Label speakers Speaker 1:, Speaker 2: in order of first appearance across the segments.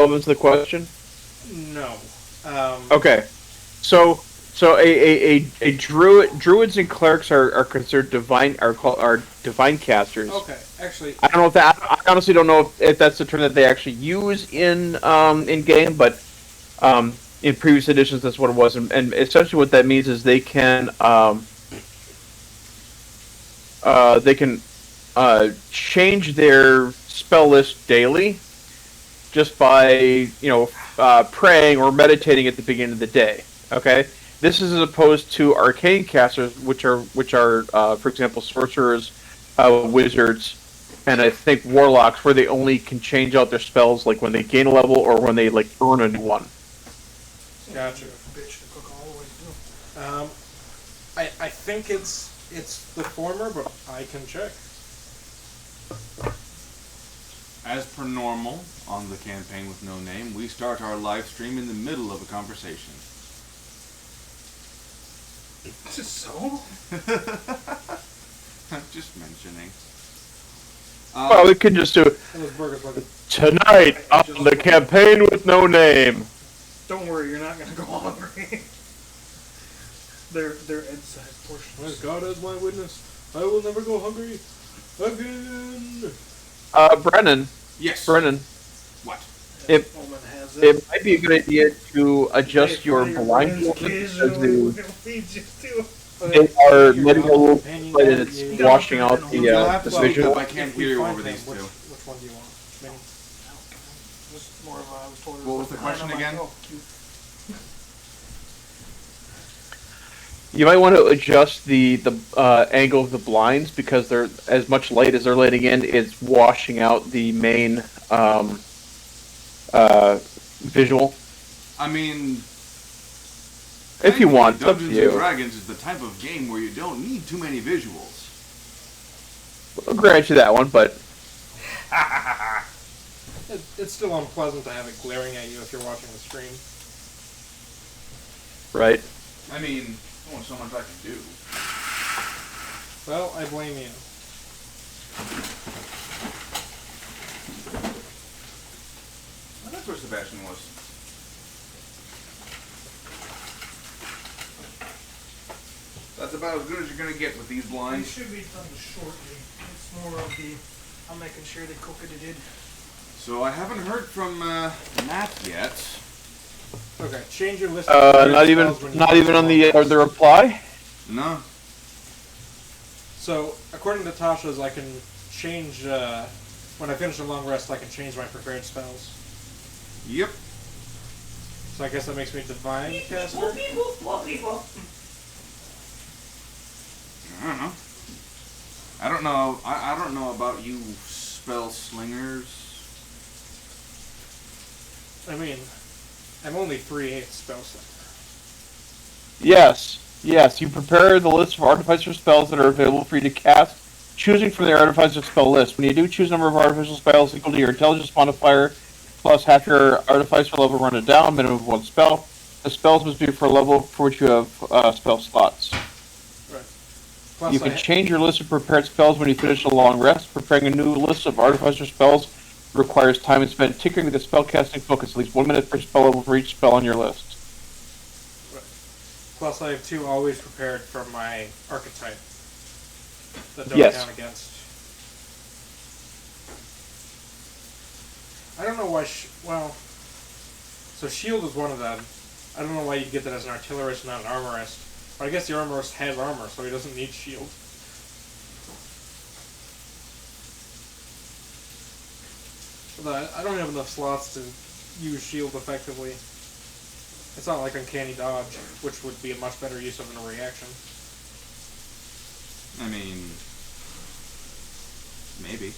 Speaker 1: relevant to the question?
Speaker 2: No.
Speaker 1: Okay. So a druids and clerics are considered divine are divine casters.
Speaker 2: Okay, actually,
Speaker 1: I don't know if that I honestly don't know if that's the term that they actually use in game, but in previous editions that's what it was, and essentially what that means is they can change their spell list daily just by praying or meditating at the beginning of the day. Okay, this is as opposed to arcane casters, which are for example sorcerers, wizards, and I think warlocks, where they only can change out their spells like when they gain a level or when they like earn a new one.
Speaker 2: gotcha.
Speaker 3: Bitch to cook all the way through.
Speaker 2: I think it's the former, but I can check.
Speaker 4: As per normal, on the campaign with no name, we start our live stream in the middle of a conversation.
Speaker 3: So?
Speaker 4: I'm just mentioning.
Speaker 1: Well, we could just do
Speaker 2: Those burgers look.
Speaker 1: tonight on the campaign with no name.
Speaker 3: Don't worry, you're not gonna go hungry. They're inside portions.
Speaker 2: God as my witness, I will never go hungry again.
Speaker 1: Brennan.
Speaker 4: Yes.
Speaker 1: Brennan.
Speaker 4: What?
Speaker 1: It
Speaker 3: Woman has
Speaker 1: it might be a good idea to adjust your
Speaker 3: Hey,
Speaker 1: blindfold
Speaker 3: please,
Speaker 1: because
Speaker 3: we'll feed you too.
Speaker 1: they are letting a little light and it's
Speaker 2: You
Speaker 1: washing out
Speaker 4: You'll have
Speaker 1: the
Speaker 4: to speak
Speaker 1: visual.
Speaker 4: up. I can't hear you over these two.
Speaker 2: Which one do you want? Mini?
Speaker 3: Just more of a, I was told.
Speaker 4: What was the question again?
Speaker 3: Oh, cute.
Speaker 1: You might want to adjust the angle of the blinds because they're as much light as they're letting in is washing out the main visual.
Speaker 4: I mean,
Speaker 1: If you want, it's up to
Speaker 4: Dungeons and
Speaker 1: you.
Speaker 4: Dragons is the type of game where you don't need too many visuals.
Speaker 1: I'll grant you that one, but
Speaker 2: It's still unpleasant to have it glaring at you if you're watching the stream.
Speaker 1: right.
Speaker 4: I mean, only so much I can do.
Speaker 2: Well, I blame you.
Speaker 4: Well, that's where Sebastian was. That's about as good as you're gonna get with these
Speaker 3: It
Speaker 4: blinds.
Speaker 3: should be done shortly. It's more of the, I'm making sure they cook it. It did.
Speaker 4: So I haven't heard from Matt yet.
Speaker 2: Okay, change your list. Of
Speaker 1: Not even on the reply.
Speaker 4: No.
Speaker 2: So, according to Tasha's, I can change when I finish a long rest. I can change my prepared spells.
Speaker 4: Yep.
Speaker 2: So I guess that makes me divine caster.
Speaker 4: I don't know. I don't know about you spell slingers.
Speaker 2: I mean, I'm only 3/8 spell slinger.
Speaker 1: Yes. You prepare the list of artificer spells that are available for you to cast, choosing from the artificer spell list. When you do choose a number of artificial spells equal to your intelligence modifier, plus half your artificer level run it down, minimum of one spell. The spells must be for a level for which you have spell slots.
Speaker 2: Right. Plus,
Speaker 1: You can change your list of prepared spells when you finish a long rest. Preparing a new list of artificer spells requires time spent tinkering with the spellcasting focus, at least 1 minute per spell level for each spell on your list.
Speaker 2: Plus, I have 2 always prepared from my archetype that don't
Speaker 1: Yes.
Speaker 2: count against. I don't know why. Well, so shield is one of them. I don't know why you get that as an artillerist, not an armorist. But I guess the armorist has armor, so he doesn't need shield. But I don't have enough slots to use shield effectively. It's not like Uncanny Dodge, which would be a much better use of a reaction.
Speaker 4: I mean, maybe.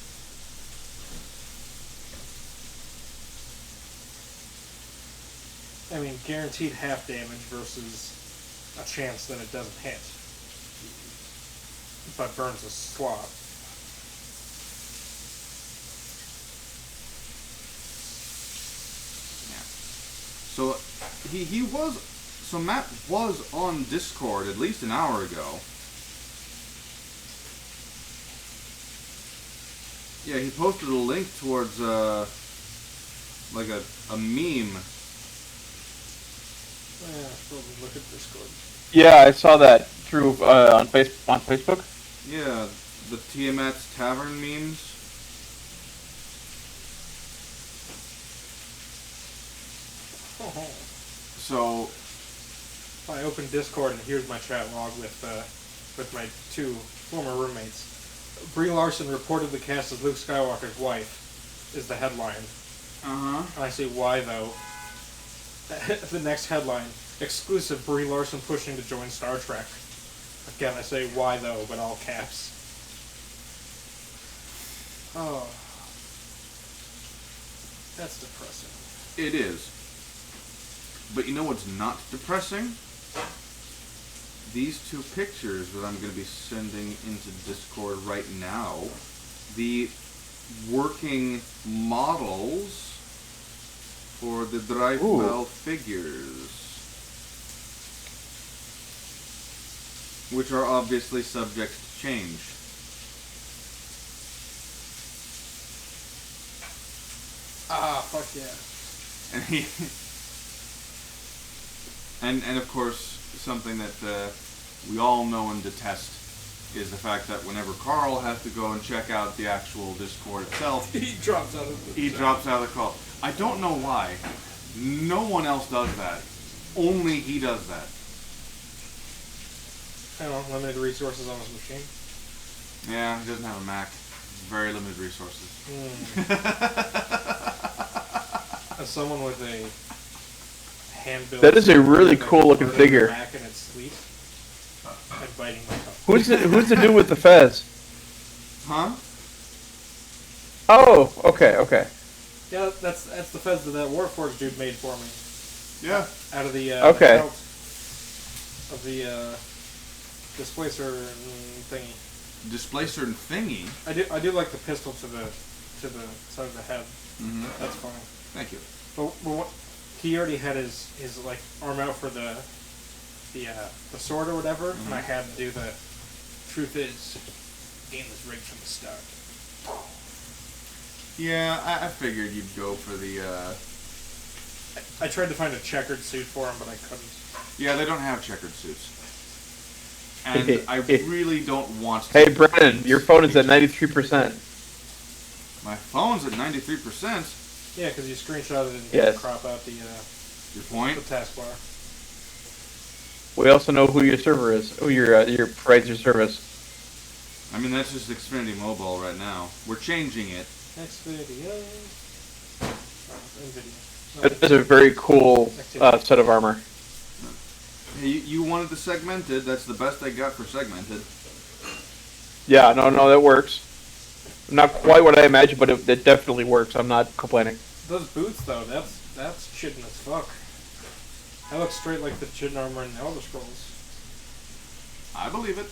Speaker 2: I mean, guaranteed half damage versus a chance that it doesn't hit. But burns a slot.
Speaker 4: So he was. So Matt was on Discord at least an hour ago. Yeah, he posted a link towards like a meme.
Speaker 2: Yeah, probably look at Discord.
Speaker 1: Yeah, I saw that through on Facebook.
Speaker 4: Yeah, the Tiamat's Tavern memes.
Speaker 2: Oh.
Speaker 4: So,
Speaker 2: I opened Discord and here's my chat log with my two former roommates. Brie Larson reportedly cast as Luke Skywalker's wife is the headline.
Speaker 4: uh-huh.
Speaker 2: And I say why though. The next headline: exclusive Brie Larson pushing to join Star Trek. Again, I say why though, but all caps. Oh, that's depressing.
Speaker 4: It is. But you know what's not depressing? These two pictures that I'm going to be sending into Discord right now, the working models for the Dreyfus figures, which are obviously subject to change.
Speaker 2: Ah, fuck yeah.
Speaker 4: And he, and of course, something that we all know and detest is the fact that whenever Carl has to go and check out the actual Discord itself,
Speaker 2: He drops out of the
Speaker 4: drops out of the call. I don't know why. No one else does that. Only he does that.
Speaker 2: I don't know, limited resources on his machine.
Speaker 4: Yeah, he doesn't have a Mac. Very limited resources.
Speaker 2: As someone with a hand-built...
Speaker 1: That is a really cool looking figure.
Speaker 2: Mac in its sleep, and biting my tongue.
Speaker 1: Who's the dude with the fez?
Speaker 4: Huh?
Speaker 1: Oh, okay.
Speaker 2: Yeah, that's the fez that Warforged dude made for me.
Speaker 4: Yeah.
Speaker 2: Out of the
Speaker 1: Okay.
Speaker 2: belt of the displacer thingy.
Speaker 4: Displacer and thingy.
Speaker 2: I do like the pistol to the side of the head.
Speaker 4: Mm-hmm.
Speaker 2: That's fine.
Speaker 4: Thank you.
Speaker 2: But what, he already had his like arm out for the sword or whatever, and I had to do the. Truth is, the game was rigged from the start.
Speaker 4: Yeah, I figured you'd go for the.
Speaker 2: I tried to find a checkered suit for him, but I couldn't.
Speaker 4: Yeah, they don't have checkered suits. And I really don't want to.
Speaker 1: Hey, Brennan, your phone is at 93%.
Speaker 4: My phone's at 93%.
Speaker 2: Yeah, because you screenshotted it and
Speaker 1: Yes.
Speaker 2: crop out the
Speaker 4: Your point?
Speaker 2: taskbar.
Speaker 1: We also know who your server is. Who your provides your service.
Speaker 4: I mean, that's just Xfinity Mobile right now. We're changing it.
Speaker 2: Next video. NVIDIA. No,
Speaker 1: That is a very cool set of armor.
Speaker 4: Hey, you wanted the segmented. That's the best I got for segmented.
Speaker 1: Yeah, no, that works. Not quite what I imagined, but it definitely works. I'm not complaining.
Speaker 2: Those boots, though, that's chidden as fuck. That looks straight like the chidden armor in Elder Scrolls.
Speaker 4: I believe it.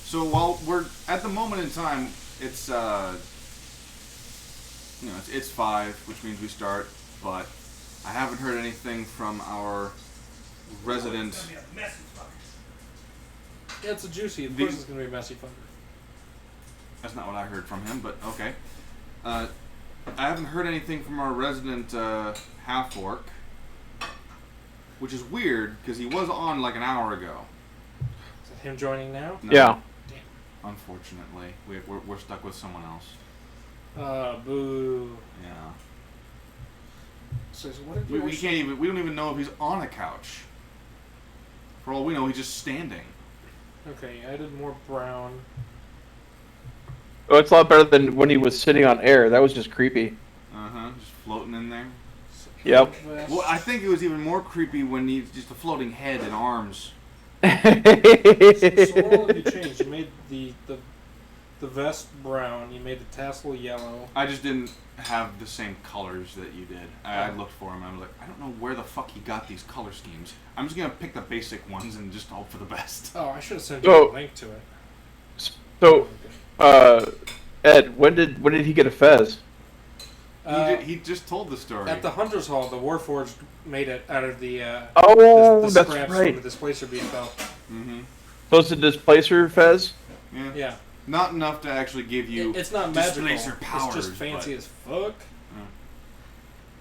Speaker 4: So while we're at the moment in time, it's it's 5, which means we start. But I haven't heard anything from our resident.
Speaker 3: It's gonna be a messy fucker.
Speaker 2: Yeah, it's a juicy. Of course, it's gonna be a messy fucker.
Speaker 4: That's not what I heard from him, but okay. I haven't heard anything from our resident half-orc, which is weird because he was on like an hour ago.
Speaker 2: Is that him joining now?
Speaker 4: No,
Speaker 1: Yeah.
Speaker 4: Unfortunately, we're stuck with someone else.
Speaker 2: Boo.
Speaker 4: Yeah.
Speaker 2: So what did
Speaker 4: We
Speaker 2: you
Speaker 4: can't even. We don't even know if he's on a couch. For all we know, he's just standing.
Speaker 2: Okay, you added more brown.
Speaker 1: Oh, it's a lot better than when he was sitting on air. That was just creepy.
Speaker 4: Just floating in there.
Speaker 1: Yep.
Speaker 4: Well, I think it was even more creepy when he's just a floating head and arms.
Speaker 2: So what have you changed? You made the vest brown. You made the tassel yellow.
Speaker 4: I just didn't have the same colors that you did. I looked for him. I was like, I don't know where the fuck he got these color schemes. I'm just gonna pick the basic ones and just hope for the best.
Speaker 2: Oh, I should have sent you a link to it.
Speaker 1: So, Ed, when did he get a fez?
Speaker 4: He just told the story.
Speaker 2: At the Hunter's Hall, the Warforged made it out of the the
Speaker 1: That's
Speaker 2: scraps
Speaker 1: right.
Speaker 2: from the Displacer Beat Belt.
Speaker 4: Mm-hmm.
Speaker 1: So it's a displacer fez?
Speaker 4: Yeah.
Speaker 2: Yeah.
Speaker 4: Not enough to actually give you
Speaker 2: It's not magical.
Speaker 4: displacer powers.
Speaker 2: It's just fancy as fuck.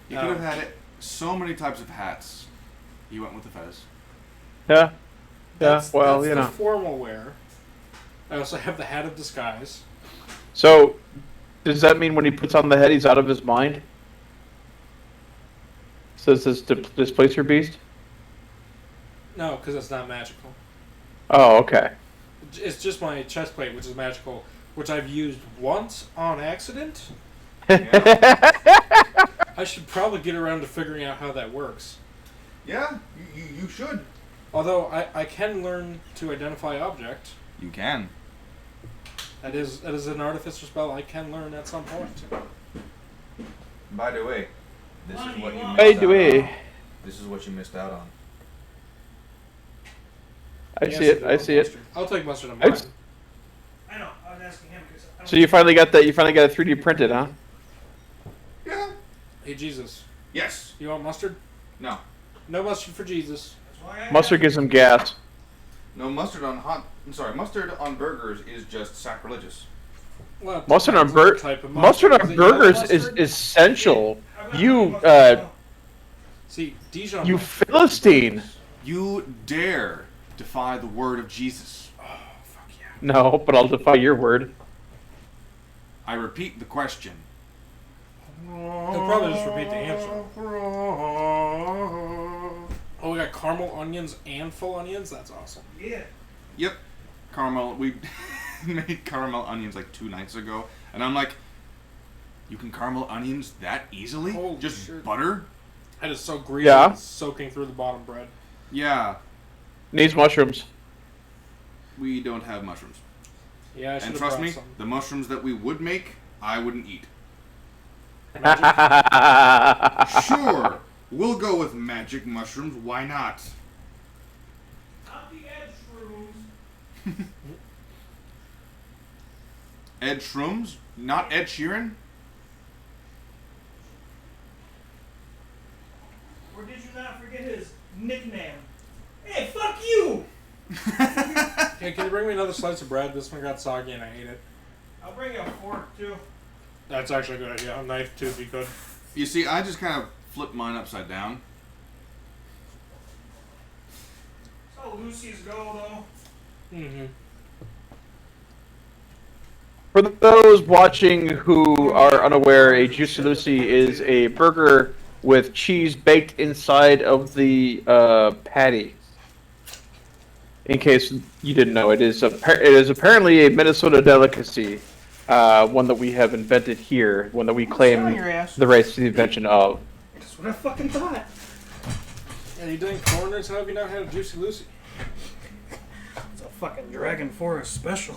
Speaker 4: You could have had it so many types of hats. You went with the fez.
Speaker 1: Yeah.
Speaker 2: That's
Speaker 1: Well, you
Speaker 2: the
Speaker 1: know.
Speaker 2: formal wear. I also have the hat of disguise.
Speaker 1: So, does that mean when he puts on the head, he's out of his mind? Says this displacer beast.
Speaker 2: No, because it's not magical.
Speaker 1: Oh, okay.
Speaker 2: It's just my chest plate, which is magical, which I've used once on accident. I should probably get around to figuring out how that works.
Speaker 4: Yeah, you should.
Speaker 2: Although I can learn to identify object.
Speaker 4: You can.
Speaker 2: That is an artificer spell I can learn at some point.
Speaker 5: By the way, this is what you missed
Speaker 1: By
Speaker 5: out
Speaker 1: the way.
Speaker 5: on. This is what you missed out on.
Speaker 1: I see it. I see it.
Speaker 2: Mustard. I'll take mustard on
Speaker 1: I
Speaker 2: mine.
Speaker 1: just-
Speaker 3: I know. I was asking him because.
Speaker 1: So you finally got that? You finally got it 3D printed, huh?
Speaker 4: Yeah.
Speaker 2: Hey Jesus,
Speaker 4: Yes.
Speaker 2: you want mustard?
Speaker 4: No.
Speaker 2: No mustard for Jesus.
Speaker 3: That's why I
Speaker 1: Mustard gives him gas.
Speaker 4: No mustard on mustard on burgers is just sacrilegious.
Speaker 2: Well, it
Speaker 1: Mustard on
Speaker 2: depends what type of
Speaker 1: mustard
Speaker 2: Is
Speaker 1: on
Speaker 2: it yellow
Speaker 1: burgers is
Speaker 2: mustard?
Speaker 1: essential.
Speaker 3: I've got
Speaker 1: You
Speaker 3: mustard as well.
Speaker 2: See, Dijon.
Speaker 1: you
Speaker 2: mustard.
Speaker 1: Philistine.
Speaker 4: You dare defy the word of Jesus.
Speaker 2: Oh fuck yeah.
Speaker 1: No, but I'll defy your word.
Speaker 4: I repeat the question.
Speaker 2: He'll probably just repeat the answer. Oh, we got caramel onions and full onions. That's awesome.
Speaker 3: Yeah.
Speaker 4: Yep. Caramel. We made caramel onions like 2 nights ago, and I'm like, you can caramel onions that easily?
Speaker 2: Holy
Speaker 4: Just
Speaker 2: shit.
Speaker 4: butter?
Speaker 2: That is so greasy.
Speaker 1: Yeah.
Speaker 2: It's soaking through the bottom bread.
Speaker 4: Yeah.
Speaker 1: Needs mushrooms.
Speaker 4: We don't have mushrooms.
Speaker 2: Yeah, I should
Speaker 4: And
Speaker 2: have
Speaker 4: trust
Speaker 2: brought
Speaker 4: me,
Speaker 2: some.
Speaker 4: the mushrooms that we would make, I wouldn't eat. Sure, we'll go with magic mushrooms. Why not?
Speaker 3: Not the edge rooms.
Speaker 4: Ed Shrooms? Not Ed Sheeran?
Speaker 3: Or did you not forget his nickname? Hey, fuck you!
Speaker 2: Hey, can you bring me another slice of bread? This one got soggy and I ate it.
Speaker 3: I'll bring you a fork too.
Speaker 2: That's actually a good idea. A knife too would be good.
Speaker 4: You see, I just kind of flipped mine upside down.
Speaker 3: That's how Lucy's go though.
Speaker 2: Mm-hmm.
Speaker 1: For those watching who are unaware, a Juicy Lucy is a burger with cheese baked inside of the patty. In case you didn't know, it is apparently a Minnesota delicacy, one that we have invented here, one that we claim the rights to the invention of.
Speaker 3: That's what I fucking thought.
Speaker 2: And you doing corners? How have you not had a Juicy Lucy?
Speaker 3: It's a fucking Dragon Forest special.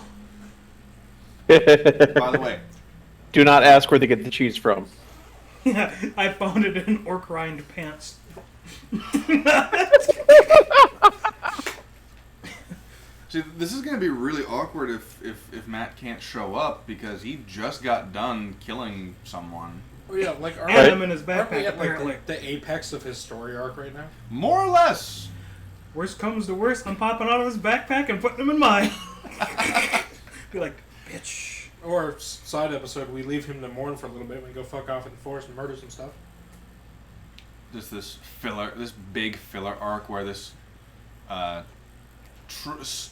Speaker 4: By the way,
Speaker 1: Do not ask where they get the cheese from.
Speaker 3: Yeah, I found it in orc rind pants.
Speaker 4: see, this is going to be really awkward if Matt can't show up because he just got done killing someone.
Speaker 2: Oh yeah, like
Speaker 3: And I'm in his
Speaker 2: aren't we
Speaker 3: backpack
Speaker 2: at
Speaker 3: apparently.
Speaker 2: like the apex of his story arc right now?
Speaker 4: More or less.
Speaker 3: Worst comes to worst, I'm popping out of his backpack and putting him in mine. Be like, bitch.
Speaker 2: Or side episode, we leave him to mourn for a little bit and we go fuck off in the forest and murder some stuff.
Speaker 4: Just this big filler arc where this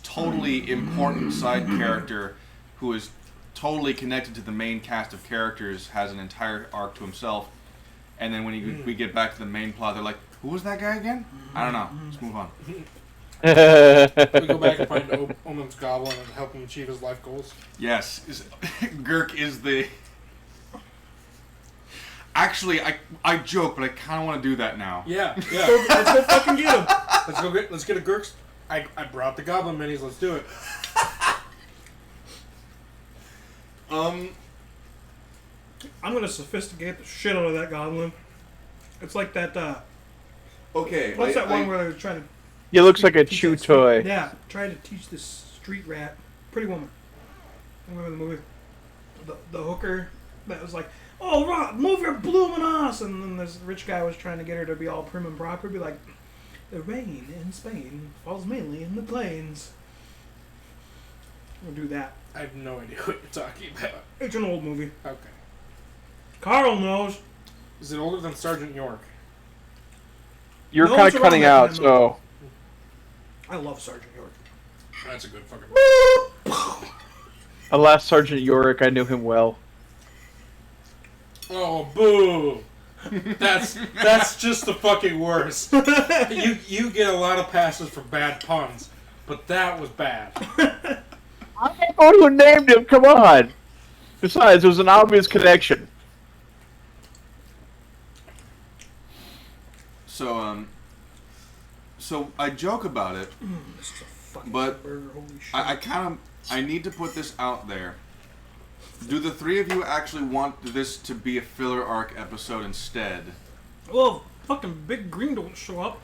Speaker 4: totally important side character who is totally connected to the main cast of characters has an entire arc to himself, and then when we get back to the main plot, they're like, "Who was that guy again?" I don't know. Let's move on.
Speaker 2: We go back and find Omen's goblin and help him achieve his life goals.
Speaker 4: Yes, Gurk is the. Actually, I joke, but I kind of want to do that now.
Speaker 2: Yeah, yeah.
Speaker 3: Let's go fucking get him.
Speaker 2: Let's get a Gurk's. I brought the goblin minis. Let's do it.
Speaker 3: I'm gonna sophisticate the shit out of that goblin. It's like that,
Speaker 4: Okay.
Speaker 3: what's that one where they're trying to...
Speaker 1: He looks like a
Speaker 3: teach
Speaker 1: chew
Speaker 3: that street-
Speaker 1: toy.
Speaker 3: Yeah, trying to teach this street rat, Pretty Woman. I remember the movie. The hooker that was like, "Oh, Rob, move your blooming ass!" And then this rich guy was trying to get her to be all prim and proper, be like, "The rain in Spain falls mainly in the plains." We'll do that.
Speaker 2: I have no idea what you're talking about.
Speaker 3: It's an old movie.
Speaker 2: Okay.
Speaker 3: Carl knows.
Speaker 2: Is it older than Sergeant York?
Speaker 1: You're
Speaker 3: No,
Speaker 1: kind
Speaker 3: it's
Speaker 1: of
Speaker 3: around
Speaker 1: cutting
Speaker 3: that
Speaker 1: out,
Speaker 3: time,
Speaker 1: so.
Speaker 3: I love Sergeant York.
Speaker 2: That's a good fucking.
Speaker 1: Alas, Sergeant Yorick, I knew him well.
Speaker 2: Oh, boo! That's just the fucking worst. You get a lot of passes for bad puns, but that was bad.
Speaker 1: I'm the one who named him, come on! Besides, there was an obvious connection.
Speaker 4: So I joke about it,
Speaker 3: This is a fucking
Speaker 4: but
Speaker 3: burger. Holy shit.
Speaker 4: I need to put this out there. Do the three of you actually want this to be a filler arc episode instead?
Speaker 3: Well, fucking Big Green don't show up.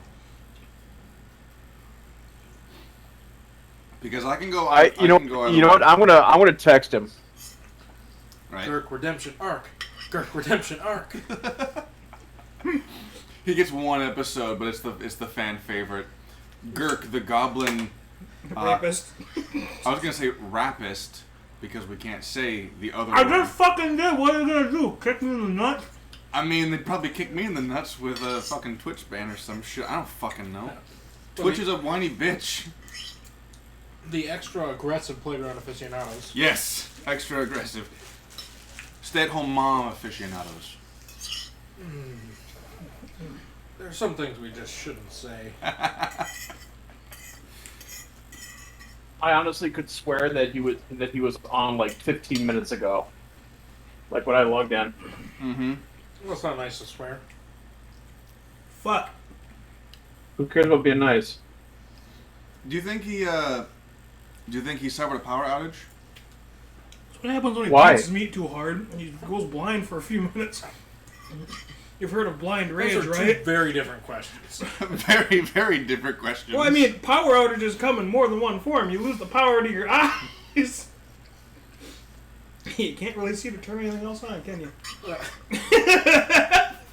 Speaker 4: Because I can go.
Speaker 1: You know what? I'm gonna text him.
Speaker 4: Right.
Speaker 2: Gurk Redemption Arc. Gurk Redemption Arc.
Speaker 4: He gets one episode, but it's the fan favorite. Gurk, the goblin.
Speaker 3: Rapist.
Speaker 4: I was gonna say rapist because we can't say the other.
Speaker 3: I
Speaker 4: one.
Speaker 3: just fucking did. What are you gonna do? Kick me in the nuts?
Speaker 4: I mean, they'd probably kick me in the nuts with a fucking Twitch ban or some shit. I don't fucking know.
Speaker 2: Well,
Speaker 4: Twitch is a whiny bitch.
Speaker 2: The extra aggressive playground aficionados.
Speaker 4: Yes, extra aggressive. Stay-at-home mom aficionados.
Speaker 2: There are some things we just shouldn't say.
Speaker 1: I honestly could swear that he was on like 15 minutes ago. Like when I logged in.
Speaker 4: Mm-hmm.
Speaker 2: Well, it's not nice to swear.
Speaker 3: Fuck.
Speaker 1: Who cares about being nice?
Speaker 4: Do you think he suffered a power outage?
Speaker 3: That's what happens when he
Speaker 1: Why?
Speaker 3: bites his meat too hard. He goes blind for a few minutes. You've heard of blind rage,
Speaker 2: Those are
Speaker 3: right?
Speaker 2: two very different questions.
Speaker 4: Very, very different questions.
Speaker 3: Well, I mean, power outages come in more than one form. You lose the power to your eyes. You can't really see to turn anything else on, can you?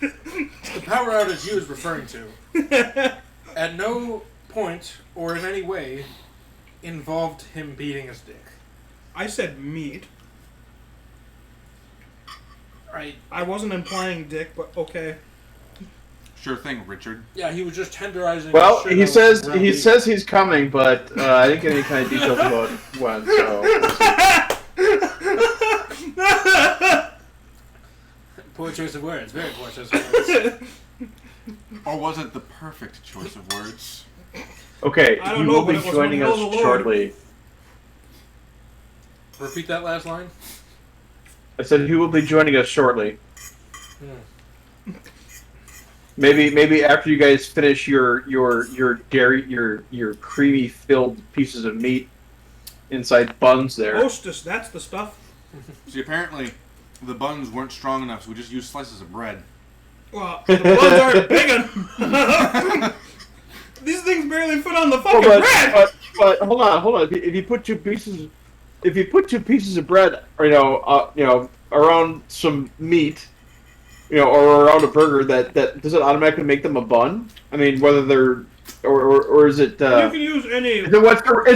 Speaker 2: The power outage you was referring to, at no point or in any way, involved him beating his dick.
Speaker 3: I said meat.
Speaker 2: Right?
Speaker 3: I wasn't implying dick, but okay.
Speaker 4: Sure thing, Richard.
Speaker 2: Yeah, he was just tenderizing.
Speaker 1: Well,
Speaker 2: the shit
Speaker 1: he
Speaker 2: out of
Speaker 1: says
Speaker 2: ground
Speaker 1: he
Speaker 2: beef.
Speaker 1: says he's coming, but I didn't get any kind of details about when. So
Speaker 2: Poor choice of words. Very poor choice of words.
Speaker 4: Or was it the perfect choice of words?
Speaker 1: okay,
Speaker 3: I don't
Speaker 1: he
Speaker 3: know,
Speaker 1: will
Speaker 3: but
Speaker 1: be
Speaker 3: it was
Speaker 1: joining us
Speaker 3: Anvil-Runelord.
Speaker 1: shortly.
Speaker 2: Repeat that last line.
Speaker 1: I said he will be joining us shortly.
Speaker 2: Hmm.
Speaker 1: Maybe after you guys finish your dairy your creamy filled pieces of meat inside buns there.
Speaker 3: Hostess, that's the stuff.
Speaker 4: See, apparently, the buns weren't strong enough, so we just used slices of bread.
Speaker 3: Well, the buns aren't big enough. These things barely fit on the fucking bread.
Speaker 1: But hold on. If you put two pieces of bread, or around some meat, or around a burger, that does it automatically make them a bun? I mean, whether they're or is it?
Speaker 3: You can use any.
Speaker 1: Is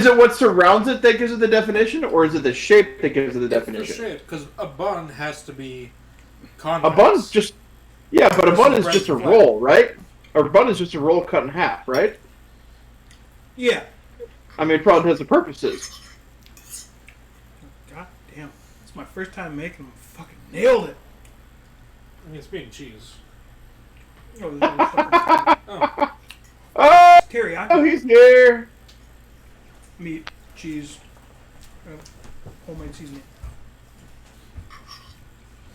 Speaker 1: it what surrounds it that gives it the definition, or is it the shape that gives it the definition?
Speaker 2: It's the shape, because a bun has to be
Speaker 1: A
Speaker 2: convex.
Speaker 1: bun's just but a
Speaker 2: Versus
Speaker 1: bun is
Speaker 2: bread
Speaker 1: just a
Speaker 2: flat.
Speaker 1: roll, right? A bun is just a roll cut in half, right?
Speaker 3: Yeah.
Speaker 1: I mean, it probably has the purposes.
Speaker 3: God damn. It's my first time making them. Fucking nailed it.
Speaker 2: I mean, it's being cheese.
Speaker 3: Oh, this is fucking
Speaker 2: Oh,
Speaker 1: Oh,
Speaker 3: teriyaki.
Speaker 1: he's here.
Speaker 3: Meat, cheese, homemade seasoning.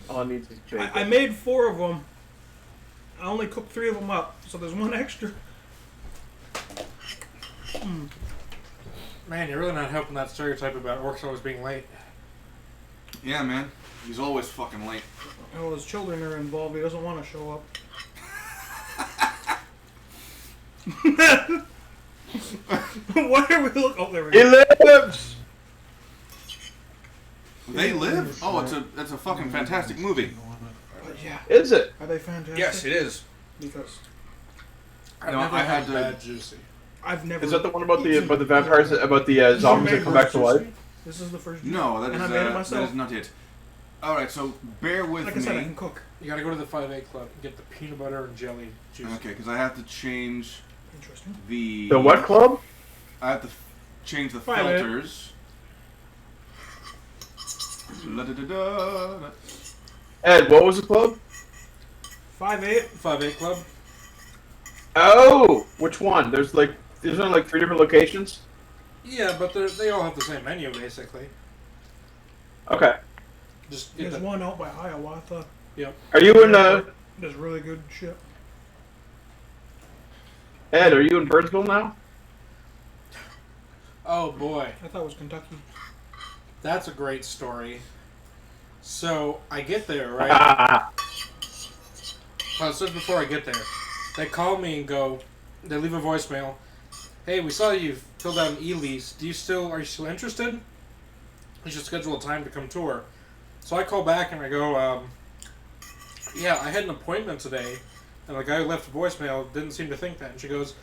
Speaker 1: All it needs is bacon.
Speaker 3: I made 4 of them. I only cooked 3 of them up, so there's 1 extra.
Speaker 2: man, you're really not helping that stereotype about orcs always being late.
Speaker 4: Yeah, man. He's always fucking late.
Speaker 3: Oh, his children are involved. He doesn't want to show up. What are we looking? Oh, there we
Speaker 1: He
Speaker 3: go.
Speaker 1: lives.
Speaker 4: They live? Oh, it's a fucking fantastic movie.
Speaker 3: But yeah,
Speaker 1: Is it?
Speaker 3: are they fantastic?
Speaker 4: Yes, it is.
Speaker 3: Because
Speaker 2: I've
Speaker 4: No,
Speaker 2: never
Speaker 4: I
Speaker 2: had
Speaker 4: had to-
Speaker 2: bad juicy.
Speaker 3: I've never.
Speaker 1: Is that the one about the vampires, about the zombies that come back to life?
Speaker 3: This is the first juice.
Speaker 4: No, that
Speaker 3: and
Speaker 4: is
Speaker 3: I made it
Speaker 4: that
Speaker 3: myself.
Speaker 4: is not it. All right, so bear with
Speaker 3: Like I
Speaker 4: me.
Speaker 3: said, I can cook.
Speaker 2: You gotta go to the 5A Club and get the peanut butter and jelly juice.
Speaker 4: Okay, because I have to change
Speaker 3: Interesting.
Speaker 4: the.
Speaker 1: The what club?
Speaker 4: I have to change the
Speaker 3: Fine, man.
Speaker 4: filters. La-da-da-da.
Speaker 1: Ed, what was the club?
Speaker 3: 5'8".
Speaker 2: 5A Club.
Speaker 1: Oh, which one? There's only like 3 different locations.
Speaker 2: Yeah, but they all have the same menu basically.
Speaker 1: Okay.
Speaker 2: Just get
Speaker 3: There's
Speaker 2: the.
Speaker 3: one out by Hiawatha.
Speaker 2: Yep.
Speaker 1: Are you in
Speaker 3: Does really good shit.
Speaker 1: Ed? Are you in Birdsville now?
Speaker 2: Oh boy,
Speaker 3: I thought it was Kentucky.
Speaker 2: that's a great story. So I get there, right?
Speaker 1: Ah,
Speaker 2: Well, it says before I get there, they call me and go, they leave a voicemail. Hey, we saw you filled out an e-lease. Are you still interested? You should schedule a time to come tour. So I call back and I go, yeah, I had an appointment today, and the guy who left a voicemail didn't seem to think that. And she goes,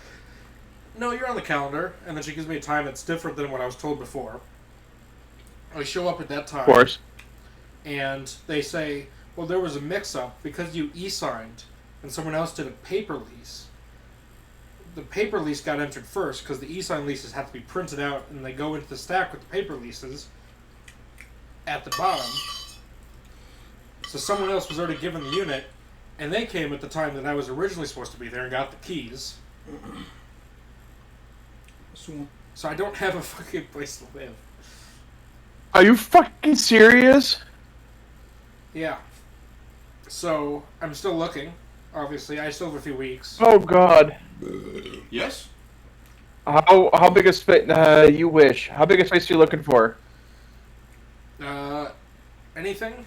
Speaker 2: no, you're on the calendar. And then she gives me a time that's different than what I was told before. I show up at that time.
Speaker 1: of course.
Speaker 2: And they say, well, there was a mix-up because you e-signed and someone else did a paper lease. The paper lease got entered first because the e-sign leases have to be printed out and they go into the stack with the paper leases at the bottom. So someone else was already given the unit, and they came at the time that I was originally supposed to be there and got the keys. So I don't have a fucking place to live.
Speaker 1: Are you fucking serious?
Speaker 2: Yeah. So I'm still looking. Obviously, I still have a few weeks.
Speaker 1: Oh God.
Speaker 4: Yes.
Speaker 1: How big a space? You wish. How big a space are you looking for?
Speaker 2: Anything?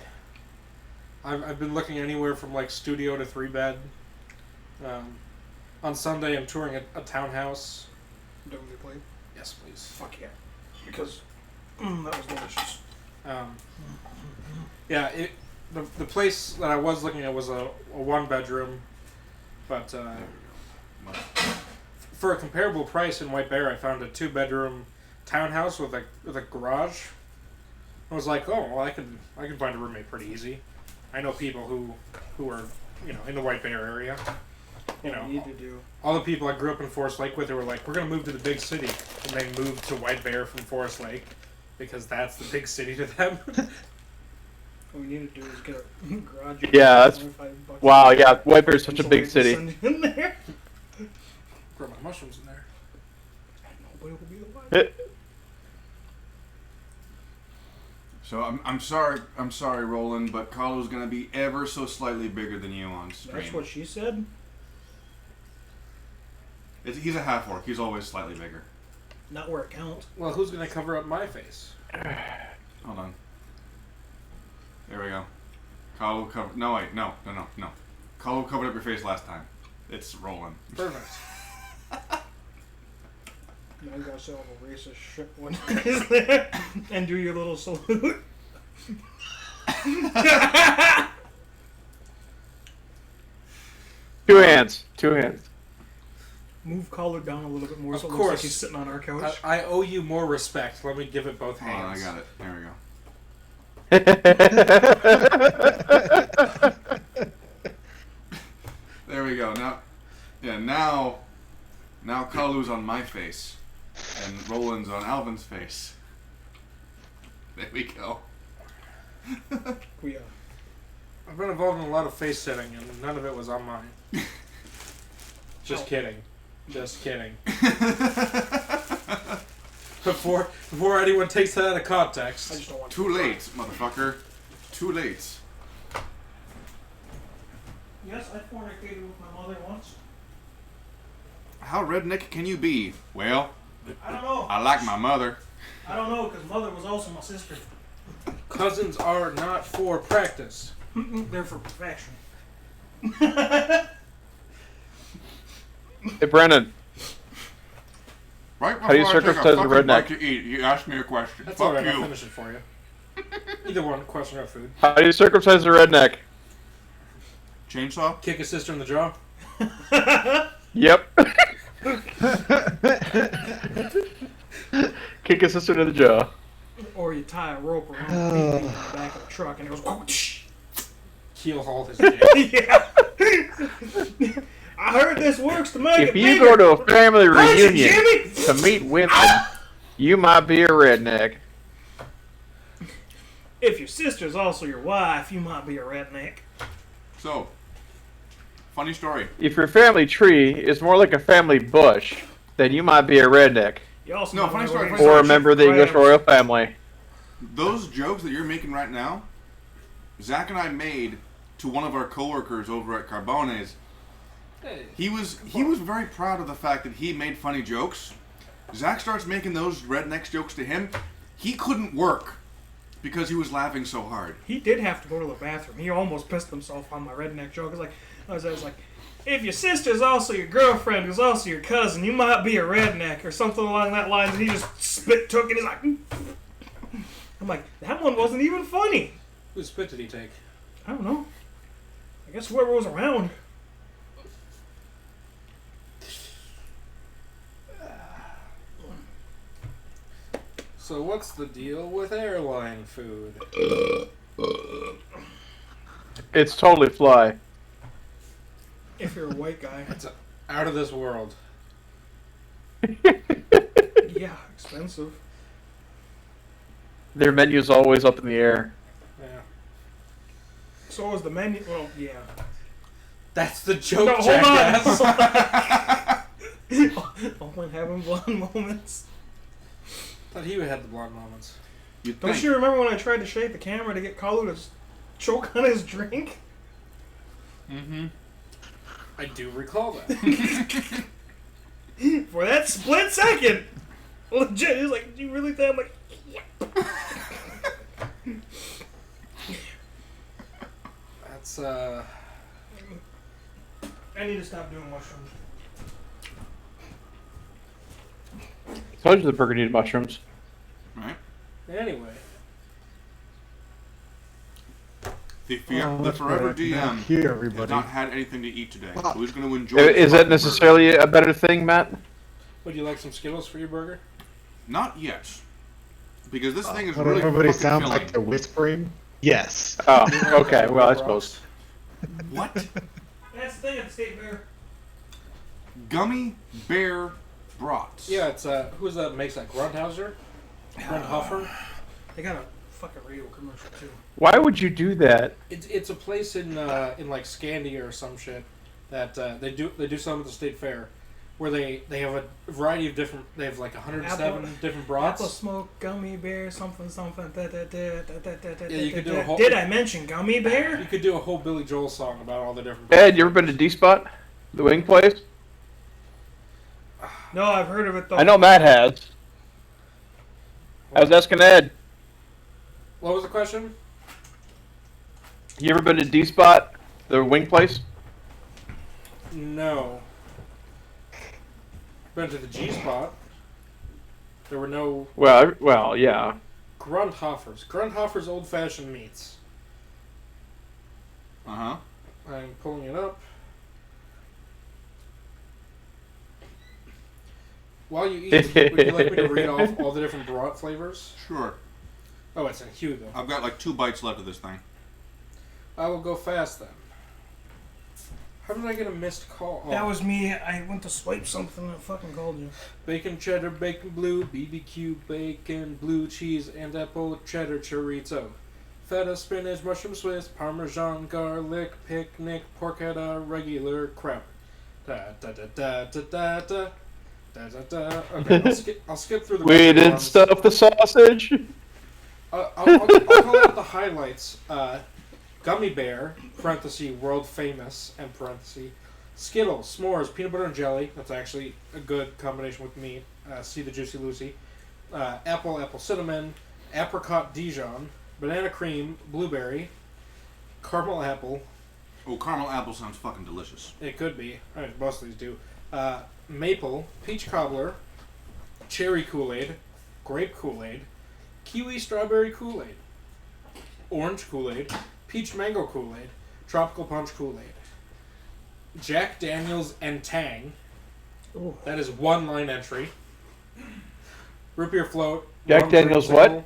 Speaker 2: I've been looking anywhere from like studio to 3-bed. On Sunday, I'm touring a townhouse.
Speaker 3: Don't we play?
Speaker 2: Yes, please.
Speaker 3: Fuck yeah. Because that was delicious.
Speaker 2: Yeah, the place that I was looking at was a 1-bedroom, but for a comparable price in White Bear, I found a 2-bedroom townhouse with a garage. I was like, oh well, I can find a roommate pretty easy. I know people who are in the White Bear area. You know,
Speaker 3: Need to do.
Speaker 2: all the people I grew up in Forest Lake with, they were like, we're gonna move to the big city, and they moved to White Bear from Forest Lake because that's the big city to them.
Speaker 3: What we need to do is get a garage.
Speaker 1: Yeah, that's-
Speaker 3: $25.
Speaker 1: Wow, yeah, White Bear's such a
Speaker 3: Somebody
Speaker 1: big
Speaker 3: to
Speaker 1: city.
Speaker 3: send in there.
Speaker 2: Grow my mushrooms in there.
Speaker 3: Nobody will be alive.
Speaker 4: So I'm sorry, Roland, but Carlo's gonna be ever so slightly bigger than you on screen.
Speaker 3: That's what she said.
Speaker 4: He's a half orc. He's always slightly bigger.
Speaker 3: Not where it counts.
Speaker 2: Well, who's gonna cover up my face?
Speaker 4: Hold on. There we go. Carlo covered. No wait, no. Carlo covered up your face last time. It's Roland.
Speaker 2: Perfect.
Speaker 3: You gotta say all the racist shit when is there, and do your little salute.
Speaker 1: Two hands.
Speaker 3: Move collar down a little bit more
Speaker 2: Of
Speaker 3: so it looks
Speaker 2: course.
Speaker 3: like he's sitting on our couch.
Speaker 2: I owe you more respect. Let me give it both
Speaker 4: Hold on,
Speaker 2: hands.
Speaker 4: I got it. There we go. There we go. Now Carlo's on my face, and Roland's on Alvin's face. There we go.
Speaker 3: We
Speaker 2: I've been involved in a lot of face sitting, and none of it was on mine. Just kidding. Just kidding. Before anyone takes that out of
Speaker 3: I
Speaker 2: context.
Speaker 3: just don't want
Speaker 4: Too late, motherfucker. Too late.
Speaker 3: Yes, I fornicated with my mother once.
Speaker 4: How redneck can you be? Well,
Speaker 3: I don't know.
Speaker 4: I like my mother.
Speaker 3: I don't know because mother was also my sister.
Speaker 2: Cousins are not for practice.
Speaker 3: They're for perfection.
Speaker 1: Hey, Brandon.
Speaker 4: Right
Speaker 1: How do you
Speaker 4: before I take
Speaker 1: circumcise a
Speaker 4: fucking
Speaker 1: redneck?
Speaker 4: bite to eat, you ask me a question.
Speaker 2: That's
Speaker 4: Fuck
Speaker 2: alright, I'll
Speaker 4: you.
Speaker 2: finish it for you. Either one, question or food.
Speaker 1: How do you circumcise a redneck?
Speaker 4: Chainsaw?
Speaker 2: Kick his sister in the jaw.
Speaker 1: Yep. Kick his sister to the jaw.
Speaker 3: or you tie a rope around the TV in the back of the truck, and it goes whoosh.
Speaker 2: Keel haul his dick.
Speaker 3: Yeah. I heard this works to make it
Speaker 1: If you
Speaker 3: bigger.
Speaker 1: go to a family
Speaker 3: Punch it,
Speaker 1: reunion
Speaker 3: Jimmy!
Speaker 1: to meet women, you might be a redneck.
Speaker 3: If your sister's also your wife, you might be a redneck.
Speaker 4: So, funny story.
Speaker 1: If your family tree is more like a family bush, then you might be a redneck.
Speaker 3: You also
Speaker 4: No,
Speaker 3: might
Speaker 4: funny
Speaker 3: be
Speaker 4: story,
Speaker 3: wearing
Speaker 4: funny
Speaker 1: Or a
Speaker 3: such
Speaker 1: member of the English
Speaker 3: crabs.
Speaker 1: royal family.
Speaker 4: Those jokes that you're making right now, Zach and I made to one of our coworkers over at Carbone's.
Speaker 2: Hey.
Speaker 4: He was very proud of the fact that he made funny jokes. Zach starts making those redneck jokes to him. He couldn't work because he was laughing so hard.
Speaker 3: He did have to go to the bathroom. He almost pissed himself on my redneck joke. I was like, if your sister's also your girlfriend, who's also your cousin, you might be a redneck, or something along that line. And he just took it. He's like, I'm like, that one wasn't even funny.
Speaker 2: Whose spit did he take?
Speaker 3: I don't know. I guess whoever was around.
Speaker 2: So what's the deal with airline food?
Speaker 1: It's totally fly.
Speaker 3: If you're a white guy.
Speaker 2: It's out of this world.
Speaker 3: Yeah, expensive.
Speaker 1: Their menu's always up in the air.
Speaker 2: Yeah.
Speaker 3: So was the menu. Well, yeah.
Speaker 2: That's the joke,
Speaker 3: No, hold
Speaker 2: jackass.
Speaker 3: on. Only having blonde moments.
Speaker 2: Thought he had the blonde moments.
Speaker 4: You'd
Speaker 3: Don't
Speaker 4: think.
Speaker 3: you remember when I tried to shake the camera to get Kalu to choke on his drink?
Speaker 4: Mm-hmm.
Speaker 2: I do recall that.
Speaker 3: For that split second. Legit, he was like, "Do you really think?" I'm like,
Speaker 2: That's
Speaker 3: I need to stop doing mushrooms.
Speaker 1: Told you the burger needed mushrooms.
Speaker 4: Right?
Speaker 2: Anyway.
Speaker 4: The
Speaker 6: That's
Speaker 4: Forever
Speaker 6: right.
Speaker 4: DM
Speaker 6: Now here,
Speaker 4: has
Speaker 6: everybody.
Speaker 4: not had anything to eat today.
Speaker 6: Wow.
Speaker 4: Who's going to enjoy
Speaker 1: Is
Speaker 4: the
Speaker 1: that
Speaker 4: burger?
Speaker 1: necessarily a better thing, Matt?
Speaker 2: Would you like some Skittles for your burger?
Speaker 4: Not yet. Because this thing is
Speaker 6: But
Speaker 4: really
Speaker 6: everybody
Speaker 4: fucking
Speaker 6: sounds
Speaker 4: filling.
Speaker 6: like they're whispering. Yes.
Speaker 1: Oh, okay. Well, I suppose.
Speaker 4: What?
Speaker 3: That's the thing at the state fair.
Speaker 4: Gummy bear brats.
Speaker 2: Yeah, it's who's that makes that? Grundhauser? Grundhofer?
Speaker 3: They got a fucking radio commercial too.
Speaker 1: Why would you do that?
Speaker 2: It's a place in like Scandia or some shit that they do something at the state fair where they have a variety of different. They have like 107 different brats.
Speaker 3: Apple smoke, gummy bear, something.
Speaker 2: Yeah, you could do a whole.
Speaker 3: Did I mention gummy bear?
Speaker 2: You could do a whole Billy Joel song about all the different.
Speaker 1: Ed, you ever been to D Spot, the wing place?
Speaker 3: No, I've heard of it though.
Speaker 1: I know Matt has. I was asking Ed.
Speaker 2: What was the question?
Speaker 1: You ever been to D Spot, the wing place?
Speaker 2: No. Been to the G spot. There were no
Speaker 1: Well, yeah.
Speaker 2: Grundhofers. Grundhofer's old fashioned meats.
Speaker 4: Uh-huh.
Speaker 2: I'm pulling it up. While you eat, would you like me to read off all the different brat flavors?
Speaker 4: Sure.
Speaker 2: Oh, it's in Hugo.
Speaker 4: I've got like 2 bites left of this thing.
Speaker 2: I will go fast then. How did I get a missed call? Oh.
Speaker 3: That was me. I went to swipe something and it fucking called you.
Speaker 2: Bacon cheddar, bacon blue, BBQ bacon, blue cheese, and apple cheddar chorizo. Feta, spinach, mushroom Swiss, parmesan, garlic, picnic, porchetta, regular crap. Da da da da da da da. Da, da, da. Okay, I'll skip through the
Speaker 1: We
Speaker 2: rest of the
Speaker 1: didn't
Speaker 2: ones.
Speaker 1: stuff the sausage.
Speaker 2: I'll call out the highlights. Gummy bear, parenthesis, world famous, and parenthesis. Skittles, s'mores, peanut butter and jelly. That's actually a good combination with meat. See the Juicy Lucy. Apple cinnamon, apricot Dijon, banana cream, blueberry, caramel apple.
Speaker 4: Oh, caramel apple sounds fucking delicious.
Speaker 2: It could be. I mean, most of these do. Maple, peach cobbler, cherry Kool-Aid, grape Kool-Aid, kiwi strawberry Kool-Aid, orange Kool-Aid, peach mango Kool-Aid, tropical punch Kool-Aid, Jack Daniels and Tang.
Speaker 3: Ooh.
Speaker 2: That is one line entry. Root beer float.
Speaker 1: Jack
Speaker 2: rum
Speaker 1: Daniels
Speaker 2: dreamsicle,
Speaker 1: what?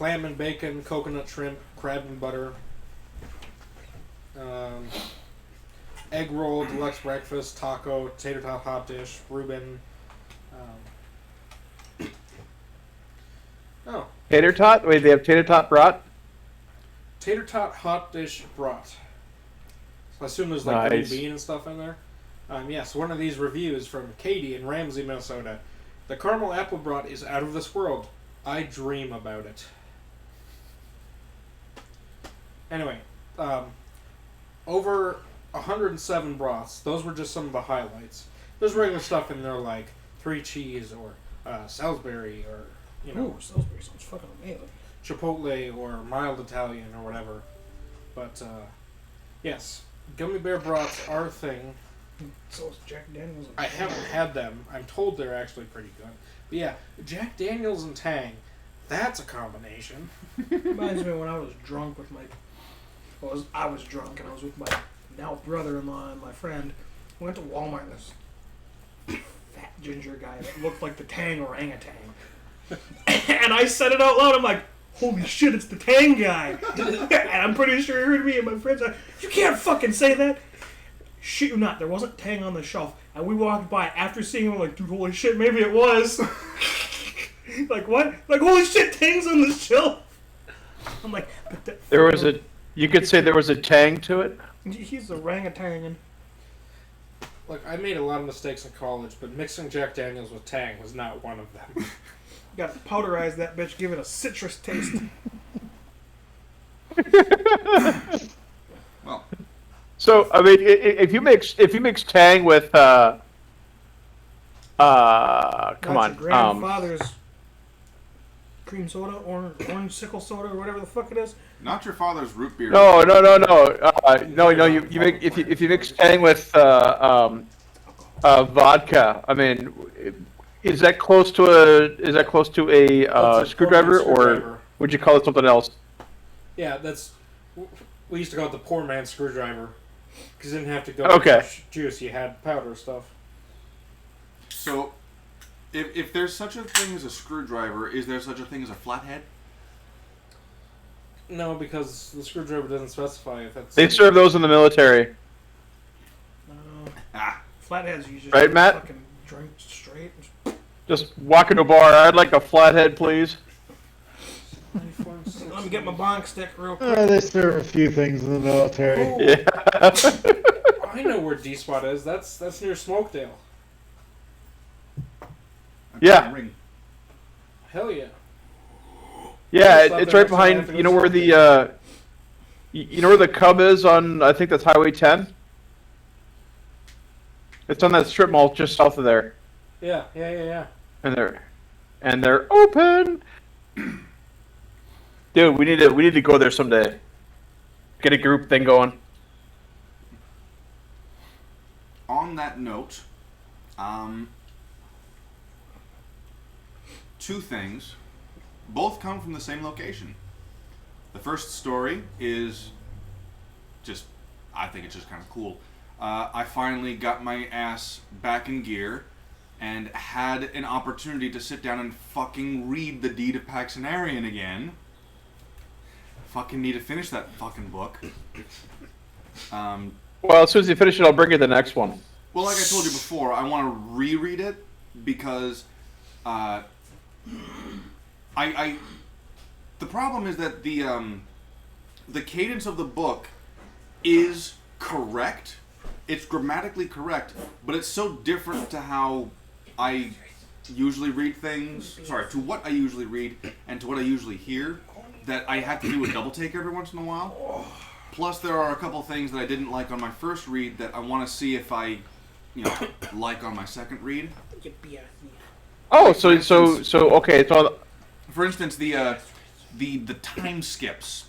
Speaker 2: clam and bacon, coconut shrimp, crab and butter, egg roll, deluxe breakfast, taco, tater tot hot dish, Reuben. Oh,
Speaker 1: Tater tot? Wait, they have tater tot brat?
Speaker 2: tater tot hot dish brat. So I assume there's like green
Speaker 1: Nice.
Speaker 2: bean and stuff in there. So one of these reviews from Katie in Ramsey, Minnesota. The caramel apple brat is out of this world. I dream about it. Anyway, over 107 broths. Those were just some of the highlights. There's regular stuff in there like 3 cheese or Salisbury or
Speaker 3: Ooh, Salisbury sounds fucking amazing.
Speaker 2: Chipotle or mild Italian or whatever. But yes, gummy bear brats are a thing.
Speaker 3: So is Jack Daniels.
Speaker 2: I haven't had them. I'm told they're actually pretty good. But yeah, Jack Daniels and Tang, that's a combination.
Speaker 3: Reminds me when I was drunk with my. I was drunk and I was with my now brother-in-law and my friend. We went to Walmart. And this fat ginger guy that looked like the Tang orangutan. And I said it out loud. I'm like, holy shit, it's the Tang guy. And I'm pretty sure he heard me and my friends like, you can't fucking say that. Shit you not, there wasn't Tang on the shelf. And we walked by after seeing him, like, dude, holy shit, maybe it was. Like, what? Like, holy shit, Tang's on the shelf. I'm like, but
Speaker 1: There was a. You could say there was a tang to it.
Speaker 3: he's orangutan.
Speaker 2: Look, I made a lot of mistakes in college, but mixing Jack Daniels with Tang was not one of them.
Speaker 3: Got to powderize that bitch, give it a citrus taste.
Speaker 4: Well,
Speaker 1: So I mean, if you mix tang with come
Speaker 3: Not
Speaker 1: on,
Speaker 3: your grandfather's cream soda, orange sickle soda, or whatever the fuck it is.
Speaker 4: not your father's root beer.
Speaker 1: no. You make if you mix tang with vodka. I mean, is that close to a
Speaker 2: That's a
Speaker 1: screwdriver,
Speaker 2: poor man's
Speaker 1: or
Speaker 2: screwdriver.
Speaker 1: would you call it something else?
Speaker 2: Yeah, we used to call it the poor man's screwdriver. Because you didn't have to go
Speaker 1: Okay.
Speaker 2: with fresh juice, you had powder stuff.
Speaker 4: So, if there's such a thing as a screwdriver, is there such a thing as a flathead?
Speaker 2: No, because the screwdriver doesn't specify if that's...
Speaker 1: They serve those in the military,
Speaker 4: Ah,
Speaker 3: Flatheads you just
Speaker 1: Right, Matt?
Speaker 3: fucking drink straight.
Speaker 1: just walk into a bar. I'd like a flathead, please.
Speaker 3: Let me get my bonk stick real quick.
Speaker 6: They serve a few things in the military.
Speaker 2: Oh,
Speaker 1: Yeah.
Speaker 2: I know where D-Spot is. That's near Smokedale.
Speaker 1: Yeah.
Speaker 4: Ring.
Speaker 2: Hell yeah.
Speaker 1: Yeah,
Speaker 2: Stop
Speaker 1: it's
Speaker 2: there
Speaker 1: right
Speaker 2: next time I have
Speaker 1: behind.
Speaker 2: to go
Speaker 1: You know where
Speaker 2: shopping.
Speaker 1: you know where the Cub is on? I think that's Highway 10. It's on that strip mall just south of there,
Speaker 2: Yeah.
Speaker 1: and they're open. Dude, we need to go there someday. Get a group thing going.
Speaker 4: On that note, two things. Both come from the same location. The first story is just, I think it's just kind of cool. I finally got my ass back in gear and had an opportunity to sit down and fucking read The Deed of Paxenarian again. Fucking need to finish that fucking book.
Speaker 1: Well, as soon as you finish it, I'll bring you the next one.
Speaker 4: Well, like I told you before, I want to reread it because I the problem is that the cadence of the book is correct. It's grammatically correct, but it's so different to how I usually read things. Sorry, to what I usually read and to what I usually hear, that I have to do a double take every once in a while. Plus, there are a couple things that I didn't like on my first read that I want to see if I, like on my second read.
Speaker 1: Oh, so okay. So
Speaker 4: For instance, the time skips.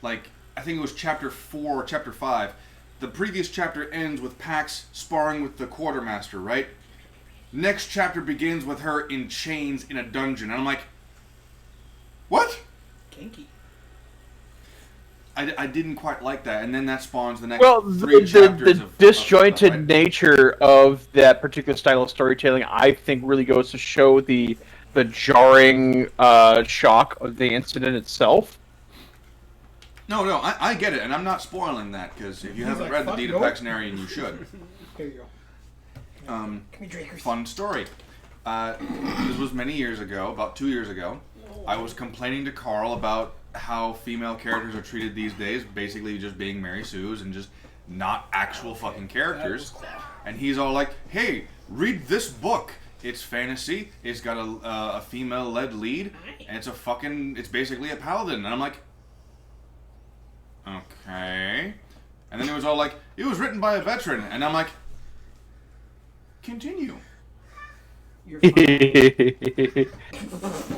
Speaker 4: Like, I think it was chapter 4 or chapter 5. The previous chapter ends with Pax sparring with the quartermaster, right? Next chapter begins with her in chains in a dungeon. And I'm like, what?
Speaker 3: Kinky.
Speaker 4: I didn't quite like that. And then that spawns the next
Speaker 1: well,
Speaker 4: three
Speaker 1: the
Speaker 4: chapters of
Speaker 1: disjointed
Speaker 4: right?
Speaker 1: nature of that particular style of storytelling, I think, really goes to show the the jarring shock of the incident itself.
Speaker 4: No, I get it, and I'm not spoiling that, because if you
Speaker 3: He's
Speaker 4: haven't
Speaker 3: like,
Speaker 4: read the
Speaker 3: "Fuck,
Speaker 4: Deed
Speaker 3: nope."
Speaker 4: of Paxnarian, you should.
Speaker 3: Here you go. Come here, Drakers.
Speaker 4: Fun story. This was many years ago, about 2 years ago. I was complaining to Carl about how female characters are treated these days, basically just being Mary Sue's and just not actual fucking characters. And he's all like, hey, read this book. It's fantasy, it's got a female-led lead, and it's basically a paladin. And I'm like, okay. And then it was all like, it was written by a veteran. And I'm like, continue.
Speaker 3: You're fine.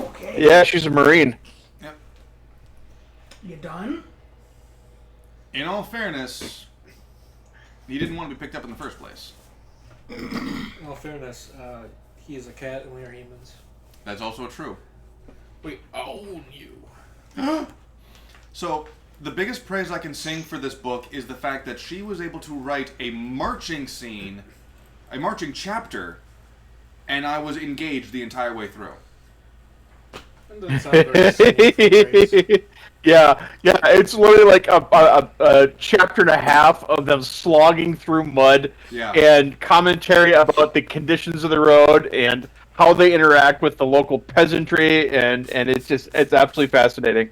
Speaker 3: Okay.
Speaker 1: Yeah, she's a Marine.
Speaker 4: Yep.
Speaker 3: You done?
Speaker 4: In all fairness, he didn't want to be picked up in the first place.
Speaker 2: In all fairness, he is a cat and we are humans.
Speaker 4: That's also true.
Speaker 2: We own you.
Speaker 4: So, the biggest praise I can sing for this book is the fact that she was able to write a marching scene, a marching chapter, and I was engaged the entire way through.
Speaker 2: That doesn't sound very smooth phrase.
Speaker 1: Yeah, it's literally like a chapter and a half of them slogging through mud
Speaker 4: Yeah.
Speaker 1: and commentary about the conditions of the road and how they interact with the local peasantry, and it's absolutely fascinating.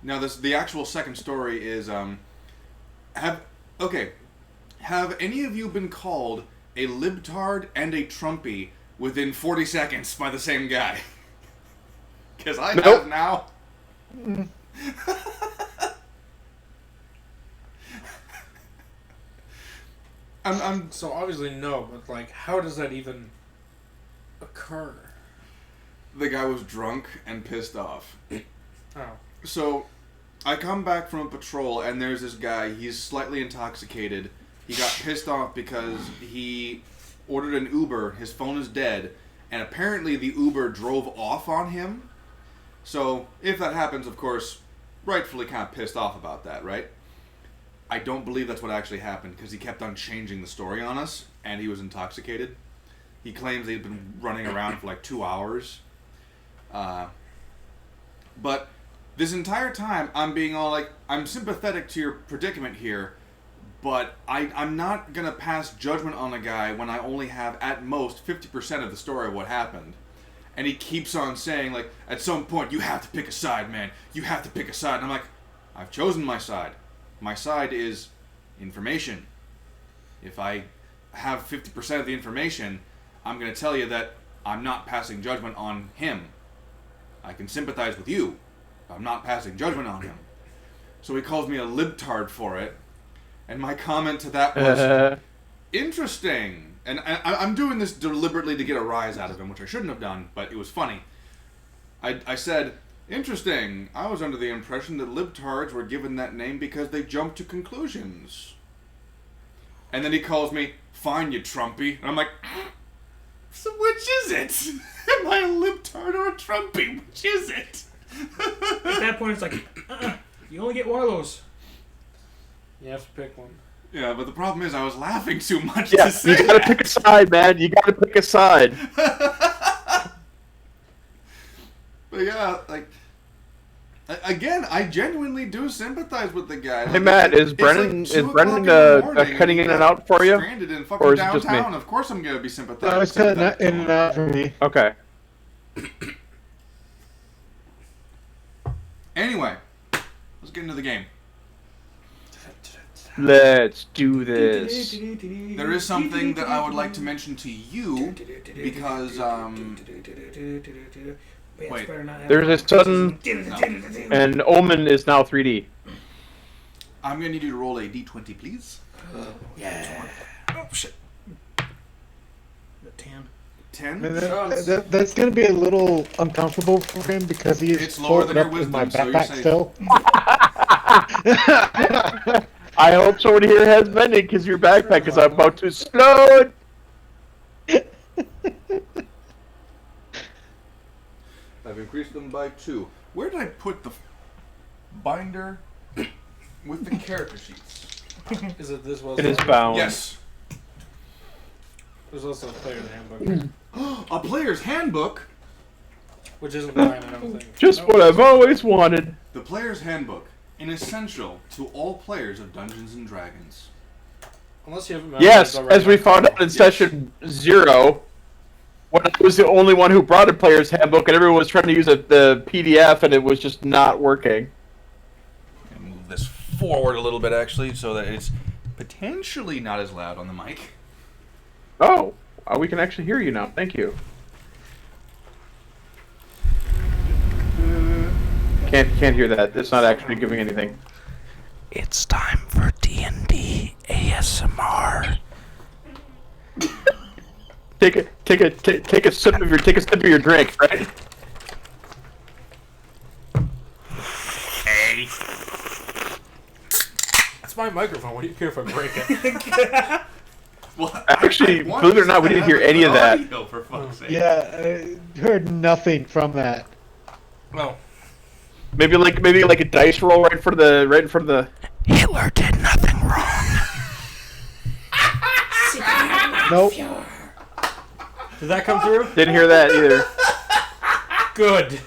Speaker 4: Now, the actual second story is, have any of you been called a libtard and a Trumpy within 40 seconds by the same guy? Because I
Speaker 1: Nope.
Speaker 4: have now. I'm
Speaker 2: So obviously no, but like, how does that even occur?
Speaker 4: The guy was drunk and pissed off.
Speaker 2: Oh.
Speaker 4: So, I come back from a patrol and there's this guy, he's slightly intoxicated. He got pissed off because he ordered an Uber, his phone is dead, and apparently the Uber drove off on him. So, if that happens, of course, rightfully kind of pissed off about that, right? I don't believe that's what actually happened because he kept on changing the story on us and he was intoxicated. He claims he'd been running around for like 2 hours. But this entire time, I'm being all like, I'm sympathetic to your predicament here, but I'm not going to pass judgment on a guy when I only have, at most, 50% of the story of what happened. And he keeps on saying, like, at some point, you have to pick a side, man. You have to pick a side. And I'm like, I've chosen my side. My side is information. If I have 50% of the information, I'm going to tell you that I'm not passing judgment on him. I can sympathize with you. I'm not passing judgment on him. So he calls me a libtard for it. And my comment to that was, interesting. And I'm doing this deliberately to get a rise out of him, which I shouldn't have done, but it was funny. I said, interesting. I was under the impression that libtards were given that name because they jumped to conclusions. And then he calls me, fine, you Trumpy. And I'm like, so which is it? Am I a libtard or a Trumpy? Which is it?
Speaker 3: At that point, it's like, you only get one of those.
Speaker 2: You have to pick one.
Speaker 4: Yeah, but the problem is I was laughing too much
Speaker 1: Yeah,
Speaker 4: to say
Speaker 1: you gotta
Speaker 4: that.
Speaker 1: pick a side, man. You gotta pick a side.
Speaker 4: But yeah, like, again, I genuinely do sympathize with the guy.
Speaker 1: Hey Matt, is Brennan cutting in and out for you,
Speaker 4: Stranded in fucking
Speaker 1: or is it just me?
Speaker 4: downtown. Of course, I'm gonna be sympathetic.
Speaker 6: No, it's cutting in and out for me.
Speaker 1: Okay.
Speaker 4: Anyway, let's get into the game.
Speaker 1: Let's do this.
Speaker 4: There is something that I would like to mention to you because wait.
Speaker 1: There's a sudden, and Omen is now 3D.
Speaker 4: I'm gonna need you to roll a d20, please.
Speaker 3: Yeah. Oh, shit. The 10.
Speaker 4: 10.
Speaker 6: That's going to be a little uncomfortable for him because he is
Speaker 4: It's lower than
Speaker 6: floating
Speaker 4: your
Speaker 6: up in my
Speaker 4: wisdom, so you're
Speaker 6: backpack
Speaker 4: safe.
Speaker 6: still.
Speaker 1: I hope someone here has mending because your backpack is about to explode.
Speaker 4: I've increased them by 2. Where did I put the binder with the character sheets?
Speaker 2: Is it this was?
Speaker 1: It is bound.
Speaker 4: Yes.
Speaker 2: There's also a player's handbook.
Speaker 4: A player's handbook?
Speaker 2: Which isn't mine, I don't think.
Speaker 1: Just
Speaker 2: Nope.
Speaker 1: what I've always wanted.
Speaker 4: The Player's Handbook, an essential to all players of Dungeons and Dragons.
Speaker 2: Unless you haven't.
Speaker 1: Yes,
Speaker 2: already.
Speaker 1: as we found out in session 0, when I was the only one who brought a player's handbook, and everyone was trying to use the PDF, and it was just not working.
Speaker 4: I'm gonna move this forward a little bit, actually, so that it's potentially not as loud on the mic.
Speaker 1: Oh, we can actually hear you now. Thank you. Can't hear that. It's not actually giving anything.
Speaker 7: It's time for D&D ASMR.
Speaker 1: Take a sip of your drink, right?
Speaker 7: Hey.
Speaker 2: That's my microphone. What do you care if I break it?
Speaker 4: Well,
Speaker 1: Actually, believe it or not, we didn't hear any of that.
Speaker 4: Audio, for fuck's sake.
Speaker 6: Yeah, I heard nothing from that.
Speaker 2: Oh.
Speaker 1: Maybe like a dice roll right in front of the.
Speaker 7: Hitler did nothing wrong.
Speaker 6: Nope.
Speaker 2: Did that come through?
Speaker 1: Didn't hear that either.
Speaker 2: Good.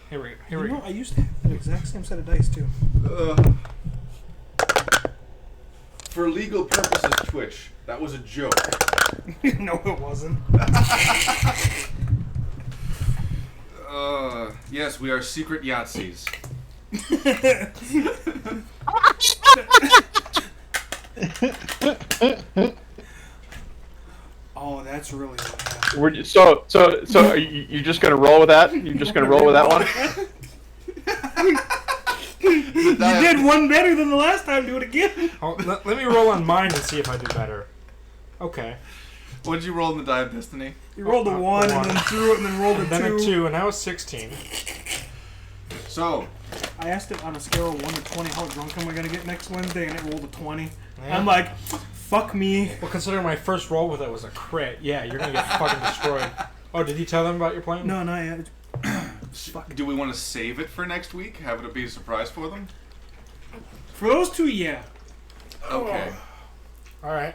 Speaker 2: Here
Speaker 3: You
Speaker 2: we
Speaker 3: know,
Speaker 2: go.
Speaker 3: I used to have that exact same set of dice too.
Speaker 4: For legal purposes, Twitch, that was a joke.
Speaker 3: No, it wasn't.
Speaker 4: Yes, we are secret Yahtzees.
Speaker 3: Oh, that's really what happened.
Speaker 1: So you just gonna roll with that? You just gonna roll with that one?
Speaker 3: You did one better than the last time. Do it again.
Speaker 2: Oh, let me roll on mine and see if I do better. Okay.
Speaker 4: What did you roll in the Die of Destiny?
Speaker 3: You rolled a 1 and then threw it and then rolled a 2.
Speaker 2: Then a 2, and now it's 16.
Speaker 4: So,
Speaker 3: I asked it on a scale of 1 to 20 how drunk am I gonna get next Wednesday, and it rolled a 20.
Speaker 2: Yeah.
Speaker 3: I'm like, fuck me.
Speaker 2: Well, considering my first roll with it was a crit, yeah, you're gonna get fucking destroyed. Oh, did you tell them about your plan?
Speaker 3: No, not yet.
Speaker 4: do we want to save it for next week? Have it be a surprise for them?
Speaker 3: For those two, yeah.
Speaker 4: Okay.
Speaker 2: All right.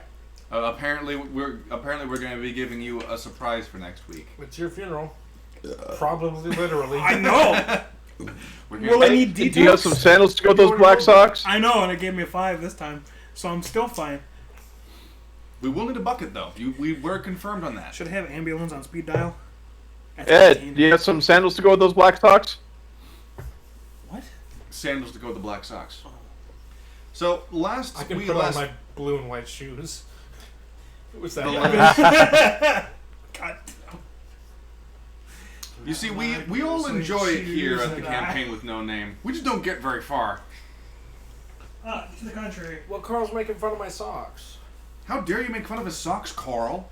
Speaker 4: Apparently we're going to be giving you a surprise for next week.
Speaker 2: It's your funeral. Probably literally.
Speaker 3: I know.
Speaker 4: We're
Speaker 3: Will I need
Speaker 1: Do you have
Speaker 3: details?
Speaker 1: some sandals to go with those black socks?
Speaker 3: I know, and it gave me a 5 this time, so I'm still fine.
Speaker 4: We will need a bucket though. We were confirmed on that.
Speaker 3: Should I have ambulance on speed dial? That's
Speaker 1: Ed,
Speaker 3: 15.
Speaker 1: do you have some sandals to go with those black socks?
Speaker 3: What?
Speaker 4: Sandals to go with the black socks. So
Speaker 2: I can put on my blue and white shoes. It was that.
Speaker 3: God.
Speaker 4: You see, we all enjoy it here at the campaign with no name. We just don't get very far.
Speaker 3: To the contrary.
Speaker 2: Well, Carl's making fun of my socks.
Speaker 4: How dare you make fun of his socks, Carl?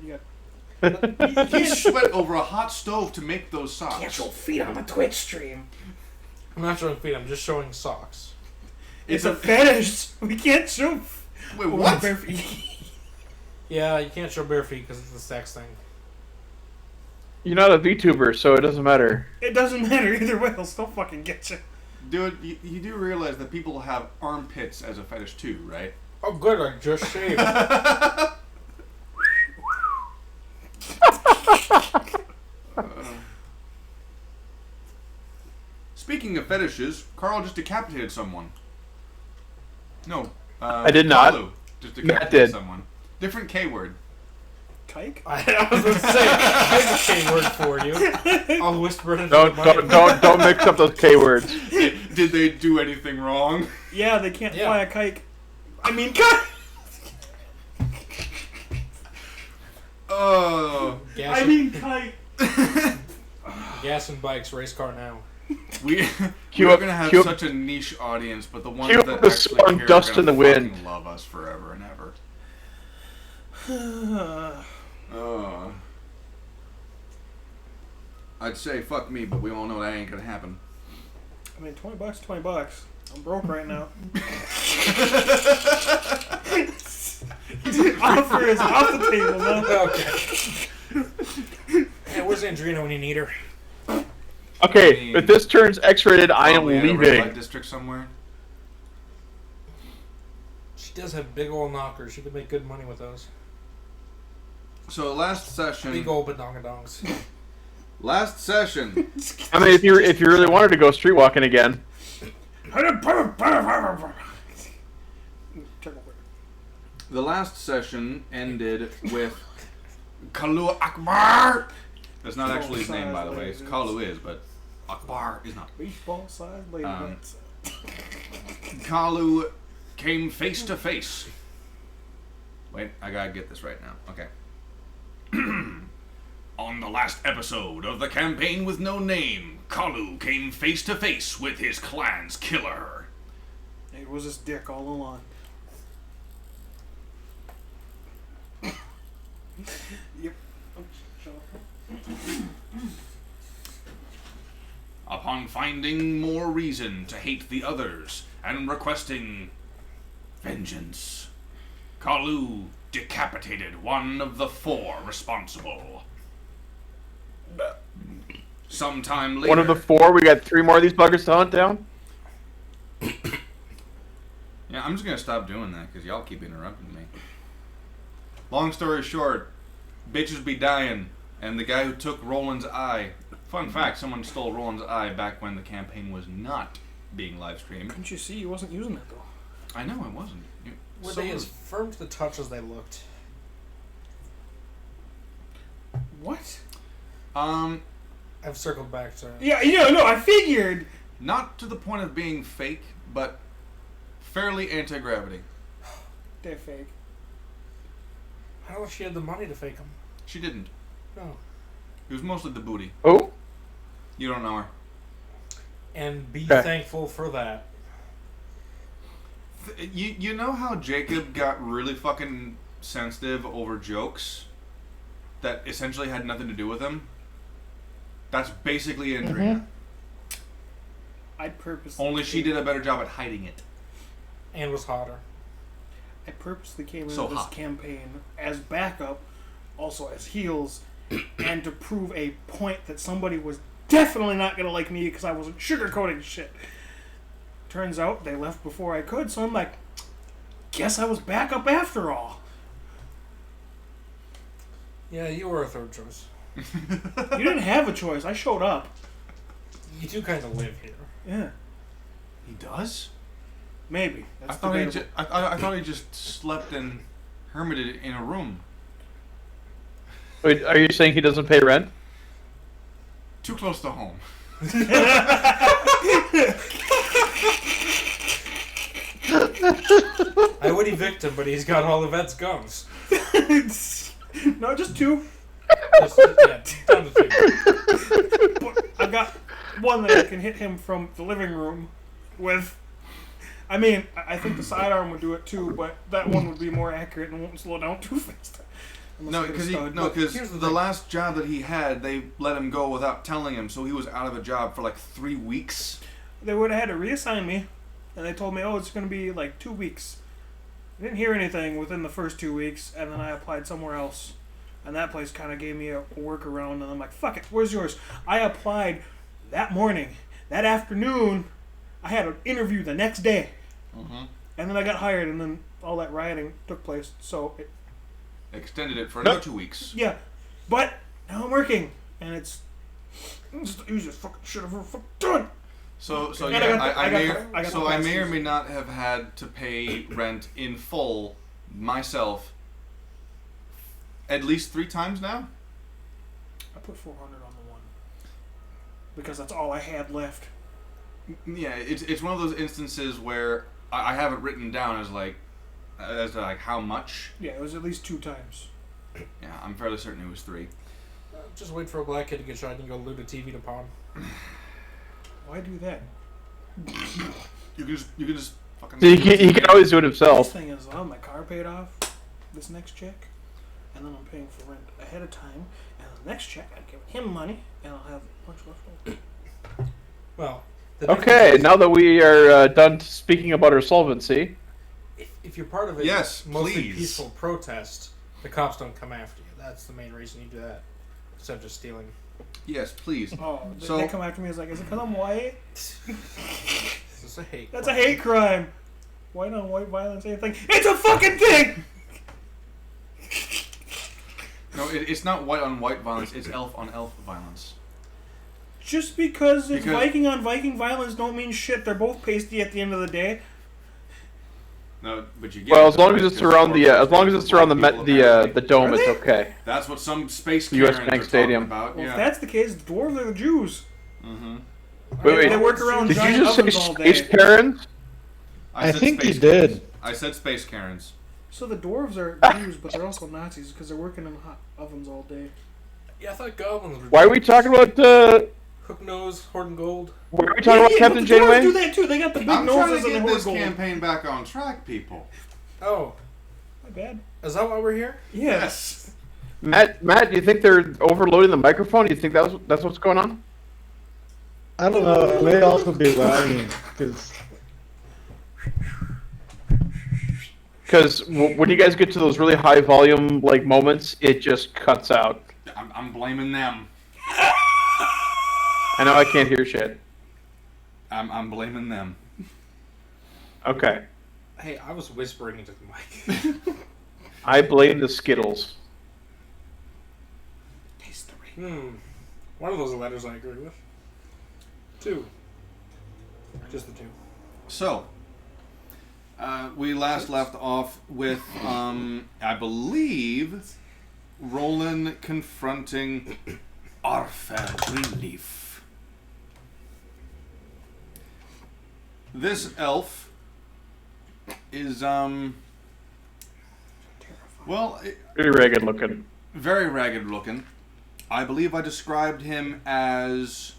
Speaker 3: You
Speaker 4: He sweat over a hot stove to make those socks.
Speaker 3: can't show feet on the Twitch stream.
Speaker 2: I'm not showing feet. I'm just showing socks.
Speaker 3: It's a fetish. We can't show.
Speaker 4: Wait, what?
Speaker 3: Bare feet.
Speaker 2: Yeah, you can't show bare feet because it's the sex thing.
Speaker 1: You're not a VTuber, so it doesn't matter.
Speaker 3: It doesn't matter either way. They'll still fucking get you.
Speaker 4: Dude, you do realize that people have armpits as a fetish too, right?
Speaker 2: Oh, good. I just shaved.
Speaker 4: Speaking of fetishes, Carl just decapitated someone. No,
Speaker 1: I did not.
Speaker 4: Kalu just
Speaker 1: Matt
Speaker 4: decapitated
Speaker 1: did.
Speaker 4: someone. Different K word.
Speaker 3: Kike?
Speaker 2: I was going to say, there's a K word for you. I'll whisper it into
Speaker 1: Don't
Speaker 2: the mic.
Speaker 1: don't mix up those K words.
Speaker 4: Did they do anything wrong?
Speaker 3: Yeah, they can't
Speaker 2: Yeah.
Speaker 3: fly a kike. I mean, kike!
Speaker 4: Oh,
Speaker 2: Gas,
Speaker 3: I mean, kike.
Speaker 2: gas and bikes, race car now.
Speaker 4: we're
Speaker 1: Cue up-
Speaker 4: gonna have
Speaker 1: cue up-
Speaker 4: such a niche audience, but the ones
Speaker 1: cue up
Speaker 4: that
Speaker 1: the
Speaker 4: actually
Speaker 1: song
Speaker 4: care
Speaker 1: Dust
Speaker 4: are gonna
Speaker 1: in the Wind.
Speaker 4: fucking love us forever and ever. I'd say fuck me, but we all know that ain't gonna happen.
Speaker 3: I mean, $20, $20. I'm broke right now. Offer is off the table now.
Speaker 2: Okay. Hey, where's Andrina when you need her?
Speaker 1: Okay, if this turns X-rated, I am
Speaker 4: Probably in a red light
Speaker 1: leaving.
Speaker 4: district somewhere.
Speaker 2: She She does have big old knockers. She could make good money with those.
Speaker 4: So last session.
Speaker 2: Big old badongadongs.
Speaker 4: Last session.
Speaker 1: I mean, if you really wanted to go street walking again,
Speaker 4: The last session ended with Kalu Akbar. That's not actually his name, by the way. Kalu is, but Akbar is not.
Speaker 3: Baseball size lady bits.
Speaker 4: Kalu came face to face. Wait, I gotta get this right now. Okay. On the last episode of the campaign with no name, Kalu came face to face with his clan's killer.
Speaker 3: It was his dick all along. Yep.
Speaker 4: Upon finding more reason to hate the others and requesting vengeance, Kalu decapitated one of the 4 responsible. Sometime later...
Speaker 1: one of the 4, we got 3 more of these buggers to hunt down?
Speaker 4: Yeah, I'm just gonna stop doing that because y'all keep interrupting me. Long story short, bitches be dying, and the guy who took Roland's eye... Fun fact, someone stole Roland's eye back when the campaign was not being live streamed.
Speaker 3: Couldn't you see he wasn't using it, though?
Speaker 4: I know, it wasn't.
Speaker 2: Were they as firm to the touch as they looked?
Speaker 3: What?
Speaker 2: I've circled back to...
Speaker 3: Yeah, no, I figured.
Speaker 4: Not to the point of being fake, but fairly anti-gravity.
Speaker 3: They're fake.
Speaker 2: I don't know if she had the money to fake them.
Speaker 4: She didn't.
Speaker 2: No.
Speaker 4: It was mostly the booty.
Speaker 1: Oh?
Speaker 4: You don't know her.
Speaker 2: And be
Speaker 1: Okay.
Speaker 2: thankful for that.
Speaker 4: You know how Jacob got really fucking sensitive over jokes that essentially had nothing to do with him? That's basically Andrea.
Speaker 3: I purposely...
Speaker 4: Only she did a better job at hiding it.
Speaker 2: And was hotter.
Speaker 3: I purposely came into
Speaker 4: So
Speaker 3: this
Speaker 4: hot.
Speaker 3: campaign as backup, also as heals, and to prove a point that somebody was definitely not going to like me because I wasn't sugarcoating shit. Turns out they left before I could, so I'm like, guess I was backup after all.
Speaker 2: Yeah, you were a third choice.
Speaker 3: You didn't have a choice. I showed up.
Speaker 2: You do kind of live here.
Speaker 3: Yeah,
Speaker 4: He does?
Speaker 3: maybe.
Speaker 4: I
Speaker 3: That's
Speaker 4: thought,
Speaker 3: debatable.
Speaker 4: I thought he just slept and hermited in a room.
Speaker 1: Wait, are you saying he doesn't pay rent?
Speaker 4: Too close to home.
Speaker 2: I would evict him, but he's got all the vet's guns.
Speaker 3: No, just 2.
Speaker 2: Just, yeah, down to 2.
Speaker 3: But I've got one that I can hit him from the living room with. I mean, I think the sidearm would do it too, but that one would be more accurate and won't slow down too fast.
Speaker 4: No, because
Speaker 2: here's the
Speaker 4: the
Speaker 2: thing.
Speaker 4: last job that he had, they let him go without telling him, so he was out of a job for like 3 weeks.
Speaker 3: They would have had to reassign me, and they told me, oh, it's going to be like 2 weeks. I didn't hear anything within the first 2 weeks, and then I applied somewhere else. And that place kind of gave me a workaround, and I'm like, fuck it, where's yours? I applied that morning. That afternoon, I had an interview the next day.
Speaker 4: Mm-hmm.
Speaker 3: And then I got hired, and then all that rioting took place. So,
Speaker 4: Extended it for another 2 weeks.
Speaker 3: yeah. But now I'm working, and it's the easiest fucking shit I've ever fucking done.
Speaker 4: So
Speaker 3: And
Speaker 4: yeah,
Speaker 3: I got
Speaker 4: may or
Speaker 3: the
Speaker 4: may not have had to pay rent in full myself at least 3 times now.
Speaker 3: I put 400 on the one because that's all I had left.
Speaker 4: Yeah, it's one of those instances where I have it written down as like how much.
Speaker 3: Yeah, it was at least 2 times.
Speaker 4: Yeah, I'm fairly certain it was 3.
Speaker 2: Just wait for a black kid to get shot and go loot a TV to pawn.
Speaker 3: Why do that?
Speaker 4: You can just fucking.
Speaker 1: So he can always do it
Speaker 3: This
Speaker 1: himself.
Speaker 3: thing is, I'll have my car paid off this next check, and then I'm paying for rent ahead of time, and the next check I'm giving him money, and I'll have a bunch left over.
Speaker 2: Well, the
Speaker 1: Okay,
Speaker 2: difference
Speaker 1: now that we are done speaking about our solvency,
Speaker 2: is, if you're part of a
Speaker 4: Yes,
Speaker 2: mostly
Speaker 4: please.
Speaker 2: peaceful protest, the cops don't come after you. That's the main reason you do that. Instead of just stealing.
Speaker 4: Yes, please.
Speaker 3: Oh,
Speaker 4: So-
Speaker 3: they come after me. It's like, is it because I'm white?
Speaker 2: This is a hate
Speaker 3: That's
Speaker 2: crime.
Speaker 3: a hate crime. white on white violence ain't a thing. It's a fucking thing!
Speaker 4: No, it's not white on white violence. It's elf on elf violence.
Speaker 3: Just because it's Viking on Viking violence don't mean shit. They're both pasty at the end of the day.
Speaker 4: No, but you get.
Speaker 1: Well, as long as it's around the dome, it's okay.
Speaker 4: That's what some space
Speaker 1: The US
Speaker 4: Karens
Speaker 1: Bank
Speaker 4: are
Speaker 1: Stadium.
Speaker 4: talking about.
Speaker 3: Well,
Speaker 4: Yeah.
Speaker 3: if that's the case, the dwarves are the Jews.
Speaker 4: Mm-hmm.
Speaker 1: Wait,
Speaker 3: They work around
Speaker 1: did you
Speaker 3: giant
Speaker 1: just say
Speaker 3: ovens all day.
Speaker 1: Space Karens?
Speaker 6: I
Speaker 4: said
Speaker 6: think
Speaker 4: space
Speaker 6: you did.
Speaker 4: Karens. I said space Karens.
Speaker 3: So the dwarves are Jews, but they're also Nazis because they're working in hot ovens all day.
Speaker 2: Yeah, I thought goblins were.
Speaker 1: Why are we talking about
Speaker 2: Hook nose, Horton Gold?
Speaker 1: Why are we talking about Captain
Speaker 3: but the dwarves
Speaker 1: Janeway?
Speaker 3: do that too. They got the big
Speaker 4: I'm trying
Speaker 3: noses
Speaker 4: to
Speaker 3: and
Speaker 4: get
Speaker 3: the
Speaker 4: this
Speaker 3: horn gold.
Speaker 4: campaign back on track, people.
Speaker 2: Oh,
Speaker 3: My bad.
Speaker 2: is that why we're here?
Speaker 3: Yes.
Speaker 1: Matt, do you think they're overloading the microphone? Do you think that's what's going on?
Speaker 6: I don't know. It may also be lagging
Speaker 1: Because when you guys get to those really high volume like moments, it just cuts out.
Speaker 4: I'm blaming them.
Speaker 1: I know I can't hear shit.
Speaker 4: I'm blaming them.
Speaker 1: Okay.
Speaker 2: Hey, I was whispering into the mic.
Speaker 1: I blame the Skittles.
Speaker 3: Taste the rain.
Speaker 2: One of those letters I agree with. 2. Just the 2.
Speaker 4: So, we last left off with, I believe, Roland confronting Arthur Greenleaf. This elf is, well,
Speaker 1: Pretty ragged looking.
Speaker 4: very ragged looking. I believe I described him as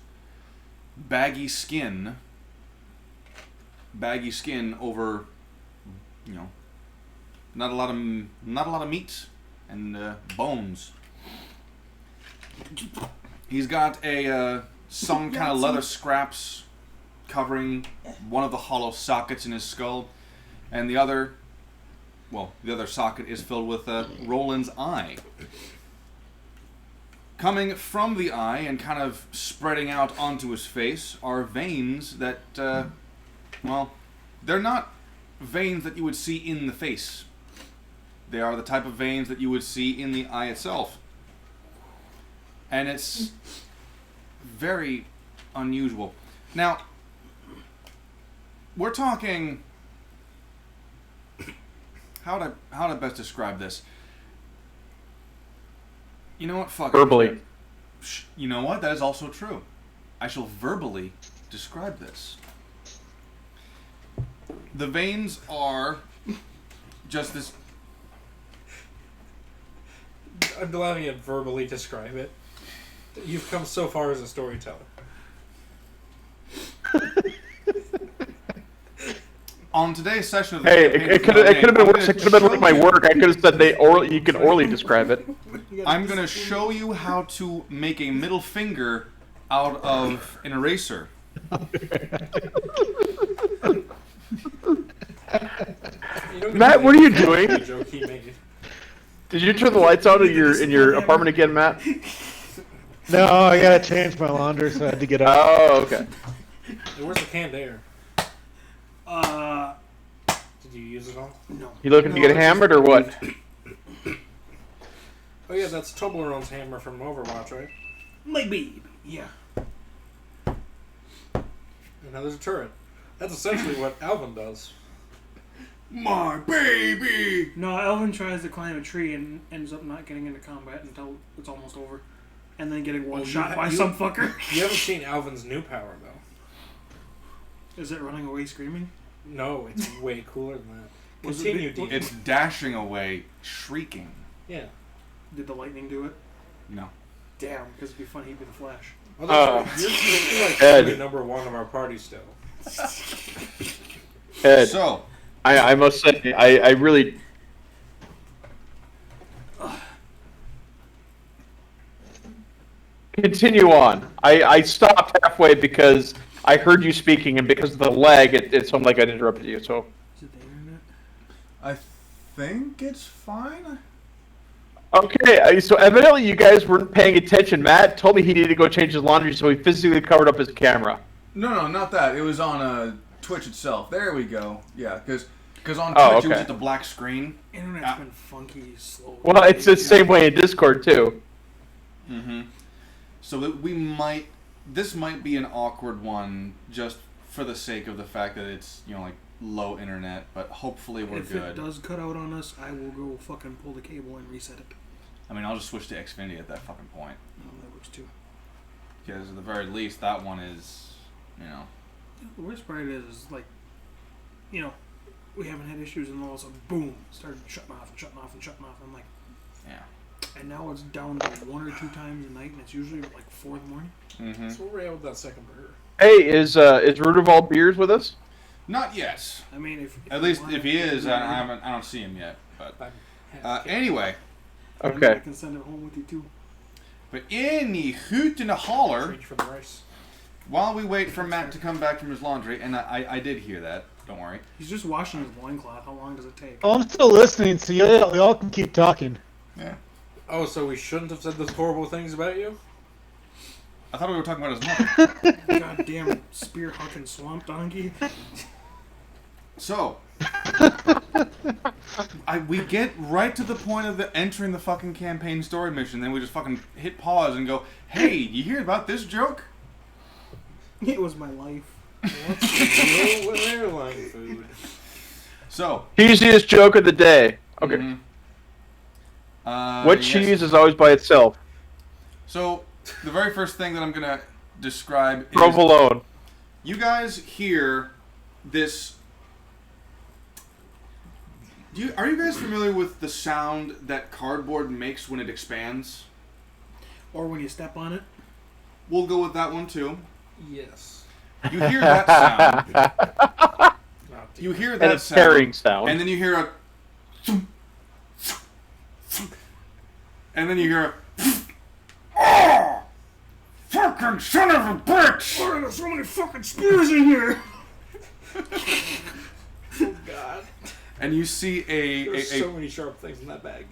Speaker 4: baggy skin over, not a lot of meat and bones. He's got some kind of leather scraps covering one of the hollow sockets in his skull, and the other socket is filled with Roland's eye. Coming from the eye and kind of spreading out onto his face are veins that, they're not veins that you would see in the face. They are the type of veins that you would see in the eye itself. And it's very unusual. Now, we're talking... How to best describe this? You know what? Fuck it.
Speaker 1: Verbally.
Speaker 4: You know what? That is also true. I shall verbally describe this. The veins are just this...
Speaker 2: I'm allowing you to verbally describe it. You've come so far as a storyteller.
Speaker 4: On today's session of the
Speaker 1: Hey,
Speaker 4: campaign
Speaker 1: it could have been worse. It could have been like my work. I could have said you can orally describe it.
Speaker 4: I'm going to show you how to make a middle finger out of an eraser.
Speaker 1: Matt, what are you doing?
Speaker 2: The joke he made.
Speaker 1: Did you turn the lights out in your apartment again, Matt?
Speaker 6: No, I gotta change my laundry, so I had to get up.
Speaker 1: Oh, okay.
Speaker 2: Hey, where's the canned air? Did you use it all?
Speaker 3: No.
Speaker 1: You looking to get hammered or what?
Speaker 2: Oh yeah, that's Toblerone's hammer from Overwatch, right?
Speaker 3: Maybe. Yeah.
Speaker 2: And now there's a turret. That's essentially what Alvin does.
Speaker 4: My baby!
Speaker 3: No, Elvin tries to climb a tree and ends up not getting into combat until it's almost over. And then getting one shot by some fucker.
Speaker 2: You haven't seen Alvin's new power, though.
Speaker 3: Is it running away screaming?
Speaker 2: No, it's way cooler than that.
Speaker 3: Was it
Speaker 2: Continue,
Speaker 3: big-
Speaker 2: Dean.
Speaker 4: It's dashing away, shrieking.
Speaker 2: Yeah.
Speaker 3: Did the lightning do it?
Speaker 4: No.
Speaker 3: Damn, because it'd be fun he'd be the Flash.
Speaker 2: Oh, that's right. You're like
Speaker 1: Ed.
Speaker 2: enemy number 1 of our party still.
Speaker 1: Ed,
Speaker 4: So,
Speaker 1: I must say, I really... Continue on. I stopped halfway because I heard you speaking, and because of the lag, it sounded like I'd interrupted you, so...
Speaker 3: Is it the internet?
Speaker 4: I think it's fine.
Speaker 1: Okay, so evidently you guys weren't paying attention. Matt told me he needed to go change his laundry, so he physically covered up his camera.
Speaker 4: No, not that. It was on Twitch itself. There we go. Yeah, because Because on
Speaker 1: Oh,
Speaker 4: Twitch, it was
Speaker 1: okay.
Speaker 4: just a black screen.
Speaker 3: Internet's been funky, slow.
Speaker 1: Well, it's the same way in Discord too.
Speaker 4: Mm-hmm. So this might be an awkward one, just for the sake of the fact that it's, like, low internet, but hopefully we're
Speaker 3: If
Speaker 4: good.
Speaker 3: it does cut out on us, I will go fucking pull the cable and reset it.
Speaker 4: I mean, I'll just switch to Xfinity at that fucking point.
Speaker 3: That works too.
Speaker 4: Because at the very least, that one is,
Speaker 3: The worst part is, like, we haven't had issues, and all of a sudden, boom, started shutting off and shutting off and shutting off. I'm like,
Speaker 4: yeah.
Speaker 3: and now it's down to 1 or 2 times a night, and it's usually like 4 in the morning.
Speaker 4: Mm-hmm.
Speaker 2: So where are we at with that second burger?
Speaker 1: Hey, is Rudolph Beers with us?
Speaker 4: Not yet.
Speaker 3: I mean, if
Speaker 4: At least if he is, I don't see him yet. But anyway.
Speaker 3: I
Speaker 1: Okay.
Speaker 3: can send it home with you too.
Speaker 4: But in the hoot and a holler,
Speaker 2: Reach for the rice.
Speaker 4: while we wait for Matt to come back from his laundry, and I did hear that. Don't worry.
Speaker 3: He's just washing his loincloth. How long does it take?
Speaker 6: Oh, I'm still listening, so y'all can keep talking.
Speaker 4: Yeah.
Speaker 2: Oh, so we shouldn't have said those horrible things about you?
Speaker 4: I thought we were talking about his mother.
Speaker 3: Goddamn spear hucking swamp donkey.
Speaker 4: So, we get right to the point of entering the fucking campaign story mission, then we just fucking hit pause and go, hey, you hear about this joke?
Speaker 3: It was my life.
Speaker 2: What's the deal with airline food?
Speaker 4: So.
Speaker 1: Easiest joke of the day. Okay.
Speaker 4: Mm-hmm.
Speaker 1: What
Speaker 4: yes.
Speaker 1: cheese is always by itself?
Speaker 4: So, the very first thing that I'm going to describe is...
Speaker 1: Provolone.
Speaker 4: You guys hear this... Are you guys familiar with the sound that cardboard makes when it expands?
Speaker 3: Or when you step on it.
Speaker 4: We'll go with that one too.
Speaker 2: Yes.
Speaker 4: You hear that sound.
Speaker 2: Not
Speaker 4: You hear
Speaker 1: And
Speaker 4: that
Speaker 1: a tearing sound.
Speaker 4: and then you hear a... And then you hear a... Oh! Fucking son of a bitch!
Speaker 3: Oh, there's so many fucking spears in here!
Speaker 2: Oh, God.
Speaker 4: And you see
Speaker 2: There's so many sharp things in that bag.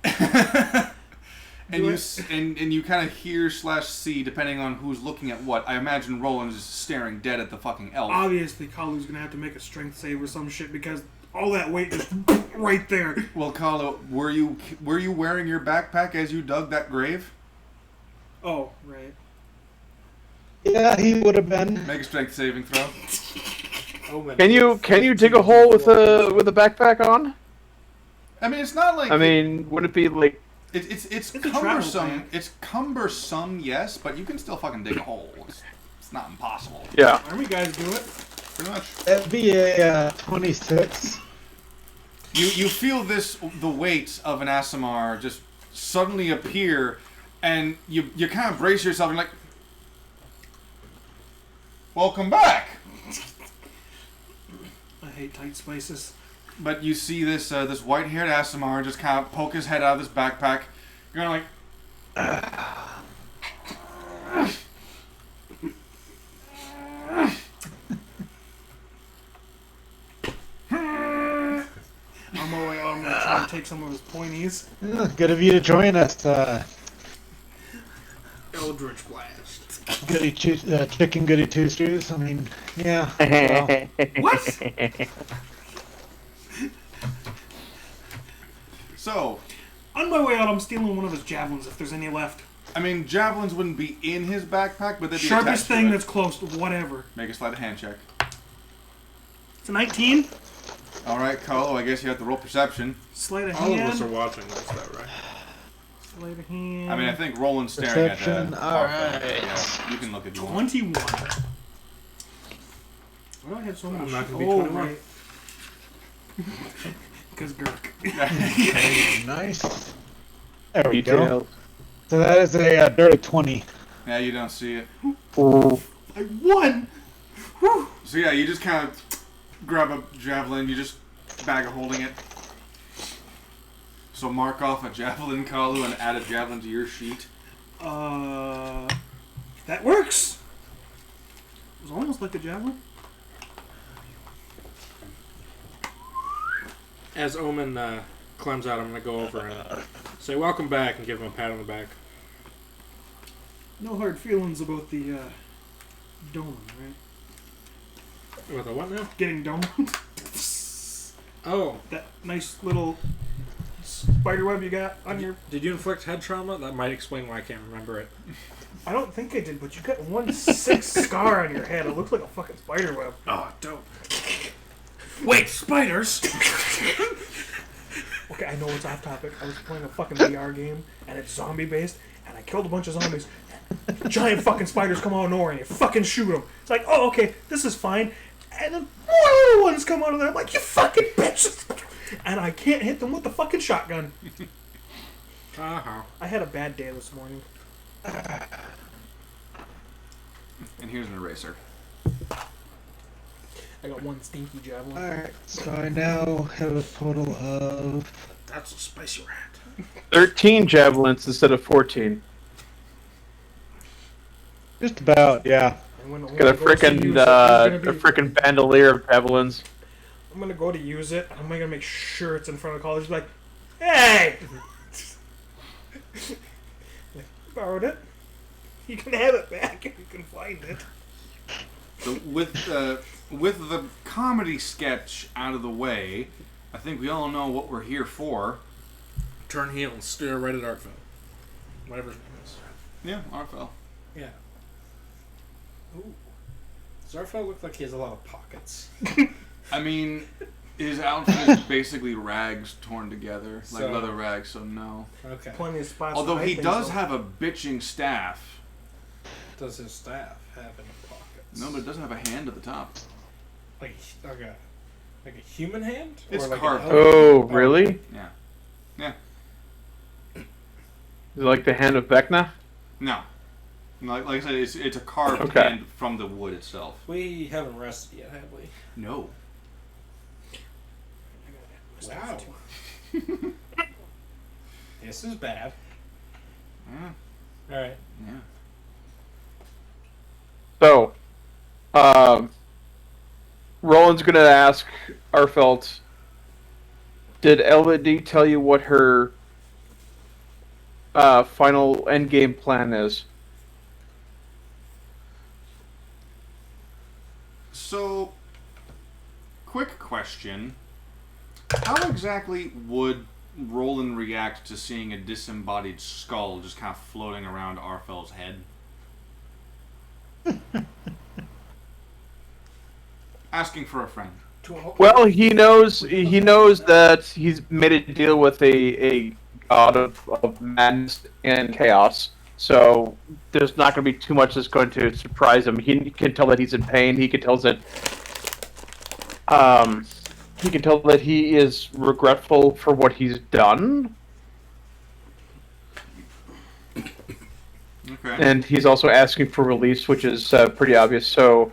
Speaker 4: and you kind of hear / see, depending on who's looking at what. I imagine Roland is staring dead at the fucking elf.
Speaker 3: Obviously, Kalu's gonna have to make a strength save or some shit because all that weight is right there.
Speaker 4: Well, Carlo, were you wearing your backpack as you dug that grave?
Speaker 3: Oh, right.
Speaker 6: Yeah, he would have been.
Speaker 4: Make a strength saving throw.
Speaker 1: Can you dig a hole with a backpack on?
Speaker 4: I mean, it's not like...
Speaker 1: I mean, would it be like...
Speaker 4: It's
Speaker 3: a travel
Speaker 4: cumbersome.
Speaker 3: pack.
Speaker 4: It's cumbersome, yes, but you can still fucking dig a hole. It's not impossible.
Speaker 1: Yeah.
Speaker 3: Army guys do it.
Speaker 4: Pretty much.
Speaker 6: That'd be a 26.
Speaker 4: You feel the weight of an Aasimar just suddenly appear, and you kind of brace yourself and like, welcome back.
Speaker 3: I hate tight spaces.
Speaker 4: But you see this white-haired Aasimar just kind of poke his head out of this backpack. You're going like,
Speaker 3: On my way out, I'm gonna try and take some of his pointies.
Speaker 6: Good of you to join us,
Speaker 2: Eldritch Blast.
Speaker 6: Chicken Goody Two-Stews. I mean, yeah. Well,
Speaker 3: What?
Speaker 4: so,
Speaker 3: On my way out, I'm stealing one of his javelins if there's any left.
Speaker 4: I mean, javelins wouldn't be in his backpack, but they'd be
Speaker 3: Sharpest
Speaker 4: attached to
Speaker 3: thing
Speaker 4: it.
Speaker 3: that's close to whatever.
Speaker 4: Make a sleight of hand check.
Speaker 3: It's a 19.
Speaker 4: All right, Carlo, I guess you have to roll perception.
Speaker 3: Sleight of
Speaker 2: All
Speaker 3: hand.
Speaker 2: of us are watching this, though, right?
Speaker 3: Sleight of hand.
Speaker 4: I mean, I think Roland's staring
Speaker 6: Perception,
Speaker 4: at that.
Speaker 6: alright.
Speaker 4: Yeah, you can look if you want.
Speaker 3: 21. Why do I have so many?
Speaker 2: I'm not gonna be
Speaker 3: oh,
Speaker 2: 21.
Speaker 3: right. Because Gurk.
Speaker 6: okay, nice. There we go.
Speaker 1: Details.
Speaker 6: So that is a dirty 20.
Speaker 4: Yeah, you don't see it.
Speaker 3: I won! Whew.
Speaker 4: So yeah, you just kind of grab a javelin, you just bag of holding it. So mark off a javelin, Kalu, and add a javelin to your sheet.
Speaker 3: That works! It was almost like a javelin.
Speaker 2: As Omen climbs out, I'm going to go over and say, welcome back, and give him a pat on the back.
Speaker 3: No hard feelings about the, dome, right?
Speaker 2: With a what now?
Speaker 3: Getting domed.
Speaker 2: Oh,
Speaker 3: That nice little spider web you got on your...
Speaker 2: did you inflict head trauma? That might explain why I can't remember it.
Speaker 3: I don't think I did, but you got one sick scar on your head. It looks like a fucking spider web.
Speaker 2: Oh, dope. Wait, spiders?
Speaker 3: Okay, I know it's off topic. I was playing a fucking VR game, and it's zombie-based, and I killed a bunch of zombies. Giant fucking spiders come out of nowhere, and you fucking shoot them. It's like, oh, okay, this is fine. And then more little ones come out of there. I'm like, you fucking bitches! And I can't hit them with the fucking shotgun.
Speaker 2: Uh-huh.
Speaker 3: I had a bad day this morning.
Speaker 4: And here's an eraser.
Speaker 3: I got one stinky javelin.
Speaker 6: Alright, so I now have a total of...
Speaker 2: That's a spicy rat.
Speaker 1: 13 javelins instead of 14.
Speaker 6: Just about, yeah.
Speaker 3: And when
Speaker 1: Got a frickin' bandolier of javelins.
Speaker 3: I'm gonna go to use it. I'm gonna make sure it's in front of the college. Like, hey! Like, borrowed it. You can have it back if you can find it.
Speaker 4: So with the comedy sketch out of the way, I think we all know what we're here for.
Speaker 2: Turn heel and stare right at Artful. Whatever his name is.
Speaker 4: Yeah, Arfel.
Speaker 2: Yeah. Ooh. Does Artful look like he has a lot of pockets?
Speaker 4: I mean, his outfit is basically rags torn together, like
Speaker 2: So-
Speaker 4: leather rags. So no.
Speaker 2: Okay.
Speaker 3: Plenty of spots.
Speaker 4: Although
Speaker 3: to
Speaker 4: he
Speaker 3: hide
Speaker 4: does
Speaker 3: things,
Speaker 4: have a bitching staff.
Speaker 2: Does his staff have any pockets?
Speaker 4: No, but it doesn't have a hand at the top.
Speaker 2: Like a human hand?
Speaker 4: It's
Speaker 2: or like
Speaker 4: carved.
Speaker 2: An
Speaker 1: Oh, really?
Speaker 4: Yeah. Yeah.
Speaker 1: Is it like the hand of Vecna?
Speaker 4: No. Like I said, it's a carved
Speaker 1: Okay.
Speaker 4: hand from the wood itself.
Speaker 2: We haven't rested yet, have we?
Speaker 4: No.
Speaker 2: Wow. This is bad.
Speaker 4: Yeah.
Speaker 2: Alright.
Speaker 4: Yeah.
Speaker 1: So, Roland's gonna ask Arfelt, did LED tell you what her final endgame plan is?
Speaker 4: So, quick question. How exactly would Roland react to seeing a disembodied skull just kind of floating around Arfel's head? Asking for a friend.
Speaker 1: Well, he knows that he's made a deal with a god of madness and chaos. So there's not going to be too much that's going to surprise him. He can tell that he's in pain. He can tell that he is regretful for what he's done,
Speaker 4: Okay.
Speaker 1: and he's also asking for release, which is pretty obvious. So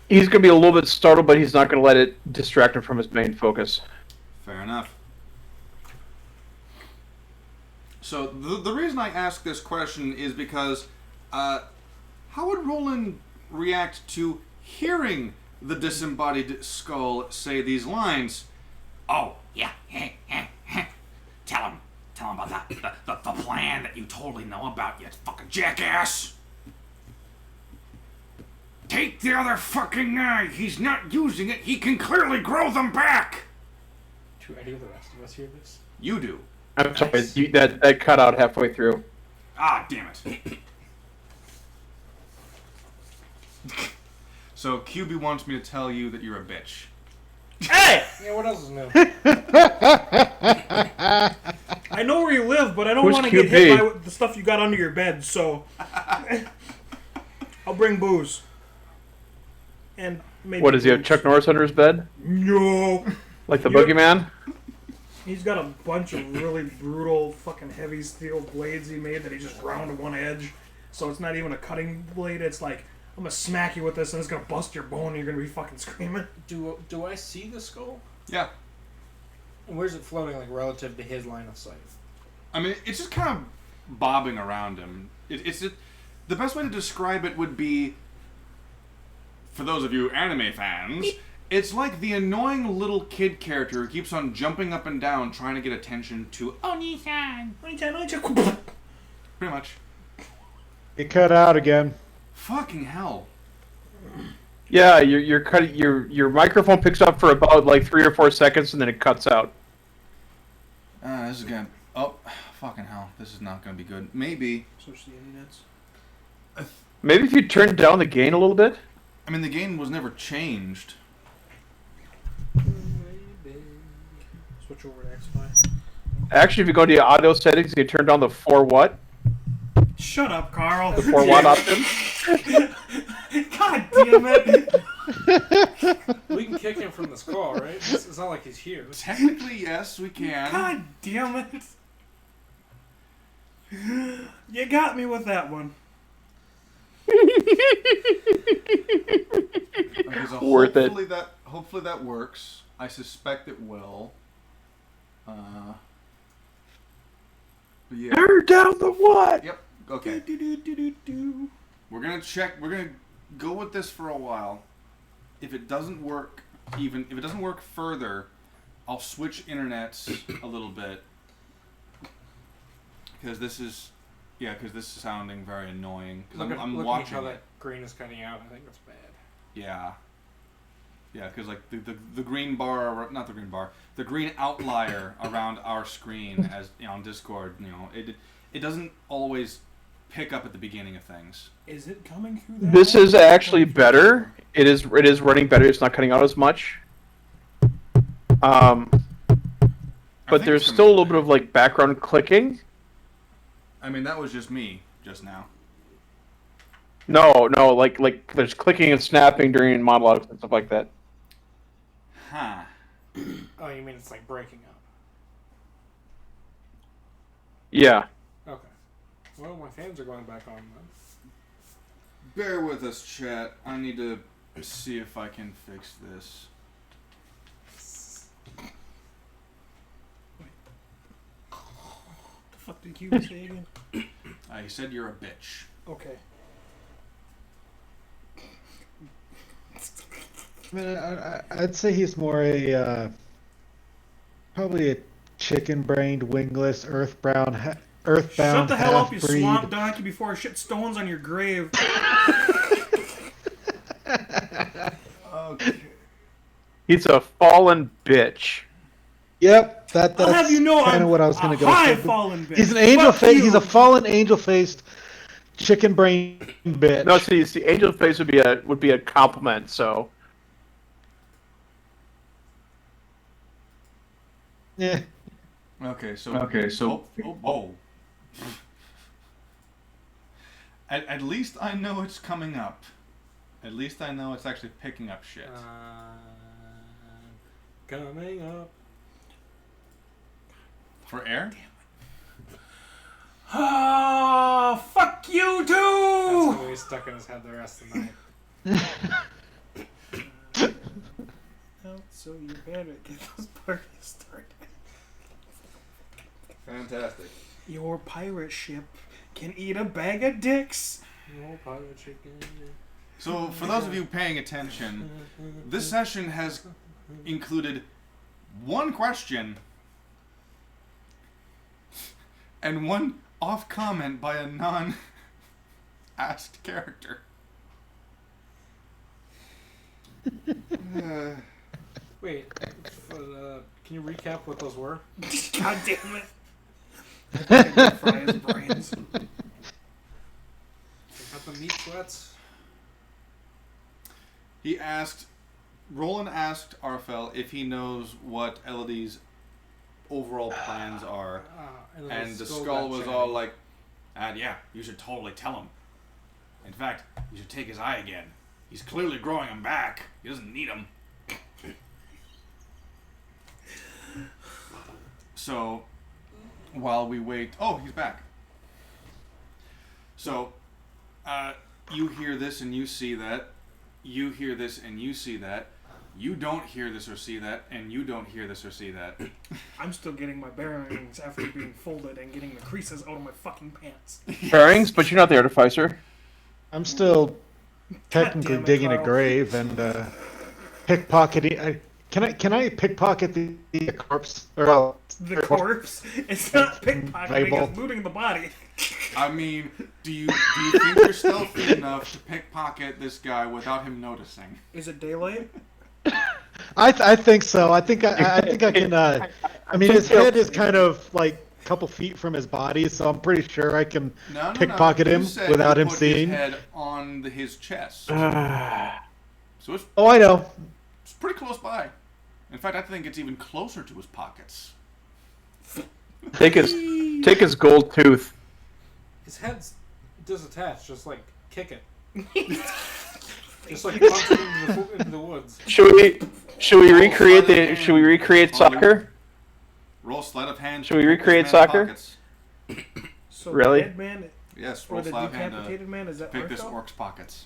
Speaker 1: he's going to be a little bit startled, but he's not going to let it distract him from his main focus.
Speaker 4: Fair enough. So the reason I ask this question is because how would Roland react to hearing the disembodied skull say these lines?
Speaker 7: Oh, yeah. Tell him about the plan that you totally know about, you fucking jackass. Take the other fucking eye. He's not using it. He can clearly grow them back.
Speaker 2: Do any of the rest of us hear this?
Speaker 4: You do.
Speaker 1: I'm sorry, that cut out halfway through.
Speaker 4: Ah, damn it. So QB wants me to tell you that you're a bitch.
Speaker 3: Hey!
Speaker 2: Yeah, what else is new?
Speaker 3: I know where you live, but I don't
Speaker 1: Who's
Speaker 3: want to get
Speaker 1: QB?
Speaker 3: hit by the stuff you got under your bed, so... I'll bring booze. And maybe...
Speaker 1: What, does he have
Speaker 3: booze.
Speaker 1: Chuck Norris under his bed?
Speaker 3: No!
Speaker 1: Like the
Speaker 3: You-
Speaker 1: boogeyman?
Speaker 3: He's got a bunch of really brutal, fucking heavy steel blades he made that he just ground to one edge. So it's not even a cutting blade, it's like, I'm gonna smack you with this and it's gonna bust your bone and you're gonna be fucking screaming.
Speaker 2: Do I see the skull?
Speaker 4: Yeah.
Speaker 2: And where's it floating, like, relative to his line of sight?
Speaker 4: I mean, it's just kind of bobbing around him. It's the best way to describe it would be, for those of you anime fans, it's like the annoying little kid character who keeps on jumping up and down trying to get attention to Oni-san. Pretty much.
Speaker 6: It cut out again.
Speaker 4: Fucking hell.
Speaker 1: Yeah, you're cutting your microphone picks up for about like 3 or 4 seconds and then it cuts out.
Speaker 4: This is gonna. Oh, fucking hell! This is not gonna be good. Maybe.
Speaker 3: Switch the internets.
Speaker 1: Maybe if you turn down the gain a little bit.
Speaker 4: I mean, the gain was never changed.
Speaker 3: Switch over to XY.
Speaker 1: Actually, if you go to your audio settings, you turn down the 4 watt,
Speaker 3: Shut up, Carl.
Speaker 1: the 4 watt option.
Speaker 3: God damn it.
Speaker 2: We can kick him from this call, right? It's not like he's here.
Speaker 4: Technically, yes, we can.
Speaker 3: God damn it. You got me with that one.
Speaker 4: Okay, so
Speaker 1: Worth it.
Speaker 4: hopefully that works. I suspect it will. But yeah.
Speaker 1: Turn down the what?
Speaker 4: Yep. Okay.
Speaker 3: Do.
Speaker 4: We're gonna check. We're gonna go with this for a while. If it doesn't work, if it doesn't work further, I'll switch internets a little bit because this is sounding very annoying. Because I'm
Speaker 2: Look
Speaker 4: watching
Speaker 2: how
Speaker 4: it.
Speaker 2: that green is cutting out. I think that's bad.
Speaker 4: Yeah. Yeah, because like the green bar, not the green bar, the green outlier around our screen as on Discord, it doesn't always pick up at the beginning of things.
Speaker 3: Is it coming through that?
Speaker 1: This is actually better. It is running better. It's not cutting out as much. But there's still a little bit of like background clicking.
Speaker 4: I mean, that was just me just now.
Speaker 1: No, like there's clicking and snapping during monologues and stuff like that.
Speaker 4: Huh.
Speaker 2: Oh, you mean it's like breaking up?
Speaker 1: Yeah.
Speaker 2: Okay. Well, my fans are going back on then.
Speaker 4: Bear with us, chat. I need to see if I can fix this.
Speaker 3: The fuck did Cuban say again?
Speaker 4: He said you're a bitch.
Speaker 3: Okay.
Speaker 6: I mean, I'd say he's more a probably a chicken-brained, wingless, earthbound
Speaker 3: Shut the hell up, you
Speaker 6: half-breed.
Speaker 3: swamp donkey, before I shit stones on your grave.
Speaker 4: Okay.
Speaker 1: He's a fallen bitch.
Speaker 6: Yep,
Speaker 3: I'll
Speaker 6: that's
Speaker 3: have you know
Speaker 6: kind
Speaker 3: I'm
Speaker 6: of what I was going
Speaker 3: a
Speaker 6: to go.
Speaker 3: high
Speaker 6: with.
Speaker 3: fallen bitch.
Speaker 6: He's an angel
Speaker 3: Fuck
Speaker 6: face.
Speaker 3: you.
Speaker 6: He's a fallen angel-faced, chicken-brained bitch.
Speaker 1: No, see, angel face would be a compliment. So
Speaker 6: Yeah.
Speaker 4: Okay, so. Oh. At least I know it's coming up. At least I know it's actually picking up shit.
Speaker 2: Coming up.
Speaker 4: For air?
Speaker 3: Oh, fuck you
Speaker 2: That's
Speaker 3: too!
Speaker 2: gonna be stuck in his head the rest of the night.
Speaker 3: So you better get those parties started.
Speaker 4: Fantastic.
Speaker 3: Your pirate ship can eat a bag of dicks.
Speaker 2: No pirate chicken.
Speaker 4: So, for those of you paying attention, this session has included one question and one off comment by a non-asked character.
Speaker 2: Wait, can you recap what those were?
Speaker 3: God damn it. I think I did fry his brains.
Speaker 2: Got the meat sweats?
Speaker 4: Roland asked Arfel if he knows what Elodie's overall plans are. And the skull was all like, yeah, you should totally tell him. In fact, you should take his eye again. He's clearly growing him back. He doesn't need him. So, while we wait... Oh, he's back. So, you hear this and you see that. You hear this and you see that. You don't hear this or see that, and you don't hear this or see that.
Speaker 3: I'm still getting my bearings after being folded and getting the creases out of my fucking pants.
Speaker 1: bearings, but you're not the artificer.
Speaker 6: I'm still technically
Speaker 3: damn it,
Speaker 6: digging a
Speaker 3: Carl.
Speaker 6: grave and pickpocketing. Can I pickpocket the corpse? Or
Speaker 3: The corpse? It's not pickpocketing,
Speaker 6: Bible.
Speaker 3: it's looting the body.
Speaker 4: I mean, do you think you're stealthy enough to pickpocket this guy without him noticing?
Speaker 3: Is it daylight?
Speaker 6: I think so. I think I can. I mean, his head is kind of like a couple feet from his body, so I'm pretty sure I can pickpocket
Speaker 4: You
Speaker 6: him
Speaker 4: said
Speaker 6: without
Speaker 4: you
Speaker 6: him
Speaker 4: put
Speaker 6: seeing.
Speaker 4: his head on his chest. So it's
Speaker 6: Oh, I know.
Speaker 4: pretty close by. In fact, I think it's even closer to his pockets.
Speaker 1: Take his gold tooth.
Speaker 2: His head's disattached, just like kick it. Just like punch it into the woods.
Speaker 1: Should we recreate soccer?
Speaker 4: Roll sleight of hand.
Speaker 1: Should we
Speaker 4: to
Speaker 1: recreate
Speaker 4: pick this man's
Speaker 1: soccer?
Speaker 4: pockets.
Speaker 3: So
Speaker 1: Really?
Speaker 3: the dead man
Speaker 4: Yes,
Speaker 3: or
Speaker 4: roll
Speaker 3: the
Speaker 4: sleight of hand
Speaker 3: decapitated
Speaker 4: to
Speaker 3: man, is that
Speaker 4: pick this
Speaker 3: Marshall?
Speaker 4: orc's pockets.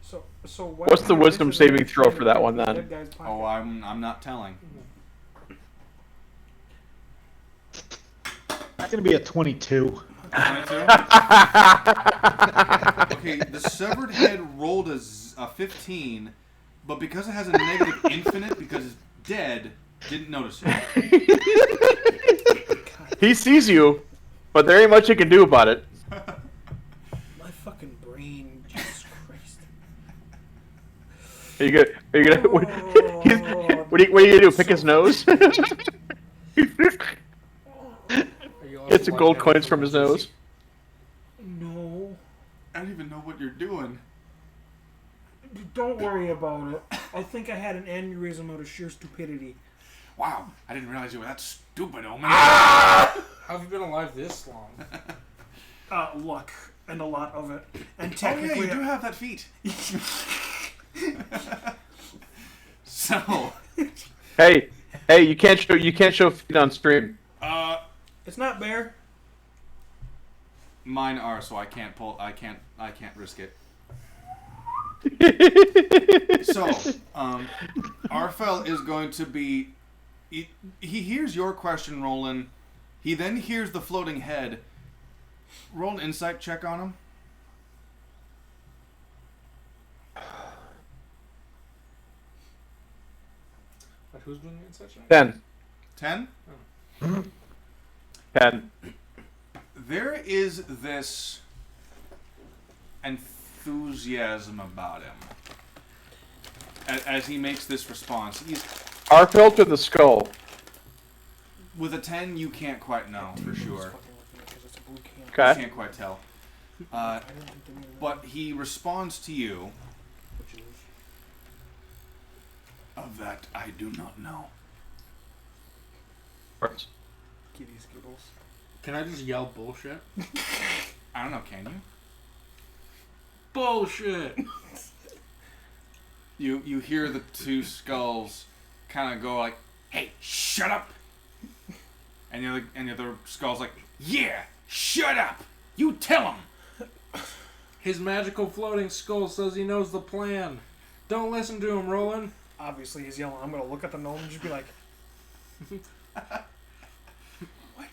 Speaker 3: So
Speaker 1: What's the wisdom saving throw for that one, then?
Speaker 4: Oh, I'm not telling.
Speaker 6: That's gonna be a 22.
Speaker 4: 22? Okay, the severed head rolled a 15, but because it has a negative infinite, because it's dead, didn't notice it.
Speaker 1: He sees you, but there ain't much he can do about it.
Speaker 3: My fucking brain, Jesus Christ.
Speaker 1: Are you gonna? What are you gonna do? Pick his nose? Gets some gold coins from his nose.
Speaker 3: No.
Speaker 4: I don't even know what you're doing.
Speaker 3: Don't worry about it. I think I had an aneurysm out of sheer stupidity.
Speaker 7: Wow, I didn't realize you were that stupid, Omen.
Speaker 2: How have you been alive this long?
Speaker 3: Luck. And a lot of it. And
Speaker 4: Oh yeah,
Speaker 3: technically...
Speaker 4: you do have that feat. So,
Speaker 1: Hey, you can't show feet on stream.
Speaker 3: It's not bear.
Speaker 4: mine are, so I can't risk it. So, Arfel is going to be. He hears your question, Roland. He then hears the floating head. Roll an insight check on him.
Speaker 2: Wait, who's doing the insight check?
Speaker 1: 10.
Speaker 4: 10?
Speaker 1: 10.
Speaker 4: There is this enthusiasm about him as he makes this response. He's
Speaker 1: Arfelt or the skull?
Speaker 4: with a 10, you can't quite know for sure. You
Speaker 1: Okay.
Speaker 4: can't quite tell. But he responds to you. Of that, I do not know.
Speaker 3: Kitty skittles.
Speaker 2: Can I just yell bullshit?
Speaker 4: I don't know, can you?
Speaker 2: Bullshit!
Speaker 4: You hear the two skulls kind of go like,
Speaker 7: Hey, shut up!
Speaker 4: and the other skull's like,
Speaker 7: Yeah, shut up! You tell him!
Speaker 2: His magical floating skull says he knows the plan. Don't listen to him, Roland.
Speaker 3: Obviously, he's yelling. I'm gonna look at the gnome and just be like,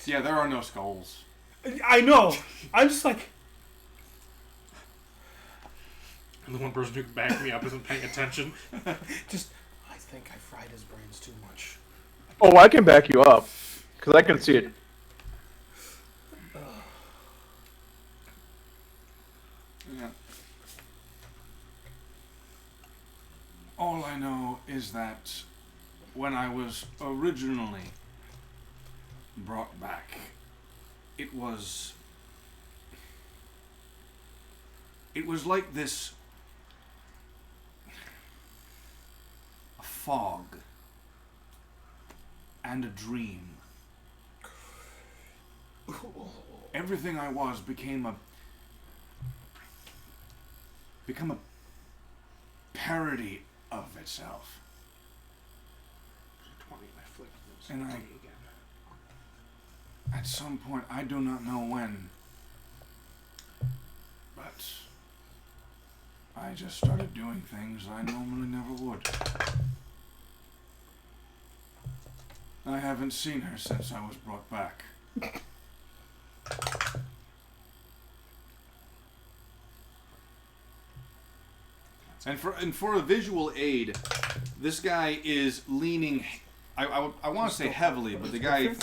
Speaker 4: yeah, there are no skulls.
Speaker 3: I know. I'm just like,
Speaker 2: And the one person who can back me up isn't paying attention.
Speaker 3: I think I fried his brains too much.
Speaker 1: Oh, I can back you up, because I can see it.
Speaker 4: Yeah. All I know is that when I was originally brought back, it was like this a fog and a dream. Everything I was became a parody of itself.
Speaker 2: 20, I flipped this.
Speaker 4: And
Speaker 2: 20
Speaker 4: I-
Speaker 2: again.
Speaker 4: At some point, I do not know when, but I just started doing things I normally never would. I haven't seen her since I was brought back. And for a visual aid, this guy is leaning. I want to say heavily, but the guy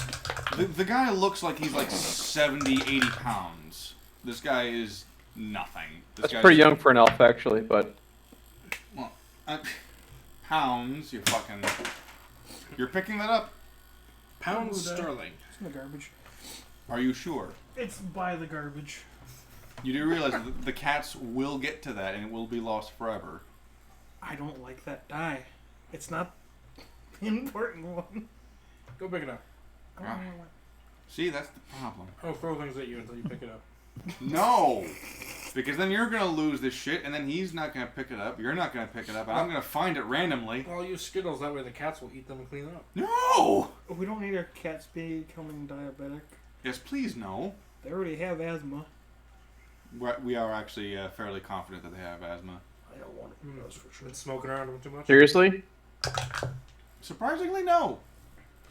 Speaker 4: The guy looks like he's like 70, 80 pounds. This guy is nothing.
Speaker 1: That's pretty young for an elf, actually, but...
Speaker 4: Well, pounds, You're picking that up?
Speaker 2: Pounds sterling.
Speaker 3: It's in the garbage.
Speaker 4: Are you sure?
Speaker 3: It's by the garbage.
Speaker 4: You do realize that the cats will get to that and it will be lost forever.
Speaker 3: I don't like that die. It's not the important one.
Speaker 2: Go pick it up.
Speaker 4: See, that's the problem.
Speaker 2: I'll throw things at you until you pick it up.
Speaker 4: No! Because then you're going to lose this shit, and then he's not going to pick it up, you're not going to pick it up, and I'm going to find it randomly.
Speaker 2: Well, I'll use Skittles, that way the cats will eat them and clean them up.
Speaker 4: No!
Speaker 3: We don't need our cats becoming diabetic.
Speaker 4: Yes, please, no.
Speaker 3: They already have asthma.
Speaker 4: We are actually fairly confident that they have asthma.
Speaker 3: I don't want it. That's for sure.
Speaker 2: Been smoking around them too much?
Speaker 1: Seriously?
Speaker 4: Surprisingly, no.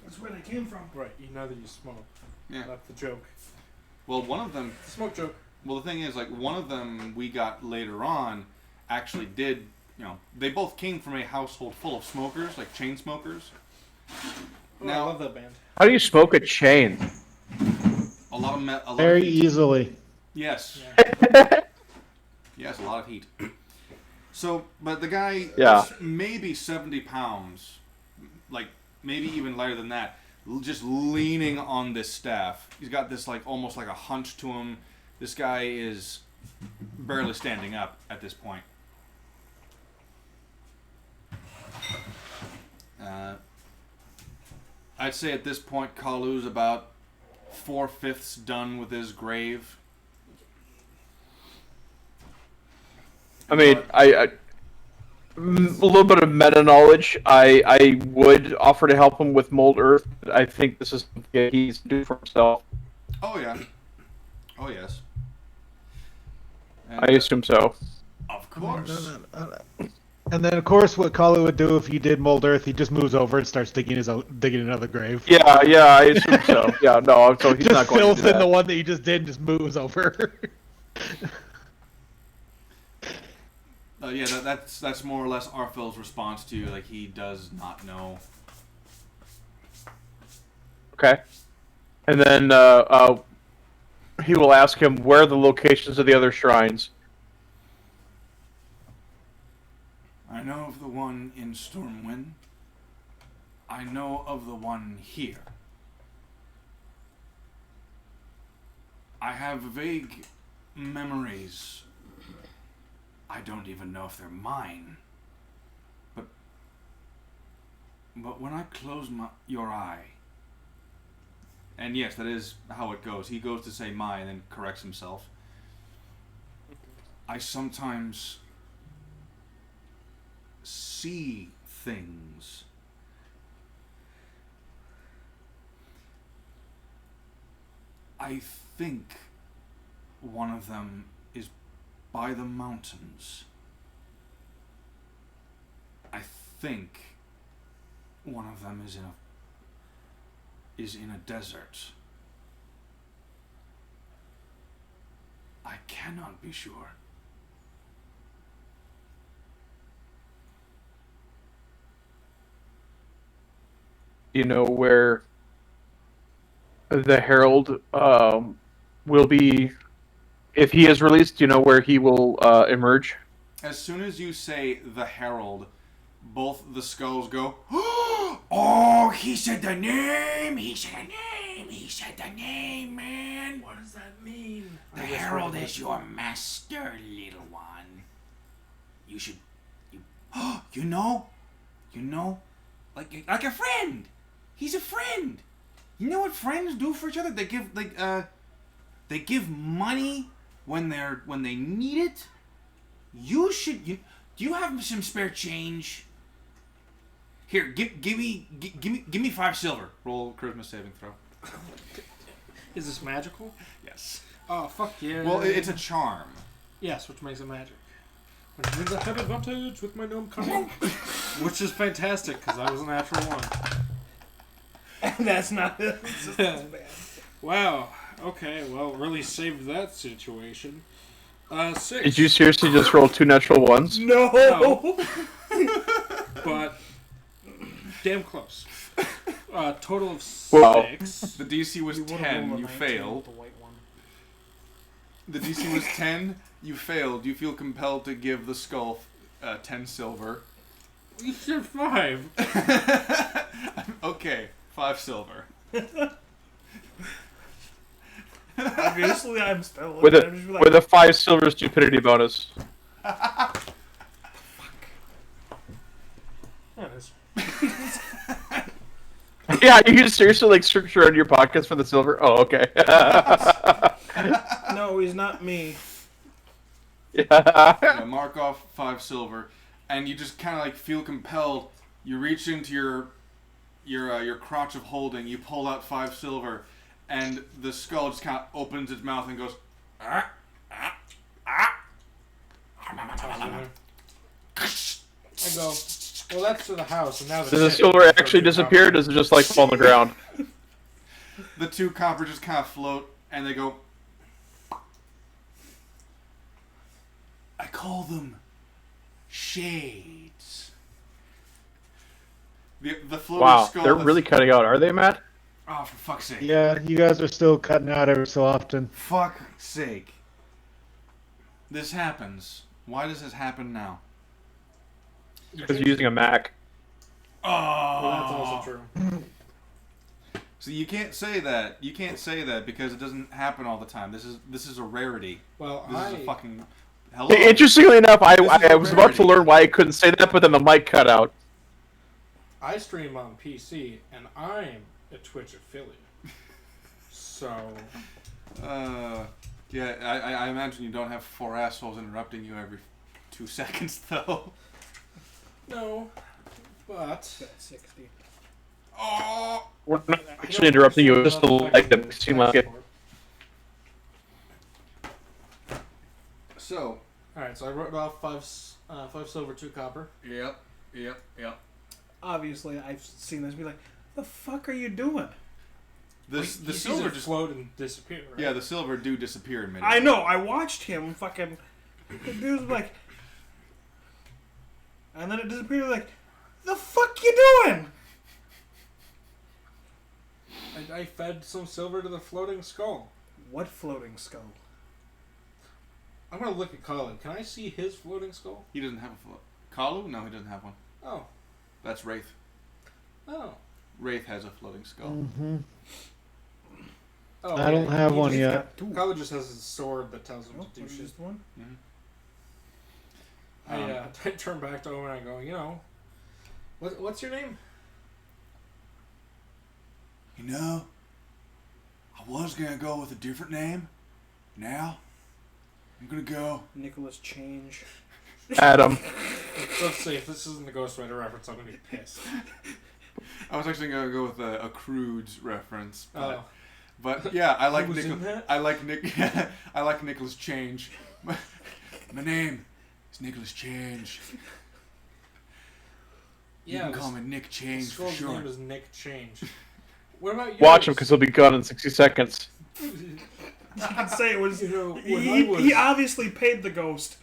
Speaker 3: That's where they came from.
Speaker 2: Right, you know that you smoke.
Speaker 4: Yeah.
Speaker 2: That's the joke.
Speaker 4: Well, one of them...
Speaker 2: It's a smoke joke.
Speaker 4: Well, the thing is, like, one of them we got later on actually did, they both came from a household full of smokers, like chain smokers.
Speaker 2: Oh, I love that band.
Speaker 1: How do you smoke a chain?
Speaker 4: A lot of
Speaker 6: Very
Speaker 4: heat.
Speaker 6: easily.
Speaker 4: Yes.
Speaker 2: Yeah.
Speaker 4: Yes, a lot of heat. So, but the guy
Speaker 1: Yeah.
Speaker 4: is maybe 70 pounds, like maybe even lighter than that, just leaning on this staff. He's got this like almost like a hunch to him. This guy is barely standing up at this point. I'd say at this point, Kalu's about 4/5 done with his grave.
Speaker 1: I mean, a little bit of meta knowledge. I would offer to help him with mold earth. But I think this is something he's doing for himself.
Speaker 4: Oh yeah. Oh yes. And,
Speaker 1: I assume so.
Speaker 4: of course.
Speaker 6: And then, of course, what Kalu would do if he did mold earth, he just moves over and starts digging another grave.
Speaker 1: Yeah, I assume so. Yeah, no, so he's
Speaker 6: Just
Speaker 1: not going to
Speaker 6: fills
Speaker 1: do that.
Speaker 6: in the one that he just did and just moves over.
Speaker 4: Yeah, that's more or less Arphil's response to you. Like, he does not know.
Speaker 1: Okay. And then he will ask him where are the locations of the other shrines.
Speaker 4: I know of the one in Stormwind. I know of the one here. I have vague memories. I don't even know if they're mine. But when I close your eye, and yes, that is how it goes. He goes to say my and then corrects himself. I sometimes see things. I think one of them is by the mountains. I think one of them is in a desert. I cannot be sure.
Speaker 1: You know where the Herald will be, if he is released, you know where he will emerge?
Speaker 4: As soon as you say the Herald, both the skulls go, oh, he said the name, he said the name, he said the name, man.
Speaker 2: What does that mean?
Speaker 7: The Herald is your master, little one. You should, you know, like a friend. He's a friend. You know what friends do for each other? They give money when they need it. Do you have some spare change? Here, give me 5 silver.
Speaker 4: Roll charisma saving throw.
Speaker 2: Is this magical?
Speaker 4: Yes.
Speaker 2: Oh, fuck yeah.
Speaker 4: Well, it's a charm.
Speaker 2: Yes, which makes it magic. Which means I have advantage with my gnome cunning. Which is fantastic, because I was a natural 1.
Speaker 3: That's not it. It's bad.
Speaker 2: Wow. Okay, well, really saved that situation. 6.
Speaker 1: Did you seriously just roll 2 natural ones?
Speaker 3: No.
Speaker 2: But damn close. Total of
Speaker 1: Wow.
Speaker 2: 6.
Speaker 4: The DC was
Speaker 3: You would've
Speaker 4: 10.
Speaker 3: rolled a
Speaker 4: You
Speaker 3: 19
Speaker 4: failed.
Speaker 3: with the white one.
Speaker 4: The DC was 10. You failed. You feel compelled to give the skull 10 silver.
Speaker 2: You said 5.
Speaker 4: Okay, 5 silver.
Speaker 3: Obviously, I'm still
Speaker 1: With
Speaker 3: looking at him just be like,
Speaker 1: a 5 silver stupidity bonus.
Speaker 3: "Oh, this-
Speaker 1: Yeah, you can seriously like search around your pockets for the silver. Oh, okay.
Speaker 3: No, he's not me.
Speaker 4: Yeah, mark off 5 silver, and you just kind of like feel compelled. You reach into your crotch of holding. You pull out 5 silver, and the skull just kind of opens its mouth and goes. Ah, ah, ah.
Speaker 2: I go, well, that's to the house, and now the
Speaker 1: Does the
Speaker 2: tip
Speaker 1: silver
Speaker 2: is
Speaker 1: actually
Speaker 2: for
Speaker 1: disappear? Or
Speaker 2: copper.
Speaker 1: does it just like fall on the ground?
Speaker 4: The 2 copper just kind of float, and they go. I call them shades. The floating
Speaker 1: Wow,
Speaker 4: skull.
Speaker 1: they're
Speaker 4: that's-
Speaker 1: really cutting out, are they, Matt?
Speaker 4: Oh, for fuck's sake!
Speaker 6: Yeah, you guys are still cutting out every so often.
Speaker 4: Fuck's sake! This happens. Why does this happen now?
Speaker 1: Because you're using a Mac.
Speaker 4: Oh,
Speaker 2: Well, that's also true.
Speaker 4: So you can't say that. You can't say that because it doesn't happen all the time. This is a rarity.
Speaker 2: Well,
Speaker 4: This is a fucking. Hello.
Speaker 1: Interestingly enough,
Speaker 4: This is
Speaker 1: I
Speaker 4: a
Speaker 1: was about to
Speaker 4: rarity.
Speaker 1: learn why I couldn't say that, but then the mic cut out.
Speaker 2: I stream on PC, and I'm a Twitch affiliate. So,
Speaker 4: Yeah, I imagine you don't have 4 assholes interrupting you every 2 seconds, though.
Speaker 2: no, but...
Speaker 3: Got 60.
Speaker 4: Oh!
Speaker 1: We're not actually interrupting you, just to like the seem like it.
Speaker 4: So.
Speaker 2: Alright, so I wrote off 5 silver, 2 copper.
Speaker 4: Yep.
Speaker 3: Obviously, I've seen this. Be like, the fuck are you doing?
Speaker 4: The
Speaker 2: He sees
Speaker 4: silver
Speaker 2: it
Speaker 4: just.
Speaker 2: float and disappear, right?
Speaker 4: Yeah, the silver do disappear in minutes.
Speaker 3: I know. I watched him fucking. The dude was like, and then it disappeared. Like, the fuck you doing?
Speaker 2: I fed some silver to the floating skull.
Speaker 3: What floating skull?
Speaker 2: I'm gonna look at Colin. Can I see his floating skull?
Speaker 4: He doesn't have a float. Kalu? No, he doesn't have one.
Speaker 2: Oh.
Speaker 4: That's Wraith.
Speaker 2: Oh.
Speaker 4: Wraith has a floating skull.
Speaker 6: Hmm.
Speaker 2: Oh,
Speaker 6: I don't have
Speaker 2: he
Speaker 6: one
Speaker 2: just-
Speaker 6: yet.
Speaker 2: Colin just has his sword that tells him
Speaker 3: Oh,
Speaker 2: to do
Speaker 3: there's
Speaker 2: shit.
Speaker 3: just one.
Speaker 2: I turn back to Owen and I go, you know, what's your name?
Speaker 7: You know, I was gonna go with a different name. Now, I'm gonna go.
Speaker 3: Nicholas Change.
Speaker 1: Adam.
Speaker 2: Let's see, if this isn't the Ghost Rider reference, I'm gonna be pissed.
Speaker 4: I was actually gonna go with a Crude's reference,
Speaker 2: Oh.
Speaker 4: but yeah, I like
Speaker 2: Who was in
Speaker 4: Nicholas.
Speaker 2: that?
Speaker 4: I like Nick. I like Nicholas Change.
Speaker 7: My name is Nicholas Change. You can call me Nick Change for
Speaker 2: Skull's
Speaker 7: sure.
Speaker 2: name is Nick Change. What about yours?
Speaker 1: Watch him because he'll be gone in 60 seconds.
Speaker 3: You can say it was.
Speaker 2: You know, when
Speaker 3: He,
Speaker 2: I was,
Speaker 3: he obviously paid the ghost.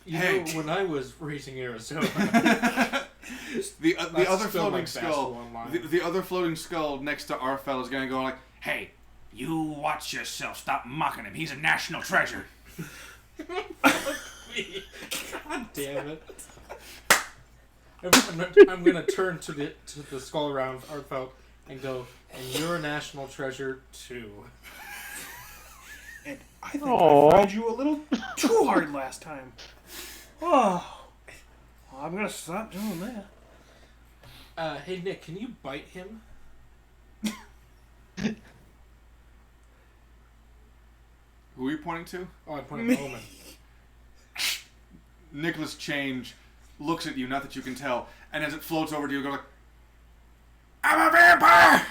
Speaker 2: you
Speaker 7: Hey.
Speaker 2: know, when I was raising Arizona,
Speaker 4: The
Speaker 2: That's
Speaker 4: other
Speaker 2: still my
Speaker 4: floating
Speaker 2: best
Speaker 4: skull.
Speaker 2: one-liner.
Speaker 4: The other floating skull next to our fella's gonna go like,
Speaker 7: Hey, you watch yourself. Stop mocking him. He's a national treasure.
Speaker 2: God damn it! I'm gonna turn to the skull around Artfelt and go, and you're a national treasure too.
Speaker 3: And I think
Speaker 1: Aw.
Speaker 3: I fried you a little too hard last time. Oh. Well, I'm gonna stop doing that.
Speaker 2: Hey Nick, can you bite him?
Speaker 4: who are you pointing to?
Speaker 2: Oh, I'm pointing at Omen.
Speaker 4: Nicholas Change looks at you, not that you can tell, and as it floats over to you, go like,
Speaker 7: I'm a vampire.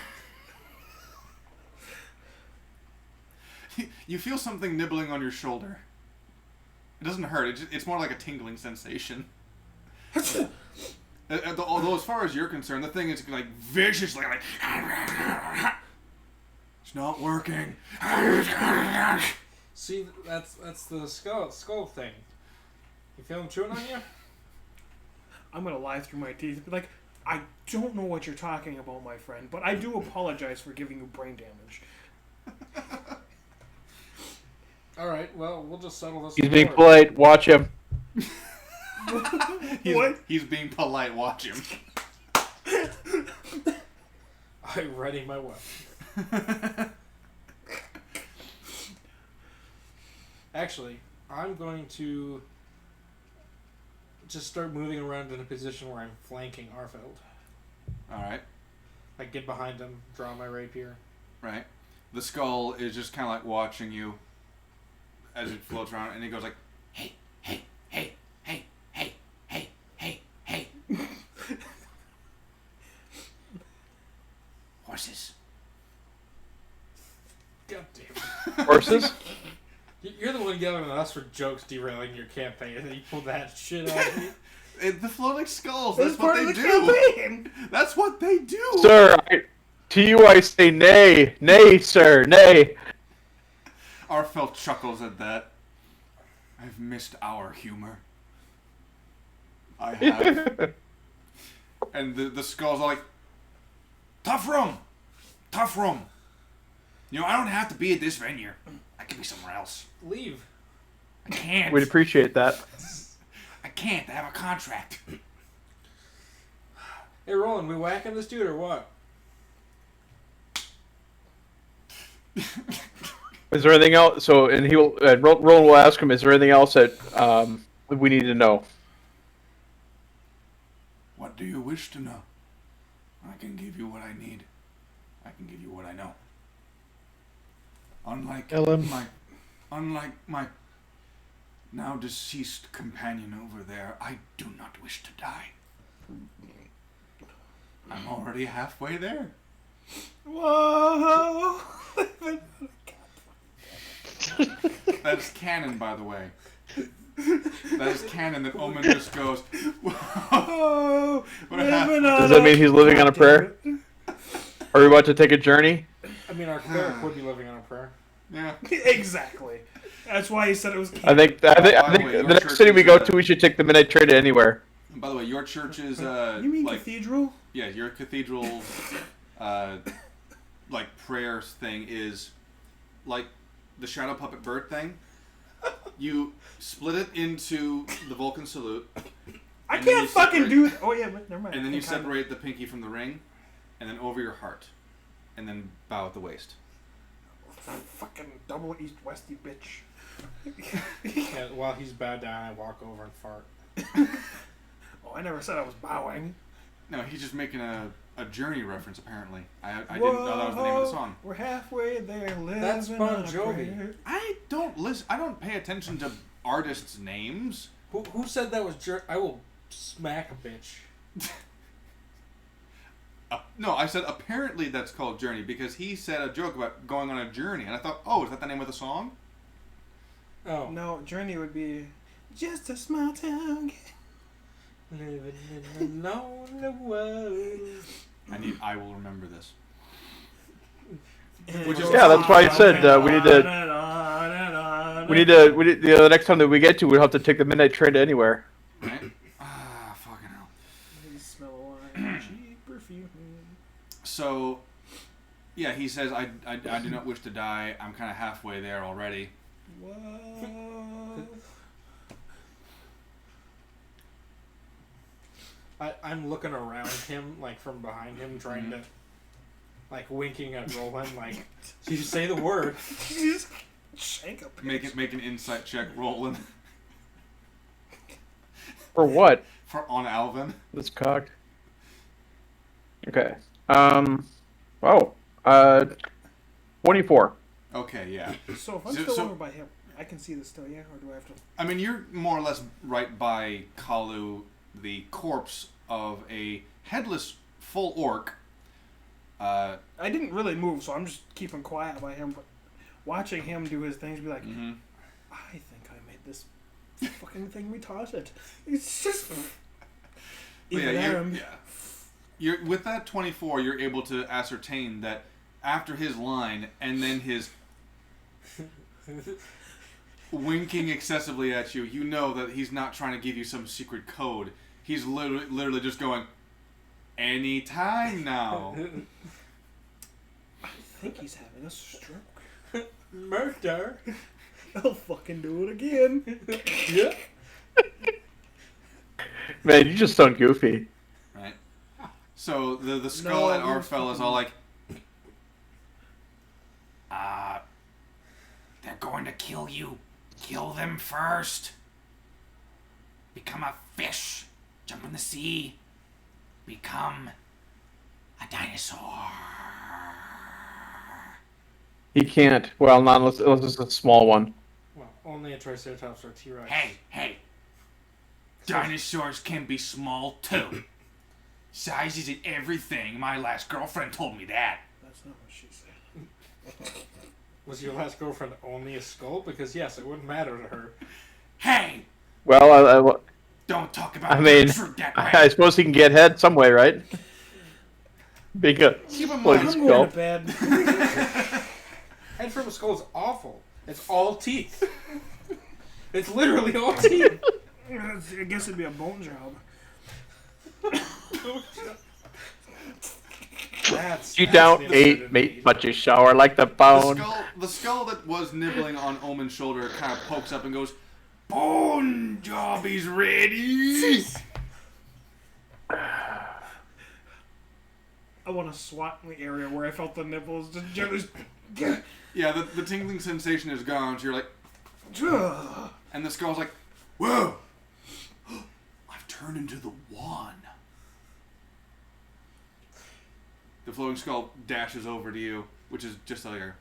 Speaker 4: you feel something nibbling on your shoulder. It doesn't hurt. It's more like a tingling sensation. Although, as far as you're concerned, the thing is like viciously like. It's not working.
Speaker 2: See, that's the skull thing. You feel him chewing on you?
Speaker 3: I'm gonna lie through my teeth and be like, I don't know what you're talking about, my friend, but I do apologize for giving you brain damage.
Speaker 2: All right. Well, we'll just settle this.
Speaker 1: He's
Speaker 2: in
Speaker 1: being
Speaker 2: court.
Speaker 1: polite. Watch him.
Speaker 3: What?
Speaker 4: He's being polite. Watch him.
Speaker 2: I'm ready my weapon. Actually, I'm going to just start moving around in a position where I'm flanking Arfeld.
Speaker 4: All right.
Speaker 2: Like, get behind him, draw my rapier.
Speaker 4: Right. The skull is just kind of like watching you as it floats around, and it goes like,
Speaker 7: Hey, hey, hey, hey, hey, hey, hey, hey. Horses.
Speaker 2: God damn
Speaker 1: Horses?
Speaker 2: it. You're the one yelling at us for jokes derailing your campaign, and then you pull that shit out of me.
Speaker 4: the floating skulls.
Speaker 3: That's
Speaker 4: That's what
Speaker 3: part
Speaker 4: they
Speaker 3: of the
Speaker 4: do.
Speaker 3: campaign.
Speaker 4: That's what they do.
Speaker 1: Sir, to you I say nay. Nay, sir, nay.
Speaker 4: Arfeld chuckles at that. I've missed our humor. I have. And the skulls are like, tough room. Tough room. You know, I don't have to be at this venue. I could be somewhere else.
Speaker 2: Leave.
Speaker 4: I can't.
Speaker 1: We'd appreciate that.
Speaker 4: I can't. I have a contract.
Speaker 2: Hey, Roland, we whacking this dude or what?
Speaker 1: Is there anything else? So, and he'll Roland will ask him. Is there anything else that we need to know?
Speaker 4: What do you wish to know? I can give you what I need. I can give you what I know. Unlike my now deceased companion over there, I do not wish to die. I'm already halfway there.
Speaker 3: Whoa!
Speaker 4: That's canon, by the way. That is canon that Omen just goes,
Speaker 3: Oh,
Speaker 4: What happened?
Speaker 1: Does that mean he's living on a prayer? Are we about to take a journey?
Speaker 2: I mean, our cleric would be living on a prayer.
Speaker 4: Yeah.
Speaker 3: Exactly. That's why he said it was.
Speaker 1: I think
Speaker 4: By the way,
Speaker 1: the
Speaker 4: your
Speaker 1: next
Speaker 4: church
Speaker 1: city we
Speaker 4: is,
Speaker 1: go to, we should take the midnight train to anywhere.
Speaker 4: And by the way, your church is
Speaker 3: You mean
Speaker 4: like
Speaker 3: cathedral?
Speaker 4: yeah, your cathedral like prayer thing is like the shadow puppet bird thing. You split it into the Vulcan salute.
Speaker 3: I
Speaker 4: And then you
Speaker 3: can't fucking
Speaker 4: separate-
Speaker 3: do. Oh yeah, but never mind.
Speaker 4: And then you
Speaker 3: I kinda-
Speaker 4: separate the pinky from the ring, and then over your heart, and then bow at the waist.
Speaker 3: Fucking double east-westy bitch.
Speaker 2: And while he's bowed down, I walk over and fart.
Speaker 3: Oh, I never said I was bowing.
Speaker 4: No, he's just making a Journey reference. Apparently, I didn't know that was the name of the song.
Speaker 3: We're halfway there, living
Speaker 2: That's Bon
Speaker 3: on a
Speaker 2: Jovi.
Speaker 3: prayer.
Speaker 4: I don't listen. I don't pay attention to artists' names.
Speaker 2: Who said that was I will smack a bitch.
Speaker 4: No, I said apparently that's called Journey because he said a joke about going on a journey, and I thought, oh, is that the name of the song?
Speaker 2: Oh.
Speaker 3: No, Journey would be just a small town.
Speaker 2: Living in a lonely world.
Speaker 4: I will remember this.
Speaker 3: Which is
Speaker 1: Yeah, that's why I said we need to. The next time that we get to, we'll have to take the midnight train to anywhere.
Speaker 4: Right? Ah, fucking hell.
Speaker 3: Smell like cheap perfume.
Speaker 4: So, yeah, he says, I do not wish to die. I'm kind of halfway there already.
Speaker 3: Whoa.
Speaker 2: I'm looking around him, like from behind him, trying to, like winking at Roland, like, so you say the word.
Speaker 3: Just shank a bitch.
Speaker 4: Make an insight check, Roland.
Speaker 1: For what?
Speaker 4: On Alvin.
Speaker 1: This cocked. Okay. Oh. 24.
Speaker 4: Okay, yeah.
Speaker 3: So if I'm still over by him, I can see this still, yeah? Or do I have to...
Speaker 4: I mean, you're more or less right by Kalu, the corpse of a headless full orc.
Speaker 3: I didn't really move, so I'm just keeping quiet by him, but watching him do his things, be like, I think I made this fucking thing we toss it. It's just...
Speaker 4: You're with that 24, you're able to ascertain that after his line and then his winking excessively at you, you know that he's not trying to give you some secret code. He's literally just going, Anytime now.
Speaker 3: I think he's having a stroke.
Speaker 2: Murder.
Speaker 3: I'll fucking do it again.
Speaker 2: Yeah.
Speaker 1: Man, you just sound goofy.
Speaker 4: Right. So the skull at Arfel is all like,
Speaker 7: They're going to kill you. Kill them first. Become a fish. Jump in the sea. Become a dinosaur.
Speaker 1: He can't. Well, not unless it's a small one.
Speaker 2: Well, only a Triceratops or T-Rex.
Speaker 7: Hey. Dinosaurs can be small too. Size isn't everything. My last girlfriend told me that.
Speaker 3: That's not what she said.
Speaker 2: Was your last girlfriend only a skull? Because yes, it wouldn't matter to her.
Speaker 7: Hey,
Speaker 1: Well,
Speaker 7: don't talk about
Speaker 1: I mean,
Speaker 7: Gertrude that way.
Speaker 1: I suppose he can get head some way, right? Because
Speaker 4: keep in
Speaker 1: well,
Speaker 4: mind,
Speaker 1: he's
Speaker 3: I'm going
Speaker 1: skull.
Speaker 3: to bed.
Speaker 2: Head from a skull is awful. It's all teeth. It's literally all teeth.
Speaker 3: I guess it'd be a bone job.
Speaker 2: That's
Speaker 1: You don't
Speaker 2: fascinating
Speaker 1: eat meat,
Speaker 2: indeed.
Speaker 1: but you shower like the bone.
Speaker 4: the skull that was nibbling on Omen's shoulder kind of pokes up and goes,
Speaker 7: Bone job is ready.
Speaker 3: I want to swat in the area where I felt the nipples. Just gently.
Speaker 4: yeah, the tingling sensation is gone, so you're like, and the skull's like, whoa, I've turned into the one. The floating skull dashes over to you, which is just like a...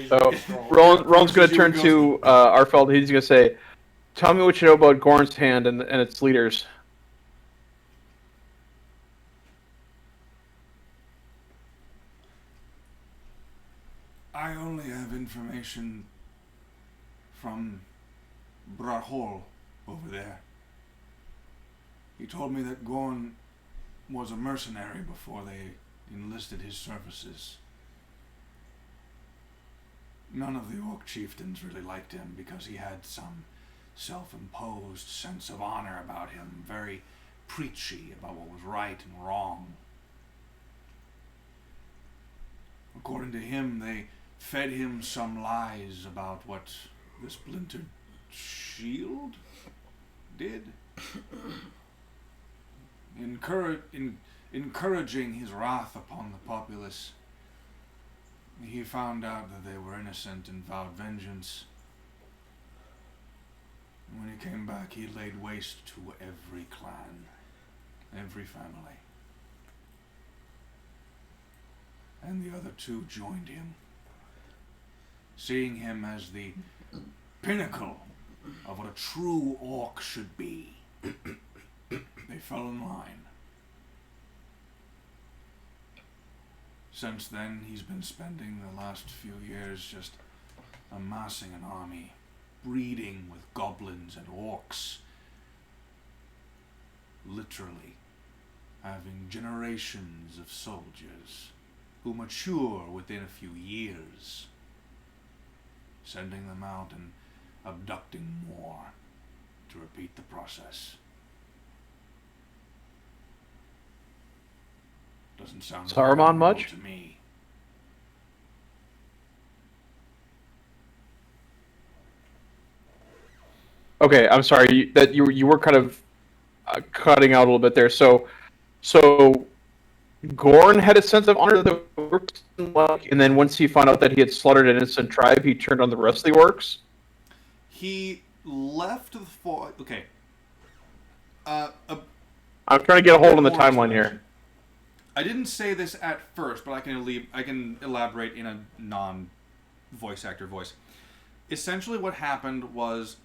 Speaker 1: So Roland's going to turn to Arfeld. He's going to say, "Tell me what you know about Gorn's hand and its leaders."
Speaker 4: I only have information from Brahol over there. He told me that Gorn was a mercenary before they enlisted his services. None of the Orc chieftains really liked him because he had some self-imposed sense of honor about him, very preachy about what was right and wrong. According to him, they fed him some lies about what the splintered shield did. Encouraging his wrath upon the populace, he found out that they were innocent and vowed vengeance. And when he came back, he laid waste to every clan, every family. And the other two joined him, seeing him as the pinnacle of what a true orc should be. They fell in line. Since then, he's been spending the last few years just amassing an army, breeding with goblins and orcs. Literally, having generations of soldiers who mature within a few years, sending them out and abducting more to repeat the process. Doesn't sound
Speaker 1: Saruman much?
Speaker 4: to me.
Speaker 1: Okay, I'm sorry that you were kind of cutting out a little bit there. So Gorn had a sense of honor that the orcs didn't like, and then once he found out that he had slaughtered an innocent tribe, he turned on the rest of the orcs.
Speaker 4: He left the okay.
Speaker 1: I'm trying to get a hold on the timeline here.
Speaker 4: I didn't say this at first, but I can elaborate in a non-voice actor voice. Essentially, what happened was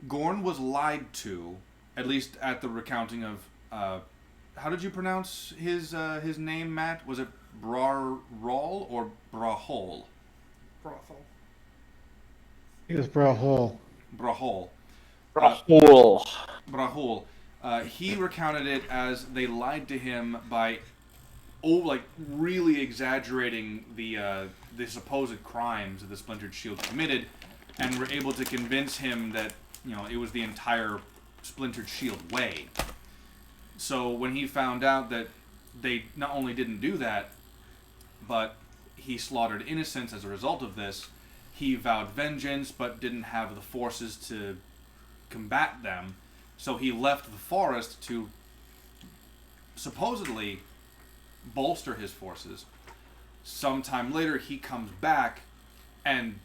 Speaker 4: Gorn was lied to, at least at the recounting of. How did you pronounce his name, Matt? Was it Brarol or Brahol?
Speaker 2: Brothel.
Speaker 6: He was Brahol.
Speaker 4: Brahol.
Speaker 1: Rahul.
Speaker 4: Brahol. He recounted it as they lied to him by, really exaggerating the supposed crimes that the Splintered Shield committed, and were able to convince him that it was the entire splintered shield way. So when he found out that they not only didn't do that, but he slaughtered innocents as a result of this, he vowed vengeance but didn't have the forces to combat them. So he left the forest to supposedly bolster his forces. Sometime later he comes back and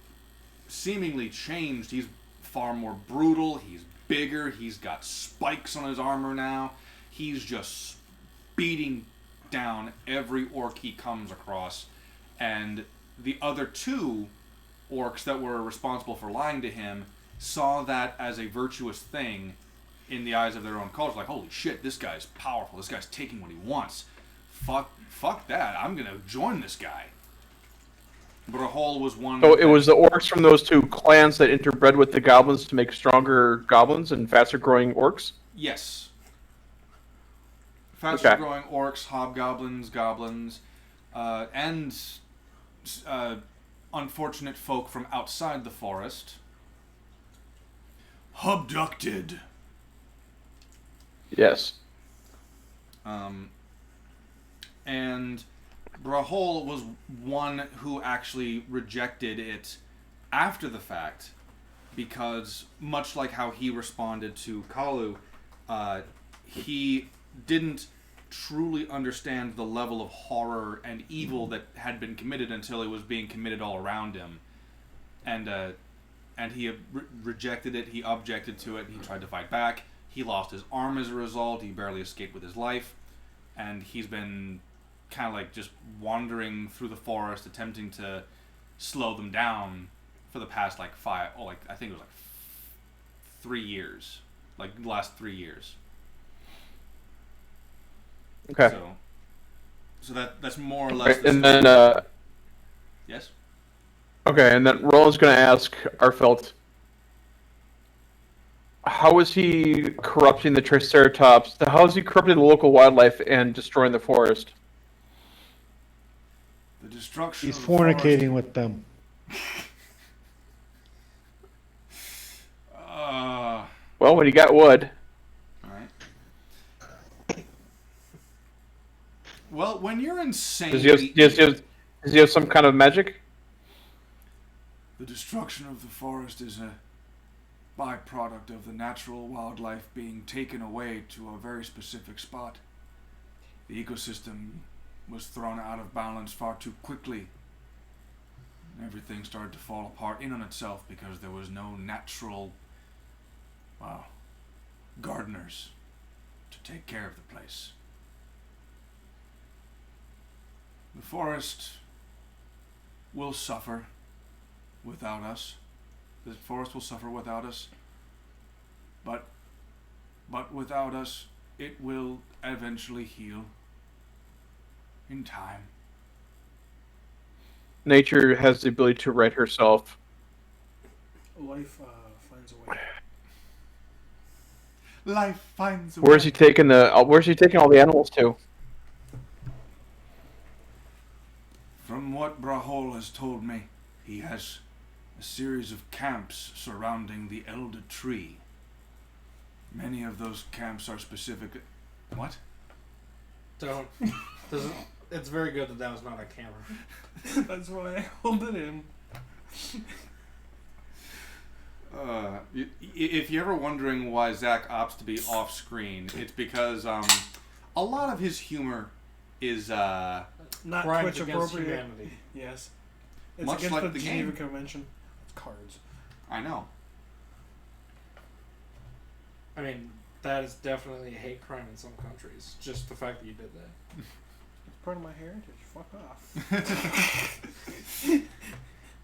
Speaker 4: seemingly changed. He's far more brutal, he's bigger, he's got spikes on his armor now. He's just beating down every orc he comes across. And the other two orcs that were responsible for lying to him saw that as a virtuous thing in the eyes of their own culture. Like, holy shit, this guy's powerful, this guy's taking what he wants. Fuck that, I'm gonna join this guy. Brahol was one.
Speaker 1: So it was the orcs from those two clans that interbred with the goblins to make stronger goblins and faster growing orcs?
Speaker 4: Yes. Faster growing orcs, hobgoblins, goblins, and unfortunate folk from outside the forest. Abducted.
Speaker 1: Yes.
Speaker 4: And Brahol was one who actually rejected it after the fact, because much like how he responded to Kalu, he didn't truly understand the level of horror and evil that had been committed until it was being committed all around him, and he rejected it. He objected to it. He tried to fight back. He lost his arm as a result. He barely escaped with his life, and he's been kind of like just wandering through the forest, attempting to slow them down for the past I think it was like 3 years, like the last 3 years.
Speaker 1: Okay.
Speaker 4: So that's more or less.
Speaker 1: Okay, and then
Speaker 4: yes.
Speaker 1: Okay, and then Roland's going to ask Arfelt, how is he corrupting the Triceratops? How is he corrupting the local wildlife and destroying the forest?
Speaker 4: The destruction.
Speaker 6: He's
Speaker 4: of the
Speaker 6: fornicating with them.
Speaker 1: Well, when you got wood.
Speaker 4: Alright. Well, when you're insane.
Speaker 1: Does he have some kind of magic?
Speaker 4: The destruction of the forest is a byproduct of the natural wildlife being taken away to a very specific spot. The ecosystem was thrown out of balance far too quickly. Everything started to fall apart in on itself because there was no natural, gardeners to take care of the place. The forest will suffer without us. The forest will suffer without us. But without us, it will eventually heal. In time.
Speaker 1: Nature has the ability to right herself.
Speaker 3: Life finds a way.
Speaker 4: Life finds a
Speaker 1: Where's
Speaker 4: way.
Speaker 1: he taking all the animals to?
Speaker 4: From what Brahol has told me, he has a series of camps surrounding the Elder Tree. Many of those camps are specific. What?
Speaker 2: Don't. It's very good that was not a camera.
Speaker 3: That's why I hold it in.
Speaker 4: If you're ever wondering why Zach opts to be off screen, it's because a lot of his humor is
Speaker 3: Not
Speaker 2: Crimes
Speaker 3: Twitch
Speaker 2: against
Speaker 3: appropriate.
Speaker 2: humanity.
Speaker 3: Yes. It's
Speaker 4: Much
Speaker 3: against
Speaker 4: like
Speaker 3: the
Speaker 4: the
Speaker 3: Geneva
Speaker 4: game.
Speaker 3: Convention. It's cards.
Speaker 4: I know.
Speaker 2: I mean, that is definitely a hate crime in some countries. Just the fact that you did that.
Speaker 3: It's part of my heritage. Fuck off.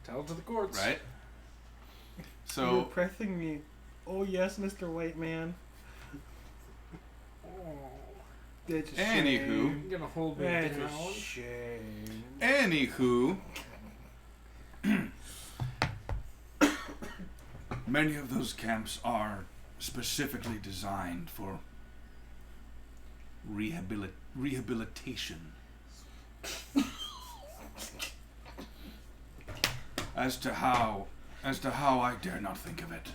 Speaker 2: Tell it to the courts.
Speaker 4: Right?
Speaker 3: You're
Speaker 4: So
Speaker 3: oppressing me. Oh yes, Mr. White Man.
Speaker 2: Oh,
Speaker 3: That's a
Speaker 4: Anywho.
Speaker 3: shame.
Speaker 2: you're gonna hold me
Speaker 3: That's
Speaker 2: down.
Speaker 3: a shame.
Speaker 4: Anywho, many of those camps are specifically designed for rehabilitation. As to how I dare not think of it.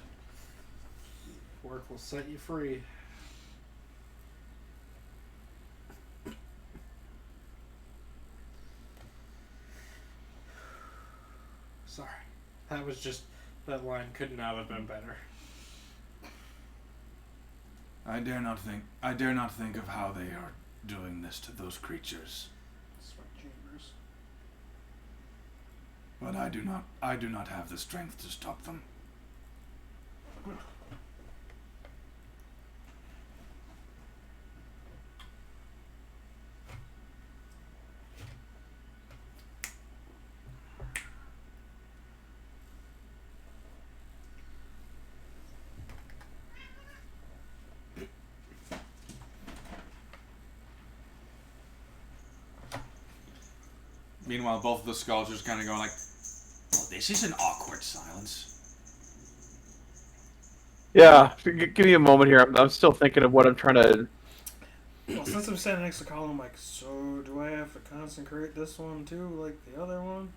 Speaker 2: work will set you free. Sorry. That line could not have been better.
Speaker 7: I dare not think of how they are doing this to those creatures.
Speaker 3: Sweat chambers.
Speaker 7: But I do not have the strength to stop them. Meanwhile, both of the skulls are just kind of going like, "Oh, this is an awkward silence."
Speaker 1: Yeah, give me a moment here. I'm still thinking of what I'm trying to.
Speaker 3: Well, since I'm standing next to Colin, I'm like, so do I have to consecrate this one too, like the other one?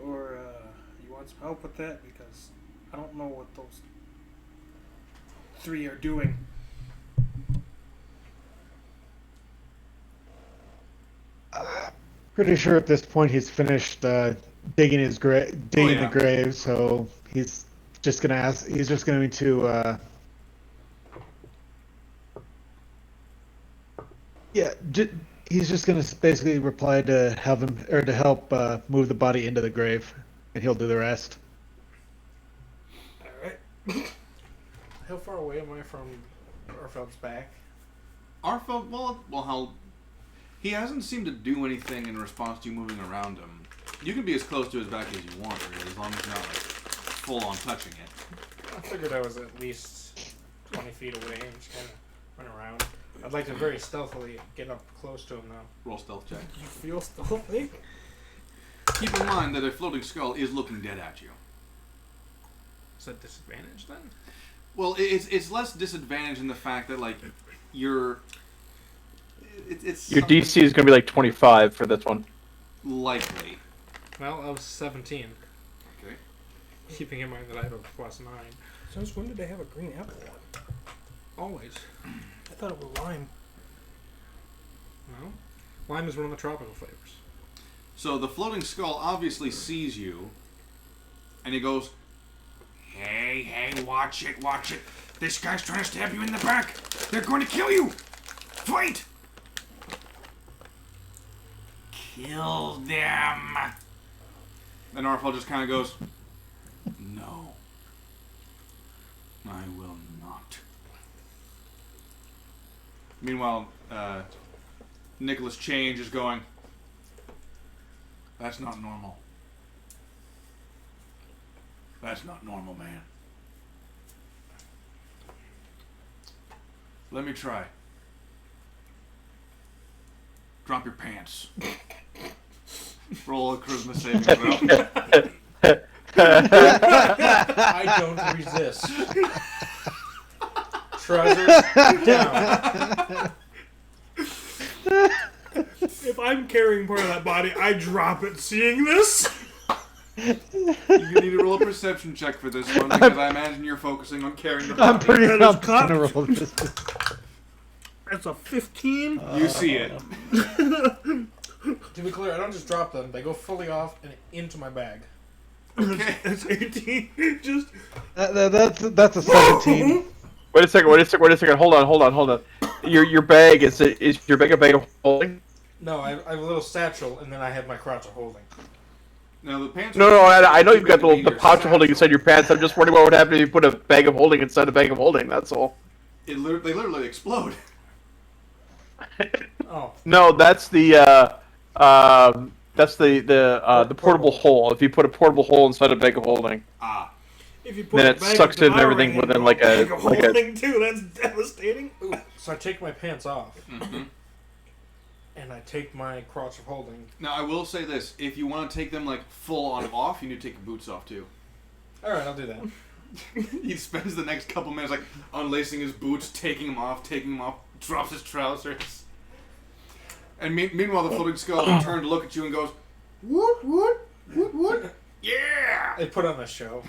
Speaker 3: Or you want some help with that? Because I don't know what those 3 are doing.
Speaker 6: Pretty sure at this point he's finished digging the grave, so he's just gonna ask. He's just going to. He's just going to basically reply to have him or to help move the body into the grave, and he'll do the rest.
Speaker 2: All right. How far away am I from Arfeld's back?
Speaker 4: Arfeld, well, how... He hasn't seemed to do anything in response to you moving around him. You can be as close to his back as you want, really, as long as you're not, like, full-on touching it.
Speaker 2: I figured I was at least 20 feet away and just kind of run around. I'd like to very stealthily get up close to him now.
Speaker 4: Roll stealth check.
Speaker 3: You feel stealthy?
Speaker 4: Keep in mind that a floating skull is looking dead at you.
Speaker 2: Is that disadvantage then?
Speaker 4: Well, it's less disadvantage in the fact that, like, you're... It's
Speaker 1: Your DC is going to be like 25 for this one.
Speaker 4: likely.
Speaker 2: Well, I was 17.
Speaker 4: Okay.
Speaker 2: Keeping in mind that I have a +9.
Speaker 3: Since when did they have a green apple one?
Speaker 2: Always.
Speaker 3: I thought it was lime.
Speaker 2: No? Lime is one of the tropical flavors.
Speaker 4: So the floating skull obviously sees you, and he goes,
Speaker 7: Hey, watch it. This guy's trying to stab you in the back. They're going to kill you. Fight! Kill them.
Speaker 4: and Arfel just kind of goes,
Speaker 7: No. I will not.
Speaker 4: meanwhile, Nicholas Change is going,
Speaker 7: That's not normal. That's not normal, man. Let me try. Drop your pants.
Speaker 4: roll a charisma saving throw.
Speaker 2: I don't resist. Trousers down.
Speaker 3: If I'm carrying part of that body, I drop it seeing this.
Speaker 4: You need to roll a perception check for this one, because I imagine you're focusing on carrying the body.
Speaker 6: I'm pretty
Speaker 3: That is
Speaker 6: confident to roll this.
Speaker 3: That's a 15.
Speaker 4: You see it.
Speaker 2: To be clear, I don't just drop them. They go fully off and into my bag.
Speaker 4: Okay.
Speaker 3: That's 18. Just
Speaker 6: That's a 17.
Speaker 1: Wait a second. Hold on. Your bag is your bag a bag of holding?
Speaker 2: No, I have a little satchel, and then I have my crouch of holding.
Speaker 4: Now the pants.
Speaker 1: No, I know you've got the
Speaker 4: the
Speaker 1: pouch of holding inside your pants. I'm just wondering what would happen if you put a bag of holding inside a bag of holding. That's all.
Speaker 4: They literally explode.
Speaker 2: Oh.
Speaker 1: No, that's the portable hole. If you put a portable hole inside a bag of holding,
Speaker 4: Ah.
Speaker 3: if you put
Speaker 1: then
Speaker 3: a
Speaker 1: it
Speaker 3: bag
Speaker 1: sucks
Speaker 3: of
Speaker 1: in
Speaker 3: devour
Speaker 1: everything
Speaker 3: into
Speaker 1: within
Speaker 3: a
Speaker 1: like
Speaker 3: bag
Speaker 1: a
Speaker 3: of
Speaker 1: like a.
Speaker 3: holding too. That's devastating.
Speaker 2: Ooh. So I take my pants off,
Speaker 4: Mm-hmm.
Speaker 2: and I take my crotch of holding.
Speaker 4: Now I will say this: if you want to take them like full on off, you need to take your boots off too.
Speaker 2: All right, I'll do that.
Speaker 4: He spends the next couple minutes like unlacing his boots, taking them off, drops his trousers. And meanwhile, the floating skull turns to look at you and goes, "Woot woot woot woot."
Speaker 7: Yeah!
Speaker 2: I put on a show.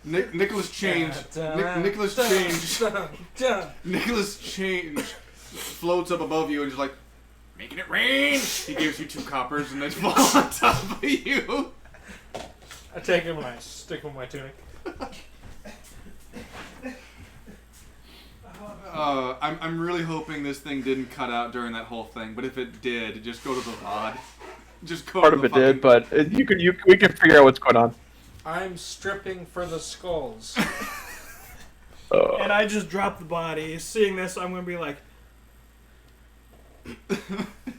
Speaker 4: Nicholas Change. Nicholas Change. Nicholas Change floats up above you and is like, making it rain. He gives you 2 coppers and then falls on top of you.
Speaker 2: I take him and I stick him with my tunic.
Speaker 4: I'm really hoping this thing didn't cut out during that whole thing, but if it did, just go to the VOD. Just go
Speaker 1: Part
Speaker 4: to
Speaker 1: of
Speaker 4: the
Speaker 1: it did,
Speaker 4: fucking-
Speaker 1: but we can figure out what's going on.
Speaker 2: I'm stripping for the skulls.
Speaker 3: And I just drop the body. Seeing this, I'm gonna be like,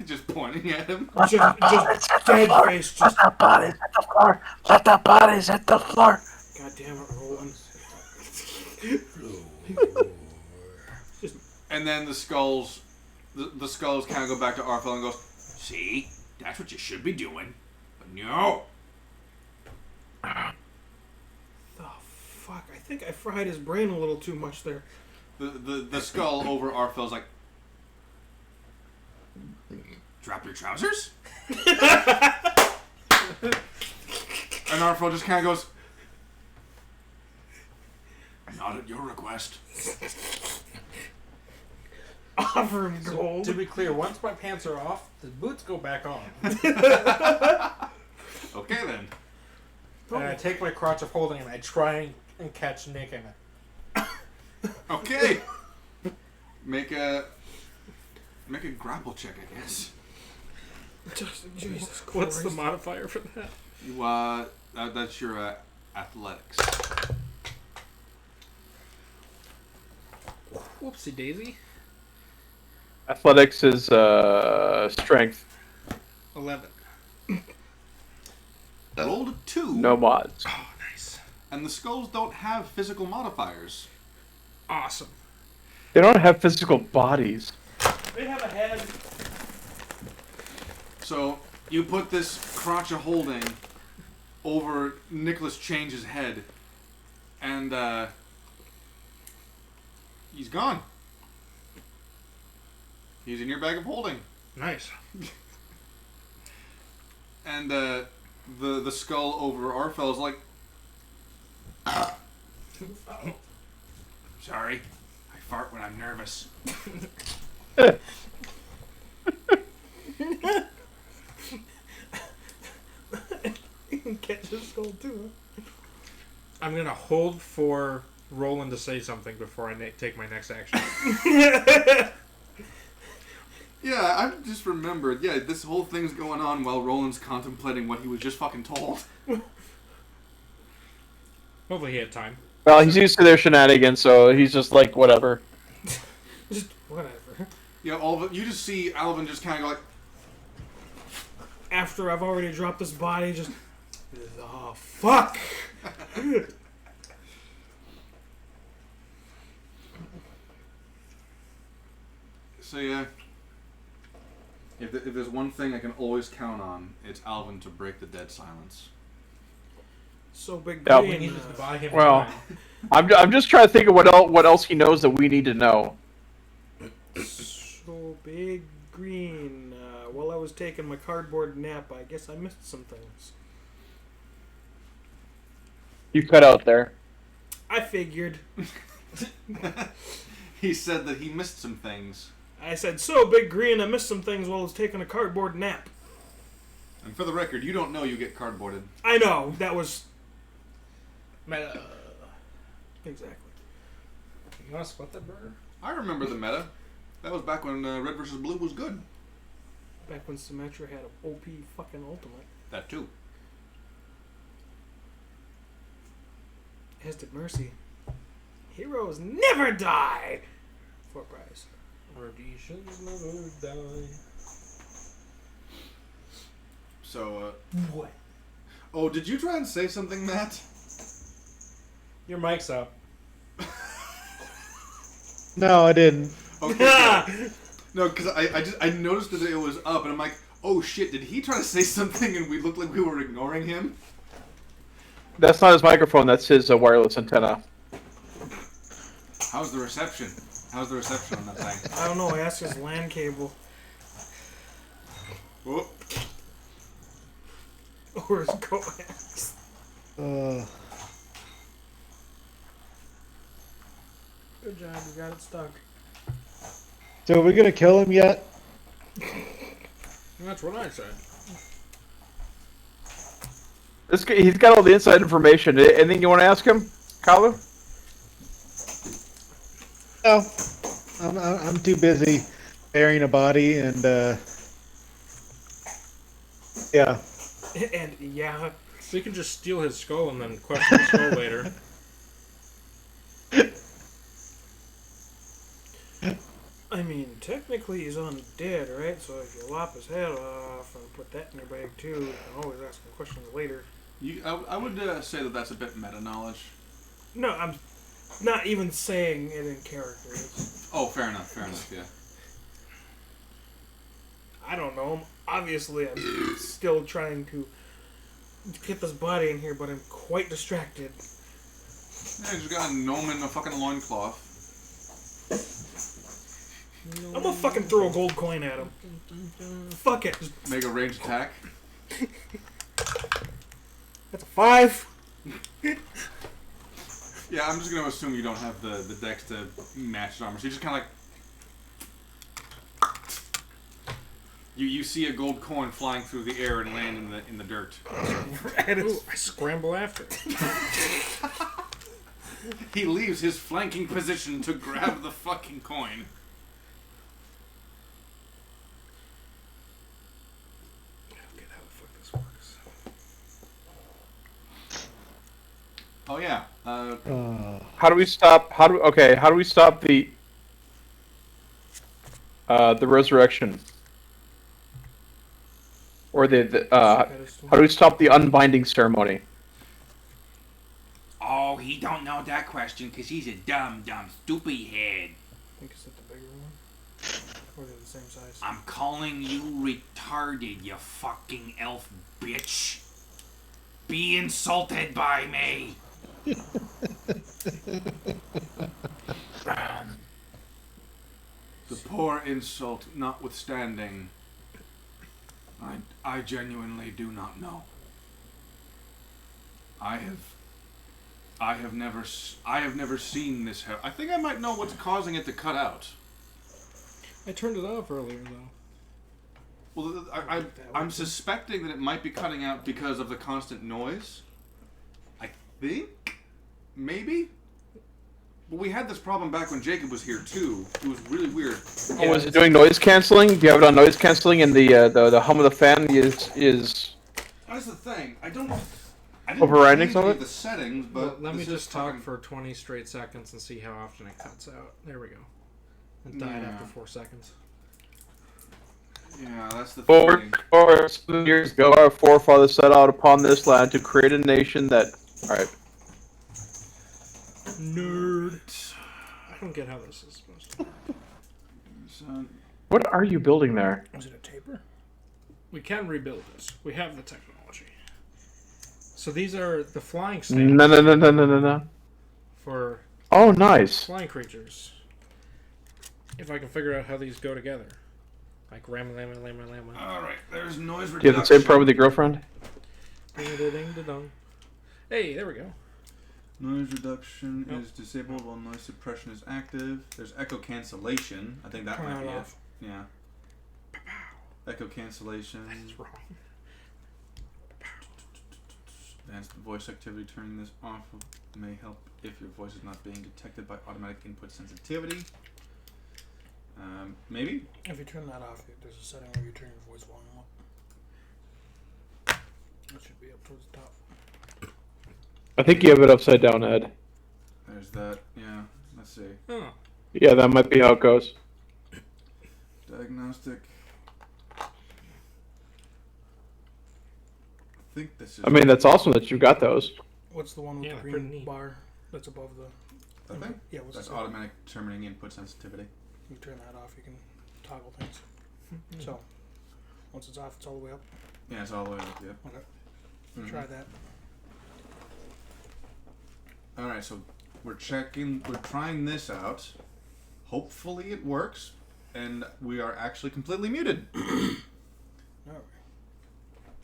Speaker 4: just pointing at him.
Speaker 3: just dead face. Just
Speaker 8: the bodies at the floor. Let the bodies hit the floor.
Speaker 3: God damn it, Roland.
Speaker 4: And then the skulls kind of go back to Arthel and goes, see, that's what you should be doing. But no.
Speaker 3: Oh fuck! I think I fried his brain a little too much there.
Speaker 4: The skull over Arthel's like, drop your trousers? And Arthel just kind of goes, not at your request.
Speaker 3: Offer him gold.
Speaker 2: To be clear, once my pants are off, the boots go back on.
Speaker 4: Okay then.
Speaker 2: And I take my crotch of holding and I try and catch Nick in it.
Speaker 4: Okay. Make a grapple check, I guess.
Speaker 3: Jesus Christ.
Speaker 2: What's the modifier for that?
Speaker 4: You that's your athletics.
Speaker 2: Whoopsie daisy.
Speaker 1: Athletics is strength.
Speaker 2: 11.
Speaker 4: Rolled a 2.
Speaker 1: No mods.
Speaker 2: Oh, nice.
Speaker 4: And the skulls don't have physical modifiers.
Speaker 2: Awesome.
Speaker 1: They don't have physical bodies.
Speaker 3: They have a head.
Speaker 4: So you put this crotch of holding over Nicholas Change's head, and he's gone. He's in your bag of holding.
Speaker 2: Nice.
Speaker 4: And the skull over Arthel is like, sorry, I fart when I'm nervous.
Speaker 3: You can catch his skull too.
Speaker 2: I'm going to hold for Roland to say something before I take my next action.
Speaker 4: Yeah, I just remembered. Yeah, this whole thing's going on while Roland's contemplating what he was just fucking told.
Speaker 2: Hopefully he had time.
Speaker 1: Well, he's used to their shenanigans, so he's just like, whatever.
Speaker 3: Just whatever.
Speaker 4: Yeah, all of it. You just see Alvin just kind of go like,
Speaker 3: After I've already dropped this body, just oh fuck.
Speaker 4: so yeah. If there's one thing I can always count on, it's Alvin to break the dead silence.
Speaker 3: So big
Speaker 1: Yeah,
Speaker 3: green.
Speaker 2: We needed to buy him
Speaker 1: Well,
Speaker 2: time.
Speaker 1: I'm just trying to think of what else he knows that we need to know.
Speaker 3: So big green. While I was taking my cardboard nap, I guess I missed some things.
Speaker 1: You cut out there.
Speaker 3: I figured.
Speaker 4: He said that he missed some things.
Speaker 3: I said, so big green, I missed some things while I was taking a cardboard nap.
Speaker 4: And for the record, you don't know you get cardboarded.
Speaker 3: I know, that was...
Speaker 2: Meta.
Speaker 3: Exactly.
Speaker 2: You want to split that burger?
Speaker 4: I remember the meta. That was back when Red vs. Blue was good.
Speaker 3: Back when Symmetra had an OP fucking ultimate.
Speaker 4: That too.
Speaker 3: As did Mercy. Heroes never die! For a prize.
Speaker 2: Rhodesians never die.
Speaker 4: So,
Speaker 3: What?
Speaker 4: oh, did you try and say something, Matt?
Speaker 2: Your mic's up.
Speaker 6: No, I didn't.
Speaker 4: Okay. Yeah. No, because I noticed that it was up, and I'm like, oh shit, did he try to say something and we looked like we were ignoring him?
Speaker 1: That's not his microphone. That's his wireless antenna.
Speaker 4: How's the reception? How's the reception on that thing?
Speaker 3: I don't know, I asked his LAN cable.
Speaker 4: Oh,
Speaker 3: Or his coax. Good job, you got it stuck.
Speaker 6: So are we gonna kill him yet?
Speaker 2: That's what I said.
Speaker 1: This guy, he's got all the inside information. Anything you want to ask him, Kalu?
Speaker 6: No, I'm too busy burying a body and yeah.
Speaker 3: And yeah.
Speaker 2: So you can just steal his skull and then question his skull later.
Speaker 3: I mean, technically he's undead, right? So if you lop his head off and put that in your bag too, you can always ask him questions later.
Speaker 4: I would say that that's a bit meta knowledge.
Speaker 3: No, I'm not even saying it in character.
Speaker 4: Oh, fair enough, yeah.
Speaker 3: I don't know. Obviously, I'm still trying to get this body in here, but I'm quite distracted.
Speaker 4: Yeah, you just got a gnome in a fucking loincloth.
Speaker 3: I'm gonna fucking throw a gold coin at him. Fuck it.
Speaker 4: Make a ranged attack.
Speaker 3: That's a 5.
Speaker 4: Yeah, I'm just gonna assume you don't have the dex to match his armor. So you just kind of like you see a gold coin flying through the air and land in the dirt.
Speaker 2: Ooh, I scramble after it.
Speaker 4: He leaves his flanking position to grab the fucking coin.
Speaker 3: Forget how the fuck this works.
Speaker 4: Oh yeah.
Speaker 1: How do we stop? How do we stop the resurrection? Or how do we stop the unbinding ceremony?
Speaker 7: Oh, he don't know that question because he's a dumb, stupid head.
Speaker 3: I think it's the bigger one. Or they're the same size.
Speaker 7: I'm calling you retarded, you fucking elf bitch. Be insulted by me.
Speaker 4: The poor insult notwithstanding, I genuinely do not know. I have never seen this hair. I think I might know what's causing it to cut out.
Speaker 2: I turned it off earlier, though.
Speaker 4: Well, I'm suspecting that it might be cutting out because of the constant noise. I think, maybe. But we had this problem back when Jacob was here too. It was really weird.
Speaker 1: Oh, was it doing noise canceling? Do you have it on noise canceling? And the hum of the fan is.
Speaker 4: That's the thing. I didn't
Speaker 1: overriding
Speaker 4: change
Speaker 1: some
Speaker 4: any
Speaker 1: of
Speaker 4: of
Speaker 1: it?
Speaker 4: the settings,
Speaker 2: Well,
Speaker 4: but
Speaker 2: let me
Speaker 4: this
Speaker 2: just
Speaker 4: is
Speaker 2: talk
Speaker 4: fucking-
Speaker 2: for 20 straight seconds and see how often it cuts out. There we go. It died
Speaker 4: Yeah.
Speaker 2: after 4 seconds.
Speaker 4: Yeah, that's the
Speaker 1: Four
Speaker 4: thing.
Speaker 1: years ago, our forefathers set out upon this land to create a nation that. All right.
Speaker 2: Nerd. I don't get how this is supposed to work.
Speaker 1: What are you building there?
Speaker 3: Is it a taper?
Speaker 2: We can rebuild this. We have the technology. So these are the flying stands
Speaker 1: No.
Speaker 2: for
Speaker 1: Oh, nice.
Speaker 2: flying creatures. If I can figure out how these go together. Like ram.
Speaker 4: Alright, there's noise reduction.
Speaker 1: Do you have the same problem with your girlfriend?
Speaker 2: Ding-a-ding-da-dong. Hey, there we go.
Speaker 4: Noise reduction
Speaker 2: Yep.
Speaker 4: is disabled while noise suppression is active. There's echo cancellation. I think that
Speaker 3: Turn
Speaker 4: might be
Speaker 3: it
Speaker 4: it.
Speaker 3: off.
Speaker 4: Yeah. Echo cancellation.
Speaker 2: That's wrong.
Speaker 4: Advanced voice activity. Turning this off may help if your voice is not being detected by automatic input sensitivity. Maybe?
Speaker 3: If you turn that off, there's a setting where you turn your voice volume up. That should be up towards the top.
Speaker 1: I think you have it upside down, Ed.
Speaker 4: There's that. Yeah. Let's see.
Speaker 2: Oh.
Speaker 1: Yeah, that might be how it goes.
Speaker 4: Diagnostic. I think this is.
Speaker 1: I mean, that's awesome that you got those.
Speaker 3: What's the one with
Speaker 2: Yeah,
Speaker 3: the
Speaker 2: pretty
Speaker 3: green
Speaker 2: neat.
Speaker 3: bar that's above the...
Speaker 4: I think
Speaker 3: Yeah, what's
Speaker 4: that's
Speaker 3: the
Speaker 4: automatic determining input sensitivity.
Speaker 3: You turn that off, you can toggle things. So, once it's off, it's all the way up.
Speaker 4: Yeah, it's all the way up. Yep.
Speaker 3: Okay.
Speaker 4: Mhm.
Speaker 3: Try that.
Speaker 4: All right, so we're trying this out. Hopefully it works, and we are actually completely muted.
Speaker 3: Alright.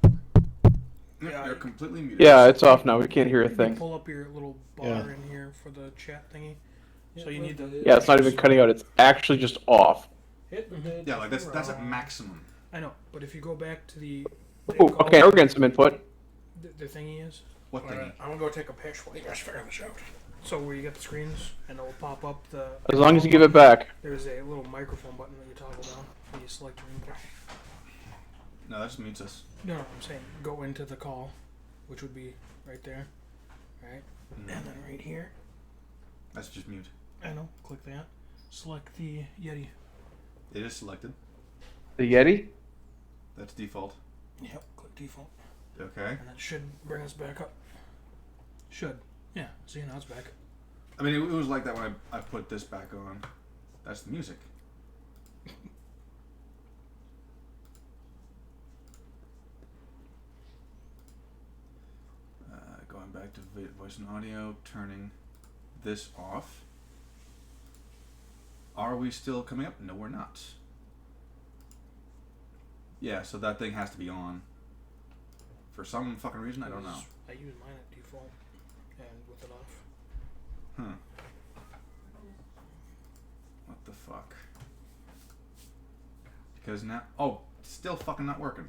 Speaker 4: Yeah,
Speaker 3: Yeah,
Speaker 4: you're
Speaker 3: I-
Speaker 4: completely muted.
Speaker 1: Yeah, it's off now. We can't hear a
Speaker 3: You
Speaker 1: thing.
Speaker 3: pull up your little bar
Speaker 6: Yeah.
Speaker 3: in here for the chat thingy. So you need the...
Speaker 1: Yeah, it's not even cutting out. It's actually just off.
Speaker 2: Hit the head.
Speaker 4: Yeah, like that's at maximum.
Speaker 3: I know, but if you go back to the...
Speaker 1: Ooh, okay, we're getting some input.
Speaker 3: The thingy is...
Speaker 4: What thing?
Speaker 3: Alright, I'm gonna go take a picture while you guys figure this out. So where you get the screens, and it will pop up the...
Speaker 1: As long as you give it back.
Speaker 3: There's a little microphone button that you toggle down, and you select your input.
Speaker 4: No, that just mutes us.
Speaker 3: No, I'm saying go into the call, which would be right there, right? And then right here,
Speaker 4: That's just mute.
Speaker 3: I know, click that. Select the Yeti.
Speaker 4: It is selected.
Speaker 1: The Yeti?
Speaker 4: That's default.
Speaker 3: Yep, click default.
Speaker 4: Okay.
Speaker 3: And that should bring us back up. Should. Yeah, see, now it's back.
Speaker 4: I mean, it was like that when I put this back on. That's the music. Going back to voice and audio, turning this off. Are we still coming up? No, we're not. Yeah, so that thing has to be on. For some fucking reason, I don't know.
Speaker 3: I use mine at default and with it off.
Speaker 4: Huh. What the fuck? Because now, oh, it's still fucking not working.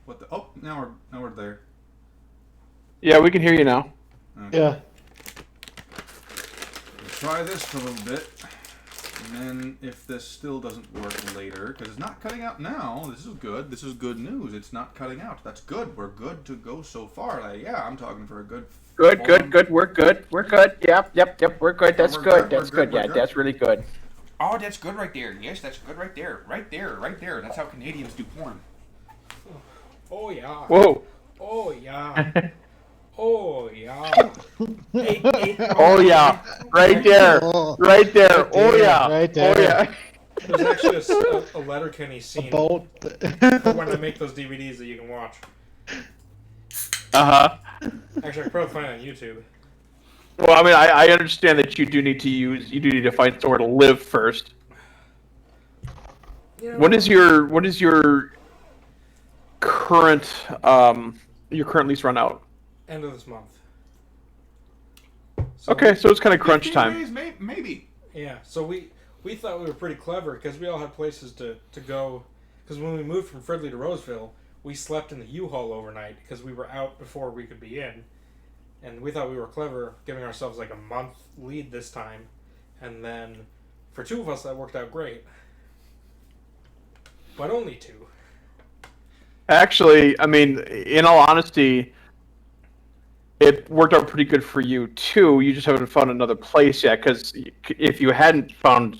Speaker 4: What the? Oh, now we're there.
Speaker 1: Yeah, we can hear you now.
Speaker 4: Okay.
Speaker 6: Yeah.
Speaker 4: Let's try this for a little bit, and then if this still doesn't work later, because it's not cutting out now. This is good. This is good news. It's not cutting out. That's good. We're good to go so far. Like, yeah, I'm talking for a good.
Speaker 1: Good. We're good. Yep. We're good. That's
Speaker 4: We're
Speaker 1: good.
Speaker 4: good,
Speaker 1: That's
Speaker 4: we're
Speaker 1: good.
Speaker 4: good,
Speaker 1: Yeah,
Speaker 4: we're
Speaker 1: that's really good.
Speaker 7: Oh, that's good right there. Yes, that's good right there. Right there. That's how Canadians do porn.
Speaker 2: Oh yeah.
Speaker 1: Whoa.
Speaker 2: Oh yeah. Oh yeah.
Speaker 1: Oh yeah. Right there. Right there. Oh yeah.
Speaker 6: Right there.
Speaker 1: Oh yeah.
Speaker 2: There's actually a Letterkenny scene
Speaker 6: Bolt.
Speaker 2: for when I make those DVDs that you can watch.
Speaker 1: Uh huh.
Speaker 2: Actually, I could probably find it on YouTube.
Speaker 1: Well, I mean, I understand that you do need to find somewhere to live first.
Speaker 2: You know,
Speaker 1: What is your current lease run out?
Speaker 2: end of this month?
Speaker 1: Okay, so it's kind of crunch
Speaker 4: 15
Speaker 1: time.
Speaker 4: days, maybe.
Speaker 2: Yeah, so we thought we were pretty clever because we all had places to go. Because when we moved from Fridley to Roseville, we slept in the U-Haul overnight because we were out before we could be in. And we thought we were clever, giving ourselves like a month lead this time. And then for two of us, that worked out great. But only two.
Speaker 1: Actually, I mean, in all honesty, it worked out pretty good for you too. You just haven't found another place yet. Because if you hadn't found,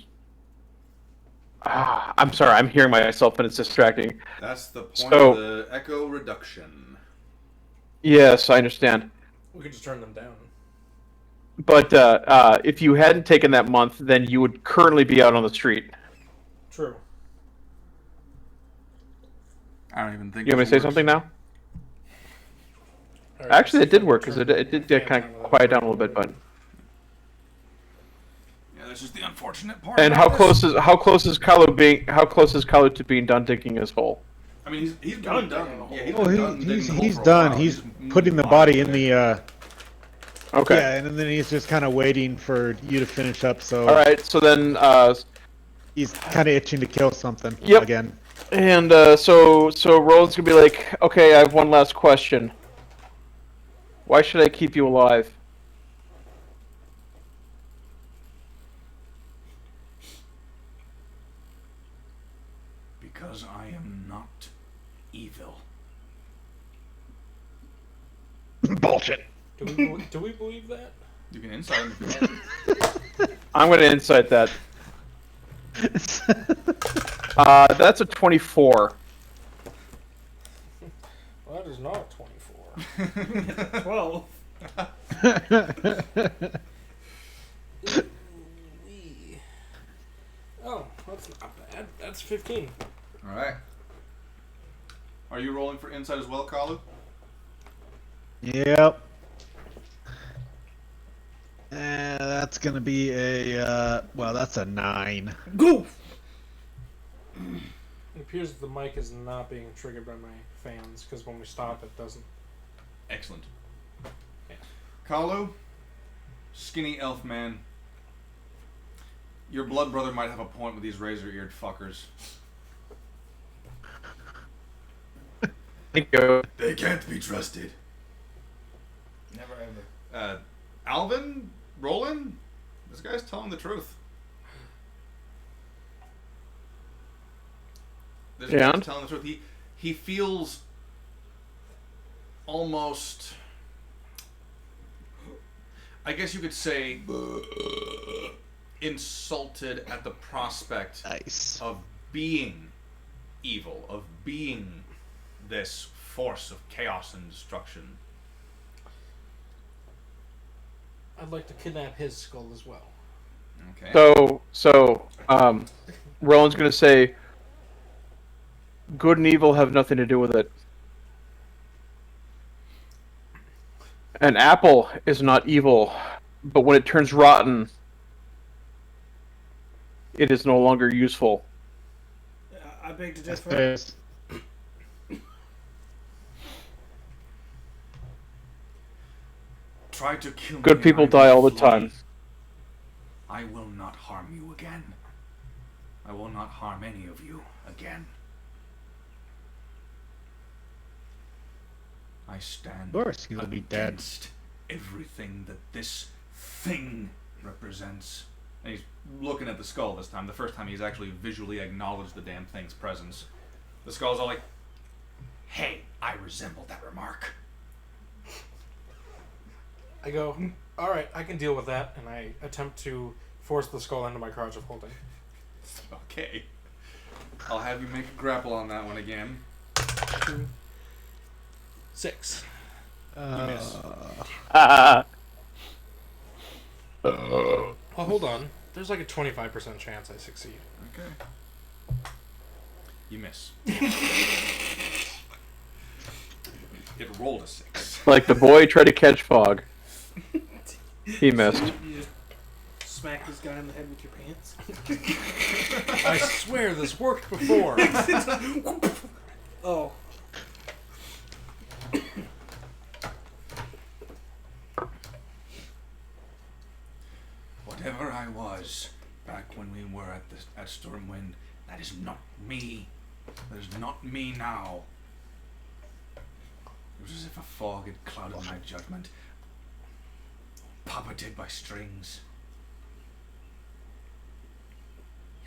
Speaker 1: I'm sorry, I'm hearing myself and it's distracting.
Speaker 4: That's the point
Speaker 1: So-
Speaker 4: of the echo reduction.
Speaker 1: Yes, I understand.
Speaker 2: We could just turn them down.
Speaker 1: But if you hadn't taken that month, then you would currently be out on the street.
Speaker 2: True.
Speaker 4: I don't even think.
Speaker 1: You want me to say something now?
Speaker 2: All right,
Speaker 1: Actually,
Speaker 2: let's
Speaker 1: it did work because
Speaker 2: turn
Speaker 1: it did
Speaker 2: the
Speaker 1: kind
Speaker 2: fans
Speaker 1: of
Speaker 2: on
Speaker 1: quiet down a little bit. But
Speaker 7: Yeah, this is the unfortunate part.
Speaker 1: and
Speaker 7: about
Speaker 1: how
Speaker 7: this.
Speaker 1: close is Kylo to being done digging his hole?
Speaker 4: I mean, he's
Speaker 2: Done.
Speaker 4: done. Yeah,
Speaker 6: Oh,
Speaker 4: been done digging
Speaker 6: he's
Speaker 4: the hole
Speaker 6: he's
Speaker 4: for a
Speaker 6: done.
Speaker 4: while.
Speaker 6: He's
Speaker 4: moving
Speaker 6: putting the
Speaker 4: on.
Speaker 6: body in the.
Speaker 1: Okay.
Speaker 6: Yeah, and then he's just kind of waiting for you to finish up. So
Speaker 1: All right. So then,
Speaker 6: he's kind of itching to kill something
Speaker 1: Yep.
Speaker 6: again.
Speaker 1: and so Roland's gonna be like, okay, I have one last question. Why should I keep you alive?
Speaker 7: Because I am not evil.
Speaker 6: Bullshit.
Speaker 2: Do we believe that?
Speaker 4: You can insight him if you want.
Speaker 1: I'm gonna insight that. That's a 24.
Speaker 2: Well, that is not 24.
Speaker 3: 12.
Speaker 2: Oh, that's not bad. That's 15.
Speaker 4: All right. Are you rolling for insight as well, Kalu?
Speaker 6: Yep. That's gonna be a well. That's a 9.
Speaker 3: Go!
Speaker 2: It appears that the mic is not being triggered by my fans because when we stop, it doesn't.
Speaker 4: Excellent.
Speaker 2: Yeah.
Speaker 4: Kalu, skinny elf man, Your blood brother might have a point with these razor-eared fuckers.
Speaker 1: Thank you.
Speaker 4: They can't be trusted.
Speaker 5: Never ever.
Speaker 4: Alvin? Roland? This guy's telling the truth. This guy's telling the truth. He feels almost... I guess you could say... insulted at the prospect of being evil, of being this force of chaos and destruction.
Speaker 2: I'd like to kidnap his skull as well.
Speaker 4: Okay.
Speaker 1: So, Roland's gonna say, good and evil have nothing to do with it. An apple is not evil, but when it turns rotten, it is no longer useful.
Speaker 3: I beg to differ.
Speaker 7: Try to kill me.
Speaker 1: Good people
Speaker 7: and I
Speaker 1: die
Speaker 7: will
Speaker 1: all the
Speaker 7: flee.
Speaker 1: time.
Speaker 7: I will not harm you again. I will not harm any of you again. I stand
Speaker 6: Of course, he'll be dead.
Speaker 7: against everything that this thing represents.
Speaker 4: And he's looking at the skull this time. The first time he's actually visually acknowledged the damn thing's presence. The skull's all like,
Speaker 7: Hey, I resemble that remark.
Speaker 2: I go, alright, I can deal with that, and I attempt to force the skull into my crotch of holding.
Speaker 4: okay. I'll have you make a grapple on that one again.
Speaker 2: 6.
Speaker 4: You miss.
Speaker 2: Oh, hold on. There's like a 25% chance I succeed.
Speaker 4: Okay. You miss. It rolled a 6.
Speaker 1: Like the boy tried to catch fog. He missed.
Speaker 3: You just smack this guy in the head with your pants.
Speaker 2: I swear this worked before.
Speaker 3: Oh.
Speaker 7: Whatever I was back when we were at Stormwind, that is not me. That is not me now. It was as if a fog had clouded my judgment, puppeted by strings.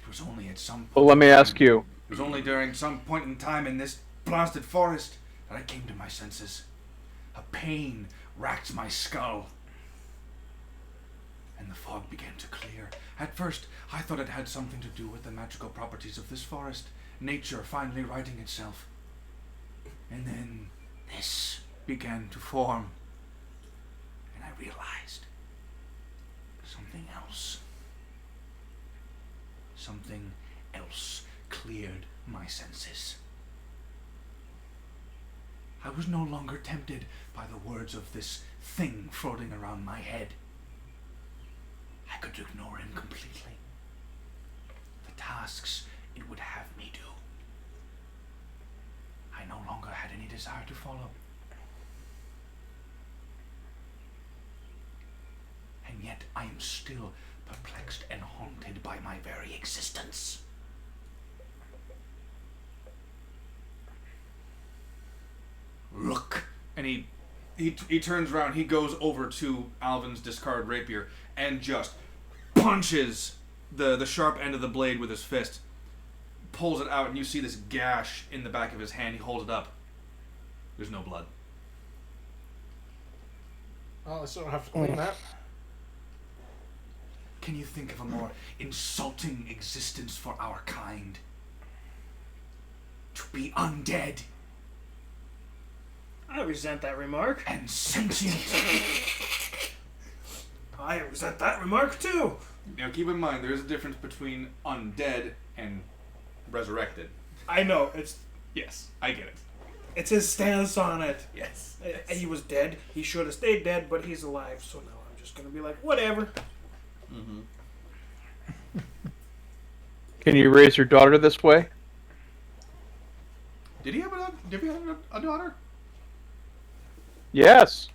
Speaker 7: It was only at some point.
Speaker 1: Well, let me ask you.
Speaker 7: It was only during some point in time in this blasted forest that I came to my senses. A pain racked my skull, and the fog began to clear. At first, I thought it had something to do with the magical properties of this forest, nature finally righting itself. And then this began to form, and I realized something else. Something else cleared my senses. I was no longer tempted by the words of this thing floating around my head. I could ignore him completely. The tasks it would have me do, I no longer had any desire to follow. And yet I am still perplexed and haunted by my very existence. Look.
Speaker 4: And he turns around, he goes over to Alvin's discarded rapier and just punches the sharp end of the blade with his fist. Pulls it out and you see this gash in the back of his hand. He holds it up. There's no blood.
Speaker 2: Well, I still don't have to clean that.
Speaker 7: Can you think of a more insulting existence for our kind? To be undead
Speaker 3: I resent that remark.
Speaker 7: and sentient.
Speaker 3: I resent that remark too.
Speaker 4: Now keep in mind, there is a difference between undead and resurrected.
Speaker 3: I know, it's
Speaker 4: Yes, I get it.
Speaker 3: it's his stance on it.
Speaker 4: Yes.
Speaker 3: He was dead. He should have stayed dead, but he's alive. So now I'm just gonna be like, whatever.
Speaker 1: Can you raise your daughter this way?
Speaker 4: Did he have a daughter?
Speaker 1: Yes.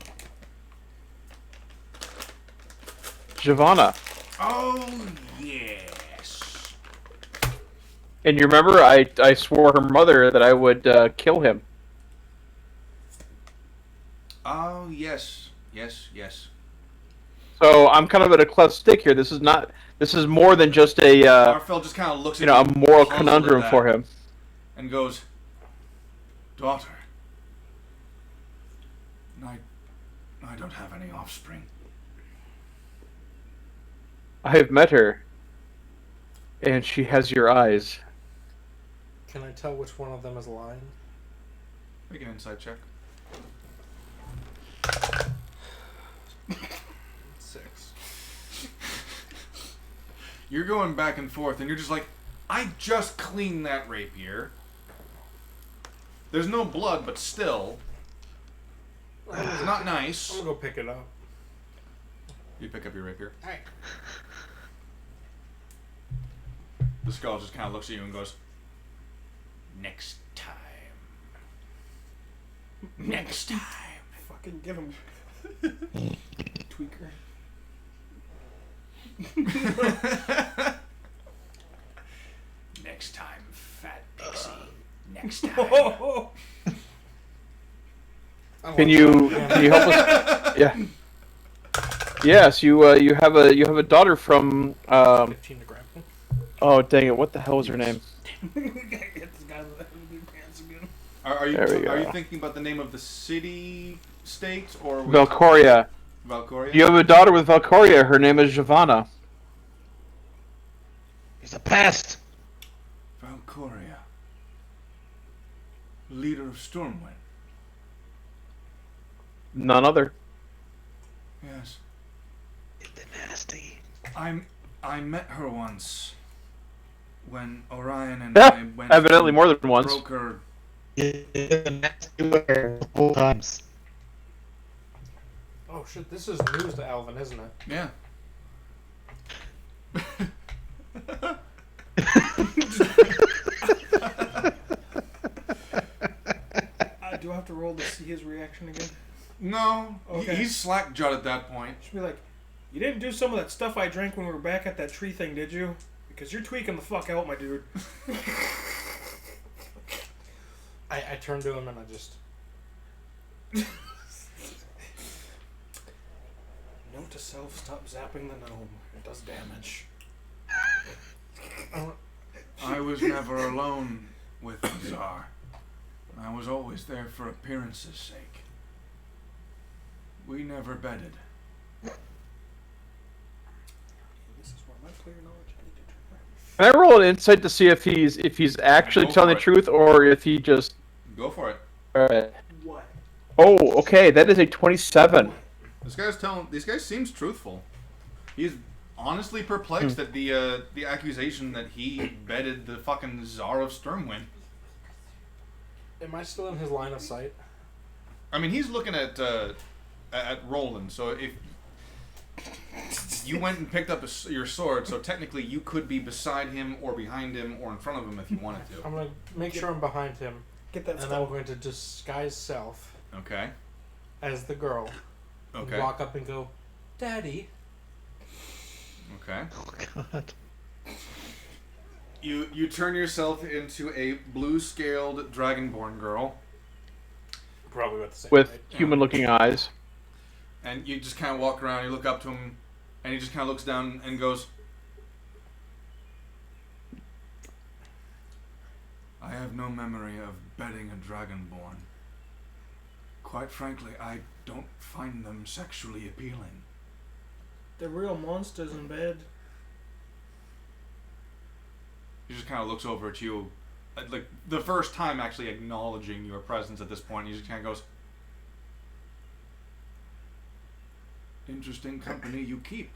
Speaker 1: Giovanna.
Speaker 7: Oh, yeah.
Speaker 1: And you remember, I swore her mother that I would kill him.
Speaker 4: Oh, yes. Yes.
Speaker 1: So I'm kind of at a cleft stick here. This is not. This is more than just a
Speaker 4: Arfel just kind of looks at
Speaker 1: a moral
Speaker 4: puzzled at
Speaker 1: conundrum
Speaker 4: that,
Speaker 1: for him.
Speaker 4: and goes, "Daughter, I don't have any offspring."
Speaker 1: I have met her, and she has your eyes.
Speaker 2: Can I tell which one of them is lying?
Speaker 4: Make an insight check.
Speaker 2: 6.
Speaker 4: You're going back and forth, and you're just like, I just cleaned that rapier. There's no blood, but still, it's not nice.
Speaker 2: I'm gonna go pick it up.
Speaker 4: You pick up your rapier.
Speaker 2: Hey.
Speaker 4: The skull just kind of looks at you and goes,
Speaker 7: Next time. Next time.
Speaker 3: Fucking give him. Tweaker.
Speaker 7: Next time, fat pixie. Next time.
Speaker 1: Can you help us? Yeah. Yes, you have a daughter from
Speaker 2: 15 to grapple.
Speaker 1: oh dang it, what the hell was her name?
Speaker 3: Get this guy with the blue pants again.
Speaker 4: Are you
Speaker 1: There we
Speaker 4: are you
Speaker 1: go.
Speaker 4: thinking about the name of the city state or with
Speaker 1: Valcoria.
Speaker 4: Valcoria?
Speaker 1: You have a daughter with Valcoria. Her name is Giovanna.
Speaker 6: He's a pest.
Speaker 4: Valcoria, leader of Stormwind.
Speaker 1: None other.
Speaker 4: Yes,
Speaker 6: The nasty.
Speaker 4: I met her once when Orion and
Speaker 1: Yeah,
Speaker 4: I went.
Speaker 1: evidently
Speaker 4: to
Speaker 1: more than once.
Speaker 4: Broker.
Speaker 6: The nasty wear multiple times.
Speaker 2: Oh shit, this is news to Alvin, isn't it?
Speaker 4: Yeah.
Speaker 3: Do I have to roll to see his reaction again?
Speaker 4: No,
Speaker 3: Okay.
Speaker 4: he's slack jawed at that point.
Speaker 3: Should be like, you didn't do some of that stuff I drank when we were back at that tree thing, did you? Because you're tweaking the fuck out, my dude.
Speaker 2: I turned to him and I just...
Speaker 3: Note to self, stop zapping the gnome. It does damage.
Speaker 4: I was never alone with the Tsar. I was always there for appearance's sake. We never bedded.
Speaker 3: This is where my clear knowledge I need to turn around.
Speaker 1: Can I roll an insight to see if he's actually
Speaker 4: Go
Speaker 1: telling the
Speaker 4: for it.
Speaker 1: truth or if he just?
Speaker 4: Go for it.
Speaker 3: What?
Speaker 1: Oh, okay. That is a 27.
Speaker 4: This guy seems truthful. He's honestly perplexed at the accusation that he bedded the fucking Tsar of Stormwind.
Speaker 2: Am I still in his line of sight?
Speaker 4: I mean, he's looking at Roland. So if you went and picked up your sword, so technically you could be beside him or behind him or in front of him if you wanted to.
Speaker 2: I'm gonna make sure I'm behind him,
Speaker 3: Get that
Speaker 2: and I'm
Speaker 3: stuff.
Speaker 2: going to disguise self
Speaker 4: Okay.
Speaker 2: as the girl. And
Speaker 4: Okay.
Speaker 2: walk up and go, Daddy.
Speaker 4: Okay.
Speaker 6: Oh god.
Speaker 4: You turn yourself into a blue-scaled dragonborn girl,
Speaker 2: Probably about the same
Speaker 1: With
Speaker 2: height.
Speaker 1: human-looking eyes.
Speaker 4: and you just kind of walk around. You look up to him, and he just kind of looks down and goes, "I have no memory of bedding a dragonborn. Quite frankly, I don't find them sexually appealing."
Speaker 3: They're real monsters in bed.
Speaker 4: He just kind of looks over at you, like the first time actually acknowledging your presence at this point. He just kind of goes, "Interesting company you keep."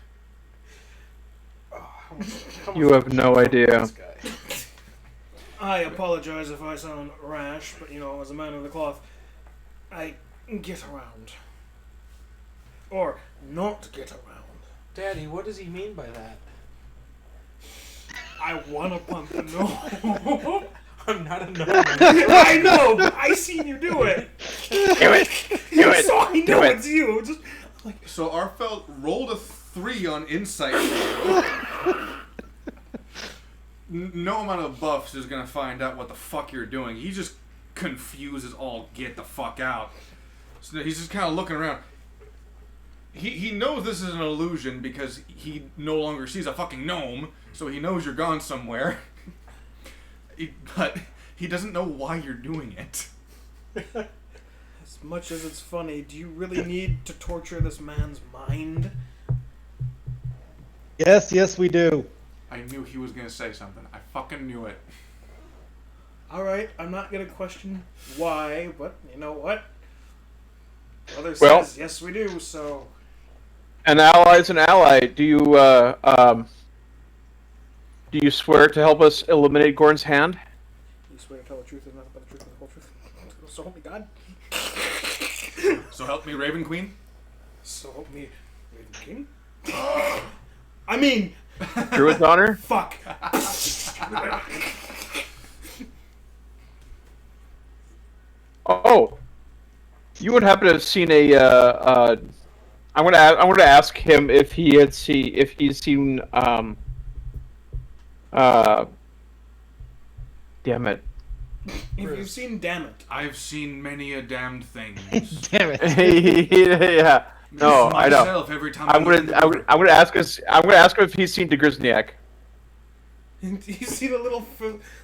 Speaker 2: How much
Speaker 1: You have no idea.
Speaker 2: this guy?
Speaker 3: I apologize if I sound rash, but as a man of the cloth, I get around. Or not get around.
Speaker 2: Daddy, what does he mean by that?
Speaker 3: I wanna punt the gnome.
Speaker 2: I'm not a gnome.
Speaker 3: I know, but I seen you do it.
Speaker 1: Do it! Do it!
Speaker 3: So I know
Speaker 1: Do it!
Speaker 3: it's you. Just
Speaker 4: So Arfeld rolled a 3 on insight for you. no amount of buffs is gonna find out what the fuck you're doing. He just confuses all get the fuck out. So he's just kind of looking around. He knows this is an illusion because he no longer sees a fucking gnome, so he knows you're gone somewhere. But he doesn't know why you're doing it.
Speaker 3: As much as it's funny, do you really need to torture this man's mind?
Speaker 6: Yes, we do.
Speaker 4: I knew he was gonna say something. I fucking knew it.
Speaker 3: Alright, I'm not gonna question why, but you know what? Brother
Speaker 1: Well-
Speaker 3: says, yes we do, so...
Speaker 1: An ally is an ally. Do you swear to help us eliminate Gorn's hand?
Speaker 3: You swear to tell the truth and nothing but the truth and the whole truth? So help me God.
Speaker 4: So help me, Raven Queen.
Speaker 3: So help me, Raven King? I mean...
Speaker 1: Druid's honor?
Speaker 3: Fuck.
Speaker 1: Oh, you would happen to have seen a. I'm gonna ask him if he's seen. Damn it.
Speaker 3: If you've seen Damn It.
Speaker 4: I've seen many a damned thing.
Speaker 6: Damn it.
Speaker 1: Yeah. No, I know.
Speaker 4: Myself, every time
Speaker 1: I'm
Speaker 4: look in
Speaker 1: gonna
Speaker 4: the
Speaker 1: I'm gonna ask us. I'm gonna ask him if he's seen Degrizniak.
Speaker 3: You see the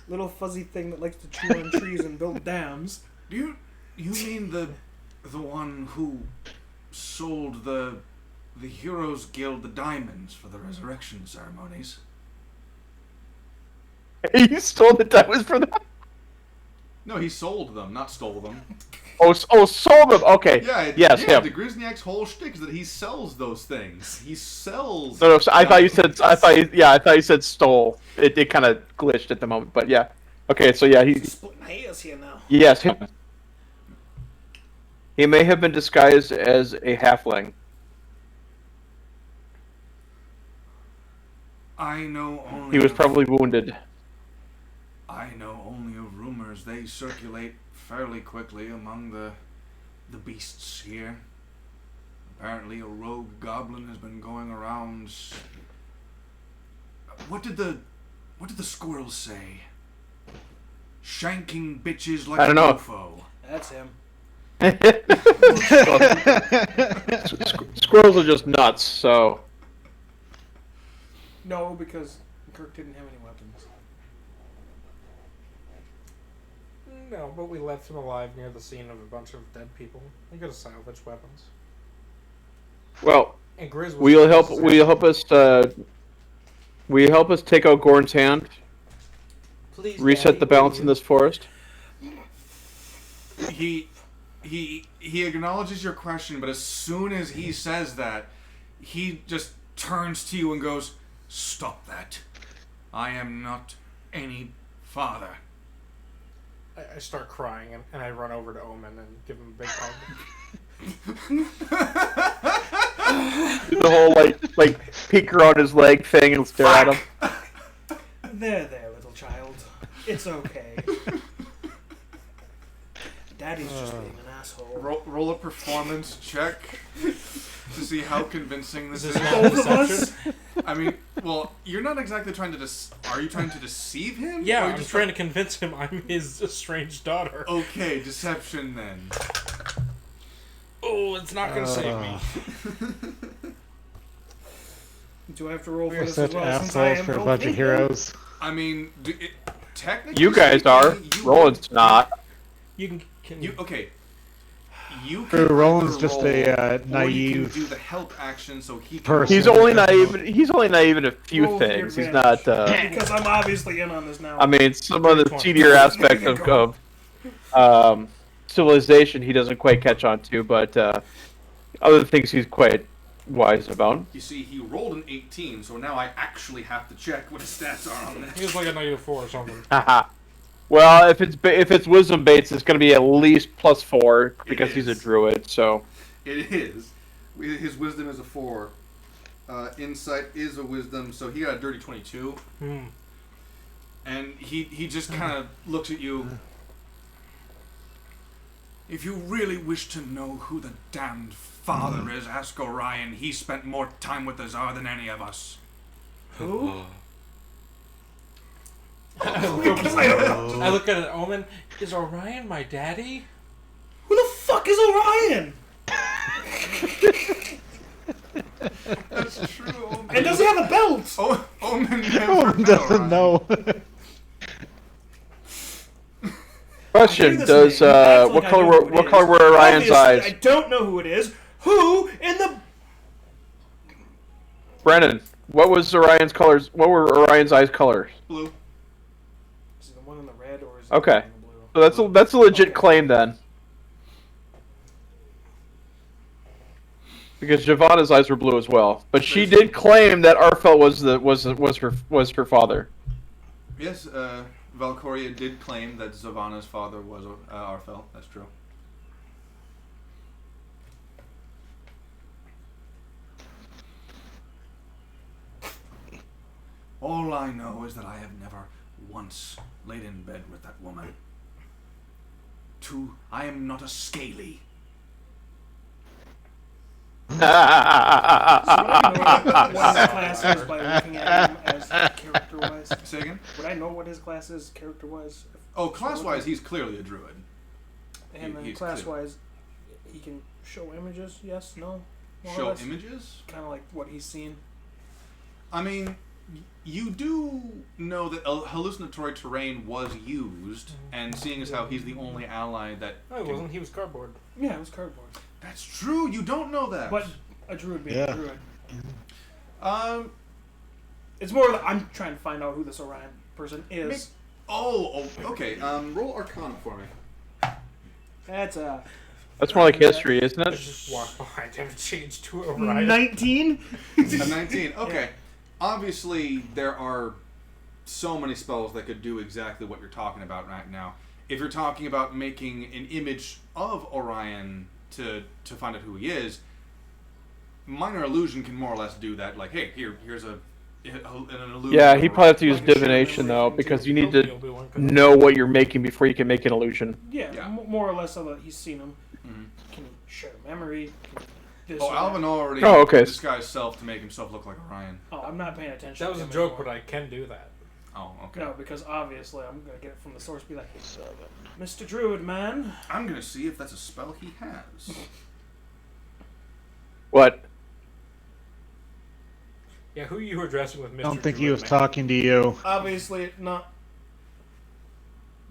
Speaker 3: little fuzzy thing that likes to chew on trees and build dams?
Speaker 4: You mean the one who sold the Heroes Guild the diamonds for the resurrection ceremonies?
Speaker 1: He stole the diamonds for that.
Speaker 4: No, he sold them, not stole them.
Speaker 1: Oh, sold them. Okay.
Speaker 4: Yeah,
Speaker 1: Yes,
Speaker 4: yeah.
Speaker 1: him.
Speaker 4: The Grisniak's whole shtick is that he sells those things. He sells.
Speaker 1: No, so I thought you said. I thought you said stole. It kind of glitched at the moment, but yeah. Okay, so yeah,
Speaker 3: Splitting hairs here now.
Speaker 1: yes, him. He may have been disguised as a halfling.
Speaker 4: I know only.
Speaker 1: He was
Speaker 4: of-
Speaker 1: probably wounded.
Speaker 4: I know only of rumors. They circulate fairly quickly among the beasts here. Apparently, a rogue goblin has been going around. What did the squirrels say? Shanking bitches like
Speaker 1: I don't
Speaker 4: a
Speaker 1: know.
Speaker 4: mofo.
Speaker 3: That's him.
Speaker 1: Squirrels are just nuts. So
Speaker 3: No, because Kirk didn't have any weapons.
Speaker 2: No, but we left him alive near the scene of a bunch of dead people. We could have salvaged weapons.
Speaker 1: well,
Speaker 2: And Grizz was
Speaker 1: will you help us take out Gorn's hand?
Speaker 2: Please,
Speaker 1: Reset
Speaker 2: Daddy,
Speaker 1: the balance
Speaker 2: will
Speaker 1: in
Speaker 2: you?
Speaker 1: this forest.
Speaker 4: He acknowledges your question, but as soon as he says that, he just turns to you and goes, "Stop that. I am not any father."
Speaker 2: I start crying and I run over to Omen and give him a big hug.
Speaker 1: The whole like peek around his leg thing and stare at him.
Speaker 3: There, little child. It's okay. Daddy's just being an asshole.
Speaker 4: Roll a performance check to see how convincing this
Speaker 2: Is
Speaker 4: is.
Speaker 2: this not
Speaker 3: Both of us?
Speaker 2: deception?
Speaker 4: I mean, well, you're not exactly trying to are you trying to deceive him?
Speaker 2: Yeah,
Speaker 4: Or you
Speaker 2: I'm
Speaker 4: just
Speaker 2: trying to convince him I'm his estranged daughter.
Speaker 4: Okay, deception then.
Speaker 2: Oh, it's not gonna save me.
Speaker 3: Do I have to roll for
Speaker 6: We're
Speaker 3: this
Speaker 6: such
Speaker 3: as well? Since I
Speaker 6: assholes
Speaker 3: am
Speaker 6: for a
Speaker 3: roll
Speaker 6: bunch of
Speaker 3: thinking?
Speaker 6: heroes.
Speaker 4: I mean, technically,
Speaker 1: You guys are.
Speaker 4: speaking, you
Speaker 1: Roland's
Speaker 4: would-
Speaker 1: not.
Speaker 2: You can
Speaker 4: You okay? You
Speaker 6: True,
Speaker 4: can
Speaker 6: Roland's
Speaker 4: either
Speaker 6: just
Speaker 4: roll,
Speaker 6: a,
Speaker 4: or you
Speaker 6: naive
Speaker 4: can do the help action, so he can
Speaker 6: person.
Speaker 1: He's
Speaker 4: roll.
Speaker 1: only naive. He's only naive in a few
Speaker 3: Roll with your
Speaker 1: things. He's
Speaker 3: advantage.
Speaker 1: not.
Speaker 3: Because I'm obviously in on this now.
Speaker 1: I mean, some of the
Speaker 2: 20.
Speaker 1: seedier aspects of civilization he doesn't quite catch on to, but other things he's quite wise about.
Speaker 4: You see, he rolled an 18, so now I actually have to check what his stats are on
Speaker 2: He
Speaker 4: this.
Speaker 2: was like a -4 or something.
Speaker 1: Haha. Well, if it's wisdom based, it's going to be at least +4 because he's a
Speaker 4: is.
Speaker 1: druid. So
Speaker 4: It is. His wisdom is a 4. Insight is a wisdom, so he got a dirty 22.
Speaker 2: Hmm.
Speaker 4: And he just kind of looks at you. If you really wish to know who the damned father is, ask Orion. He spent more time with Azar than any of us.
Speaker 3: Who? Because I don't know.
Speaker 2: I look at an Omen. Is Orion my daddy?
Speaker 3: Who the fuck is Orion?
Speaker 4: That's true. Omen.
Speaker 3: And does he have a belt?
Speaker 4: Omen never
Speaker 6: Omen
Speaker 4: met
Speaker 6: doesn't
Speaker 4: Orion.
Speaker 6: know.
Speaker 1: Question:
Speaker 3: This
Speaker 1: Does
Speaker 3: name. Act like I know who it
Speaker 1: what
Speaker 3: is.
Speaker 1: color were Orion's
Speaker 3: Obviously,
Speaker 1: eyes?
Speaker 3: I don't know who it is. Who in the...
Speaker 1: Brennan, what was Orion's colors? What were Orion's eyes colors?
Speaker 4: Blue.
Speaker 3: Is it the one in the red or is it
Speaker 1: Okay.
Speaker 3: the one in the blue?
Speaker 1: So that's a legit claim then. Because Giovanna's eyes were blue as well, but she did claim that Arfel was her father.
Speaker 4: Yes, Valkyria did claim that Zavanna's father was Arfel. That's true. All I know is that I have never once laid in bed with that woman. 2, I am not a scaly.
Speaker 3: So would I know what his class is by looking at him as character-wise?
Speaker 4: Say again?
Speaker 3: Would I know what his class is character-wise?
Speaker 4: Oh, class-wise, he's clearly a druid.
Speaker 3: And then
Speaker 4: He's
Speaker 3: class-wise, he can show images? Yes? No?
Speaker 4: Show images?
Speaker 3: Kind of like what he's seen.
Speaker 4: I mean, you do know that hallucinatory terrain was used, and seeing as how he's the only ally that...
Speaker 2: No, he wasn't. He was cardboard.
Speaker 3: Yeah, it was cardboard.
Speaker 4: That's true, you don't know that.
Speaker 3: But a druid being a druid. It's more that I'm trying to find out who this Orion person is.
Speaker 4: Okay. Roll Arcana for me.
Speaker 3: That's
Speaker 1: That's more like history, isn't
Speaker 2: I
Speaker 1: it?
Speaker 2: just walk behind him and change to Orion.
Speaker 3: 19?
Speaker 4: A 19. Okay.
Speaker 3: Yeah.
Speaker 4: Obviously, there are so many spells that could do exactly what you're talking about right now. If you're talking about making an image of Orion to find out who he is, minor illusion can more or less do that. Like, hey, here's an illusion.
Speaker 1: Yeah,
Speaker 4: of
Speaker 1: he
Speaker 4: Orion.
Speaker 1: probably have to use divination though, because you need to know what you're making before you can make an illusion.
Speaker 3: Yeah,
Speaker 4: Yeah.
Speaker 3: more or less of a, he's seen him.
Speaker 4: Mhm.
Speaker 3: Can he share memory? This
Speaker 4: Oh,
Speaker 3: or that.
Speaker 4: Alvin already
Speaker 1: Oh, okay.
Speaker 4: disguised self to make himself look like Orion.
Speaker 3: Oh, I'm not paying attention.
Speaker 2: That was
Speaker 3: to
Speaker 2: a
Speaker 3: him
Speaker 2: joke,
Speaker 3: anymore.
Speaker 2: but I can do that.
Speaker 4: Oh, okay.
Speaker 3: No, because obviously I'm gonna get it from the source. Be like, Mr. Druid man.
Speaker 4: I'm gonna see if that's a spell he has.
Speaker 1: What?
Speaker 2: Yeah, who you were addressing with Mr.
Speaker 6: I don't think he
Speaker 2: Druid
Speaker 6: was
Speaker 2: Man?
Speaker 6: talking to you.
Speaker 3: Obviously not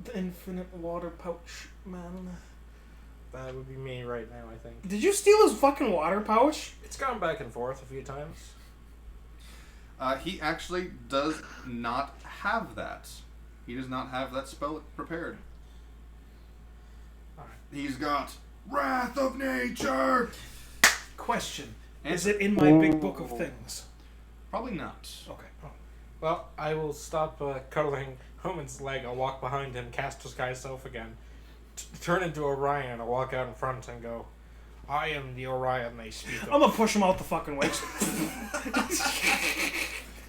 Speaker 3: the infinite water pouch man.
Speaker 2: That would be me right now, I think.
Speaker 3: Did you steal his fucking water pouch?
Speaker 2: It's gone back and forth a few times.
Speaker 4: He actually does not have that. He does not have that spell prepared.
Speaker 2: Alright.
Speaker 4: He's got Wrath of Nature!
Speaker 3: Question.
Speaker 4: And-
Speaker 3: Is it in my big book of things?
Speaker 4: Probably not.
Speaker 3: Okay.
Speaker 2: Well, I will stop cuddling Homan's leg. I'll walk behind him, cast Disguise Self again, turn into Orion. I'll walk out in front and go, I am the Orion they speak of.
Speaker 3: I'm gonna push him out the fucking way.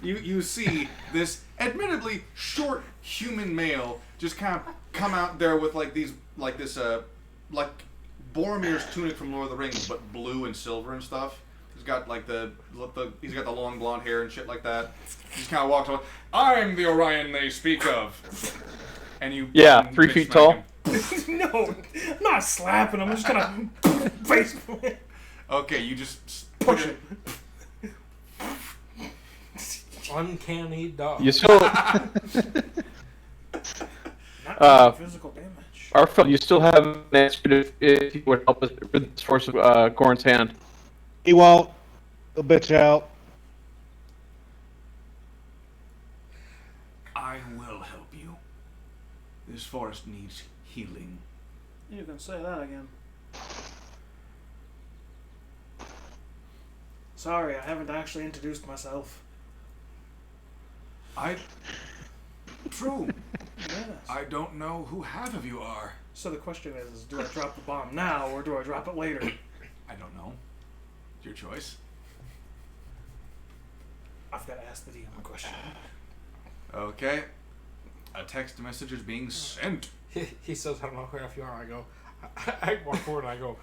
Speaker 4: You see this admittedly short human male just kind of come out there with like this Boromir's tunic from Lord of the Rings, but blue and silver and stuff. He's got like he's got the long blonde hair and shit like that. He just kind of walks away. I'm the Orion they speak of. And you
Speaker 1: 3 feet tall.
Speaker 3: No, I'm not slapping him. I'm just gonna face him.
Speaker 4: Okay, you just
Speaker 3: Push him.
Speaker 2: Uncanny dog.
Speaker 1: You still,
Speaker 3: Not physical damage.
Speaker 1: Arfel, you still haven't answered if you would help us with the source of Gorn's hand.
Speaker 6: He won't. He'll bitch out.
Speaker 4: I will help you. This forest needs healing.
Speaker 3: You can say that again. Sorry, I haven't actually introduced myself.
Speaker 4: True.
Speaker 3: Yes.
Speaker 4: I don't know who half of you are.
Speaker 3: So the question is, do I drop the bomb now or do I drop it later?
Speaker 4: I don't know. It's your choice.
Speaker 3: I've got to ask the DM a question.
Speaker 4: Okay. A text message is being sent.
Speaker 2: He says, I don't know who half you are. I go, I walk forward and I go,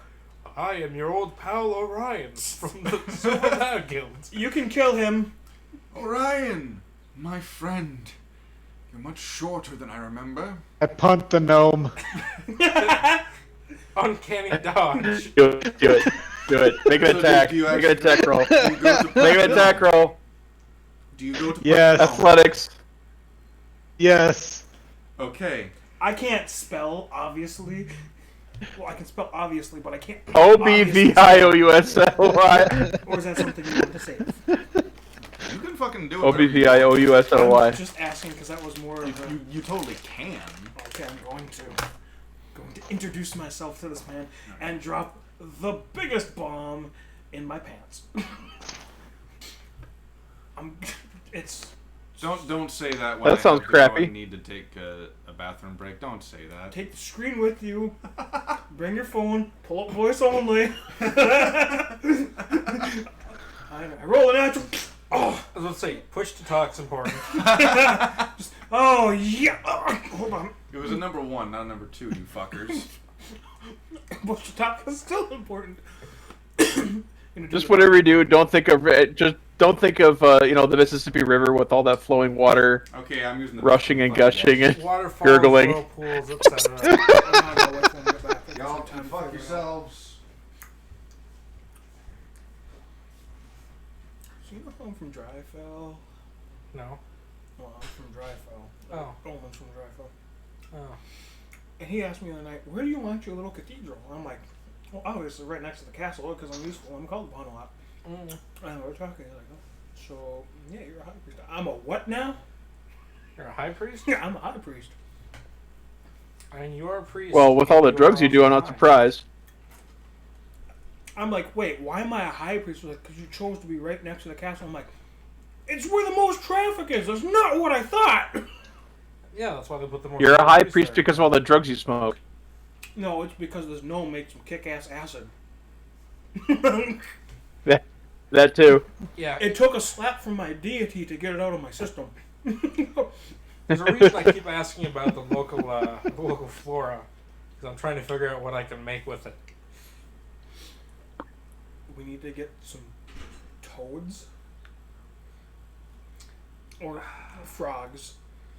Speaker 2: I am your old pal Orion from the Silver Bag Guild.
Speaker 3: You can kill him.
Speaker 4: Orion, my friend. You're much shorter than I remember.
Speaker 6: I punt the gnome.
Speaker 2: Uncanny dodge.
Speaker 1: Do it. Make an
Speaker 4: So
Speaker 1: attack.
Speaker 4: do you
Speaker 1: Make an
Speaker 4: actually-
Speaker 1: attack roll.
Speaker 4: Do you go to
Speaker 1: Make an attack roll.
Speaker 4: Do you go to
Speaker 6: Yes.
Speaker 1: Athletics.
Speaker 6: Yes.
Speaker 4: Okay.
Speaker 3: I can't spell, obviously. Well, I can spell obviously, but I can't.
Speaker 1: OBVIOUSLY.
Speaker 3: Or is that something you want to say?
Speaker 4: You can fucking do it.
Speaker 1: OBVIOUSLY.
Speaker 3: I'm just asking because that was more of a.
Speaker 4: You totally can.
Speaker 3: Okay, I'm going to introduce myself to this man and drop the biggest bomb in my pants. It's.
Speaker 4: Don't say that when
Speaker 1: That sounds crappy.
Speaker 4: I need to take a bathroom break. Don't say that.
Speaker 3: Take the screen with you. Bring your phone. Pull up voice only. I roll a natural. Oh,
Speaker 2: I was going to say, push to talk's important.
Speaker 3: oh yeah. Hold on.
Speaker 4: It was a number 1, not a number 2, you fuckers.
Speaker 3: Push to talk is still important.
Speaker 1: Just whatever you do, don't think of the Mississippi River with all that flowing water,
Speaker 4: Okay, I'm using the
Speaker 1: rushing and gushing and
Speaker 2: Waterfalls,
Speaker 1: gurgling.
Speaker 2: whirlpools, etc.
Speaker 4: Y'all can fuck yourselves.
Speaker 3: So you know I'm from Dryfell?
Speaker 2: No.
Speaker 3: Well, I'm from Dryfell.
Speaker 2: Oh.
Speaker 3: Owen's from Dryfell.
Speaker 2: Oh.
Speaker 3: And he asked me the other night, where do you want your little cathedral? And I'm like, well, obviously right next to the castle because I'm useful. I'm called upon a lot.
Speaker 2: Mm.
Speaker 3: And we're talking like, oh, so yeah, you're a high priest. I'm a what now?
Speaker 2: You're a high priest?
Speaker 3: Yeah, I'm a high priest.
Speaker 2: I mean, you are a priest.
Speaker 1: Well, with all the drugs you do, I'm not
Speaker 2: also high.
Speaker 1: surprised.
Speaker 3: I'm like, wait, why am I a high priest? Like, because you chose to be right next to the castle. I'm like, it's where the most traffic is. That's not what I thought.
Speaker 2: Yeah, that's why they put the more.
Speaker 1: You're a high
Speaker 2: priests
Speaker 1: priest
Speaker 2: there.
Speaker 1: because of all the drugs you smoke.
Speaker 3: No, it's because this gnome makes some kick-ass acid.
Speaker 1: That too.
Speaker 2: Yeah,
Speaker 3: It took a slap from my deity to get it out of my system.
Speaker 2: there's a reason I keep asking about the local flora, because I'm trying to figure out what I can make with it.
Speaker 3: We need to get some toads or frogs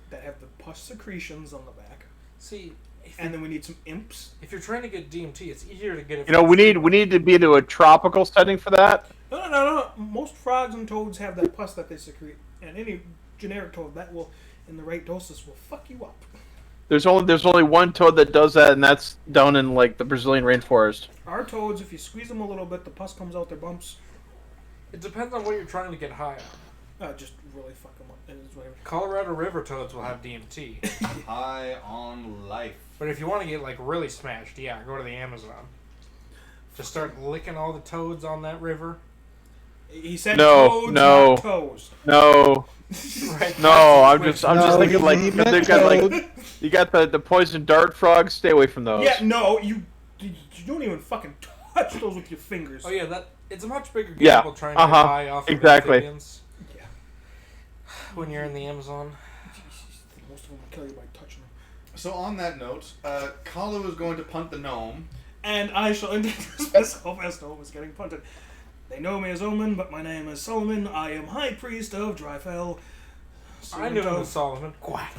Speaker 3: that have the pus secretions on the back,
Speaker 2: See, if,
Speaker 3: and then we need some imps.
Speaker 2: if you're trying to get DMT, it's easier to get it.
Speaker 1: You know, we need to be into a tropical setting for that.
Speaker 3: No. Most frogs and toads have that pus that they secrete, and any generic toad that will, in the right doses, will fuck you up.
Speaker 1: There's only one toad that does that, and that's down in like the Brazilian rainforest.
Speaker 3: Our toads, if you squeeze them a little bit, the pus comes out their bumps.
Speaker 2: It depends on what you're trying to get high on.
Speaker 3: Just really fuck them up. And it's whatever.
Speaker 2: Colorado River toads will have DMT,
Speaker 4: High on life.
Speaker 2: but if you want to get like really smashed, yeah, go to the Amazon. Just start licking all the toads on that river.
Speaker 3: He said
Speaker 1: No,
Speaker 3: toads,
Speaker 1: no.
Speaker 3: not toes.
Speaker 1: No,
Speaker 2: Right.
Speaker 1: no, I'm just
Speaker 6: No,
Speaker 1: thinking like
Speaker 6: he meant
Speaker 1: they've got
Speaker 6: toad.
Speaker 1: like you got the poison dart frogs. Stay away from those.
Speaker 3: Yeah, no, you don't even fucking touch those with your fingers.
Speaker 2: Oh yeah, it's a much bigger
Speaker 1: Yeah,
Speaker 2: gamble trying to get high off of
Speaker 1: exactly.
Speaker 2: amphibians.
Speaker 3: Yeah.
Speaker 2: When you're in the Amazon.
Speaker 3: Most of them will kill you by touching them.
Speaker 4: So on that note, Kalu is going to punt the gnome.
Speaker 3: And I shall introduce myself as the gnome is getting punted. They know me as Omen, but my name is Solomon. I am High Priest of Dryfell.
Speaker 2: I knew him as Solomon. Quack.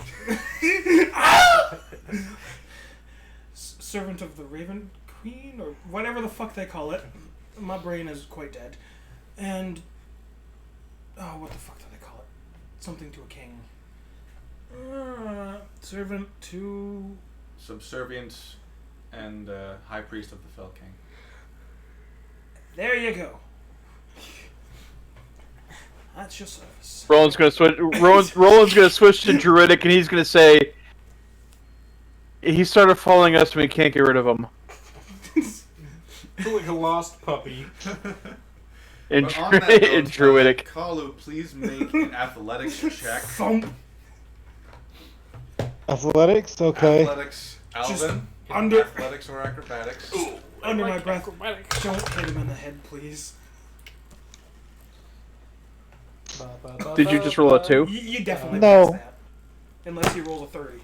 Speaker 3: Servant of the Raven Queen, or whatever the fuck they call it. My brain is quite dead. And what the fuck do they call it? Something to a king. Servant to...
Speaker 4: Subservient and High Priest of the Fell King.
Speaker 3: There you go. That's your service.
Speaker 1: Roland's gonna switch. Roland's gonna switch to druidic, and he's gonna say he started following us, and we can't get rid of him.
Speaker 2: Like a lost puppy.
Speaker 1: In,
Speaker 4: But on that note,
Speaker 1: in druidic.
Speaker 4: Kalu, please make an athletics check.
Speaker 3: Thump.
Speaker 6: Athletics, okay.
Speaker 4: Athletics,
Speaker 3: Just
Speaker 4: Alvin.
Speaker 3: under-
Speaker 4: Athletics or acrobatics.
Speaker 3: Under my breath. Don't hit him in the head, please.
Speaker 1: Did you just roll a 2?
Speaker 3: You definitely
Speaker 6: No.
Speaker 3: pass that. Unless you roll a 30.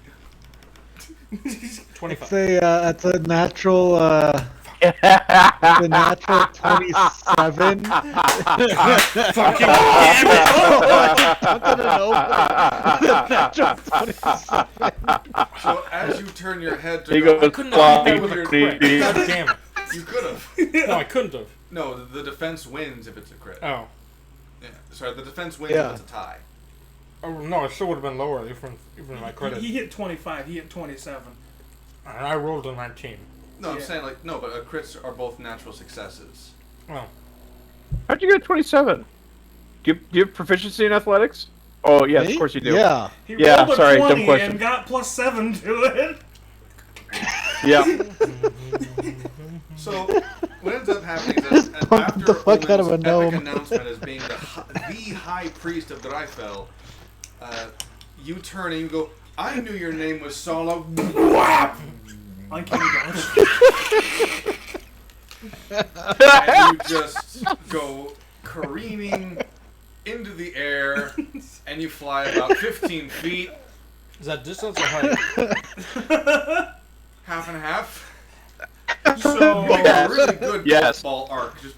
Speaker 2: 25.
Speaker 6: It's a natural The natural 27.
Speaker 2: Fucking damn it!
Speaker 6: The natural 27.
Speaker 4: So as you turn your head to
Speaker 1: He
Speaker 4: go,
Speaker 1: goes
Speaker 2: I couldn't have hit that with a
Speaker 1: flying.
Speaker 2: crit. God damn it.
Speaker 4: you could have.
Speaker 2: No, I couldn't have.
Speaker 4: No, the defense wins if it's a crit.
Speaker 2: Oh.
Speaker 4: Yeah. Sorry, the defense wins
Speaker 6: Yeah.
Speaker 4: if it's a tie.
Speaker 2: Oh, no, it still would have been lower even my credit.
Speaker 3: He hit 25. He hit 27.
Speaker 2: And I rolled a 19.
Speaker 4: No, I'm
Speaker 3: Yeah.
Speaker 4: saying like no, but crits are both natural successes.
Speaker 2: Oh.
Speaker 1: How'd you get 27? Do you have proficiency in athletics? Oh, yes,
Speaker 6: Me?
Speaker 1: of course you do.
Speaker 6: Yeah.
Speaker 3: He
Speaker 1: Yeah,
Speaker 3: rolled a
Speaker 1: sorry, dumb
Speaker 3: 20
Speaker 1: question.
Speaker 3: and got +7 to it.
Speaker 1: Yeah.
Speaker 4: So what ends up happening is that
Speaker 6: Punk
Speaker 4: after
Speaker 6: the fuck out of a
Speaker 4: Owen's
Speaker 6: gnome.
Speaker 4: epic announcement as being the high priest of Dreifel, you turn and you go, I knew your name was Solo.
Speaker 3: Uncanny dodge.
Speaker 4: And you just go careening into the air, and you fly about 15 feet,
Speaker 2: Is that distance or height?
Speaker 4: half and half.
Speaker 3: So,
Speaker 4: Like a really good
Speaker 1: Yes.
Speaker 4: ball arc. Just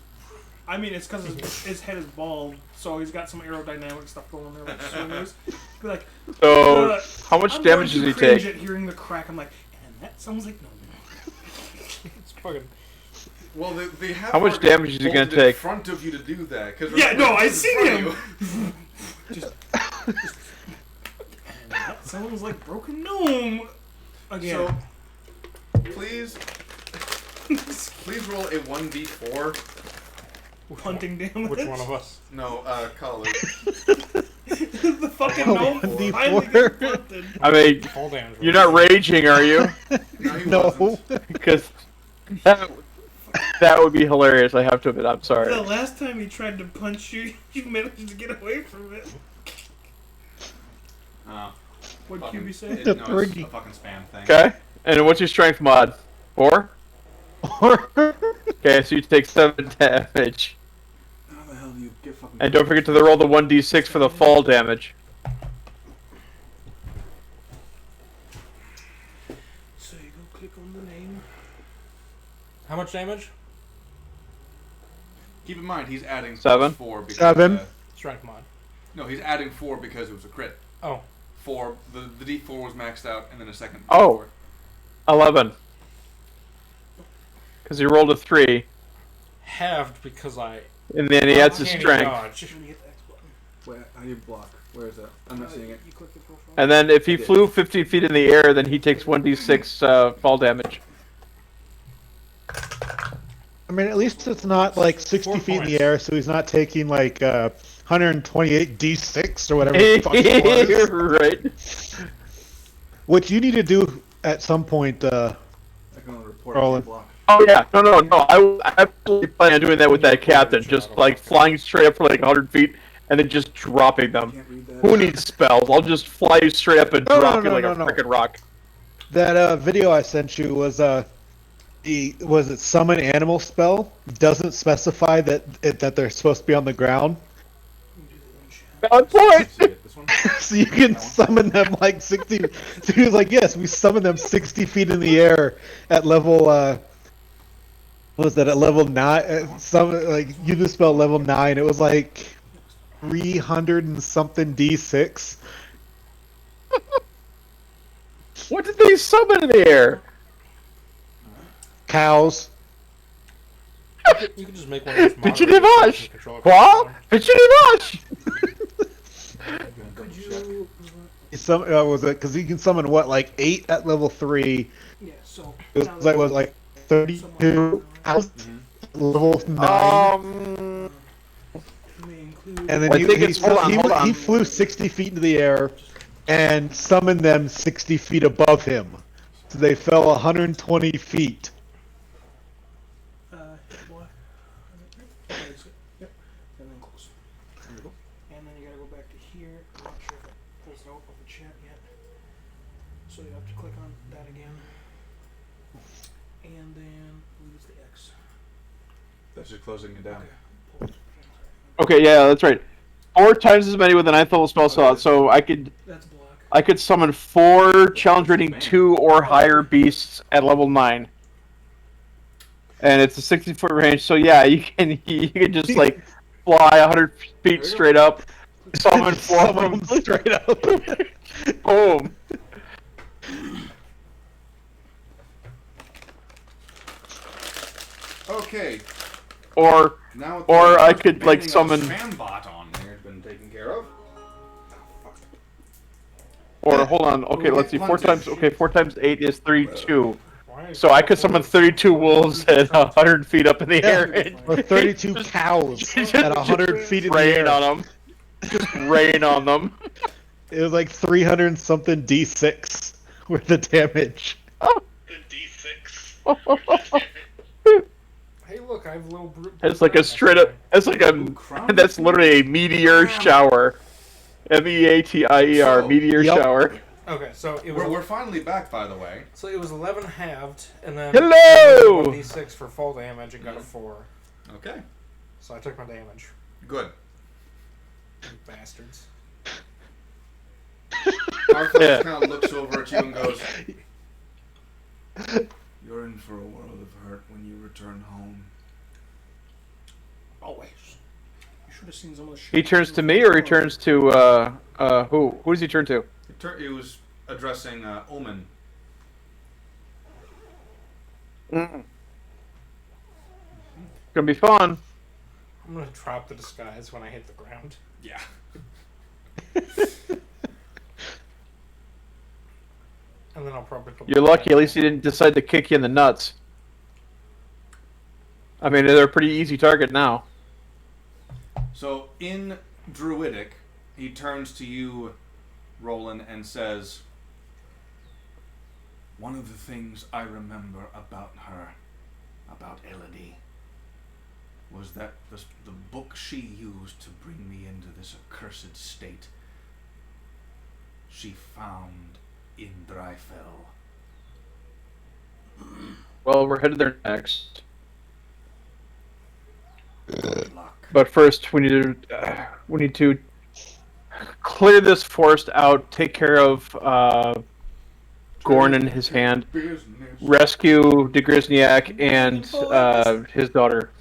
Speaker 3: I mean, it's because his head is bald, so he's got some aerodynamic stuff going there, like swingers. Be like,
Speaker 1: So, how much
Speaker 3: I'm
Speaker 1: damage
Speaker 3: going
Speaker 1: does
Speaker 3: to
Speaker 1: he
Speaker 3: cringe
Speaker 1: take?
Speaker 3: at hearing the crack. I'm like, and that sounds like no.
Speaker 2: It's fucking...
Speaker 4: well, they have
Speaker 1: How much
Speaker 4: already
Speaker 1: damage is he gonna
Speaker 4: bolted in
Speaker 1: take?
Speaker 4: front of you to do that. 'Cause
Speaker 3: Yeah, no, I
Speaker 4: it's in
Speaker 3: seen
Speaker 4: front of
Speaker 3: him.
Speaker 4: you.
Speaker 3: And that sounds like broken gnome again.
Speaker 4: So, please roll a 1d4.
Speaker 3: Hunting damage.
Speaker 2: Which one of us?
Speaker 4: No, college.
Speaker 3: The fucking
Speaker 6: Oh,
Speaker 3: gnome
Speaker 6: 1d4.
Speaker 3: finally gets hunted.
Speaker 1: I mean,
Speaker 2: All damage.
Speaker 1: you're not raging, are you?
Speaker 4: No, he
Speaker 6: No.
Speaker 4: wasn't.
Speaker 1: Because that would be hilarious, I have to admit. I'm sorry.
Speaker 3: The last time he tried to punch you, you managed to get away from it. What'd
Speaker 4: Fucking-
Speaker 3: QB say?
Speaker 4: No, it's a fucking spam thing.
Speaker 1: Okay. And what's your strength mod? 4? Okay, so you take 7 damage.
Speaker 4: How the hell do you get fucking...
Speaker 1: And don't forget to roll the 1d6 for the fall damage.
Speaker 3: So you go click on the name.
Speaker 2: How much damage?
Speaker 4: Keep in mind, he's adding
Speaker 1: 7.
Speaker 4: 4 because...
Speaker 6: 7.
Speaker 2: Strength mod.
Speaker 4: No, he's adding 4 because it was a crit.
Speaker 2: Oh.
Speaker 4: 4, the d4 was maxed out, and then a second
Speaker 1: Oh.
Speaker 4: d4.
Speaker 1: 11. Because he rolled a 3,
Speaker 2: Halved because I...
Speaker 1: and then he adds his
Speaker 2: Uncanny
Speaker 1: strength.
Speaker 2: dodge.
Speaker 3: When you hit the X button.
Speaker 4: Where, how do you block? Where is that? I'm not seeing it.
Speaker 3: You click the profile.
Speaker 1: And then if he flew 50 feet in the air, then he takes 1d6 fall damage.
Speaker 6: I mean, at least it's not like 60
Speaker 2: 4
Speaker 6: feet in
Speaker 2: points.
Speaker 6: the air, so he's not taking like 128 d6 or whatever the fuck it was.
Speaker 1: Right.
Speaker 6: Which you need to do at some point.
Speaker 4: I can only report
Speaker 6: Roland.
Speaker 4: block.
Speaker 1: Oh yeah, no. I absolutely plan on doing that with that captain, just like flying straight up for like 100 feet and then just dropping them.
Speaker 4: Can't read that.
Speaker 1: Who needs spells? I'll just fly you straight up and
Speaker 6: No,
Speaker 1: drop
Speaker 6: no,
Speaker 1: you like
Speaker 6: no,
Speaker 1: a
Speaker 6: no.
Speaker 1: freaking rock.
Speaker 6: That video I sent you was was it summon animal spell? Doesn't specify that they're supposed to be on the ground,
Speaker 1: Valid point.
Speaker 4: See it, this one?
Speaker 6: so you can summon them like 60. So he was like, "Yes, we summon them 60 feet in the air at level." What was that at level 9? Some like you just spell level 9. It was like 300 and something d6.
Speaker 1: What did they summon in the air?
Speaker 6: Cows.
Speaker 2: You can just make one of those
Speaker 1: Pitchy
Speaker 2: moderators
Speaker 1: Divash!
Speaker 2: and control it.
Speaker 1: Quoi? Pitchy Divash!
Speaker 3: Could you?
Speaker 6: Some was it because you can summon what like 8 at level 3.
Speaker 3: Yeah. So.
Speaker 6: It was like 32 cows level 9. And then
Speaker 1: I think it's- hold on.
Speaker 6: he flew 60 feet into the air and summoned them 60 feet above him. So they fell 120 feet.
Speaker 3: Yep. And then close. And then you gotta go back to here. I'm not sure if it pulls it out of the chat yet. So you have to click on that again. And then lose the X.
Speaker 4: That's just closing it down.
Speaker 1: Okay, yeah, that's right. 4 times as many with a 9th level spell slot, so I could
Speaker 3: That's block.
Speaker 1: I could summon 4 challenge rating 2 or higher beasts at level 9. and it's a 60-foot range. So yeah, you can just like fly 100 feet straight up, summon four of
Speaker 6: Summon
Speaker 1: them
Speaker 6: them straight up.
Speaker 1: Boom.
Speaker 4: Okay.
Speaker 1: Or
Speaker 4: Now with
Speaker 1: Or
Speaker 4: the
Speaker 1: I could, like,
Speaker 4: banning of
Speaker 1: summon-
Speaker 4: spam bot on there has been taken care of.
Speaker 1: hold on. Okay,
Speaker 4: We'll
Speaker 1: let's
Speaker 4: get
Speaker 1: see. 4 times.
Speaker 4: punches.
Speaker 1: Okay, 4 times 8 is 32.
Speaker 2: Why?
Speaker 1: So I could summon 32 wolves at 100 feet up in the
Speaker 6: Yeah.
Speaker 1: air. And
Speaker 6: Or 32
Speaker 1: just-
Speaker 6: cows
Speaker 1: just
Speaker 6: at 100 feet in the
Speaker 1: rain
Speaker 6: air.
Speaker 1: on them. Just rain on them.
Speaker 6: It was like 300 and something D6 worth of damage.
Speaker 2: Hey, look, I have a little brute.
Speaker 1: It's like a straight up. It's like a.
Speaker 4: crown
Speaker 1: That's literally a meteor shower. MEATIER,
Speaker 4: So-
Speaker 1: meteor
Speaker 6: Yup.
Speaker 1: shower.
Speaker 2: Okay, so it was.
Speaker 4: We're finally back, by the way.
Speaker 2: So it was 11 halved, and then
Speaker 1: Hello!
Speaker 2: 1d6 for fall damage and got a 4.
Speaker 4: Okay.
Speaker 2: So I took my damage.
Speaker 4: Good.
Speaker 2: You bastards.
Speaker 4: Arthur
Speaker 1: Yeah.
Speaker 4: kind of looks over at you and goes, "You're in for a world of hurt when you return home."
Speaker 3: Always. You should have seen some of the shit.
Speaker 1: He turns to me, or he turns to who? Who does he turn to?
Speaker 4: He was addressing Omen.
Speaker 1: Gonna be fun.
Speaker 2: I'm gonna drop the disguise when I hit the ground.
Speaker 4: Yeah.
Speaker 2: And then I'll probably put
Speaker 1: You're lucky. At least he didn't decide to kick you in the nuts. I mean, they're a pretty easy target now.
Speaker 4: So in Druidic, he turns to you, Roland, and says, "One of the things I remember about her, about Elodie, was that the book she used to bring me into this accursed state, she found in Dryfell."
Speaker 1: Well, we're headed there next.
Speaker 4: Good luck.
Speaker 1: But first, we need to clear this forest out, take care of Gorn and his hand,
Speaker 4: Business.
Speaker 1: rescue de Grisniak and his daughter.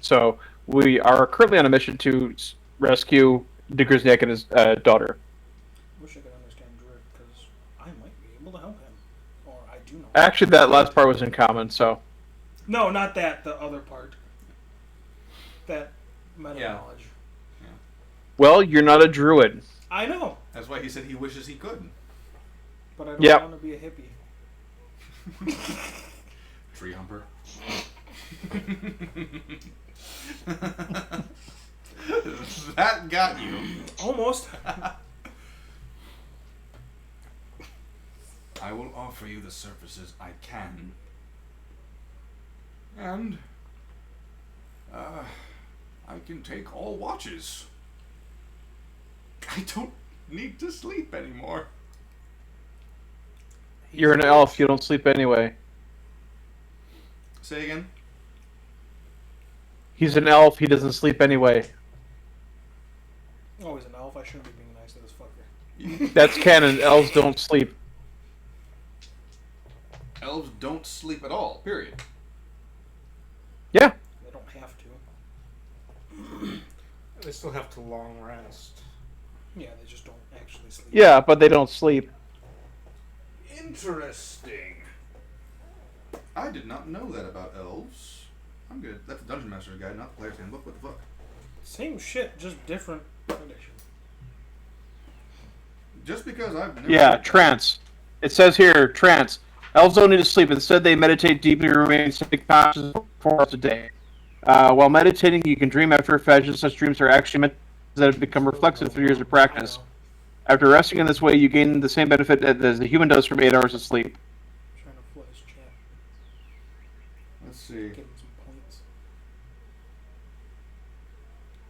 Speaker 1: So we are currently on a mission to rescue de Grisniak and his daughter.
Speaker 3: Wish I could understand Druid, because I might be able to help him. Or I do know.
Speaker 1: Actually, that last part was in common, so...
Speaker 3: No, not that. The other part. That meta
Speaker 4: Yeah.
Speaker 3: knowledge.
Speaker 1: Well, you're not a druid.
Speaker 3: I know,
Speaker 4: That's why he said he wishes he could.
Speaker 3: but I don't
Speaker 1: Yep.
Speaker 3: want to be a hippie.
Speaker 4: Tree humper. That got you.
Speaker 3: Almost.
Speaker 4: I will offer you the services I can. And I can take all watches. I don't need to sleep anymore.
Speaker 1: You're an elf, you don't sleep anyway.
Speaker 4: Say again?
Speaker 1: He's an elf, he doesn't sleep anyway.
Speaker 3: Always an elf. I shouldn't be being nice to this fucker.
Speaker 1: That's canon, elves don't sleep.
Speaker 4: Elves don't sleep at all, period.
Speaker 1: Yeah.
Speaker 3: They don't have to.
Speaker 2: They still have to long rest.
Speaker 3: Yeah, they just don't actually sleep.
Speaker 1: Yeah, but they don't sleep.
Speaker 4: Interesting. I did not know that about elves. I'm good. That's the Dungeon Master's Guide, not the Player's Handbook. What the fuck?
Speaker 3: Same shit, just different edition.
Speaker 4: Just because I've never...
Speaker 1: Yeah, trance. It says here, trance. Elves don't need to sleep. Instead, they meditate deeply and remain semi-conscious for 4 hours a day. While meditating, you can dream after a fashion. Such dreams are actually meant that have become reflexive through years of practice. After resting in this way, you gain the same benefit as a human does from 8 hours of sleep.
Speaker 3: I'm trying to flood his chat.
Speaker 4: Let's see.
Speaker 3: Give him some points.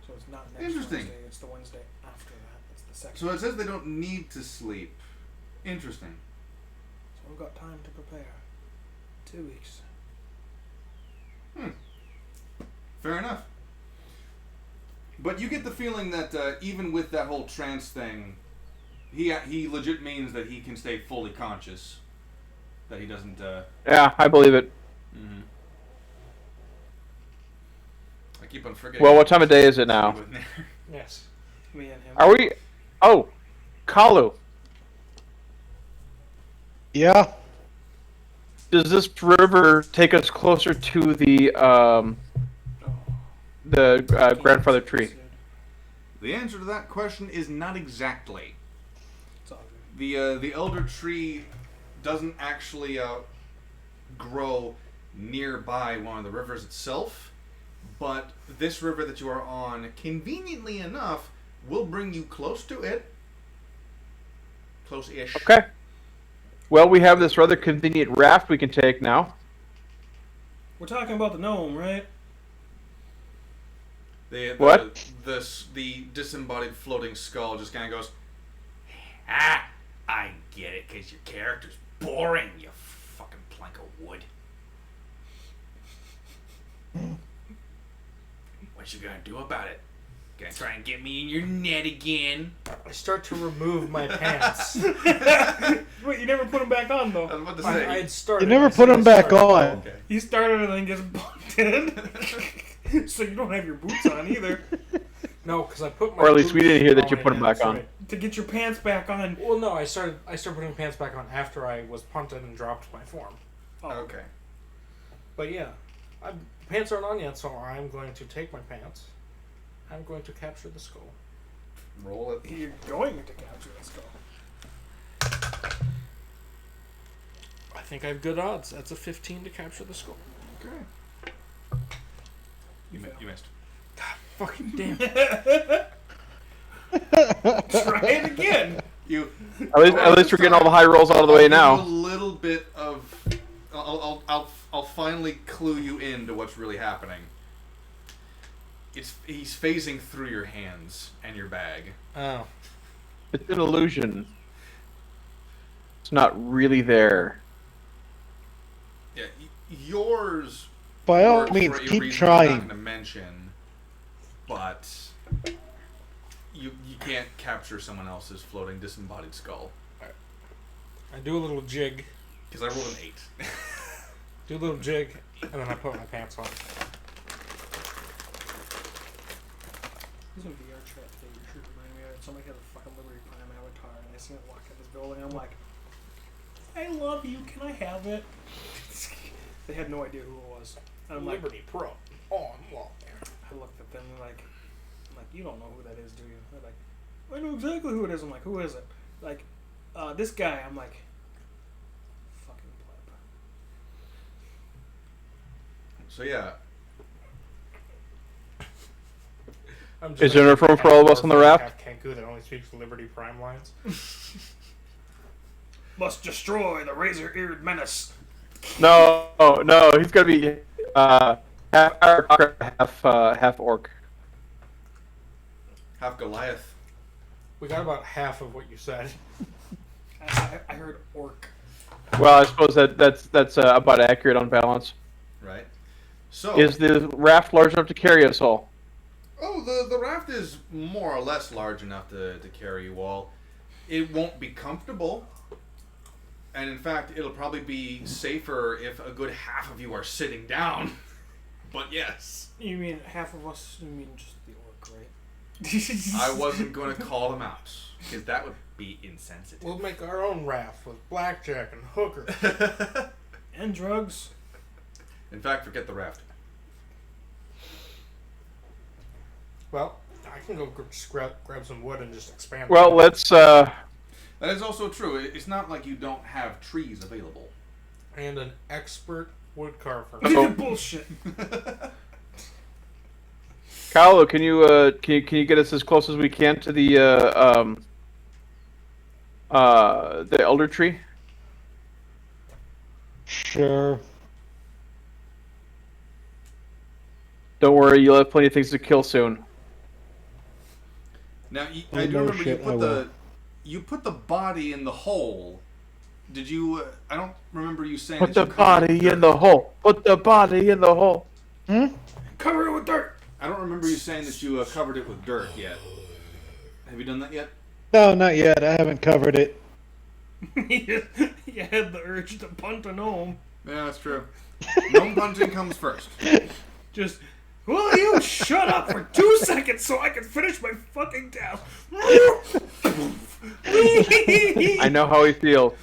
Speaker 3: So it's not next
Speaker 4: Interesting.
Speaker 3: Wednesday, it's the Wednesday after that. It's the second.
Speaker 4: So it says they don't need to sleep. Interesting.
Speaker 3: So we've got time to prepare. 2 weeks.
Speaker 4: Fair enough. But you get the feeling that even with that whole trance thing, he legit means that he can stay fully conscious. That he doesn't...
Speaker 1: Yeah, I believe it.
Speaker 4: Mhm. I keep on forgetting.
Speaker 1: Well, what time of day is it now?
Speaker 2: Yes.
Speaker 3: Me and him.
Speaker 1: Are we? Oh, Kalu.
Speaker 6: Yeah.
Speaker 1: Does this river take us closer to the grandfather tree?
Speaker 4: The answer to that question is not exactly.
Speaker 3: It's all good.
Speaker 4: The elder tree doesn't actually grow nearby one of the rivers itself, but this river that you are on, conveniently enough, will bring you close to it. Close-ish.
Speaker 1: Okay. Well, we have this rather convenient raft we can take now.
Speaker 3: We're talking about the gnome, right?
Speaker 1: What?
Speaker 4: The disembodied floating skull just kind of goes,
Speaker 7: Ah, I get it, because your character's boring, you fucking plank of wood. What you gonna do about it? Gonna try and get me in your net again?
Speaker 2: I start to remove my pants.
Speaker 3: Wait, you never put them back on,
Speaker 4: I
Speaker 3: though.
Speaker 4: was about to
Speaker 2: I
Speaker 4: say,
Speaker 2: had started.
Speaker 6: You never
Speaker 2: I
Speaker 6: put
Speaker 2: said I
Speaker 6: them back
Speaker 2: started.
Speaker 6: on.
Speaker 4: okay.
Speaker 3: He started and then gets bumped in. So you don't have your boots on either.
Speaker 2: No, because I put my.
Speaker 1: Or at least we
Speaker 2: boots
Speaker 1: didn't hear that you
Speaker 2: on
Speaker 1: put 'em
Speaker 2: again,
Speaker 1: back on.
Speaker 2: sorry.
Speaker 3: To get your pants back on.
Speaker 2: Well, no, I started putting pants back on after I was punted and dropped my form.
Speaker 3: Oh,
Speaker 4: Okay.
Speaker 2: But yeah, pants aren't on yet, so I'm going to take my pants. I'm going to capture the skull.
Speaker 4: Roll it.
Speaker 3: You're going to capture the skull.
Speaker 2: I think I have good odds. That's a 15 to capture the skull.
Speaker 4: Okay. You missed.
Speaker 2: Fucking damn.
Speaker 3: Try it again.
Speaker 4: You.
Speaker 1: At least we're getting all the high rolls out of the way
Speaker 4: I'll give
Speaker 1: now.
Speaker 4: you a little bit of. I'll finally clue you into what's really happening. He's phasing through your hands and your bag.
Speaker 2: Oh.
Speaker 1: It's an illusion. It's not really there.
Speaker 4: Yeah, yours.
Speaker 6: By all
Speaker 4: work
Speaker 6: means,
Speaker 4: for a
Speaker 6: keep
Speaker 4: reason I'm not
Speaker 6: trying.
Speaker 4: going to mention, but you can't capture someone else's floating disembodied skull
Speaker 2: I do a little jig.
Speaker 4: because I rolled an 8.
Speaker 2: Do a little jig, and then I put my pants on.
Speaker 3: This is a VR chat thing. You should remind me of it. Somebody has a fucking Liberty Prime avatar, and I see it walk in this building. I'm like, I love you. Can I have it? They had no idea who it was. And I'm like,
Speaker 2: Liberty Pro. On wall there.
Speaker 3: I looked at them and I'm like, you don't know who that is, do you? They're like, I know exactly who it is. I'm like, who is it? Like, this guy. I'm like, fucking pleb.
Speaker 4: So yeah,
Speaker 2: I'm just
Speaker 1: Is there
Speaker 2: like
Speaker 1: enough room for all of us on the raft?
Speaker 2: half Kenku that only speaks Liberty Prime lines.
Speaker 3: Must destroy the razor-eared menace.
Speaker 1: No, he's gonna be half orc.
Speaker 4: half Goliath.
Speaker 2: We got about half of what you said.
Speaker 3: I heard orc.
Speaker 1: Well, I suppose that's about accurate on balance.
Speaker 4: Right. So
Speaker 1: Is the raft large enough to carry us all?
Speaker 4: Oh, the raft is more or less large enough to carry you all. It won't be comfortable. And in fact, it'll probably be safer if a good half of you are sitting down. But yes,
Speaker 3: You mean half of us? You mean just the orc, right?
Speaker 4: I wasn't going to call them out because that would be insensitive.
Speaker 2: We'll make our own raft with blackjack and hooker.
Speaker 3: And drugs.
Speaker 4: In fact, forget the raft.
Speaker 2: Well, I can go just grab some wood and just expand.
Speaker 1: Well, let's.
Speaker 4: That is also true. It's not like you don't have trees available.
Speaker 2: And an expert wood carver.
Speaker 1: Oh.
Speaker 3: Bullshit.
Speaker 1: Kalu, can you get us as close as we can to the elder tree?
Speaker 6: Sure.
Speaker 1: Don't worry, you'll have plenty of things to kill soon.
Speaker 4: Now,
Speaker 6: Oh,
Speaker 4: I do
Speaker 6: no
Speaker 4: remember
Speaker 6: shit, I will.
Speaker 4: you put the body in the hole. Did you? I don't remember you saying.
Speaker 1: Put
Speaker 4: that
Speaker 1: the
Speaker 4: you covered it
Speaker 1: body
Speaker 4: with
Speaker 1: in the hole. Put the body in the hole.
Speaker 3: Cover it with dirt.
Speaker 4: I don't remember you saying that you covered it with dirt yet. Have you done that yet?
Speaker 6: No, not yet. I haven't covered it.
Speaker 3: You had the urge to punt a gnome.
Speaker 4: Yeah, that's true. Gnome punting comes first.
Speaker 3: Just Will you shut up for 2 seconds so I can finish my fucking task?
Speaker 1: I know how he feels.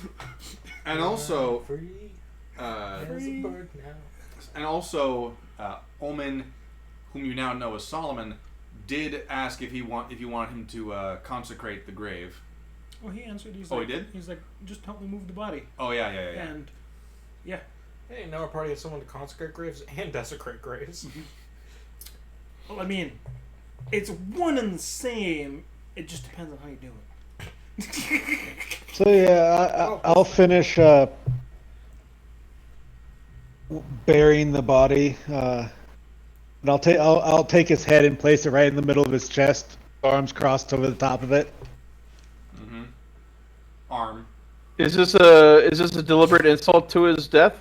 Speaker 4: And also,
Speaker 2: Free as a bird now.
Speaker 4: and also, Omen, whom you now know as Solomon, did ask if you wanted him to consecrate the grave.
Speaker 3: Well, he answered. He's
Speaker 4: Oh,
Speaker 3: like,
Speaker 4: he did?
Speaker 3: He's like, just help me move the body.
Speaker 4: Oh yeah.
Speaker 3: And yeah,
Speaker 2: Hey, now our party has someone to consecrate graves and desecrate graves.
Speaker 3: well, I mean, it's one and the same. It just depends on how you do it.
Speaker 6: So yeah, I'll finish burying the body. And I'll take his head and place it right in the middle of his chest, arms crossed over the top of it.
Speaker 4: Mm-hmm. Arm.
Speaker 1: Is this a deliberate insult to his death?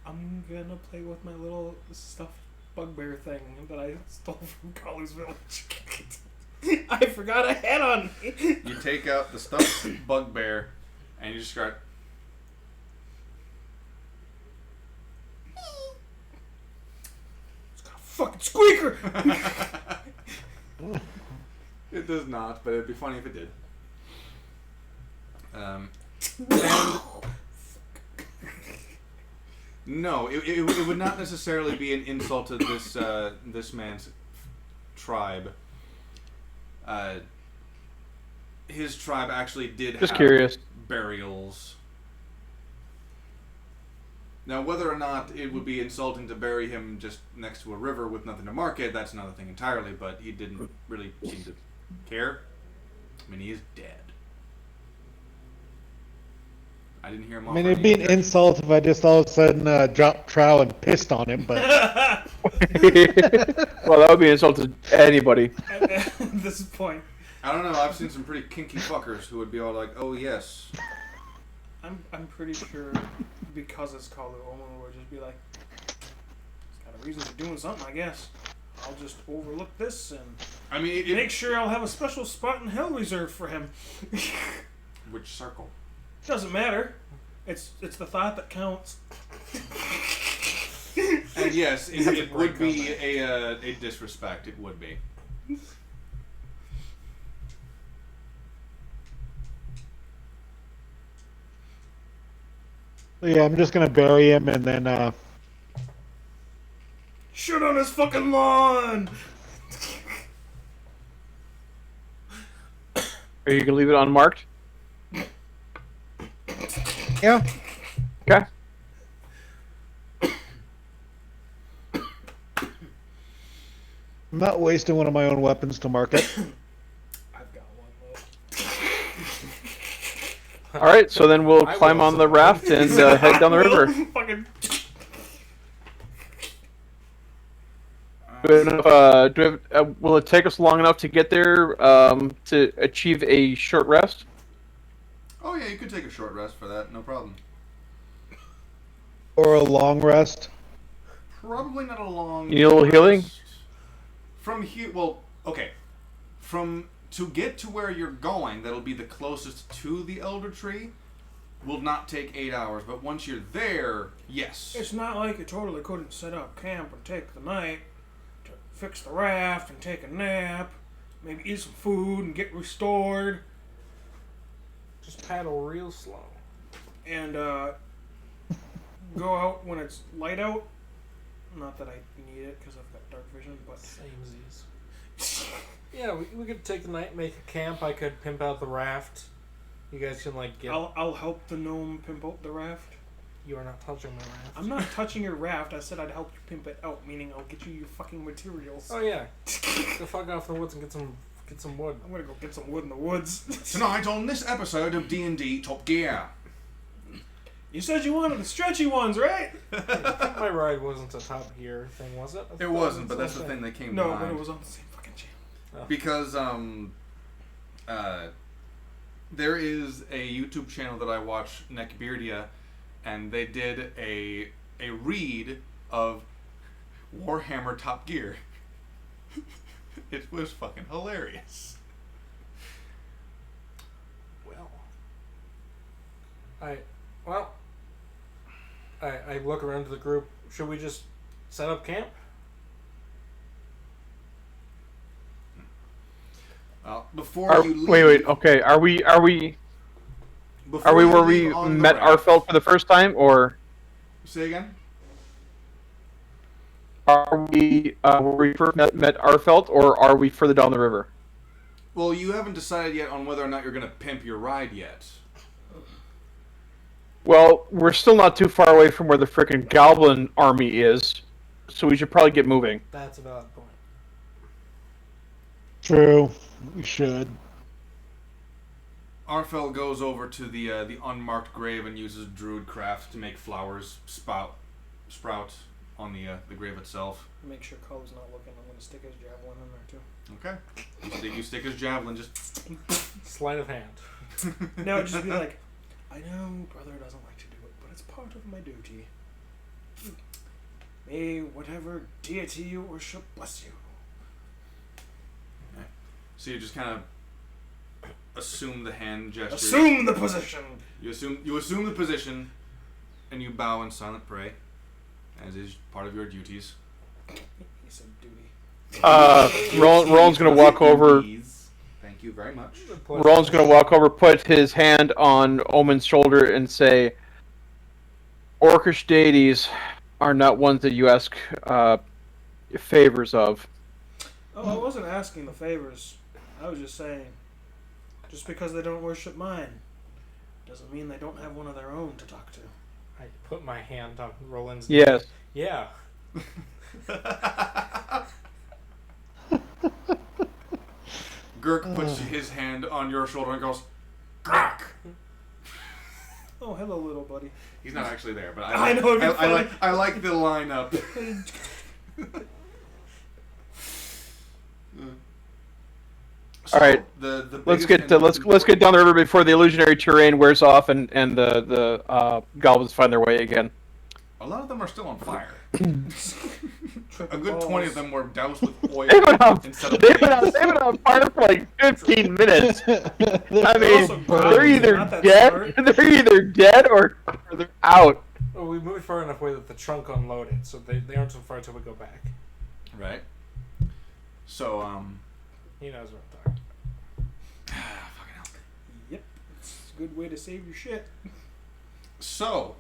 Speaker 3: I'm gonna play with my little stuffed bugbear thing that I stole from Collier's Village. I forgot I had on me.
Speaker 4: You take out the stuffed bugbear, and you just start.
Speaker 3: It's got a fucking squeaker.
Speaker 4: It does not, but it'd be funny if it did. And no, it would not necessarily be an insult to this man's tribe. His tribe actually did
Speaker 1: Just
Speaker 4: have
Speaker 1: curious.
Speaker 4: burials. Now, whether or not it would be insulting to bury him just next to a river with nothing to mark it, that's another thing entirely, but he didn't really seem to care. I mean, he is dead. I didn't hear him.
Speaker 6: I mean, it'd be an insult if I just all of a sudden dropped trowel and pissed on him, but
Speaker 1: Well, that would be an insult to anybody.
Speaker 3: At this point,
Speaker 4: I don't know. I've seen some pretty kinky fuckers who would be all like, "Oh yes."
Speaker 3: I'm pretty sure because it's called the Omen, would just be like, it's got a reason for doing something, I guess. I'll just overlook this and
Speaker 4: I mean,
Speaker 3: make sure I'll have a special spot in hell reserved for him.
Speaker 4: which circle?
Speaker 3: Doesn't matter. It's the thought that counts.
Speaker 4: And yes, it would be a disrespect. It would be.
Speaker 6: yeah, I'm just gonna bury him and then
Speaker 3: Shit on his fucking lawn!
Speaker 1: Are you gonna leave it unmarked?
Speaker 6: yeah.
Speaker 1: Okay.
Speaker 6: I'm not wasting one of my own weapons to mark it.
Speaker 3: I've got one
Speaker 1: All right. So then we'll
Speaker 2: I
Speaker 1: climb
Speaker 2: will
Speaker 1: on the
Speaker 2: also.
Speaker 1: raft and head down the river.
Speaker 3: Fucking.
Speaker 1: Will it take us long enough to get there to achieve a short rest?
Speaker 4: Oh yeah, you could take a short rest for that. No problem.
Speaker 6: Or a long rest.
Speaker 4: Probably not a long.
Speaker 1: You need a little healing?
Speaker 4: rest. From here, well, okay. To get to where you're going, that'll be the closest to the Elder Tree. Will not take 8 hours, but once you're there, yes.
Speaker 3: It's not like you totally couldn't set up camp and take the night to fix the raft and take a nap, maybe eat some food and get restored,
Speaker 2: Just paddle real slow.
Speaker 3: and go out when it's light out. Not that I need it because I've got dark vision, but
Speaker 2: Samesies. Yeah, we could take the night, make a camp. I could pimp out the raft. You guys can like get.
Speaker 3: I'll help the gnome pimp out the raft.
Speaker 2: You are not touching my raft.
Speaker 3: I'm not touching your raft. I said I'd help you pimp it out, meaning I'll get you your fucking materials.
Speaker 2: Oh yeah. Go fuck off in the woods and get some wood.
Speaker 3: I'm gonna go get some wood in the woods.
Speaker 4: Tonight on this episode of D&D Top Gear.
Speaker 3: You said you wanted the stretchy ones, right?
Speaker 2: My ride wasn't a Top Gear thing, was it? I
Speaker 4: It
Speaker 2: thought
Speaker 4: wasn't, but
Speaker 2: it
Speaker 4: that's
Speaker 2: was
Speaker 4: the thing that came to
Speaker 3: No,
Speaker 4: mind.
Speaker 3: but it was on the same fucking channel.
Speaker 4: Because there is a YouTube channel that I watch, Neckbeardia, and they did a read of Warhammer Top Gear. It was fucking hilarious.
Speaker 2: I look around to the group. Should we just set up camp?
Speaker 4: Before you leave...
Speaker 1: Wait. Okay, are we
Speaker 4: before
Speaker 1: where
Speaker 4: you
Speaker 1: we
Speaker 4: leave on the
Speaker 1: met
Speaker 4: raft-
Speaker 1: Arfeld for the first time, or
Speaker 4: Say again?
Speaker 1: are we where we first met Arfeld, or are we further down the river?
Speaker 4: Well, you haven't decided yet on whether or not you're going to pimp your ride yet.
Speaker 1: Well, we're still not too far away from where the frickin' Goblin army is, so we should probably get moving.
Speaker 2: That's a valid point.
Speaker 6: True. We should.
Speaker 4: Arfel goes over to the unmarked grave and uses druidcraft to make flowers sprout on the grave itself.
Speaker 3: Make sure Cole's not looking. I'm gonna stick his javelin in there too.
Speaker 4: Okay. You stick his javelin, just...
Speaker 2: Sleight of hand.
Speaker 3: No, it'd just be like, I know brother doesn't like to do it, but it's part of my duty. May whatever deity you worship bless you.
Speaker 4: So you just kind of assume the hand gesture.
Speaker 3: Assume the position!
Speaker 4: You assume the position, and you bow in silent prayer, as is part of your duties.
Speaker 3: He said duty.
Speaker 1: Roland's gonna walk over.
Speaker 4: Thank you very much.
Speaker 1: Roland's gonna walk over, put his hand on Omen's shoulder, and say, "Orcish deities are not ones that you ask favors of."
Speaker 3: Oh, I wasn't asking the favors. I was just saying, just because they don't worship mine, doesn't mean they don't have one of their own to talk to.
Speaker 2: I put my hand on Roland's
Speaker 1: Yes.
Speaker 2: Yeah.
Speaker 4: Gurk puts his hand on your shoulder and goes, "Crack!"
Speaker 3: Oh, hello, little buddy.
Speaker 4: He's not actually there, but
Speaker 3: I know, it'd be funny.
Speaker 4: I like the lineup.
Speaker 1: All right.
Speaker 4: Let's
Speaker 1: Get down the river before the illusionary terrain wears off and the goblins find their way again.
Speaker 4: A lot of them are still on fire. A good 20 of them were doused with oil.
Speaker 1: They've been
Speaker 4: instead of
Speaker 1: on fire for like 15 minutes. I
Speaker 3: also
Speaker 1: mean,
Speaker 3: brown,
Speaker 1: they're either
Speaker 3: not that
Speaker 1: dead.
Speaker 3: smart.
Speaker 1: They're either dead or they're out.
Speaker 2: Well, we moved far enough away that the trunk unloaded, so they aren't so far until we go back.
Speaker 4: Right. So,
Speaker 2: He knows what I'm talking
Speaker 4: fucking hell.
Speaker 3: Yep, it's a good way to save your shit.
Speaker 4: So,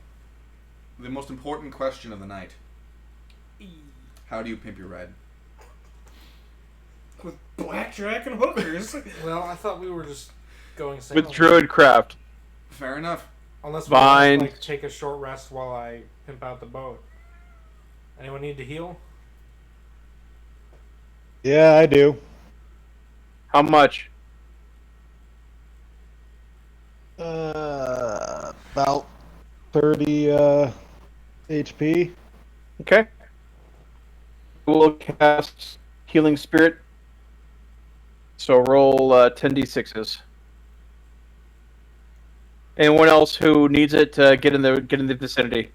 Speaker 4: the most important question of the night. How do you pimp your ride?
Speaker 3: With blackjack and hookers.
Speaker 2: about. Well, I thought we were just going sailing.
Speaker 1: With druidcraft.
Speaker 4: Fair enough.
Speaker 2: Unless we
Speaker 1: Fine.
Speaker 2: want to, like, take a short rest while I pimp out the boat. Anyone need to heal?
Speaker 6: Yeah, I do.
Speaker 1: How much?
Speaker 6: About 30 HP.
Speaker 1: Okay. We'll cast Healing Spirit. So roll 10d6s. Anyone else who needs it, get in the vicinity.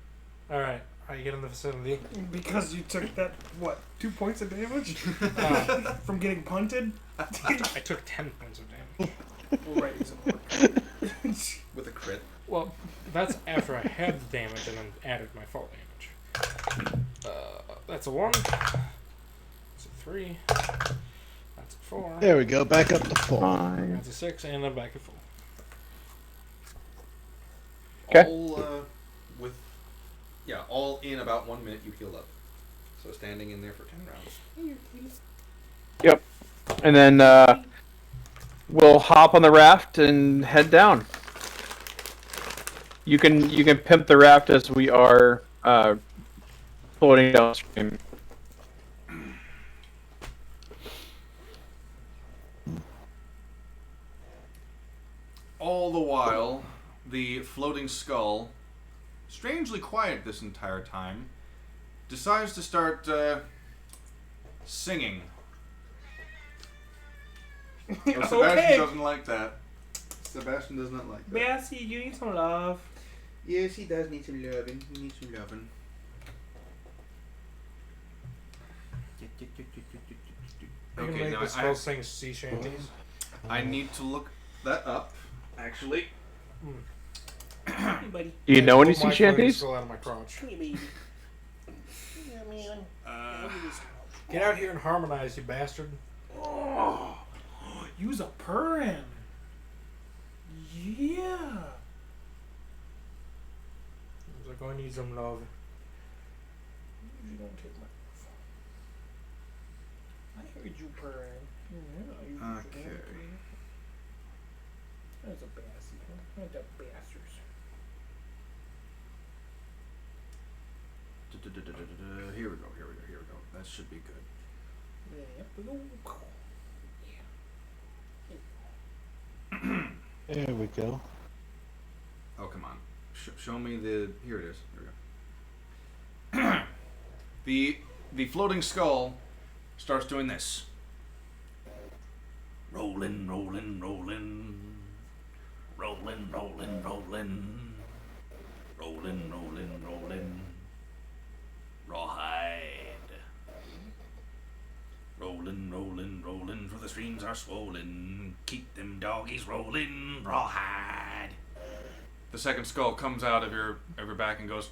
Speaker 2: Alright, I get in the vicinity.
Speaker 3: Because you took that, what, 2 points of damage?
Speaker 2: Uh,
Speaker 3: From getting punted?
Speaker 2: I took 10 points of damage.
Speaker 3: Well, right, he's a
Speaker 4: With a crit.
Speaker 2: Well, that's after I had the damage and then added my fall damage. That's a 1. That's a 3. That's a 4.
Speaker 6: There we go. Back up to full.
Speaker 2: That's a 6, and I'm back at full.
Speaker 1: Okay.
Speaker 4: All in about 1 minute you heal up. So standing in there for 10 rounds.
Speaker 1: Yep. And then we'll hop on the raft and head down. You can pimp the raft as we are floating downstream.
Speaker 4: All the while, the floating skull, strangely quiet this entire time, decides to start singing. Sebastian
Speaker 3: okay.
Speaker 4: doesn't like that. Sebastian does not like that.
Speaker 3: Bessie, you need some love.
Speaker 4: Yes, he does need some loving. He needs some loving.
Speaker 2: You can make
Speaker 4: now
Speaker 2: the skull sing sea shanties.
Speaker 4: I need to look that up, actually.
Speaker 3: Hey, buddy.
Speaker 1: Do you know any
Speaker 2: Pull my
Speaker 1: sea
Speaker 2: floating
Speaker 1: shanties?
Speaker 2: skull out of my crotch.
Speaker 3: Hey, baby. Yeah, man. Look at this.
Speaker 2: Get out here and harmonize, you bastard.
Speaker 3: Oh, Use a purring. Yeah.
Speaker 2: He's like, I need some love.
Speaker 3: You don't take my. I heard you purring. Yeah,
Speaker 4: Okay.
Speaker 3: That's a bassy. Ain't that bastards?
Speaker 4: Here we go. That should be good.
Speaker 6: There we go.
Speaker 4: Oh, come on. Show me the... Here it is. Here we go. The floating skull starts doing this.
Speaker 7: Rollin', rollin', rollin'. Rollin', rollin', rollin'. Rollin', rollin', rollin'. Rawhide. Rollin', rollin', rollin', for the streams are swollen. Keep them doggies rollin', rawhide.
Speaker 4: The second skull comes out of your back and goes,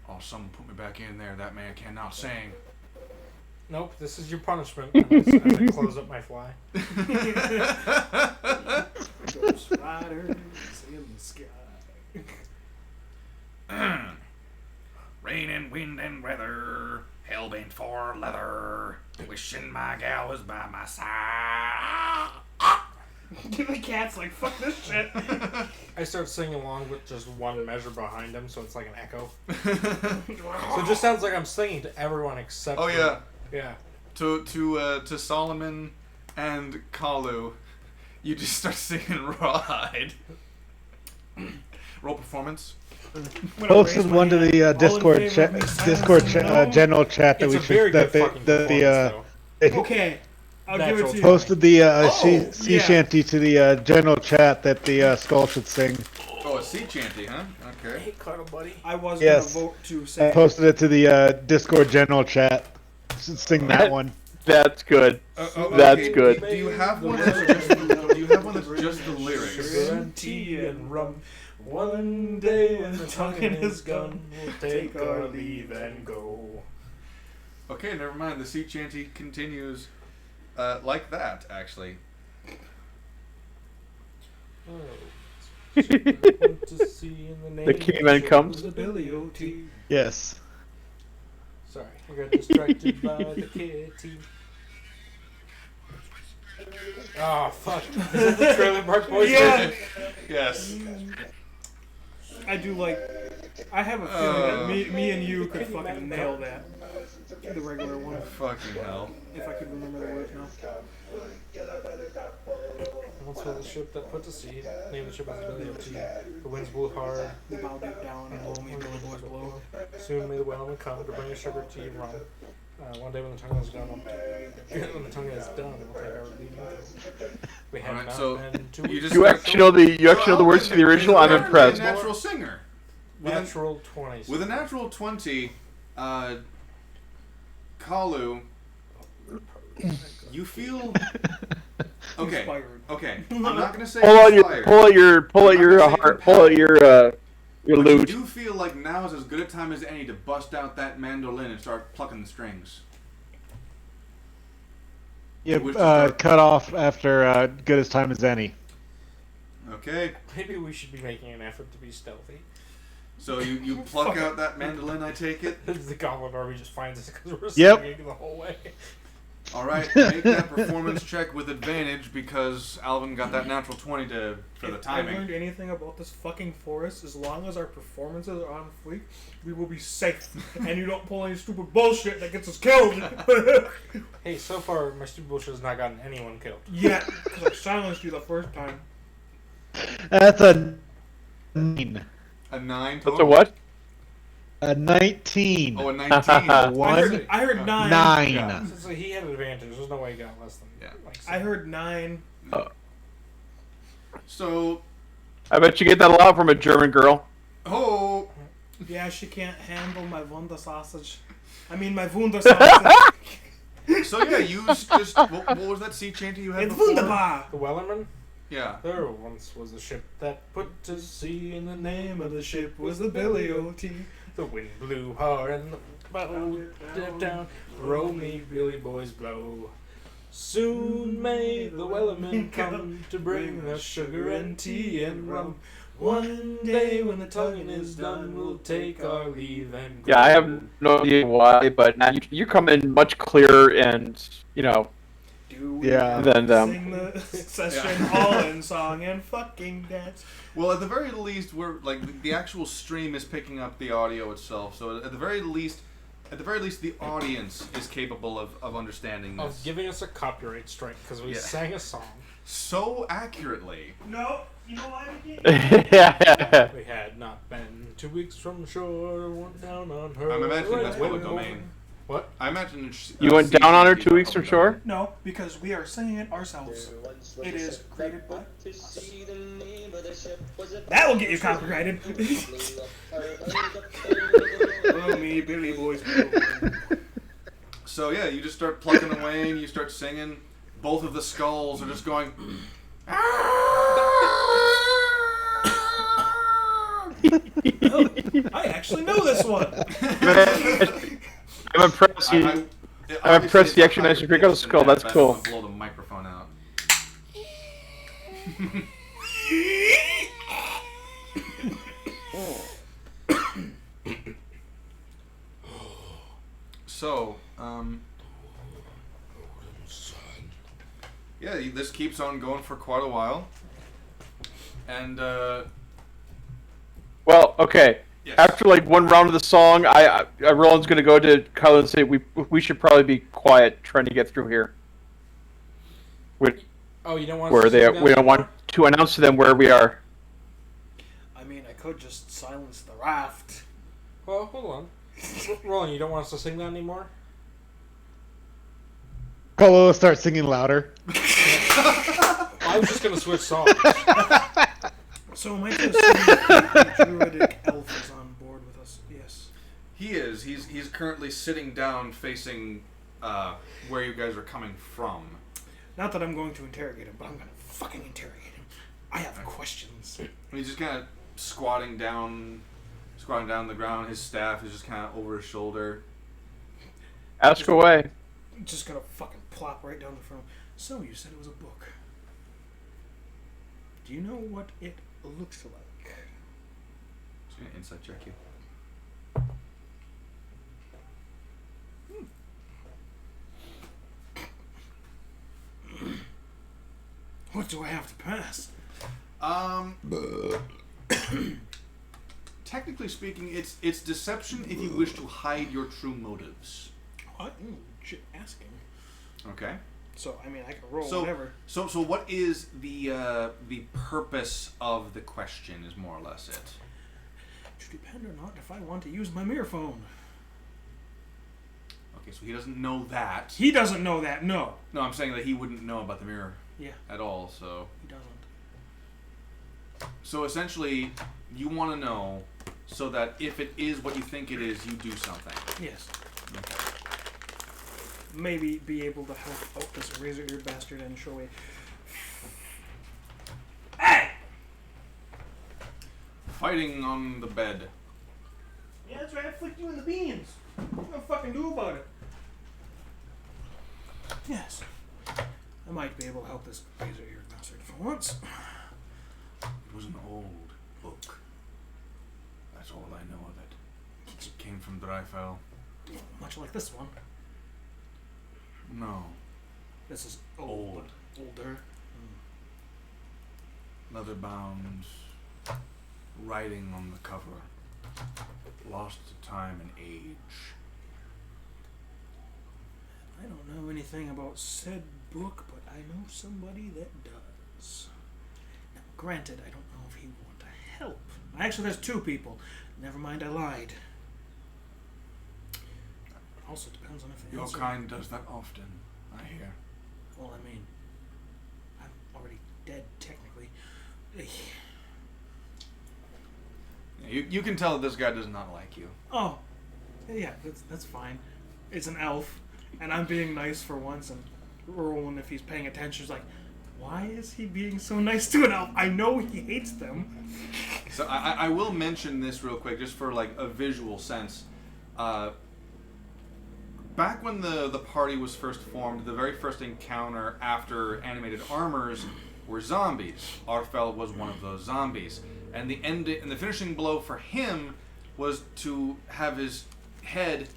Speaker 4: "Oh, someone put me back in there. That man cannot sing."
Speaker 2: Nope, this is your punishment. As I close up my fly.
Speaker 3: Ghost riders in the sky.
Speaker 7: Rain and wind and weather, hell-bent for leather, wishing my gal was by my side.
Speaker 3: The cat's like, fuck this shit.
Speaker 2: I start singing along with just one measure behind him, so it's like an echo. So it just sounds like I'm singing to everyone except
Speaker 4: Oh
Speaker 2: for
Speaker 4: yeah.
Speaker 2: Yeah.
Speaker 4: To Solomon and Kalu, you just start singing Rawhide. Roll performance.
Speaker 6: Posted one to the Discord general chat that
Speaker 2: It's
Speaker 6: we
Speaker 2: a very
Speaker 6: should
Speaker 2: good fucking performance, though.
Speaker 3: Okay, I'll give it to you.
Speaker 6: posted the sea
Speaker 3: yeah.
Speaker 6: shanty to the general chat that the skull should sing.
Speaker 4: Oh, a sea chanty, huh? Okay.
Speaker 2: Hey, cuddle buddy.
Speaker 3: I was
Speaker 6: Yes.
Speaker 3: gonna vote to
Speaker 6: I
Speaker 3: say.
Speaker 6: posted it to the Discord general chat. Should sing that one.
Speaker 1: That's good.
Speaker 4: Okay,
Speaker 1: That's good.
Speaker 4: Do you have one that's just the lyrics?
Speaker 2: Sugar and tea and rum. One day when the tongue in his gun, we'll take our leave and go.
Speaker 4: Okay, never mind. The sea chanty continues like that, actually.
Speaker 1: The Kingman comes.
Speaker 6: Yes.
Speaker 2: Sorry, I got distracted by the kitty. Oh, fuck. Is that the Trailer Park Boys?
Speaker 3: Yeah.
Speaker 4: Yes.
Speaker 3: I do like. I have a feeling that me and you could fucking nail that. The regular one.
Speaker 4: Fucking hell.
Speaker 3: If I could remember the words now.
Speaker 2: Once was the ship that put to sea. Name the ship as Billy. The winds blew hard.
Speaker 3: The bow deep down and blow me, Billy boys blow.
Speaker 2: Soon may the whaleman come to bring us sugar, tea, and rum. One day when the tongue is done, when the tongue is done, we'll take our leave. We have
Speaker 4: Alright,
Speaker 2: not
Speaker 4: so
Speaker 2: been to
Speaker 1: You actually know the words to the original. I'm impressed.
Speaker 4: A natural singer.
Speaker 2: natural 20.
Speaker 4: With a natural 20, Kalu, you feel okay.
Speaker 3: Inspired.
Speaker 4: Okay, I'm not gonna say
Speaker 1: Pull out
Speaker 4: inspired.
Speaker 1: your
Speaker 4: But you
Speaker 1: lute.
Speaker 4: do feel like now is as good a time as any to bust out that mandolin and start plucking the strings.
Speaker 6: Yep.
Speaker 4: Which is
Speaker 6: Cut off after good as time as any.
Speaker 4: Okay,
Speaker 2: Maybe we should be making an effort to be stealthy.
Speaker 4: so you pluck out that mandolin, I take it.
Speaker 2: The Goblin Army just finds us because we're
Speaker 6: Yep.
Speaker 2: singing the whole way.
Speaker 4: All right, make that performance check with advantage because Alvin got that natural 20 for the
Speaker 3: If I
Speaker 4: timing.
Speaker 3: learned anything about this fucking forest, as long as our performances are on fleek, we will be safe. And you don't pull any stupid bullshit that gets us killed.
Speaker 2: Hey, so far, my stupid bullshit has not gotten anyone killed.
Speaker 3: Yet, because I silenced you the first time.
Speaker 6: That's a 9.
Speaker 4: A 9
Speaker 1: That's
Speaker 4: total?
Speaker 1: a what?
Speaker 6: A 19.
Speaker 4: Oh, a 19.
Speaker 6: One.
Speaker 3: I heard 9.
Speaker 6: 9.
Speaker 4: Yeah.
Speaker 2: So he had an advantage. There's no way he got less than
Speaker 4: Yeah.
Speaker 2: like
Speaker 3: I heard 9.
Speaker 4: So,
Speaker 1: I bet you get that a lot from a German girl.
Speaker 4: oh,
Speaker 3: Yeah, she can't handle my Wunder sausage. I mean, my Wunder sausage.
Speaker 4: so yeah, you just what was that sea chanty you had
Speaker 3: It's
Speaker 4: before?
Speaker 3: wunderbar.
Speaker 2: The Wellerman?
Speaker 4: Yeah.
Speaker 2: There once was a ship that put to sea, and the name of the ship
Speaker 3: Was the Billy O.T.
Speaker 2: The wind blew hard and the boat dipped down. Roll me, Billy boys, blow. Soon may the Wellerman come to bring us sugar and tea and rum. One day when the tonguing is done, we'll take our leave and go.
Speaker 1: Yeah, I have no idea why, but you come in much clearer and,
Speaker 3: Do we
Speaker 6: Yeah.
Speaker 1: Then them.
Speaker 3: sing the session all in song and fucking dance?
Speaker 4: Well, at the very least, we're like the actual stream is picking up the audio itself. So at the very least, the audience is capable of understanding this
Speaker 2: Of giving us a copyright strike because we
Speaker 4: Yeah.
Speaker 2: sang a song.
Speaker 4: so accurately.
Speaker 3: No, you know why we can't?
Speaker 1: Yeah.
Speaker 2: We had not been 2 weeks from shore, went down on her.
Speaker 4: I'm imagining that's public
Speaker 2: right
Speaker 4: domain.
Speaker 2: over. What?
Speaker 4: I imagine
Speaker 1: You went down on her 2 weeks from shore?
Speaker 3: No, because we are singing it ourselves. It is created by us. That will get you copyrighted. Oh, me, Billy Boys.
Speaker 4: So yeah, you just start plucking away and you start singing. Both of the skulls are just going.
Speaker 3: I actually know this one.
Speaker 1: I'm impressed. I'm impressed you actually managed to pick up the skull. That's cool.
Speaker 4: Blow the microphone out. So, yeah, this keeps on going for quite a while, and
Speaker 1: Well, okay.
Speaker 4: yes.
Speaker 1: After like one round of the song, Roland's gonna go to Kyle and say we should probably be quiet trying to get through here.
Speaker 2: Oh, you don't want
Speaker 1: Where
Speaker 2: us to
Speaker 1: they
Speaker 2: sing that
Speaker 1: we don't
Speaker 2: anymore?
Speaker 1: want to announce to them where we are.
Speaker 3: I mean, I could just silence the raft.
Speaker 2: Well, hold on. Roland, you don't want us to sing that anymore?
Speaker 6: Colo will start singing louder.
Speaker 2: I was just gonna switch songs.
Speaker 3: So am I to assume that the druidic elf is on board with us? Yes.
Speaker 4: He is. He's currently sitting down, facing where you guys are coming from.
Speaker 3: Not that I'm going to interrogate him, but I'm going to fucking interrogate him. I have questions.
Speaker 4: He's just kind of squatting down the ground. His staff is just kind of over his shoulder.
Speaker 1: Ask away.
Speaker 3: I'm just going to fucking plop right down in front of him. So, you said it was a book. Do you know what it looks like?
Speaker 4: Just gonna insight check you.
Speaker 3: What do I have to pass?
Speaker 4: Technically speaking, it's deception if you wish to hide your true motives.
Speaker 3: What? Shit, asking.
Speaker 4: Okay.
Speaker 3: So, I mean, I can roll
Speaker 4: So,
Speaker 3: whatever.
Speaker 4: so what is the purpose of the question? Is more or less it.
Speaker 3: Should depend or not if I want to use my mirror phone.
Speaker 4: Okay, so he doesn't know that.
Speaker 3: He doesn't know that, no.
Speaker 4: No, I'm saying that he wouldn't know about the mirror
Speaker 3: Yeah,
Speaker 4: at all. So,
Speaker 3: he doesn't.
Speaker 4: so essentially, you want to know so that if it is what you think it is, you do something.
Speaker 3: Yes.
Speaker 4: Okay.
Speaker 3: Maybe be able to help out this razor-eared bastard and show a... Hey!
Speaker 4: Fighting on the bed.
Speaker 3: Yeah, that's right, I flicked you in the beans. What am I gonna fucking do about it? Yes. I might be able to help this razor-eared bastard for once.
Speaker 4: It was an old book. That's all I know of it. It came from Dryfell.
Speaker 3: Much like this one.
Speaker 4: No.
Speaker 3: This is
Speaker 4: Old.
Speaker 3: older.
Speaker 4: Leather bound. Writing on the cover. Lost to time and age.
Speaker 3: I don't know anything about said book, but I know somebody that does. Now, granted, I don't know if he would want to help. Actually, there's two people. Never mind, I lied. Also depends on if the
Speaker 4: Your
Speaker 3: answer...
Speaker 4: kind does that often, I hear.
Speaker 3: Well, I mean, I'm already dead, technically.
Speaker 4: You can tell that this guy does not like you.
Speaker 3: Oh, yeah, that's fine. It's an elf, and I'm being nice for once, and Roland, if he's paying attention, is like, why is he being so nice to an elf? I know he hates them.
Speaker 4: So I will mention this real quick, just for like a visual sense. back when the party was first formed, the very first encounter after animated armors were zombies. Arfel was one of those zombies, and the finishing blow for him was to have his head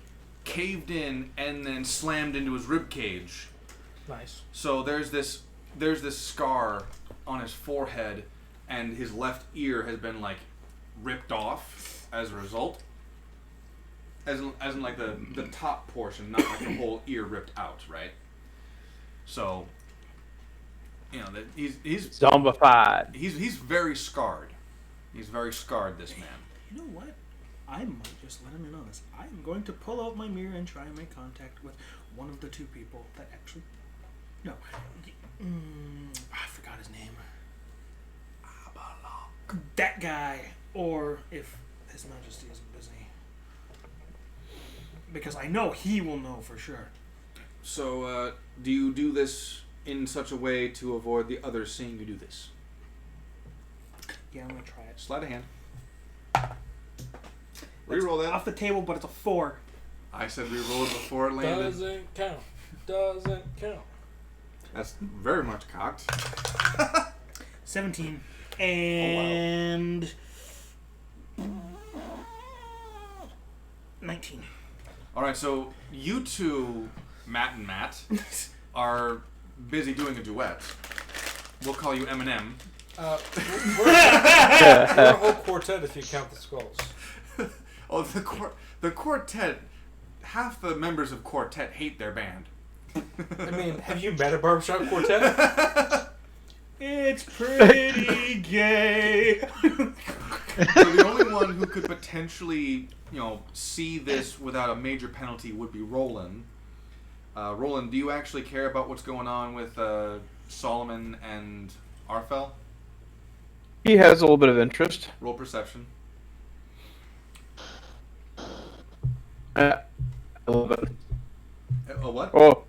Speaker 4: caved in and then slammed into his rib cage.
Speaker 2: Nice.
Speaker 4: So there's this scar on his forehead, and his left ear has been like ripped off as a result. As in like the top portion, not like the whole ear ripped out, right? So, you know, that he's
Speaker 1: Zombified.
Speaker 4: He's very scarred. He's very scarred, this man.
Speaker 3: You know what? I might just let him in on this. I'm going to pull out my mirror and try and make contact with one of the two people that actually... No. I forgot his name. That guy. Or if His Majesty isn't busy. Because I know he will know for sure.
Speaker 4: So, do you do this in such a way to avoid the others seeing you do this?
Speaker 3: Yeah, I'm going to try it.
Speaker 4: Sleight of hand. Reroll that.
Speaker 3: Off the table, but it's a 4.
Speaker 4: I said reroll it before it landed.
Speaker 2: Doesn't count. Doesn't count.
Speaker 4: That's very much cocked.
Speaker 3: 17. And... 19.
Speaker 4: Alright, so you two, Matt and Matt, are busy doing a duet. We'll call you Eminem.
Speaker 2: We're a whole quartet if you count the skulls.
Speaker 4: Oh, the quartet, half the members of quartet hate their band.
Speaker 2: I mean, have you met a barbershop quartet?
Speaker 3: It's pretty gay.
Speaker 4: So the only one who could potentially, see this without a major penalty would be Roland. Roland, do you actually care about what's going on with Solomon and Arfel?
Speaker 1: He has a little bit of interest.
Speaker 4: Roll perception.
Speaker 1: A little bit.
Speaker 4: A what?
Speaker 1: Oh,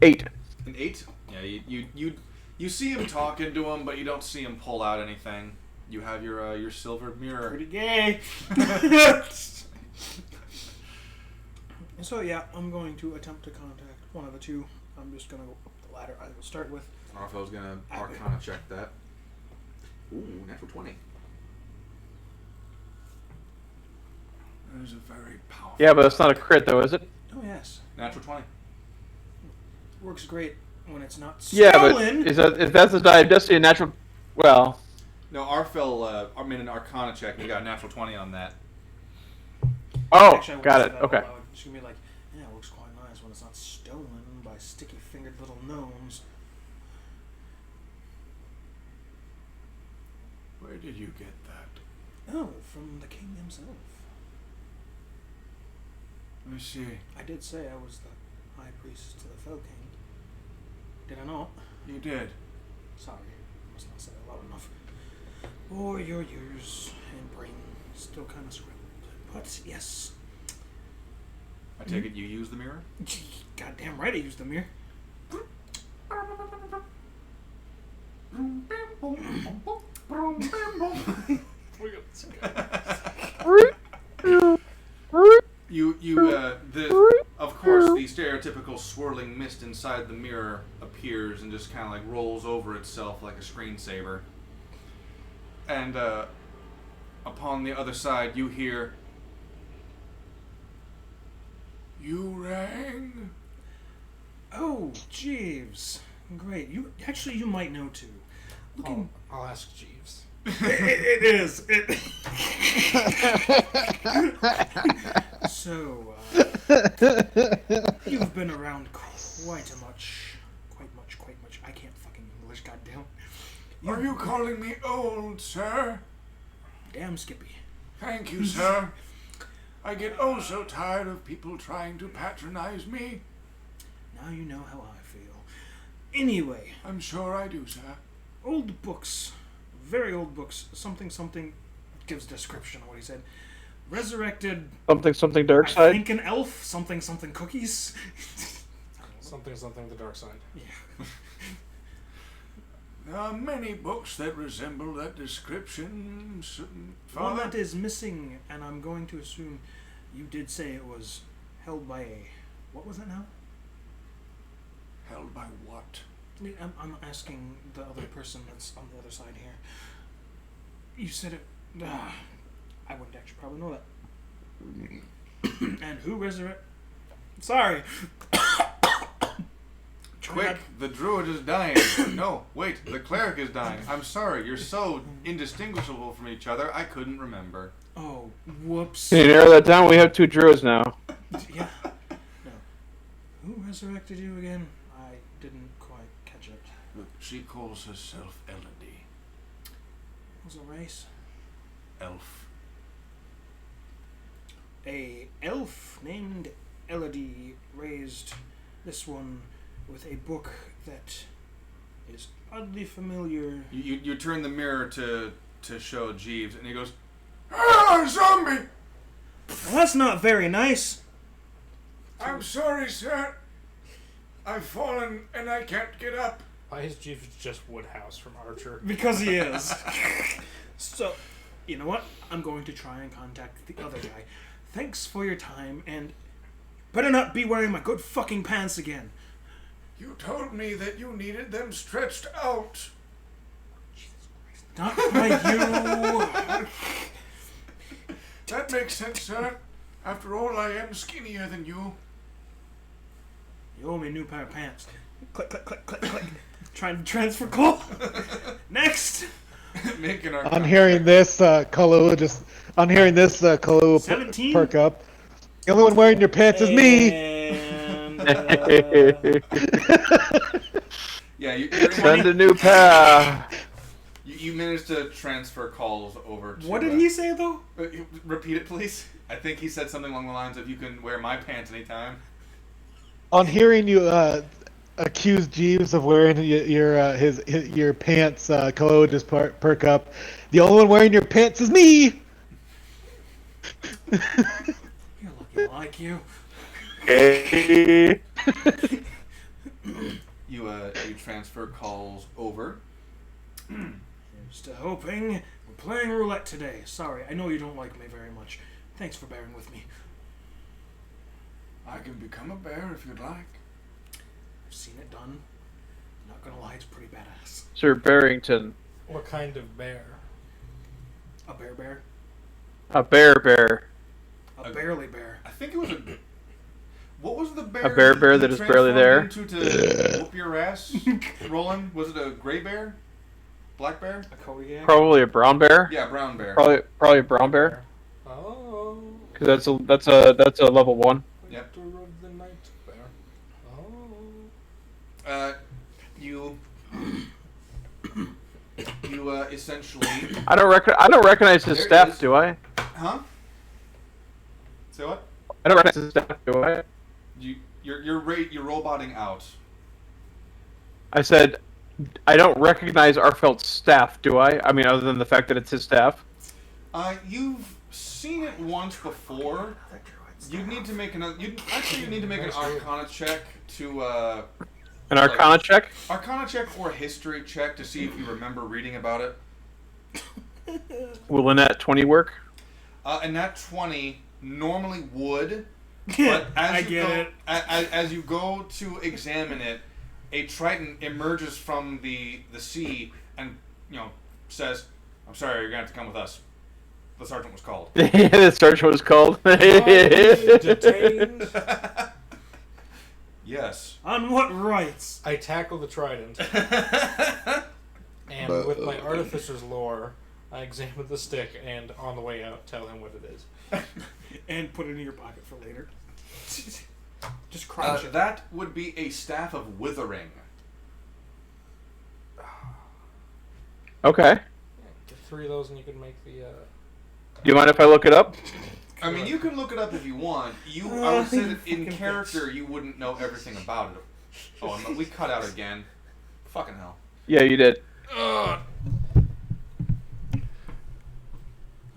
Speaker 1: 8.
Speaker 4: An 8? Yeah, you see him talking to him, but you don't see him pull out anything. You have your silver mirror.
Speaker 3: Pretty gay. So yeah, I'm going to attempt to contact one of the two. I'm just going to go up the ladder I will start with.
Speaker 4: Arfel's gonna Arcana check that. Ooh, natural 20. That is a very powerful.
Speaker 1: Yeah, but it's not a crit though, is it?
Speaker 3: Oh yes.
Speaker 4: Natural 20.
Speaker 3: Works great when it's not
Speaker 1: Yeah,
Speaker 3: stolen.
Speaker 1: but if that's the die of destiny, a natural... Well...
Speaker 4: No, Arfel made an Arcana check and he got a natural 20 on that.
Speaker 1: Oh,
Speaker 3: Actually, I won't
Speaker 1: got
Speaker 3: say
Speaker 1: it.
Speaker 3: that
Speaker 1: Okay.
Speaker 3: out loud. It's going to be like, yeah, it looks quite nice when it's not stolen by sticky-fingered little gnomes.
Speaker 4: Where did you get that?
Speaker 3: Oh, from the king himself.
Speaker 4: Let me see.
Speaker 3: I did say I was the high priest to the Fell King. Did I not?
Speaker 4: You did.
Speaker 3: Sorry, I must not say that loud enough. Or your ears and brain still kind of scrambled. But yes.
Speaker 4: I take it you use the mirror?
Speaker 3: Goddamn right I used the mirror.
Speaker 4: Of course, the stereotypical swirling mist inside the mirror appears and just kind of like rolls over itself like a screensaver. And upon the other side, you hear, "You rang."
Speaker 3: Oh, Jeeves. Great. You might know too. Looking.
Speaker 2: I'll ask Jeeves.
Speaker 3: It is. So, you've been around quite much. I can't fucking English, goddamn.
Speaker 4: Are you calling me old, sir?
Speaker 3: Damn, Skippy.
Speaker 4: Thank you, sir. I get oh so tired of people trying to patronize me.
Speaker 3: Now you know how I feel. Anyway,
Speaker 4: I'm sure I do, sir.
Speaker 3: old books. Very old books. Something gives description of what he said. Resurrected.
Speaker 1: Something dark
Speaker 3: I
Speaker 1: side.
Speaker 3: think an elf. Something cookies.
Speaker 2: Something the dark side.
Speaker 3: Yeah.
Speaker 4: There are many books that resemble that description.
Speaker 3: One that is missing, and I'm going to assume you did say it was held by a... What was it now?
Speaker 7: Held by what?
Speaker 3: I'm asking the other person that's on the other side here. You said it... I wouldn't actually probably know that. And who resurrect... Sorry.
Speaker 4: Quick, the druid is dying. No, wait, the cleric is dying. I'm sorry, you're so indistinguishable from each other, I couldn't remember.
Speaker 3: Oh, whoops.
Speaker 1: Can you narrow that down? We have 2 druids now.
Speaker 3: Yeah. No. Who resurrected you again? I didn't quite catch it.
Speaker 7: Look, she calls herself Elodie.
Speaker 3: What was a race?
Speaker 7: Elf.
Speaker 3: A elf named Elodie raised this one with a book that is oddly familiar.
Speaker 4: You turn the mirror to show Jeeves, and he goes,
Speaker 7: Ah, zombie!
Speaker 3: Well, that's not very nice.
Speaker 7: I'm sorry, sir. I've fallen and I can't get up.
Speaker 2: Why is Jeeves just Woodhouse from Archer?
Speaker 3: Because he is. So, you know what? I'm going to try and contact the other guy. Thanks for your time, and better not be wearing my good fucking pants again.
Speaker 7: You told me that you needed them stretched out.
Speaker 3: Not by you.
Speaker 7: That makes sense, sir. After all, I am skinnier than you.
Speaker 3: You owe me a new pair of pants. Click, click, click, click, click. Trying to transfer call. Next.
Speaker 4: making our...
Speaker 6: On hearing this, Kalu just... On hearing this, Kalu
Speaker 3: 17?
Speaker 6: perk up. The only one wearing your pants is me!
Speaker 3: And,
Speaker 4: Yeah,
Speaker 1: Send a new pair.
Speaker 4: you managed to transfer calls over to...
Speaker 3: what did he say, though?
Speaker 4: Repeat it, please. I think he said something along the lines of, you can wear my pants anytime.
Speaker 6: On hearing you accuse Jeeves of wearing your pants, Kalu just perk up. The only one wearing your pants is me!
Speaker 3: You're lucky I like you.
Speaker 4: You transfer calls over.
Speaker 3: Just hoping. We're playing roulette today. Sorry, I know you don't like me very much. Thanks for bearing with me.
Speaker 7: I can become a bear if you'd like.
Speaker 3: I've seen it done. Not gonna lie, it's pretty badass.
Speaker 1: Sir Barrington.
Speaker 2: What kind of bear?
Speaker 3: A bear.
Speaker 1: A bear.
Speaker 3: A barely bear.
Speaker 4: I think it was a... What was the bear?
Speaker 1: A bear that is barely there.
Speaker 4: To whoop your ass, Roland? Was it a gray bear? Black bear?
Speaker 3: A Kodiak.
Speaker 1: Probably a brown bear.
Speaker 4: Yeah, brown bear.
Speaker 1: Probably a brown bear.
Speaker 2: Oh.
Speaker 1: Because that's a level 1.
Speaker 4: Yep.
Speaker 2: Victor of the night bear. Oh.
Speaker 4: You essentially...
Speaker 1: I don't recognize his
Speaker 4: There it
Speaker 1: staff,
Speaker 4: is.
Speaker 1: do I?
Speaker 4: Huh? Say what?
Speaker 1: I don't recognize his staff, do I?
Speaker 4: You're roboting out.
Speaker 1: I said, I don't recognize Arfeld's staff, do I? I mean, other than the fact that it's his staff.
Speaker 4: You've seen it once before. You need to make another. You need to make an Arcana check to.
Speaker 1: An Arcana check?
Speaker 4: Arcana check or History check to see if you remember reading about it.
Speaker 1: Will a nat 20 work?
Speaker 4: And that 20 normally would. But as you go to examine it, a Triton emerges from the sea and says, "I'm sorry, you're gonna have to come with us." The sergeant was called.
Speaker 1: The sergeant was called.
Speaker 2: Detained.
Speaker 4: Yes.
Speaker 3: On what rights?
Speaker 2: I tackle the trident, and with my artificer's lore, I examine the stick, and on the way out, tell him what it is.
Speaker 3: And put it in your pocket for later. Just crunch it.
Speaker 4: That would be a staff of withering.
Speaker 1: Okay.
Speaker 2: Get 3 of those, and you can make the.
Speaker 1: Do you mind if I look it up?
Speaker 4: I mean, you can look it up if you want. I would say that in character, you wouldn't know everything about it. Oh, and we cut out again. Fucking hell.
Speaker 1: Yeah, you did.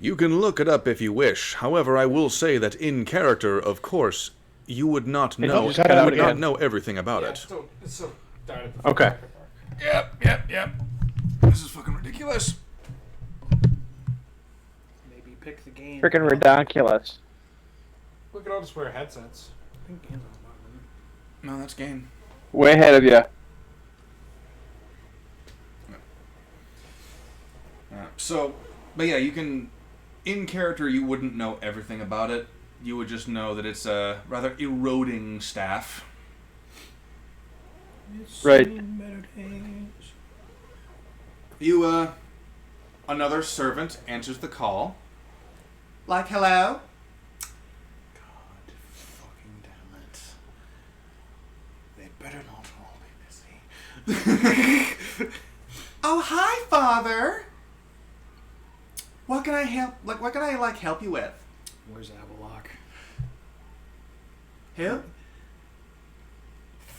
Speaker 9: You can look it up if you wish. However, I will say that in character, of course, you would not
Speaker 1: Hey,
Speaker 9: know.
Speaker 1: just cut out
Speaker 9: You would not
Speaker 1: again.
Speaker 9: know everything about
Speaker 2: Yeah,
Speaker 9: it.
Speaker 2: it's so died at the
Speaker 1: Okay.
Speaker 7: Yep. This is fucking ridiculous.
Speaker 3: Maybe pick the game.
Speaker 1: Freaking ridiculous.
Speaker 2: We could all just wear headsets.
Speaker 3: think Gain's on the bottom.
Speaker 9: No, that's Gain.
Speaker 1: Way ahead of you.
Speaker 9: But yeah, you can, in character, you wouldn't know everything about it. You would just know that it's a rather eroding staff.
Speaker 1: Right.
Speaker 9: You, another servant answers the call. Like, hello?
Speaker 7: God fucking damn it. They better not all be busy.
Speaker 9: Oh, hi, Father! What can I help you with?
Speaker 3: Where's Avalok?
Speaker 9: Who?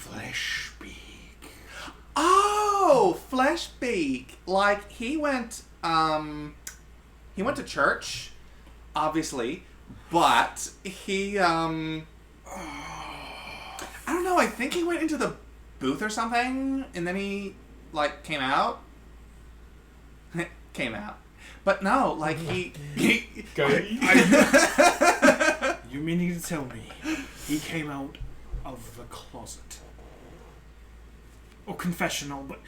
Speaker 7: Fleshbeak.
Speaker 9: Oh, Fleshbeak. Like, he went to church, obviously, but he, I don't know, I think he went into the booth or something, and then he, like, came out. Came out. But no, like, he
Speaker 3: You meaning to tell me he came out of the closet? Or confessional, but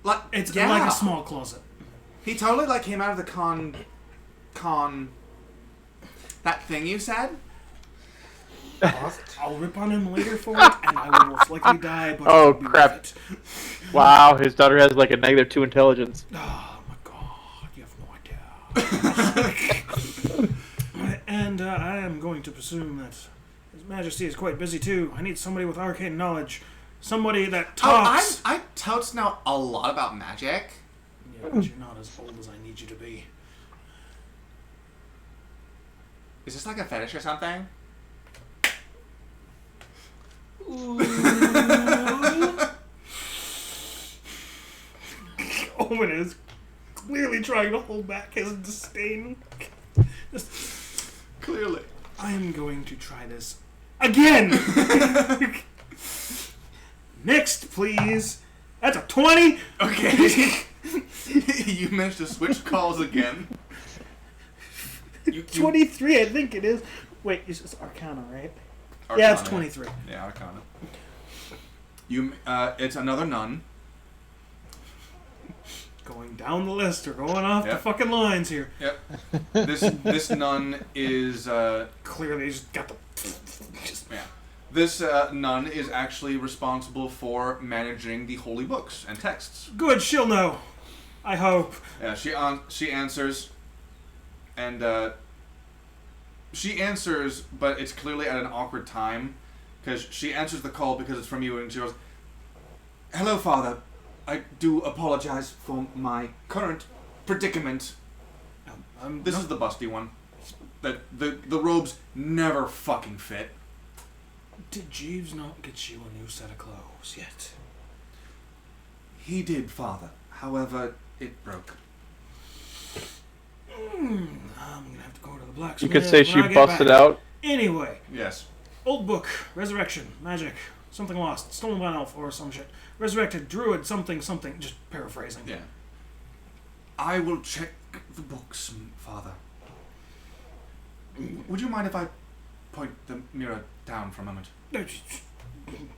Speaker 9: like,
Speaker 3: it's
Speaker 9: yeah.
Speaker 3: like a small closet.
Speaker 9: He totally, like, came out of the that thing you said?
Speaker 3: I'll rip on him later for it, and I will most likely die, but
Speaker 1: Oh,
Speaker 3: I'll be
Speaker 1: crap.
Speaker 3: worth
Speaker 1: Wow, his daughter has like a -2 intelligence.
Speaker 3: it. Oh my god, you have no idea. And I am going to presume that His Majesty is quite busy too. I need somebody with arcane knowledge. Somebody that talks.
Speaker 9: I totes know a lot about magic.
Speaker 3: Yeah, but you're not as old as I need you to be.
Speaker 9: Is this like a fetish or something?
Speaker 3: Owen is clearly trying to hold back his disdain.
Speaker 9: Clearly.
Speaker 3: I am going to try this again! Next, please! That's a 20!
Speaker 9: Okay. You managed to switch calls again.
Speaker 3: 23, I think it is. Wait, it's Arcana, right?
Speaker 9: Arcana,
Speaker 3: Yeah, it's 23.
Speaker 9: Yeah, Arcana. It's another nun.
Speaker 3: Going down the list, or going off the
Speaker 9: Yep.
Speaker 3: fucking lines here.
Speaker 9: Yep. This nun is
Speaker 3: Clearly, just got the.
Speaker 9: yeah. This nun is actually responsible for managing the holy books and texts.
Speaker 3: Good, she'll know. I hope.
Speaker 9: Yeah, she answers, and she answers, but it's clearly at an awkward time, because she answers the call because it's from you, and she goes, "Hello, Father. I do apologize for my current predicament. This is the busty one. That the robes never fucking fit."
Speaker 3: Did Jeeves not get you a new set of clothes yet?
Speaker 9: He did, Father. However, it broke.
Speaker 3: I'm gonna have to go to the blacksmith.
Speaker 1: You could say
Speaker 3: when
Speaker 1: she
Speaker 3: I get
Speaker 1: busted
Speaker 3: back.
Speaker 1: out.
Speaker 3: Anyway,
Speaker 9: Yes.
Speaker 3: old book, resurrection, magic, something lost, stolen by an elf or some shit. Resurrected, druid, something, just paraphrasing.
Speaker 9: Yeah. I will check the books, Father. Would you mind if I point the mirror down for a moment?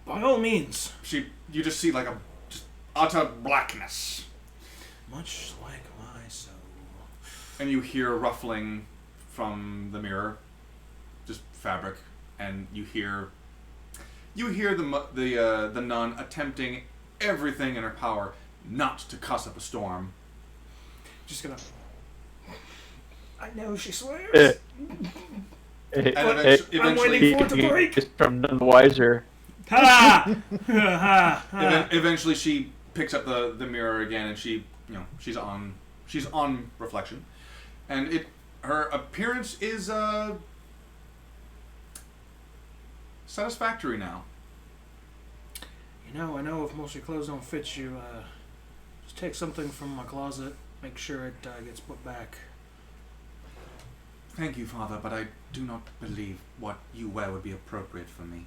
Speaker 3: By all means.
Speaker 9: You just see like a just utter blackness,
Speaker 3: Much like my soul.
Speaker 9: and you hear ruffling from the mirror, just fabric, and you hear the nun attempting everything in her power not to cuss up a storm.
Speaker 3: Just gonna. I know she swears.
Speaker 9: And
Speaker 3: I'm
Speaker 9: eventually,
Speaker 3: waiting for it to break.
Speaker 1: Just from none the wiser.
Speaker 3: Ha! Ha! Ha!
Speaker 9: eventually she picks up the mirror again, and she's on reflection, and her appearance is satisfactory now.
Speaker 3: You know, I know if most of your clothes don't fit you, just take something from my closet, make sure it gets put back.
Speaker 9: Thank you, Father, but I do not believe what you wear would be appropriate for me.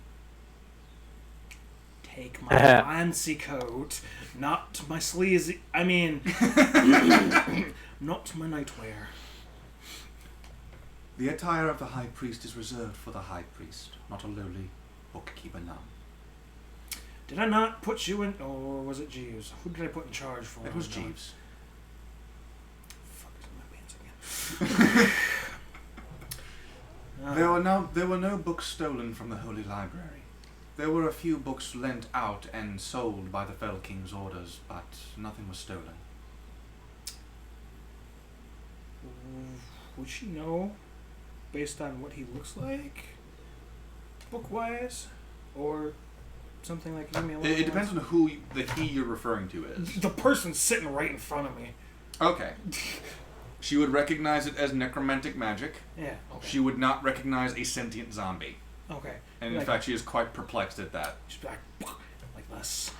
Speaker 3: Take my fancy coat, not my sleazy. I mean, not my nightwear.
Speaker 9: The attire of the high priest is reserved for the high priest, not a lowly bookkeeper Gnome.
Speaker 3: Did I not put you in, or was it Jeeves? Who did I put in charge for?
Speaker 9: It was Jeeves.
Speaker 3: Fuck, it's in my pants again.
Speaker 9: There were no books stolen from the Holy Library. There were a few books lent out and sold by the Fell King's orders, but nothing was stolen.
Speaker 3: Would she know, based on what he looks like, book-wise, or something like leave me alone?
Speaker 9: It depends on who the he you're referring to is.
Speaker 3: The person sitting right in front of me.
Speaker 9: Okay. She would recognize it as necromantic magic.
Speaker 3: Yeah. Okay.
Speaker 9: She would not recognize a sentient zombie.
Speaker 3: Okay.
Speaker 9: And in
Speaker 3: Like-
Speaker 9: fact, she is quite perplexed at that.
Speaker 3: She's like this.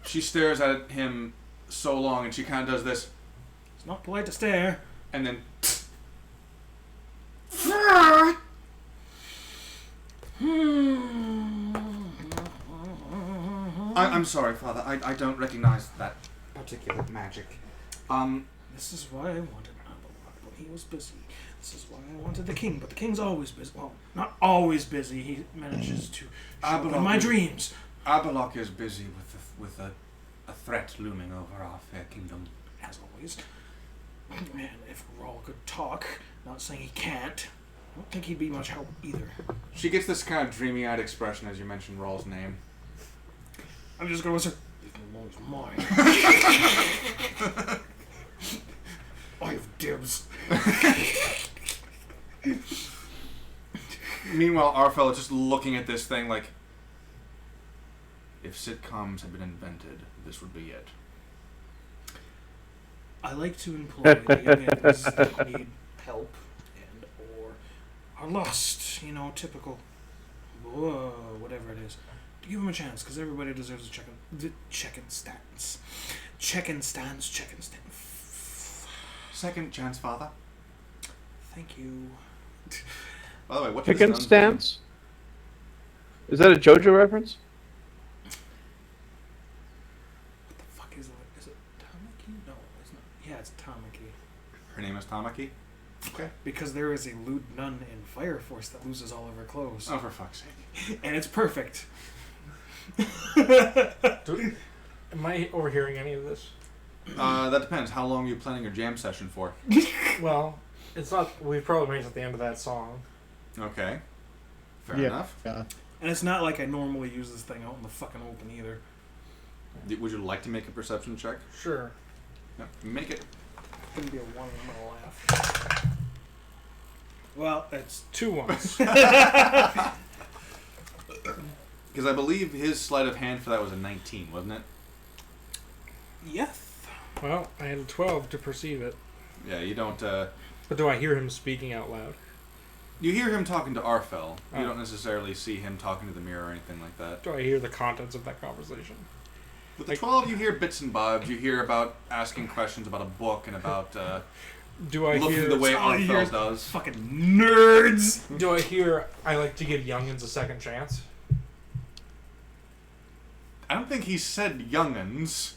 Speaker 9: She stares at him so long, and she kind of does this,
Speaker 3: It's not polite to stare.
Speaker 9: and then I'm sorry, Father. I don't recognize that particular magic.
Speaker 3: This is why I wanted Anvil-Runelord, but he was busy. This is why I wanted the king, but the king's always busy. Well, not always busy. He manages to show up in my dreams.
Speaker 9: Aberlock is busy with a threat looming over our fair kingdom.
Speaker 3: As always. Man, if Rawl could talk, not saying he can't, I don't think he'd be much help either.
Speaker 9: She gets this kind of dreamy-eyed expression as you mention Rawl's name.
Speaker 3: I'm just gonna whisper, "Leave him alone, it's mine." I have dibs.
Speaker 9: Meanwhile, Arfel is just looking at this thing like, if sitcoms had been invented, this would be it.
Speaker 3: I like to employ the youngins that need help and or are lost, typical, whatever it is. To give them a chance, because everybody deserves a check-in stance. Check-in stance.
Speaker 9: Second chance, Father.
Speaker 3: Thank you.
Speaker 9: By the way, what
Speaker 1: Chicken
Speaker 9: does Gnome
Speaker 1: stance? Is that a JoJo reference?
Speaker 3: What the fuck is it? Is it Tamaki? No, it's not. Yeah, it's Tamaki.
Speaker 9: do? Her name is Tamaki? Okay.
Speaker 3: Because there is a lewd nun in Fire Force that loses all of her clothes.
Speaker 9: Oh, for fuck's sake.
Speaker 3: And it's perfect.
Speaker 2: Am I overhearing any of this?
Speaker 9: That depends. How long are you planning your jam session for?
Speaker 2: Well, it's not. We've probably made it at the end of that song.
Speaker 9: Okay. Fair
Speaker 6: Yeah.
Speaker 9: enough.
Speaker 6: Yeah.
Speaker 3: And it's not like I normally use this thing out in the fucking open either.
Speaker 9: Would you like to make a perception check?
Speaker 2: Sure.
Speaker 9: Yeah, make it.
Speaker 3: It's gonna be a 1 and I'm gonna laugh. Well, it's
Speaker 2: 2 ones.
Speaker 9: Because I believe his sleight of hand for that was a 19, wasn't it?
Speaker 3: yes.
Speaker 2: Well, I had a 12 to perceive it.
Speaker 9: Yeah, you don't,
Speaker 2: But do I hear him speaking out loud?
Speaker 9: You hear him talking to Arfel. You
Speaker 2: Oh.
Speaker 9: don't necessarily see him talking to the mirror or anything like that.
Speaker 2: Do I hear the contents of that conversation?
Speaker 9: With the 12, you hear bits and bobs. You hear about asking questions about a book and about
Speaker 2: Do I
Speaker 9: looking
Speaker 2: hear
Speaker 9: the way
Speaker 3: all you hear
Speaker 9: Arfel
Speaker 3: is
Speaker 9: does.
Speaker 3: fucking nerds.
Speaker 2: Do I hear I like to give youngins a second chance?
Speaker 9: I don't think he said young'uns.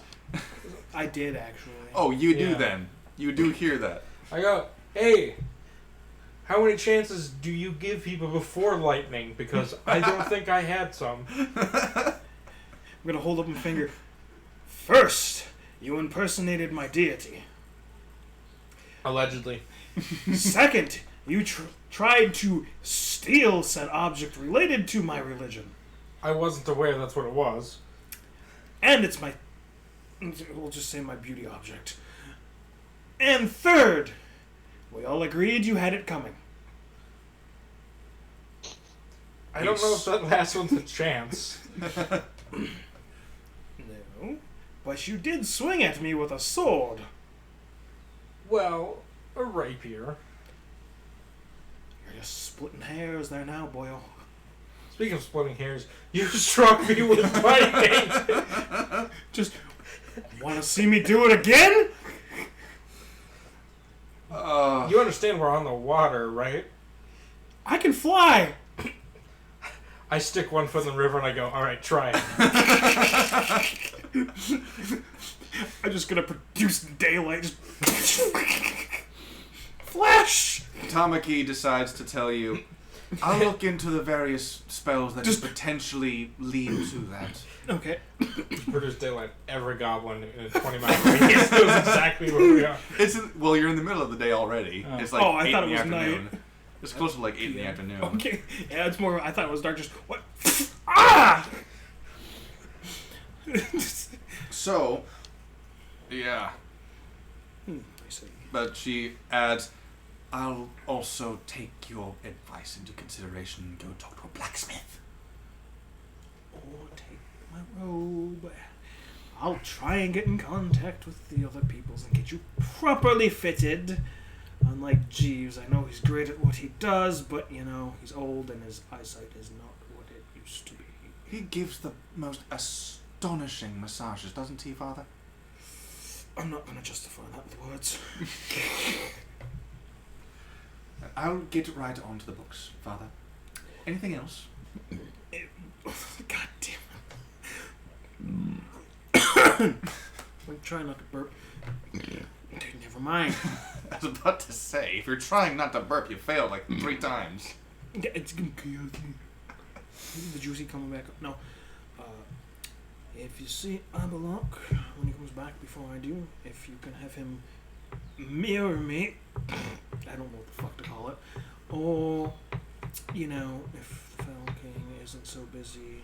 Speaker 3: I did actually.
Speaker 9: Oh, you do
Speaker 2: Yeah.
Speaker 9: then. You do hear that.
Speaker 2: I go, hey, how many chances do you give people before lightning? Because I don't think I had some.
Speaker 3: I'm gonna hold up my finger. First, you impersonated my deity.
Speaker 2: Allegedly.
Speaker 3: Second, you tried to steal said object related to my religion.
Speaker 2: I wasn't aware that's what it was.
Speaker 3: And it's my... we'll just say my beauty object. And third, we all agreed you had it coming.
Speaker 2: I don't know if that last one's a chance.
Speaker 3: No, but you did swing at me with a sword.
Speaker 2: Well, a rapier.
Speaker 3: You're just splitting hairs there now, boyo.
Speaker 2: Speaking of splitting hairs, you struck me with lightning.
Speaker 3: Just want to see me do it again?
Speaker 2: You understand we're on the water, right?
Speaker 3: I can fly.
Speaker 2: I stick one foot in the river and I go, alright, try it.
Speaker 3: I'm just gonna produce daylight. Just flash.
Speaker 9: Tamaki decides to tell you, I'll look into the various spells that could potentially lead to that.
Speaker 3: Okay.
Speaker 2: Produce daylight. Every goblin in a 20-mile radius knows exactly where we are.
Speaker 9: Well, you're in the middle of the day already. It's like
Speaker 3: I
Speaker 9: 8
Speaker 3: thought
Speaker 9: in
Speaker 3: it
Speaker 9: the
Speaker 3: was
Speaker 9: afternoon.
Speaker 3: night.
Speaker 9: It's close to like 8 in the afternoon.
Speaker 3: Okay. Yeah, it's more. I thought it was dark. Just what? Ah!
Speaker 9: So, yeah.
Speaker 3: I see.
Speaker 9: But she adds, I'll also take your advice into consideration and go talk to a blacksmith.
Speaker 3: Or take my robe. I'll try and get in contact with the other peoples and get you properly fitted. Unlike Jeeves, I know he's great at what he does, but, he's old and his eyesight is not what it used to be.
Speaker 9: He gives the most astonishing massages, doesn't he, Father?
Speaker 3: I'm not going to justify that with words.
Speaker 9: I'll get right onto the books, Father. Anything else?
Speaker 3: God damn it. I'm trying not to burp. Dude, never mind.
Speaker 9: I was about to say, if you're trying not to burp, you failed like 3 times.
Speaker 3: Yeah, it's gonna kill me. The juicy coming back up. No. If you see Abalok when he comes back before I do, if you can have him mirror me, I don't know what the fuck to call it, or, if the Fell King isn't so busy,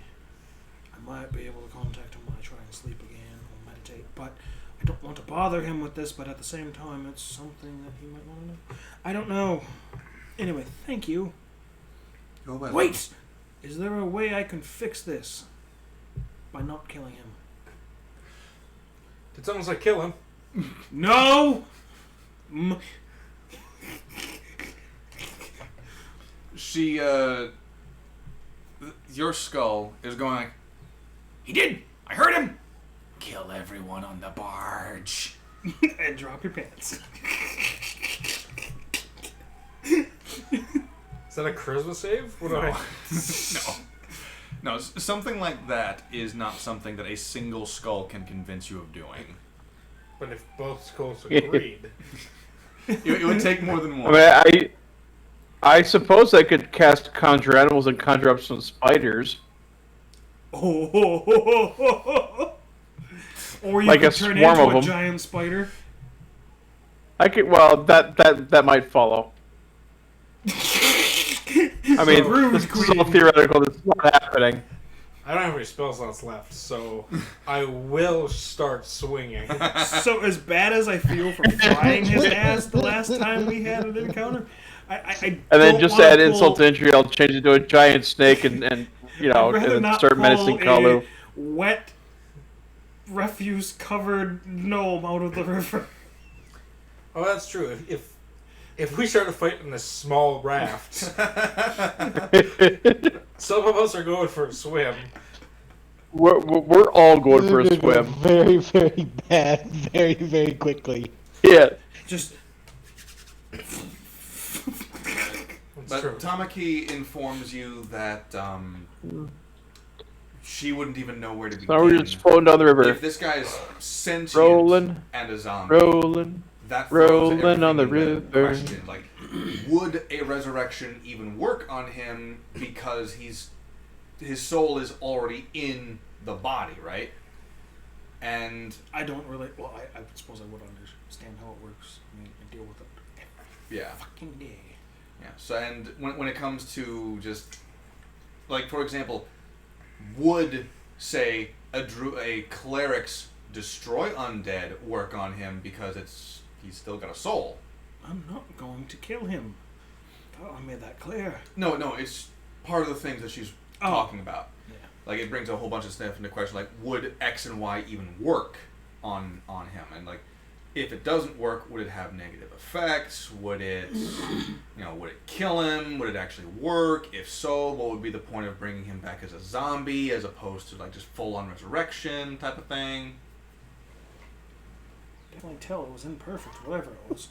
Speaker 3: I might be able to contact him when I try and sleep again or meditate, but I don't want to bother him with this, but at the same time, it's something that he might want to know. I don't know. Anyway, thank you.
Speaker 9: You're welcome.
Speaker 3: Wait! Is there a way I can fix this by not killing him?
Speaker 2: Did someone say kill him?
Speaker 3: No!
Speaker 9: She, your skull is going like,
Speaker 7: He did! I heard him! Kill everyone on the barge.
Speaker 3: And drop your pants.
Speaker 2: Is that a charisma save? What do I...
Speaker 9: No, something like that is not something that a single skull can convince you of doing.
Speaker 2: But if both skulls agreed...
Speaker 9: It would take more than
Speaker 1: I
Speaker 9: one.
Speaker 1: mean, I suppose I could cast conjure animals and conjure up some spiders.
Speaker 3: Oh. Or you
Speaker 1: Like
Speaker 3: could
Speaker 1: a
Speaker 3: turn
Speaker 1: swarm
Speaker 3: into
Speaker 1: of
Speaker 3: a
Speaker 1: them.
Speaker 3: giant spider.
Speaker 1: I could. Well, that might follow. I mean,
Speaker 3: Rude,
Speaker 1: this is all
Speaker 3: Queen.
Speaker 1: theoretical. This is not happening.
Speaker 2: I don't have any spell slots left, so I will start swinging.
Speaker 3: So as bad as I feel for frying his ass the last time we had an encounter, I
Speaker 1: And then
Speaker 3: don't
Speaker 1: just
Speaker 3: wanna
Speaker 1: add
Speaker 3: pull-
Speaker 1: insult to injury. I'll change it to a giant snake and
Speaker 3: I'd rather
Speaker 1: and then
Speaker 3: not
Speaker 1: start
Speaker 3: pull
Speaker 1: menacing
Speaker 3: a
Speaker 1: Kalu.
Speaker 3: wet, refuse-covered gnome out of the river.
Speaker 2: Oh, that's true. If we start a fight in this small raft, some of us are going for a swim.
Speaker 1: We're all going for a
Speaker 6: It's gonna go
Speaker 1: swim.
Speaker 6: Very, very bad. Very, very quickly.
Speaker 1: Yeah.
Speaker 3: Just
Speaker 2: That's
Speaker 9: But
Speaker 2: true.
Speaker 9: Tamaki informs you that she wouldn't even know where to begin.
Speaker 1: So we're just floating down the river.
Speaker 9: If this guy is sentient
Speaker 1: Rolling,
Speaker 9: and a zombie,
Speaker 1: rolling.
Speaker 9: that throws
Speaker 1: rolling
Speaker 9: everything
Speaker 1: on the
Speaker 9: into
Speaker 1: river.
Speaker 9: question. Like, would a resurrection even work on him because his soul is already in the body, right? And
Speaker 3: I don't really. Well, I suppose I would understand how it works. I mean, I deal with it every
Speaker 9: yeah,
Speaker 3: fucking day.
Speaker 9: yeah. So, and when it comes to just like, for example, would say a cleric's destroy undead work on him because he's still got a soul?
Speaker 3: I'm not going to kill him. Oh, I made that clear.
Speaker 9: No, it's part of the things that she's
Speaker 3: Oh.
Speaker 9: talking about.
Speaker 3: Yeah.
Speaker 9: Like, it brings a whole bunch of stuff into question, like, would X and Y even work on him? And, like, if it doesn't work, would it have negative effects? Would it, would it kill him? Would it actually work? If so, what would be the point of bringing him back as a zombie as opposed to, like, just full-on resurrection type of thing?
Speaker 3: Definitely tell it was imperfect, whatever it was.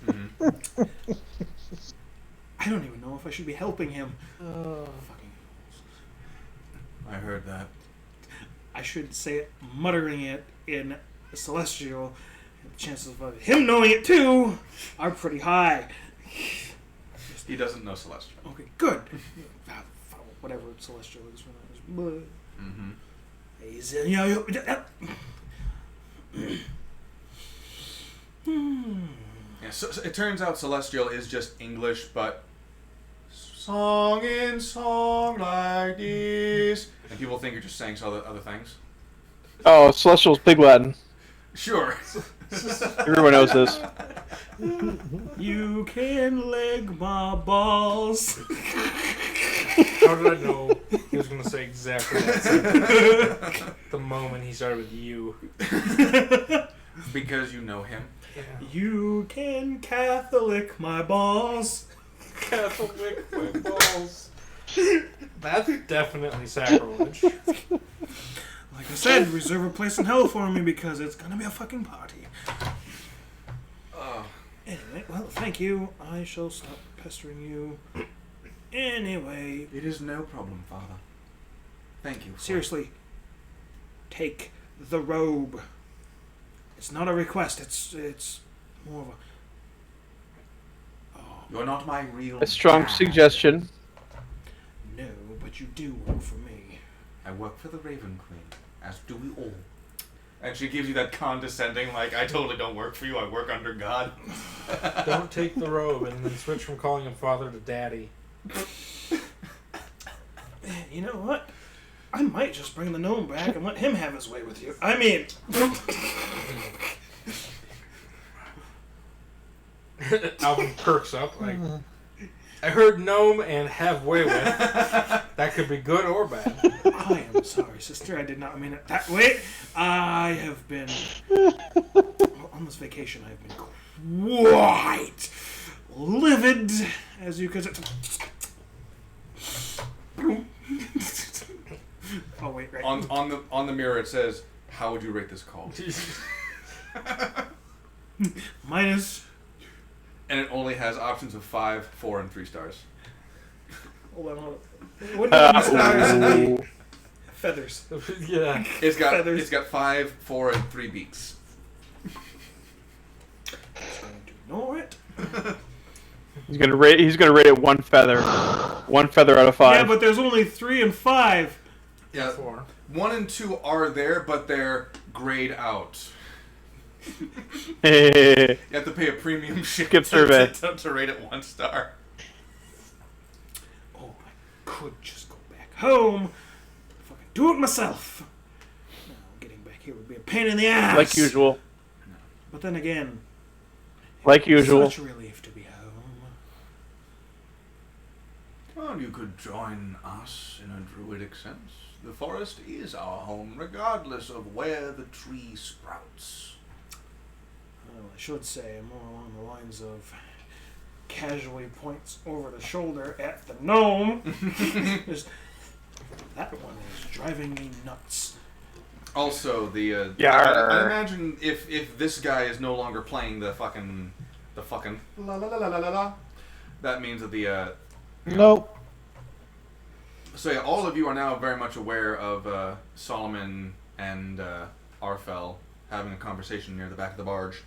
Speaker 9: Mm-hmm.
Speaker 3: I don't even know if I should be helping him. Fucking.
Speaker 9: I heard that.
Speaker 3: I should say it, muttering it in Celestial. The chances of him knowing it too are pretty high.
Speaker 9: He doesn't know Celestial.
Speaker 3: Okay, good. Whatever Celestial is.
Speaker 9: Mm-hmm.
Speaker 3: He's,
Speaker 9: Yeah, so it turns out Celestial is just English, but song in song like this. And people think you're just saying other things.
Speaker 1: Oh, Celestial's Pig Latin.
Speaker 9: Sure.
Speaker 1: Everyone knows this.
Speaker 3: You can leg my balls.
Speaker 2: How did I know he was going to say exactly that sentence the moment he started with you?
Speaker 9: Because you know him.
Speaker 2: Yeah.
Speaker 3: You can Catholic my balls.
Speaker 2: Catholic my balls. That's definitely sacrilege.
Speaker 3: Like I said, reserve a place in hell for me because it's gonna be a fucking party. Anyway, well, thank you. I shall stop pestering you. Anyway,
Speaker 9: It is no problem, Father. Thank you.
Speaker 3: seriously, take the robe. It's not a request. It's more of a. Oh,
Speaker 9: You're not my real
Speaker 1: A strong
Speaker 9: dad.
Speaker 1: suggestion.
Speaker 3: no, but you do work for me.
Speaker 9: I work for the Raven Queen, as do we all. And she gives you that condescending, like, I totally don't work for you, I work under God.
Speaker 2: Don't take the robe and then switch from calling him father to daddy.
Speaker 3: You know what? I might just bring the gnome back and let him have his way with you. I mean,
Speaker 2: Alvin perks up like, I heard gnome and have way with. That could be good or bad.
Speaker 3: I am sorry, sister. I did not mean it that way. I have been well, on this vacation. I've been quite livid, as you could. Oh wait, right.
Speaker 9: On the mirror it says, how would you rate this call?
Speaker 3: Minus.
Speaker 9: And it only has options of 5, 4, and 3 stars.
Speaker 3: Hold on. What are the stars? Feathers.
Speaker 2: Yeah.
Speaker 9: It's got
Speaker 3: Feathers.
Speaker 9: 5, 4, and 3 beaks.
Speaker 3: Ignore it.
Speaker 1: He's gonna rate it 1 feather. 1 feather out of 5.
Speaker 3: Yeah, but there's only 3 and 5.
Speaker 9: Yeah,
Speaker 2: 4.
Speaker 9: 1 and 2 are there, but they're grayed out.
Speaker 1: Hey.
Speaker 9: You have to pay a premium shit
Speaker 1: Skip survey.
Speaker 9: to rate it 1 star.
Speaker 3: Oh, I could just go back home. Fucking do it myself. No, getting back here would be a pain in the ass.
Speaker 1: Like usual.
Speaker 3: But then again,
Speaker 1: Like usual.
Speaker 3: such a relief to be home.
Speaker 9: Well, you could join us in a druidic sense. The forest is our home, regardless of where the tree sprouts.
Speaker 3: Well, I should say more along the lines of casually points over the shoulder at the gnome. Just, that one is driving me nuts.
Speaker 9: Also, I
Speaker 1: Yarr.
Speaker 9: imagine if this guy is no longer playing the fucking la la la la la la la, that means that the
Speaker 6: Nope.
Speaker 9: so yeah, all of you are now very much aware of Solomon and Arfel having a conversation near the back of the barge.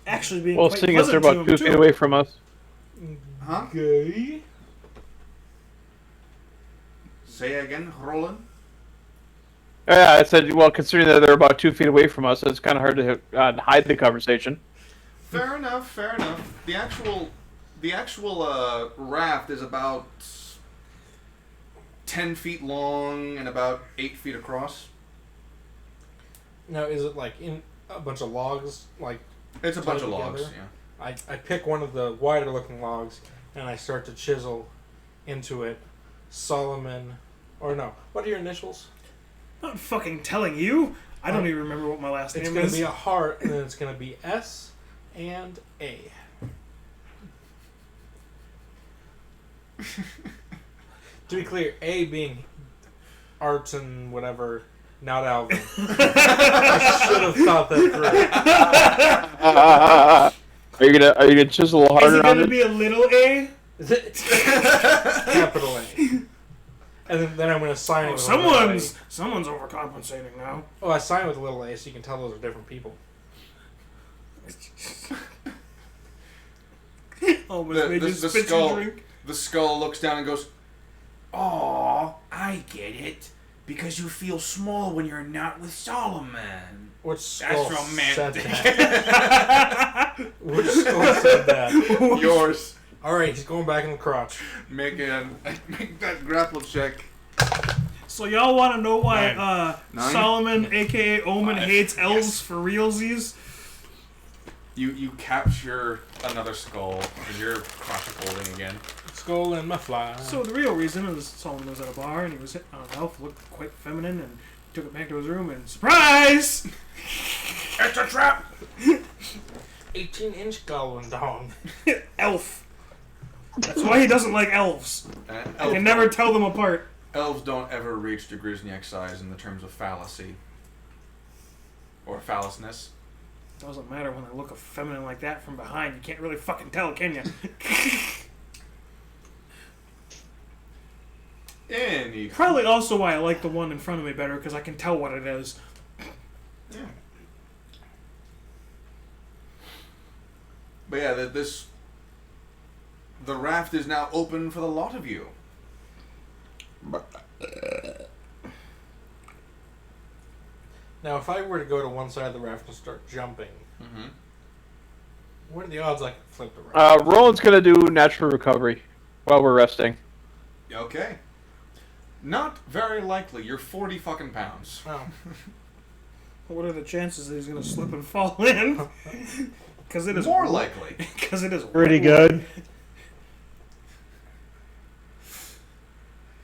Speaker 3: Actually being
Speaker 1: Well,
Speaker 3: quite
Speaker 1: seeing as they're
Speaker 3: pleasant
Speaker 1: about
Speaker 3: to
Speaker 1: 2
Speaker 3: him,
Speaker 1: feet
Speaker 3: too.
Speaker 1: away from us.
Speaker 9: Huh?
Speaker 2: Gay.
Speaker 9: Say again, Roland.
Speaker 1: Yeah, I said, well, considering that they're about 2 feet away from us, it's kind of hard to hide the conversation.
Speaker 9: Fair enough. Fair enough. The actual raft is about 10 feet long and about 8 feet across.
Speaker 2: Now, is it like in a bunch of logs? Like,
Speaker 9: It's a bunch of
Speaker 2: tied
Speaker 9: logs.
Speaker 2: together?
Speaker 9: Yeah.
Speaker 2: I pick one of the wider looking logs and I start to chisel into it Solomon, or no, what are your initials?
Speaker 3: I'm not fucking telling you. I don't even remember what my last
Speaker 2: It's
Speaker 3: name
Speaker 2: going
Speaker 3: is.
Speaker 2: to be a heart and then it's going to be S and A. To be clear, A being arts and whatever, not Alvin. I should have thought that through.
Speaker 1: Are you gonna chisel
Speaker 3: Is
Speaker 1: harder
Speaker 3: it
Speaker 1: on
Speaker 3: going to
Speaker 1: it?
Speaker 3: be a little A?
Speaker 2: Capital A. And then I'm going to sign it with a little A.
Speaker 3: Someone's overcompensating now.
Speaker 2: Oh, I signed with a little A, so you can tell those are different people.
Speaker 3: Almost made you
Speaker 9: the
Speaker 3: spit
Speaker 9: skull.
Speaker 3: your drink.
Speaker 9: The skull looks down and goes,
Speaker 7: Aw, I get it. Because you feel small when you're not with Solomon.
Speaker 2: Which skull
Speaker 7: That's
Speaker 2: said
Speaker 7: romantic.
Speaker 2: that? Which skull said that?
Speaker 9: yours.
Speaker 2: Alright, he's going back in the crotch.
Speaker 9: Make that grapple check.
Speaker 3: So y'all want to know why
Speaker 9: Nine?
Speaker 3: Solomon, aka Omen,
Speaker 9: Five.
Speaker 3: hates elves for realsies?
Speaker 9: You capture another skull and you're crotch holding again.
Speaker 2: Skull in my fly.
Speaker 3: So the real reason is Solomon was at a bar and he was hitting on an elf, looked quite feminine, and took it back to his room and surprise!
Speaker 7: It's a trap!
Speaker 2: 18-inch goblin dong.
Speaker 3: Elf. That's why he doesn't like elves. I can never tell them apart.
Speaker 9: Elves don't ever reach the Grisniak size in the terms of fallacy. Or phallousness.
Speaker 3: Doesn't matter when I look feminine like that from behind. You can't really fucking tell, can you?
Speaker 9: Any.
Speaker 3: Probably also why I like the one in front of me better, because I can tell what it is.
Speaker 9: Yeah. But yeah, the raft is now open for the lot of you.
Speaker 2: Now, if I were to go to one side of the raft and start jumping,
Speaker 9: Mm-hmm.
Speaker 2: what are the odds I can flip the raft?
Speaker 1: Roland's gonna do natural recovery while we're resting.
Speaker 9: Okay. Not very likely. You're 40 fucking pounds.
Speaker 2: Oh.
Speaker 3: What are the chances that he's going to slip and fall in? Because it is
Speaker 9: More likely.
Speaker 3: Because it is
Speaker 6: Pretty good.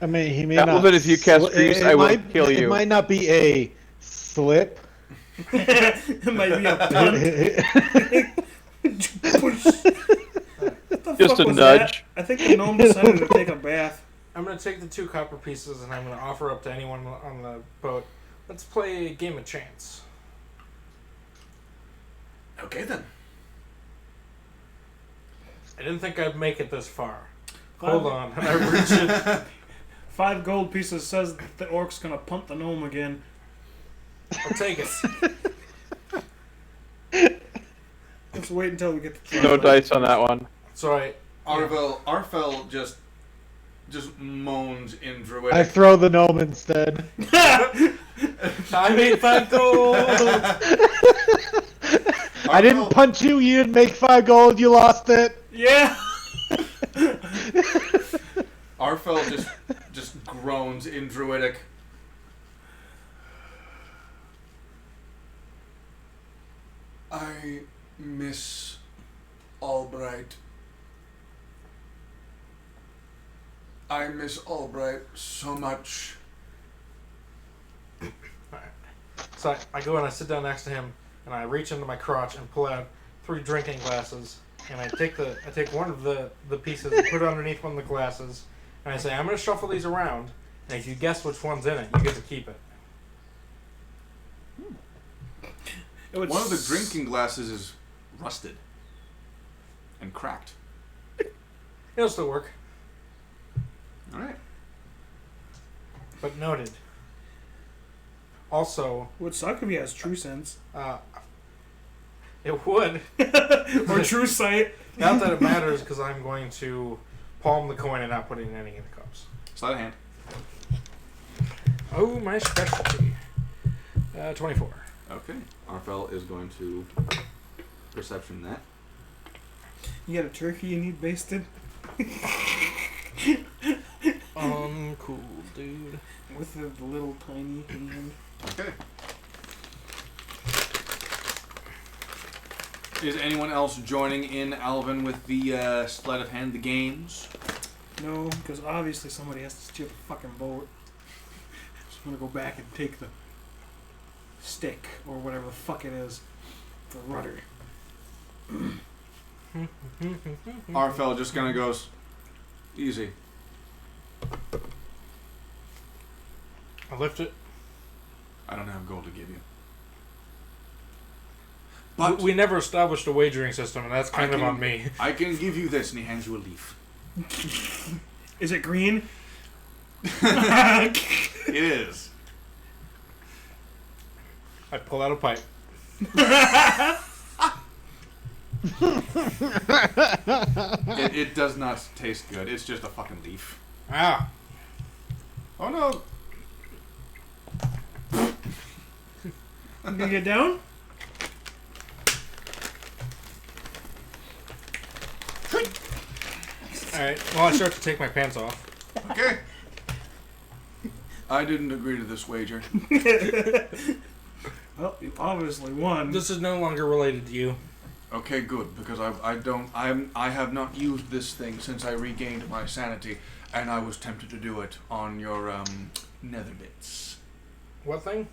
Speaker 6: I mean, he may not.
Speaker 1: Alvin, if you cast Grease, I will kill you.
Speaker 6: It might not be a slip.
Speaker 3: It might be a punt. Push. What the
Speaker 1: Just
Speaker 3: fuck
Speaker 1: a
Speaker 3: was
Speaker 1: nudge.
Speaker 3: that? I think the gnome decided to take a bath.
Speaker 2: I'm going to take the 2 copper pieces and I'm going to offer up to anyone on the boat. Let's play a game of chance.
Speaker 9: Okay then.
Speaker 2: I didn't think I'd make it this far.
Speaker 3: Five-
Speaker 2: Hold on. And I reach it.
Speaker 3: 5 gold pieces says that the orc's going to punt the gnome again.
Speaker 2: I'll take it.
Speaker 3: Let's wait until we get to
Speaker 1: No dice on that one.
Speaker 2: So
Speaker 9: Arfel just moans in Druidic.
Speaker 6: I throw the gnome instead.
Speaker 2: I made 5 gold!
Speaker 6: I didn't punch you. You didn't make 5 gold. You lost it.
Speaker 3: Yeah!
Speaker 9: Arfel just groans in Druidic. I miss Albright. I miss Albright so much.
Speaker 2: So I go and I sit down next to him and I reach into my crotch and pull out 3 drinking glasses and I take one of the pieces and put it underneath one of the glasses and I say, I'm going to shuffle these around and if you guess which one's in it, you get to keep it.
Speaker 9: One of the drinking glasses is rusted and cracked.
Speaker 2: It'll still work.
Speaker 9: All right.
Speaker 2: But noted. Also,
Speaker 3: Would suck if he has true sense.
Speaker 2: it would.
Speaker 3: Or true sight.
Speaker 2: Not that it matters because I'm going to palm the coin and not put it in any of the cups.
Speaker 9: Sleight of hand.
Speaker 2: Oh, my specialty. 24.
Speaker 9: Okay. Arfel is going to perception that.
Speaker 3: You got a turkey you need basted?
Speaker 2: Uncool, dude.
Speaker 3: With the little tiny hand.
Speaker 9: Okay. Is anyone else joining in, Alvin, with the sleight of hand, the games?
Speaker 3: No, because obviously somebody has to steer the fucking boat. Just want to go back and take the stick, or whatever the fuck it is, the rudder.
Speaker 9: Arfel just kind of goes, easy.
Speaker 2: I lift it.
Speaker 9: I don't have gold to give you.
Speaker 2: But
Speaker 9: But
Speaker 2: we never established a wagering system, and that's kind of on me.
Speaker 9: I can give you this, and he hands you a leaf.
Speaker 3: Is it green?
Speaker 9: It is.
Speaker 2: I pull out a pipe.
Speaker 9: It does not taste good. It's just a fucking leaf.
Speaker 2: Ah.
Speaker 9: Oh no.
Speaker 3: I'm gonna get down.
Speaker 2: Alright, well, I start to take my pants off.
Speaker 9: Okay. I didn't agree to this wager.
Speaker 3: Well, you obviously won.
Speaker 2: This is no longer related to you.
Speaker 9: Okay, good, because I have not used this thing since I regained my sanity, and I was tempted to do it on your nether bits.
Speaker 2: What thing?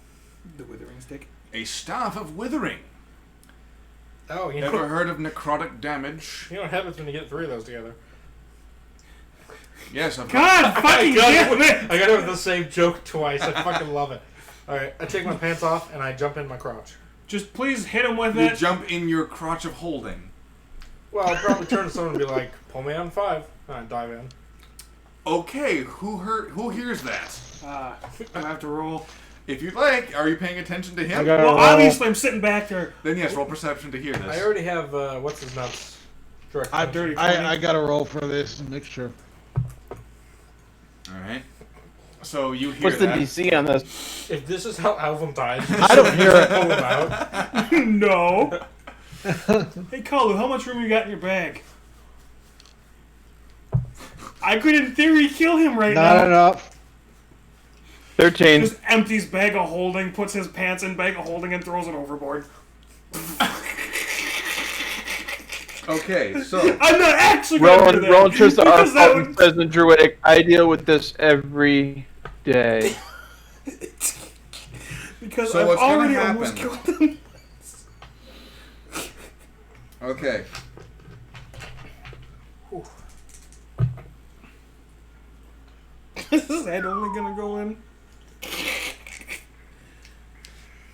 Speaker 3: The withering stick.
Speaker 9: A staff of withering.
Speaker 2: Oh, you
Speaker 9: Ever
Speaker 2: know,
Speaker 9: heard of necrotic damage?
Speaker 2: you know what happens when you get 3 of those together.
Speaker 9: Yes, I've
Speaker 3: God fucking damn it!
Speaker 2: I got over the same joke twice. I fucking love it. Alright, I take my pants off and I jump in my crotch.
Speaker 3: Just please hit him with
Speaker 9: You
Speaker 3: it.
Speaker 9: jump in your crotch of holding.
Speaker 2: Well, I'll probably turn to someone and be like, pull me on 5. And I dive in.
Speaker 9: Okay, who hears that?
Speaker 3: I have to roll.
Speaker 9: If you'd like, are you paying attention to him?
Speaker 3: Well, obviously I'm sitting back there.
Speaker 9: Then yes, roll perception to hear this.
Speaker 2: I already have, what's his nuts? Direct
Speaker 3: I
Speaker 2: connection.
Speaker 3: dirty 20.
Speaker 6: I gotta roll for this mixture.
Speaker 9: Alright. So you hear
Speaker 1: What's the
Speaker 9: that.
Speaker 1: DC on this?
Speaker 2: If this is how Alvin dies,
Speaker 6: I don't hear it.
Speaker 2: pull him out.
Speaker 3: No. Hey, Kalu, how much room you got in your bag? I could, in theory, kill him right
Speaker 6: Not
Speaker 3: now.
Speaker 6: enough.
Speaker 1: 13.
Speaker 3: Just empties bag of holding, puts his pants in bag of holding, and throws it overboard.
Speaker 9: Okay, so
Speaker 3: I'm not actually going to do that.
Speaker 1: Roland Trista, our
Speaker 3: because that
Speaker 1: Fulton
Speaker 3: would...
Speaker 1: says in Druidic, I deal with this every day.
Speaker 3: Because
Speaker 9: So
Speaker 3: I've
Speaker 9: what's gonna
Speaker 3: already
Speaker 9: happen?
Speaker 3: almost killed them.
Speaker 9: okay.
Speaker 3: Is his head only gonna go in?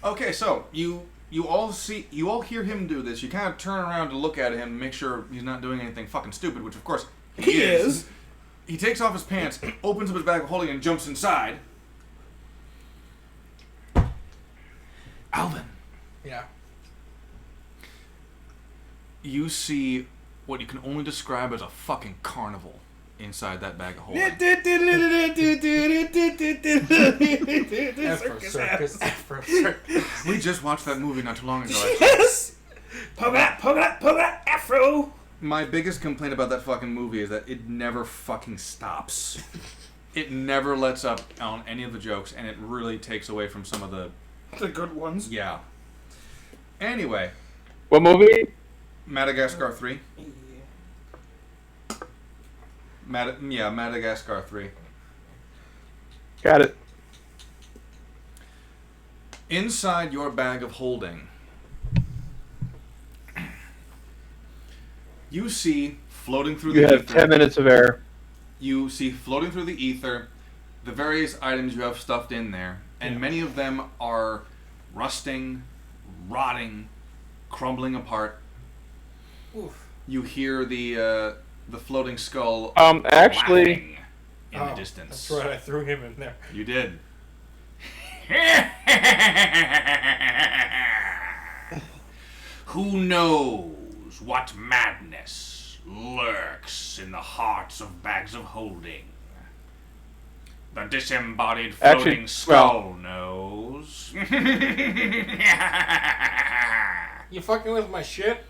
Speaker 9: Okay, so you all hear him do this. You kind of turn around to look at him and make sure he's not doing anything fucking stupid, which of course
Speaker 3: He is.
Speaker 9: He takes off his pants, opens up his bag of holding, and jumps inside. Alvin,
Speaker 2: Yeah.
Speaker 9: you see what you can only describe as a fucking carnival inside that bag of holding.
Speaker 2: Afro circus. Afro circus.
Speaker 9: We just watched that movie not too long ago. Actually.
Speaker 3: Yes! Pull that, afro!
Speaker 9: My biggest complaint about that fucking movie is that it never fucking stops. It never lets up on any of the jokes, and it really takes away from some of the...
Speaker 3: The good ones.
Speaker 9: Yeah. Anyway,
Speaker 1: What movie?
Speaker 9: Madagascar 3. Madagascar 3.
Speaker 1: Got it.
Speaker 9: Inside your bag of holding, you see floating through
Speaker 1: You
Speaker 9: the
Speaker 1: have
Speaker 9: ether.
Speaker 1: 10 minutes of air.
Speaker 9: You see floating through the ether the various items you have stuffed in there, and many of them are rusting, rotting, crumbling apart.
Speaker 2: Oof.
Speaker 9: You hear the floating skull
Speaker 1: Actually,
Speaker 9: laughing in the
Speaker 2: Oh,
Speaker 9: distance.
Speaker 2: That's right, I threw him in there.
Speaker 9: You did. Who knows what madness lurks in the hearts of bags of holding? The disembodied floating
Speaker 1: Actually,
Speaker 9: skull knows.
Speaker 2: You fucking with my shit?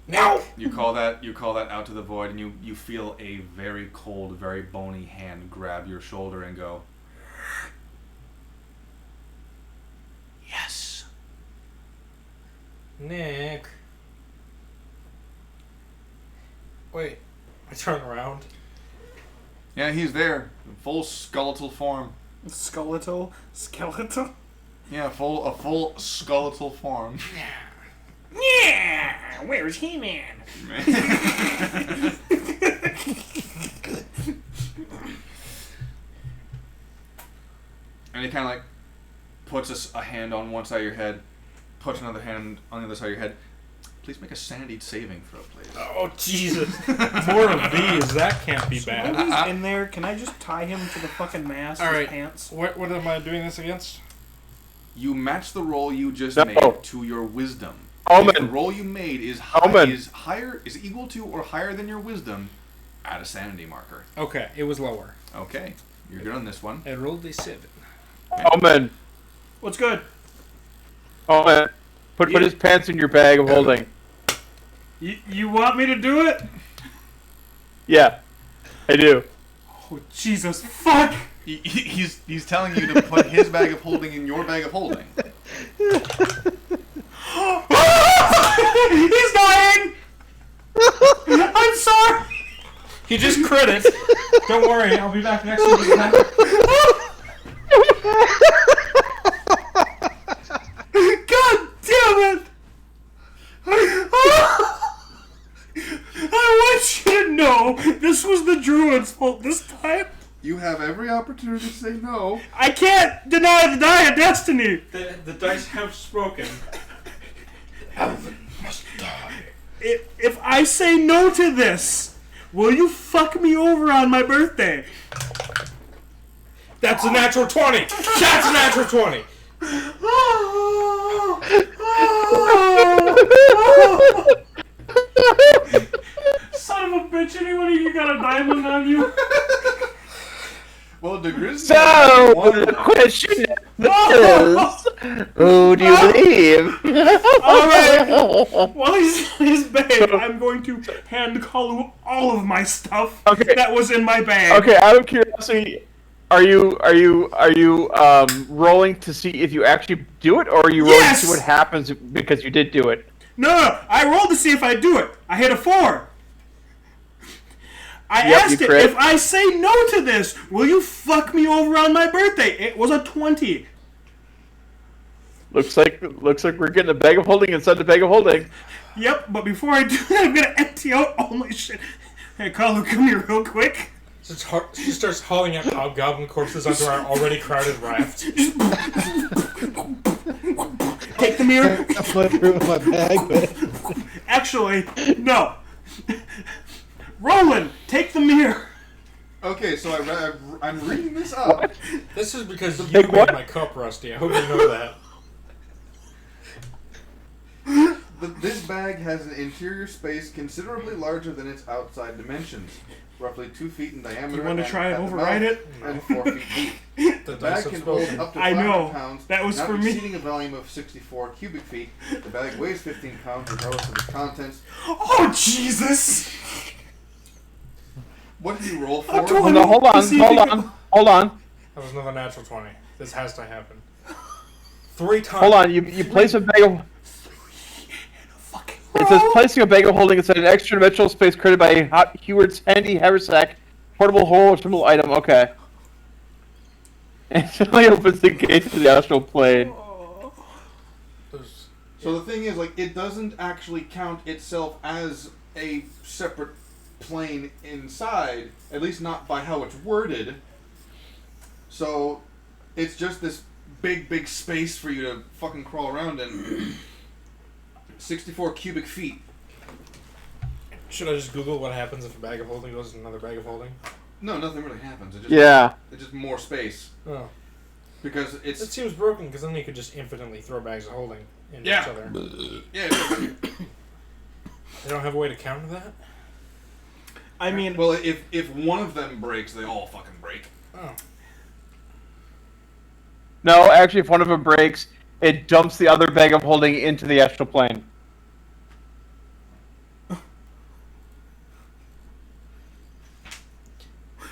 Speaker 2: No!
Speaker 9: You call that out to the void, and you feel a very cold, very bony hand grab your shoulder and go, "Yes."
Speaker 2: Nick. Wait. I turn around.
Speaker 9: Yeah, he's there, in full skeletal form.
Speaker 3: Skeletal?
Speaker 9: Yeah, a full skeletal form.
Speaker 8: Yeah! Where's He-Man?
Speaker 9: And he kind of like puts a hand on one side of your head, puts another hand on the other side of your head. Please make a sanity saving throw, please.
Speaker 2: Oh, Jesus. More of these. That can't be
Speaker 3: While
Speaker 2: bad.
Speaker 3: he's in there, can I just tie him to the fucking mast
Speaker 2: All
Speaker 3: with
Speaker 2: right.
Speaker 3: pants?
Speaker 2: What am I doing this against?
Speaker 9: You match the roll you just
Speaker 1: No.
Speaker 9: made to your wisdom.
Speaker 1: Omen.
Speaker 9: If the roll you made is
Speaker 1: Omen.
Speaker 9: is equal to or higher than your wisdom, add a sanity marker.
Speaker 2: Okay, it was lower.
Speaker 9: Okay, you're good on this one.
Speaker 2: I rolled a 7.
Speaker 1: Omen.
Speaker 3: What's good?
Speaker 1: Omen. Put his pants in your bag of holding.
Speaker 3: You want me to do it?
Speaker 1: Yeah, I do.
Speaker 3: Oh, Jesus, fuck!
Speaker 9: He's telling you to put his bag of holding in your bag of holding.
Speaker 3: He's dying! I'm sorry!
Speaker 2: He just crit it. Don't worry, I'll be back next week.
Speaker 3: God damn it! I want you to know this was the druid's fault this time.
Speaker 9: You have every opportunity to say no.
Speaker 3: I can't deny the die of destiny.
Speaker 2: The dice have spoken.
Speaker 3: Alvin must die. If I say no to this, will you fuck me over on my birthday?
Speaker 2: That's a natural 20. That's a natural 20.
Speaker 3: Son of a bitch, anyone of you got a diamond on you?
Speaker 9: Well, the Grizzly.
Speaker 1: So, the question is, who do you believe?
Speaker 3: Alright, while he's in his bag, I'm going to hand Kalu all of my stuff that was in my bag.
Speaker 1: Okay, out of curiosity, are you rolling to see if you actually do it, or are you rolling to see what happens because you did do it?
Speaker 3: No, I rolled to see if I do it. I hit a 4. I asked it, if I say no to this, will you fuck me over on my birthday? It was a 20.
Speaker 1: Looks like we're getting a bag of holding inside the bag of holding.
Speaker 3: Yep, but before I do that, I'm gonna empty out all my shit. Hey, Kalu, come here real quick.
Speaker 2: She starts hauling out goblin corpses onto our already crowded raft.
Speaker 3: Take the mirror.
Speaker 6: I went through my bag, but
Speaker 3: Actually, no. Roland, take the mirror.
Speaker 9: Okay, so I'm reading this up.
Speaker 2: This is because you
Speaker 1: Take
Speaker 2: made
Speaker 1: what?
Speaker 2: my cup rusty. I hope you know that.
Speaker 9: This bag has an interior space considerably larger than its outside dimensions, roughly 2 feet in diameter.
Speaker 3: You want to
Speaker 9: and
Speaker 3: try and
Speaker 9: at the
Speaker 3: override
Speaker 9: mouth,
Speaker 3: it?
Speaker 9: And 4 feet deep.
Speaker 2: The
Speaker 9: The bag can hold up to 500
Speaker 3: I know.
Speaker 9: pounds,
Speaker 3: That was
Speaker 9: not
Speaker 3: for me.
Speaker 9: exceeding a volume of 64 cubic feet. The bag weighs 15 pounds regardless of its contents.
Speaker 3: Oh, Jesus!
Speaker 9: What did you roll for?
Speaker 3: I'm doing-
Speaker 1: No, hold on.
Speaker 2: That was another natural 20. This has to happen. 3 times.
Speaker 1: Hold on. You place a bag of. It says placing a bag of holding inside an extra dimensional space created by Heward's handy haversack, portable hollow item. Okay. Instantly opens the gate to the astral plane.
Speaker 9: So the thing is, like, it doesn't actually count itself as a separate plane inside, at least not by how it's worded. So it's just this big space for you to fucking crawl around in. 64 cubic feet.
Speaker 2: Should I just Google what happens if a bag of holding goes in another bag of holding?
Speaker 9: No, nothing really happens. It's just more space.
Speaker 2: Oh.
Speaker 9: Because
Speaker 2: It seems broken because then you could just infinitely throw bags of holding into each other.
Speaker 9: Yeah.
Speaker 2: They don't have a way to counter that?
Speaker 3: I mean...
Speaker 9: Well, if one of them breaks, they all fucking break.
Speaker 2: Oh.
Speaker 1: No, actually, if one of them breaks, it dumps the other bag of holding into the astral plane.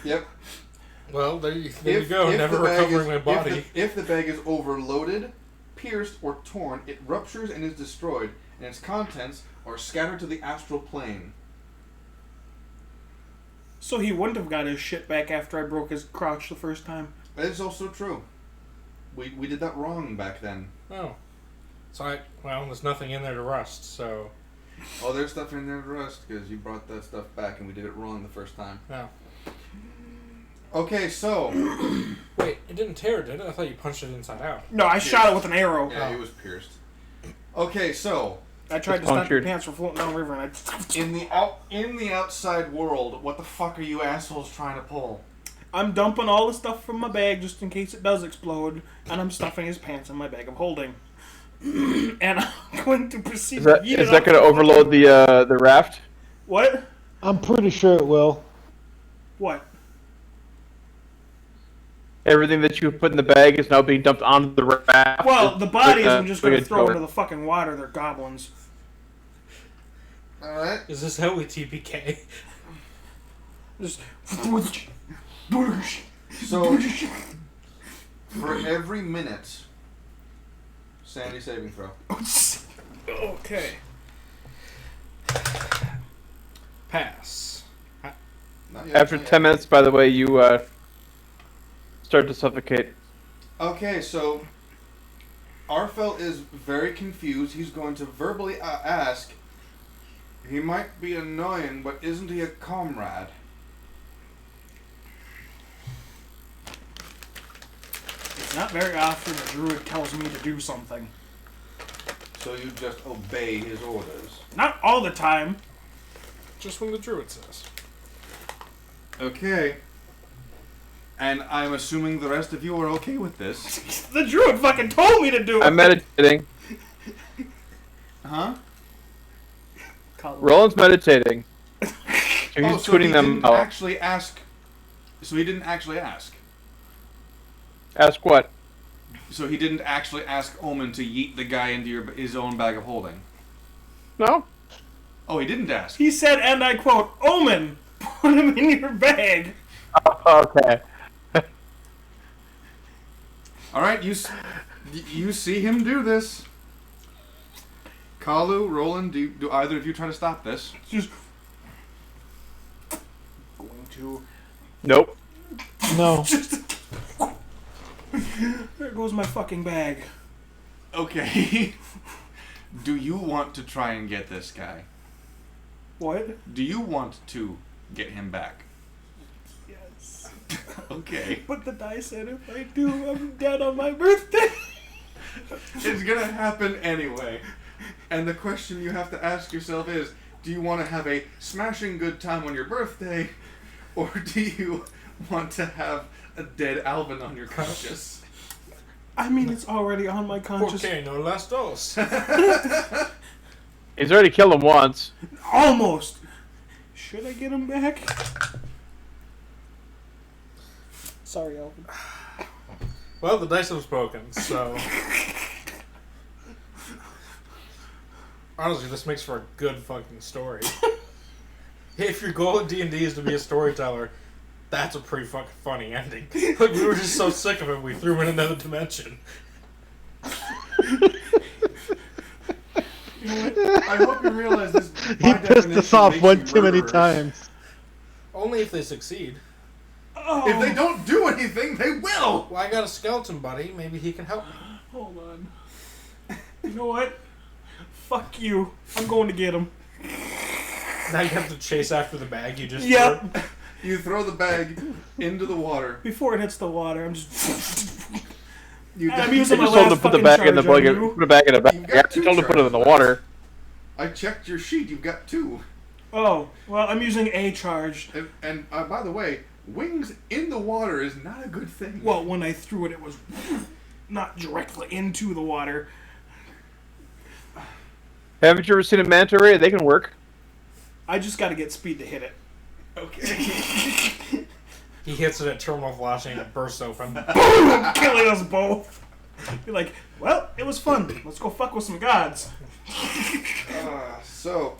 Speaker 9: Yep.
Speaker 2: Well, there you go. Never recovering my body.
Speaker 9: If the bag is overloaded, pierced, or torn, it ruptures and is destroyed, and its contents are scattered to the astral plane.
Speaker 3: So he wouldn't have got his shit back after I broke his crotch the first time.
Speaker 9: That is also true. We did that wrong back then.
Speaker 2: Oh. So there's nothing in there to rust, so...
Speaker 9: Oh, there's stuff in there to rust, because you brought that stuff back and we did it wrong the first time.
Speaker 2: Oh.
Speaker 9: Okay, so...
Speaker 2: Wait, it didn't tear, did it? I thought you punched it inside out.
Speaker 3: No, I shot it with an arrow.
Speaker 9: Yeah, it was pierced. Okay, so...
Speaker 3: I tried to
Speaker 1: It's
Speaker 3: stop your
Speaker 1: punctured.
Speaker 3: pants from floating down the river, and I.
Speaker 9: In the outside world, what the fuck are you assholes trying to pull?
Speaker 3: I'm dumping all the stuff from my bag just in case it does explode, and I'm stuffing his pants in my bag of holding. And I'm going to proceed.
Speaker 1: Is that
Speaker 3: to yeet
Speaker 1: is
Speaker 3: it
Speaker 1: that
Speaker 3: off
Speaker 1: going to
Speaker 3: the
Speaker 1: overload the raft?
Speaker 3: What?
Speaker 6: I'm pretty sure it will.
Speaker 3: What?
Speaker 1: Everything that you put in the bag is now being dumped onto the raft.
Speaker 3: Well, the bodies I'm just going to
Speaker 1: Bring it
Speaker 3: throw
Speaker 1: forward.
Speaker 3: into the fucking water. They're goblins.
Speaker 9: Alright.
Speaker 2: Is this how we TPK?
Speaker 3: Just.
Speaker 9: So, for every minute, Sandy saving throw.
Speaker 3: Okay.
Speaker 2: Pass.
Speaker 9: Not yet,
Speaker 1: After
Speaker 9: not
Speaker 1: 10
Speaker 9: yet.
Speaker 1: minutes, by the way, you start to suffocate.
Speaker 9: Okay, so Arfel is very confused. He's going to verbally ask, he might be annoying, but isn't he a comrade?
Speaker 3: It's not very often a druid tells me to do something.
Speaker 9: So you just obey his orders.
Speaker 3: Not all the time.
Speaker 2: Just when the druid says.
Speaker 9: Okay. And I'm assuming the rest of you are okay with this.
Speaker 3: The druid fucking told me to do it.
Speaker 1: I'm meditating.
Speaker 9: Huh?
Speaker 1: Roland's meditating. He's
Speaker 9: Oh, so
Speaker 1: tweeting
Speaker 9: he
Speaker 1: them
Speaker 9: didn't
Speaker 1: out.
Speaker 9: actually ask. So he didn't actually ask.
Speaker 1: Ask what?
Speaker 9: So he didn't actually ask Omen to yeet the guy into his own bag of holding.
Speaker 1: No?
Speaker 9: Oh, he didn't ask.
Speaker 3: He said, and I quote, Omen, put him in your bag.
Speaker 1: Okay.
Speaker 9: All right, you see him do this. Kalu, Roland, do either of you try to stop this?
Speaker 3: Just going to.
Speaker 1: Nope.
Speaker 6: No.
Speaker 3: There goes my fucking bag.
Speaker 9: Okay. Do you want to try and get this guy?
Speaker 3: What?
Speaker 9: Do you want to get him back?
Speaker 3: Yes.
Speaker 9: Okay.
Speaker 3: But the die said if I do, I'm dead on my birthday.
Speaker 9: It's gonna happen anyway. And the question you have to ask yourself is, do you want to have a smashing good time on your birthday, or do you want to have a dead Alvin on your conscience?
Speaker 3: I mean, it's already on my conscience.
Speaker 2: Okay, no last dose.
Speaker 1: He's already killed him once.
Speaker 3: Almost. Should I get him back? Sorry, Alvin.
Speaker 2: Well, the dice was broken, so... Honestly, this makes for a good fucking story. If your goal at D&D is to be a storyteller, that's a pretty fucking funny ending. Like, we were just so sick of it, we threw him in another dimension.
Speaker 9: You know what? I hope you realize this.
Speaker 6: He pissed us off one too many times.
Speaker 2: Only if they succeed.
Speaker 3: Oh.
Speaker 9: If they don't do anything, they will.
Speaker 2: Well, I got a skeleton buddy. Maybe he can help me.
Speaker 3: Hold on. You know what? Fuck you. I'm going to get him.
Speaker 2: Now you have to chase after the bag you just
Speaker 3: Yep.
Speaker 2: threw.
Speaker 9: You throw the bag into the water.
Speaker 3: Before it hits the water, I'm just.
Speaker 9: You
Speaker 3: I'm
Speaker 9: don't-
Speaker 3: using
Speaker 1: I
Speaker 3: my
Speaker 1: just told him
Speaker 3: last
Speaker 1: to put the
Speaker 3: fucking
Speaker 1: bag in the
Speaker 3: charge on
Speaker 1: bucket.
Speaker 3: you.
Speaker 1: Put it back in the bag.
Speaker 9: You've
Speaker 1: I
Speaker 9: got two
Speaker 1: told him to put it in the
Speaker 9: charges.
Speaker 1: water.
Speaker 9: I checked your sheet. You've got 2.
Speaker 3: Oh, well, I'm using a charge.
Speaker 9: And by the way, wings in the water is not a good thing.
Speaker 3: Well, when I threw it, it was not directly into the water.
Speaker 1: Haven't you ever seen a manta ray? They can work.
Speaker 3: I just got to get speed to hit it.
Speaker 9: Okay.
Speaker 2: He hits it at terminal velocity and it bursts open.
Speaker 3: Killing us both. You're like, well, it was fun. Let's go fuck with some gods.
Speaker 9: So,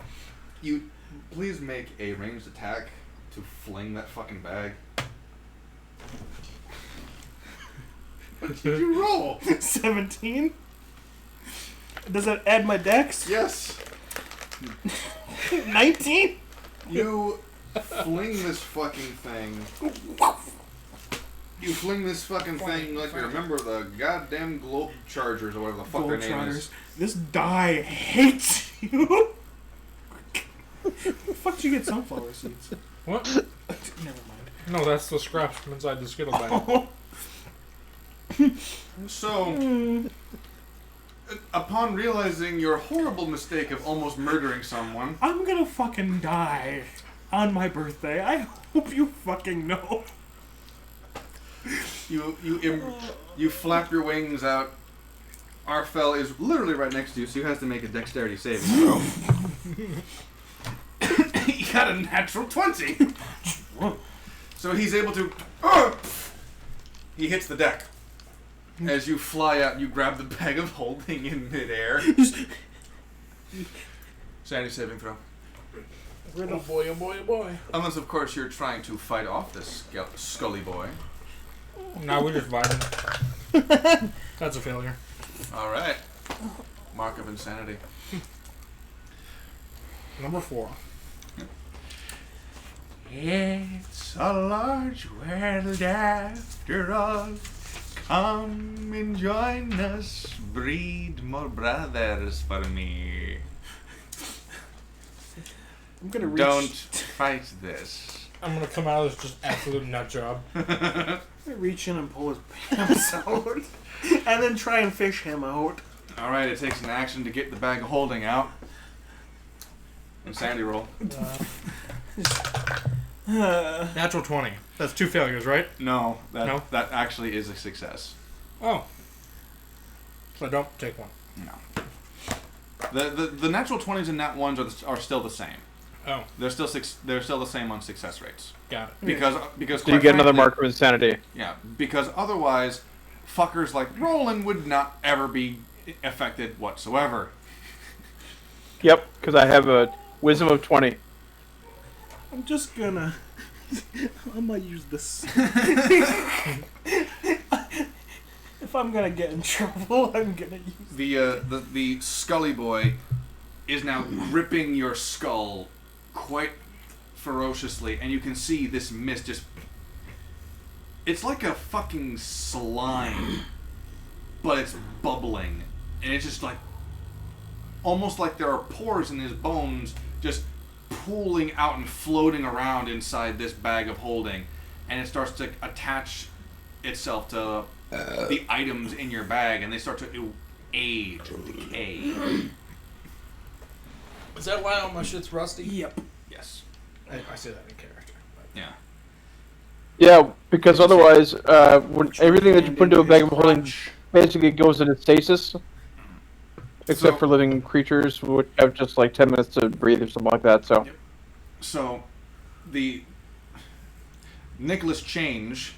Speaker 9: you please make a ranged attack to fling that fucking bag. What did you roll?
Speaker 3: 17? Does that add my dex?
Speaker 9: Yes.
Speaker 3: 19?
Speaker 9: You fling this fucking thing. You fling this fucking thing like you're a member of the goddamn Globe Chargers or whatever the fuck their name is.
Speaker 3: This die hates you. The fuck did you get sunflower seeds?
Speaker 2: What?
Speaker 3: Never mind.
Speaker 2: No, that's the scraps from inside the Skittle bag.
Speaker 9: So, upon realizing your horrible mistake of almost murdering someone,
Speaker 3: I'm gonna fucking die on my birthday. I hope you fucking know.
Speaker 9: you flap your wings out. Arfel is literally right next to you, so he has to make a dexterity saving throw. He got a natural 20. So he's able to. He hits the deck. As you fly out, you grab the bag of holding in midair. Sanity saving throw.
Speaker 2: Oh boy, oh boy, oh boy.
Speaker 9: Unless, of course, you're trying to fight off this scully boy.
Speaker 2: No, we're just vibing. That's a failure.
Speaker 9: Alright. Mark of insanity.
Speaker 2: Number 4.
Speaker 9: It's a large world after all. Come and join us. Breed more brothers for me.
Speaker 3: I'm gonna reach.
Speaker 9: Don't fight this.
Speaker 2: I'm gonna come out as just absolute nut job.
Speaker 3: I'm gonna reach in and pull his pants out, and then try and fish him out.
Speaker 9: Alright, it takes an action to get the bag of holding out. Insanity roll.
Speaker 2: Natural 20. That's 2 failures, right?
Speaker 9: No,
Speaker 2: No?
Speaker 9: that actually is a success.
Speaker 2: Oh. So I don't take one.
Speaker 9: No. The natural 20s and nat 1s are still the same.
Speaker 2: Oh,
Speaker 9: They're still the same on success rates.
Speaker 2: got it.
Speaker 9: Because
Speaker 1: So you
Speaker 9: quite
Speaker 1: get another
Speaker 9: frankly-
Speaker 1: mark of insanity.
Speaker 9: Yeah, because otherwise, fuckers like Roland would not ever be affected whatsoever.
Speaker 1: Yep, because I have a wisdom of 20.
Speaker 3: I'm just gonna. I might use this. If I'm gonna get in trouble, I'm gonna use.
Speaker 9: The Scully boy is now gripping your skull quite ferociously, and you can see this mist just. It's like a fucking slime, but it's bubbling, and it's just like. Almost like there are pores in his bones just pooling out and floating around inside this bag of holding, and it starts to attach itself to the items in your bag, and they start to age and decay.
Speaker 2: Is that why all my shit's rusty?
Speaker 3: Yep.
Speaker 9: Yes.
Speaker 2: I say that in character. But.
Speaker 9: Yeah.
Speaker 1: Yeah, because otherwise, when everything that you put into a bag of holding basically goes into stasis. Except for living creatures, which have just like 10 minutes to breathe or something like that. So,
Speaker 9: So, the Nicholas Change.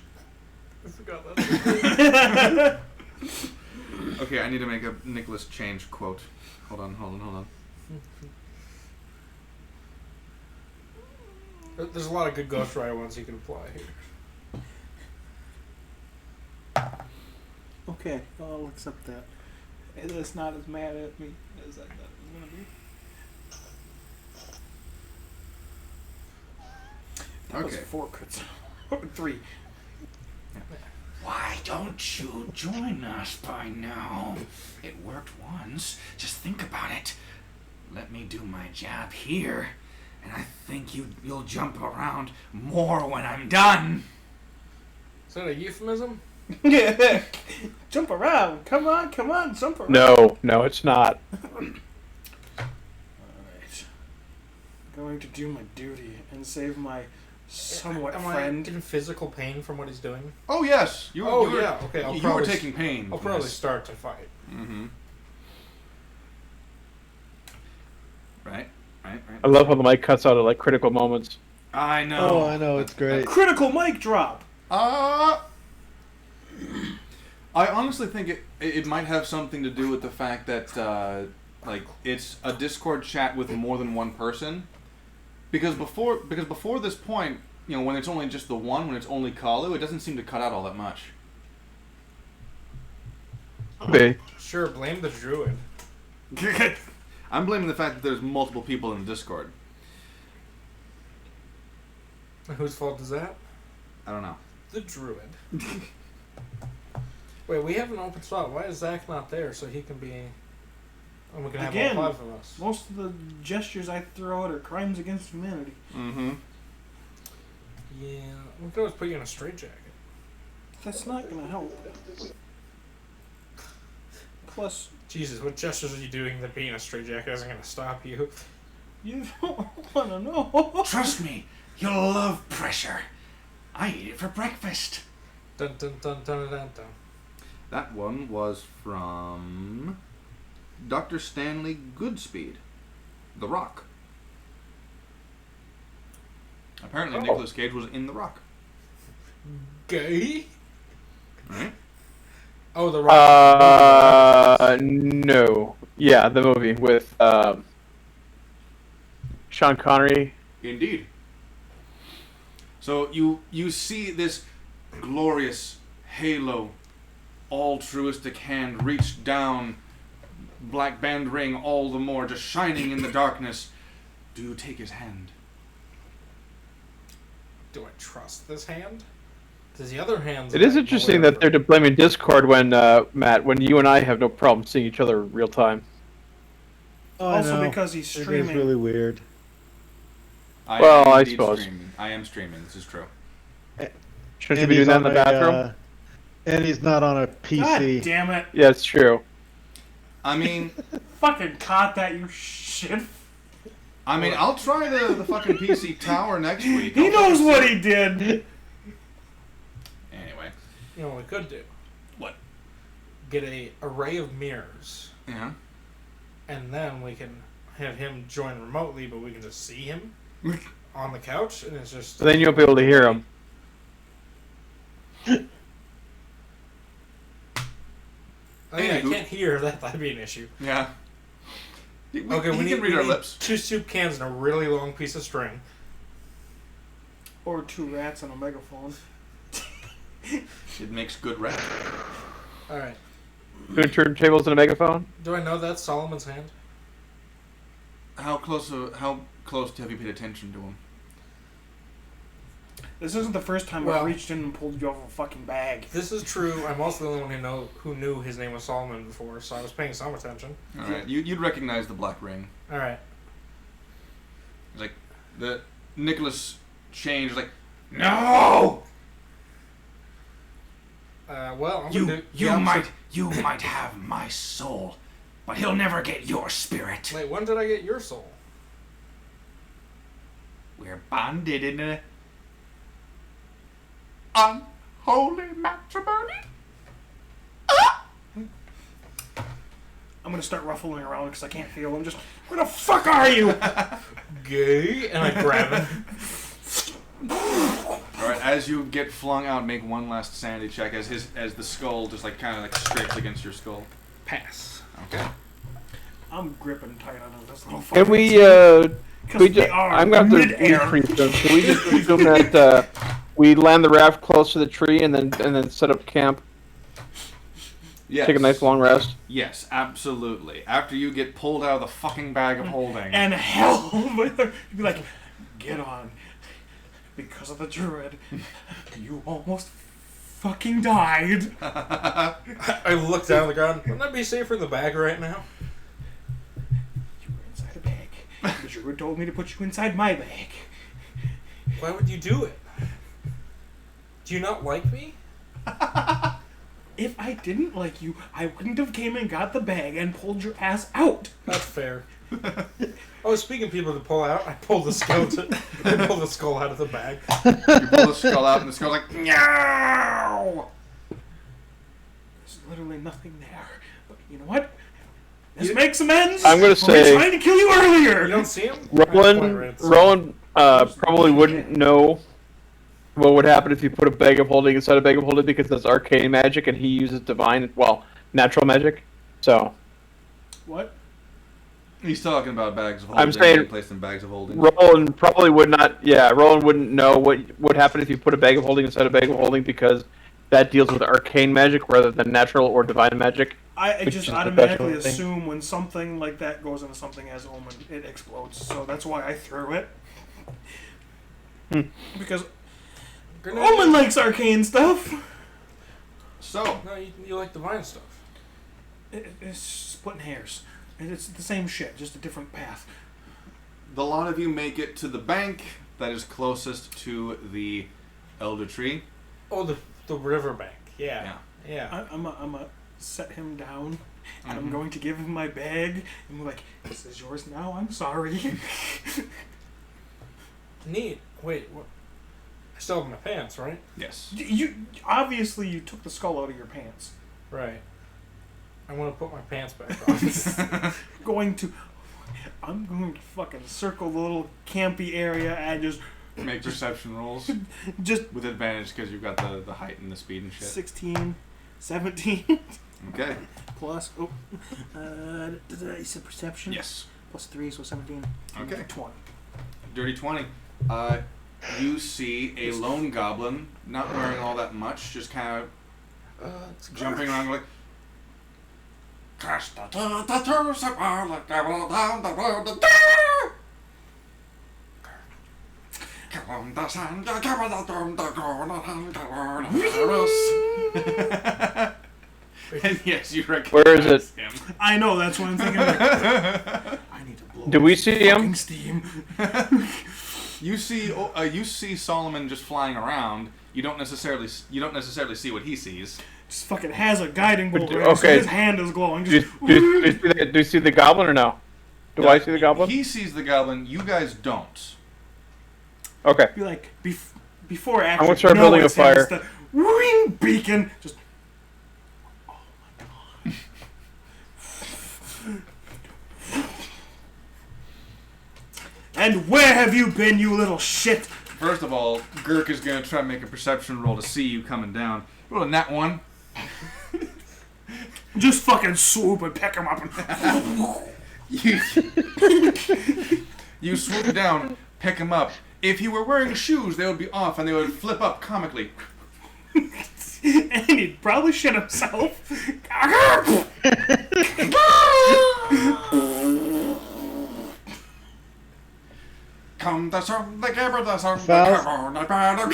Speaker 2: I forgot that.
Speaker 9: Okay, I need to make a Nicholas Change quote. Hold on.
Speaker 2: There's a lot of good Ghost Rider ones you can apply here.
Speaker 3: Okay, I'll accept that. It's not as mad at me as I thought it was gonna be. That was
Speaker 9: Okay.
Speaker 3: 4 crits. 3.
Speaker 7: Why don't you join us by now? It worked once. Just think about it. Let me do my job here, and I think you'll jump around more when I'm done.
Speaker 2: Is that a euphemism?
Speaker 3: Jump around. Come on, jump around.
Speaker 1: no, it's not.
Speaker 3: Alright. Going to do my duty and save my somewhat
Speaker 2: Am
Speaker 3: friend.
Speaker 2: I in physical pain from what he's doing?
Speaker 9: Oh yes, you were.
Speaker 2: Oh,
Speaker 9: you were,
Speaker 2: yeah, okay, I'll
Speaker 9: you
Speaker 2: probably
Speaker 9: were taking pain.
Speaker 2: I'll probably start to fight.
Speaker 9: Mm-hmm. Right.
Speaker 1: I love how the mic cuts out at like critical moments.
Speaker 9: I know.
Speaker 6: Oh, I know, it's great.
Speaker 3: Critical mic drop.
Speaker 9: I honestly think it might have something to do with the fact that like it's a Discord chat with more than one person. Because before this point, you know, when it's only just the one, when it's only Kalu, it doesn't seem to cut out all that much.
Speaker 1: Okay.
Speaker 2: Sure, blame the druid.
Speaker 9: I'm blaming the fact that there's multiple people in the Discord.
Speaker 2: Whose fault is that?
Speaker 9: I don't know.
Speaker 2: The druid. Wait, we have an open spot. Why is Zach not there so he can be... And we can have
Speaker 3: Again,
Speaker 2: all 5 of us.
Speaker 3: Most of the gestures I throw out are crimes against humanity.
Speaker 9: Mm-hmm.
Speaker 2: Yeah, we could always put you in a straitjacket.
Speaker 3: That's not gonna help. Plus,
Speaker 2: Jesus, what gestures are you doing that being a straitjacket isn't going to stop you?
Speaker 3: You don't want to know.
Speaker 7: Trust me, you'll love pressure. I eat it for breakfast.
Speaker 2: Dun dun dun dun dun dun.
Speaker 4: That one was from Dr. Stanley Goodspeed, The Rock. Apparently, Nicolas Cage was in The Rock.
Speaker 2: Gay?
Speaker 4: Right?
Speaker 2: Oh, the Rock.
Speaker 1: No. Yeah, the movie with Sean Connery.
Speaker 4: Indeed. So you see this glorious halo, altruistic hand reach down, black band ring all the more, just shining in the darkness. Do you take his hand?
Speaker 2: Do I trust this hand? Does the other hands?
Speaker 1: It is interesting that they're blaming Discord when Matt, when you and I have no problem seeing each other in real time.
Speaker 6: Oh, I
Speaker 3: Also
Speaker 6: know.
Speaker 3: because he's
Speaker 6: It is
Speaker 3: streaming.
Speaker 6: really weird.
Speaker 1: Well, I
Speaker 4: indeed
Speaker 1: suppose.
Speaker 4: Streaming. I am streaming. This is true.
Speaker 1: Shouldn't you be doing that in the bathroom?
Speaker 6: And he's not on a
Speaker 3: God
Speaker 6: PC.
Speaker 3: damn it!
Speaker 1: Yeah, it's true.
Speaker 4: I mean,
Speaker 3: Fucking caught that, you shit.
Speaker 4: I'll try the fucking PC tower next week.
Speaker 3: He
Speaker 4: I'll
Speaker 3: knows
Speaker 4: fucking
Speaker 3: what
Speaker 4: see.
Speaker 3: he did.
Speaker 4: Anyway.
Speaker 2: You know what we could do?
Speaker 4: What?
Speaker 2: Get a array of mirrors,
Speaker 4: Yeah.
Speaker 2: and then we can have him join remotely, but we can just see him on the couch, and it's just.
Speaker 1: Then you won't be able to hear him.
Speaker 2: Oh, yeah, I
Speaker 4: Anywho.
Speaker 2: can't hear that. That'd be an issue.
Speaker 4: Yeah.
Speaker 2: Okay, we
Speaker 4: can read our
Speaker 2: need
Speaker 4: lips.
Speaker 2: 2 soup cans and a really long piece of string.
Speaker 3: Or 2 rats and a megaphone.
Speaker 4: It makes good rap.
Speaker 2: All right.
Speaker 1: 2 turntables and a megaphone.
Speaker 2: Do I know that's Solomon's hand?
Speaker 4: How close have you paid attention to him?
Speaker 3: This isn't the first time
Speaker 2: Well-
Speaker 3: I've reached in and pulled you off a fucking bag.
Speaker 2: This is true. I'm also the only one who knew his name was Solomon before, so I was paying some attention.
Speaker 4: All right, you'd recognize the black ring.
Speaker 2: All right.
Speaker 4: Like the Nicholas changed. Like, no,
Speaker 2: Well, I'm gonna do the opposite.
Speaker 7: You might have my soul, but he'll never get your spirit.
Speaker 2: Wait, when did I get your soul?
Speaker 7: We're bonded in a unholy matrimony.
Speaker 3: I'm gonna start ruffling around because I can't feel him. Just, where the fuck are you?
Speaker 2: Gay, and I grab him.
Speaker 4: All right, as you get flung out, make one last sanity check as the skull just kind of scrapes against your skull.
Speaker 2: Pass.
Speaker 4: Okay.
Speaker 3: I'm gripping tight onto this little fucking
Speaker 1: Can we,
Speaker 3: thing, 'cause
Speaker 1: we
Speaker 3: they are
Speaker 1: I'm going to
Speaker 3: mid-air.
Speaker 1: increase them. Can we just assume that we land the raft close to the tree and then set up camp?
Speaker 4: Yes.
Speaker 1: Take a nice long rest.
Speaker 4: Yes, absolutely. After you get pulled out of the fucking bag of holding.
Speaker 3: And hell, you'd be like, get on. Because of the druid, you almost fucking died.
Speaker 2: I look down at the ground. Wouldn't that be safer in the bag right now?
Speaker 3: You were inside the bag. The druid told me to put you inside my bag.
Speaker 2: Why would you do it? Do you not like me?
Speaker 3: If I didn't like you, I wouldn't have came and got the bag and pulled your ass out.
Speaker 2: That's fair. Oh, speaking of people to pull out, I pulled the skeleton. I pulled the skull out of the bag.
Speaker 4: You pull the skull out, and the skull's like, no.
Speaker 3: There's literally nothing there. But you know what? This makes amends.
Speaker 1: I'm gonna
Speaker 3: for me
Speaker 1: say-
Speaker 3: trying to kill you earlier.
Speaker 2: You don't see him? Right
Speaker 1: Roland
Speaker 2: at the side.
Speaker 1: probably wouldn't know what would happen if you put a bag of holding inside a bag of holding because that's arcane magic and he uses natural magic. So
Speaker 3: What?
Speaker 4: He's talking about bags of holding.
Speaker 1: I'm saying-
Speaker 4: being placed in bags of holding.
Speaker 1: Roland probably would not. Yeah, Roland wouldn't know what would happen if you put a bag of holding inside a bag of holding because that deals with arcane magic rather than natural or divine magic.
Speaker 3: I
Speaker 1: Which
Speaker 3: just
Speaker 1: is the
Speaker 3: automatically
Speaker 1: special thing.
Speaker 3: assume when something like that goes into something as omen, it explodes. So that's why I threw it. Because
Speaker 2: Grenade.
Speaker 3: omen likes arcane stuff.
Speaker 4: So,
Speaker 2: No, you like divine stuff.
Speaker 3: It's splitting hairs. And it's the same shit, just a different path.
Speaker 4: the lot of you make it to the bank that is closest to the elder tree.
Speaker 2: Oh, the riverbank. Yeah. Yeah.
Speaker 3: I'm a set him down And I'm going to give him my bag, and we're like, this is yours now, I'm sorry.
Speaker 2: Neat. Wait, what? I still have my pants, right?
Speaker 9: Yes.
Speaker 3: Obviously, you took the skull out of your pants.
Speaker 2: Right. I want to put my pants back on.
Speaker 3: I'm going to fucking circle the little campy area and just
Speaker 9: Make perception rolls
Speaker 3: just
Speaker 9: with advantage because you've got the height and the speed and shit.
Speaker 3: 16, 17
Speaker 9: Okay.
Speaker 3: plus. You said perception?
Speaker 9: Yes.
Speaker 3: Plus 3, so 17.
Speaker 9: Okay.
Speaker 3: 20.
Speaker 9: Dirty 20. You see a lone goblin, not wearing all that much, just kind of jumping around like. And yes, you recognize
Speaker 1: Where is it?
Speaker 9: him.
Speaker 3: I know, that's what I'm thinking. Like, I need to blow
Speaker 1: Do we see him?
Speaker 3: fucking steam.
Speaker 9: You see Solomon just flying around. You don't necessarily see what he sees.
Speaker 3: Just fucking has a guiding bolt,
Speaker 1: do-
Speaker 3: right? So
Speaker 1: okay.
Speaker 3: his hand is glowing.
Speaker 1: Do
Speaker 3: Just,
Speaker 1: you see the goblin or no? Do I see the goblin?
Speaker 9: He sees the goblin. You guys don't.
Speaker 1: Okay.
Speaker 3: be like, before action.
Speaker 1: I'm gonna start building a
Speaker 3: it's him, it's
Speaker 1: fire.
Speaker 3: the ring beacon. Just. Oh my god. And where have you been, you little shit?
Speaker 9: First of all, Gurk is going to try and make a perception roll to see you coming down. Roll a nat 1.
Speaker 3: Just fucking swoop and pick him up and.
Speaker 9: You swoop down, pick him up. If he were wearing shoes, they would be off and they would flip up comically.
Speaker 3: And he'd probably shit himself.
Speaker 9: Come the sun, the camera, the sun, the
Speaker 6: Fouls.
Speaker 9: camera,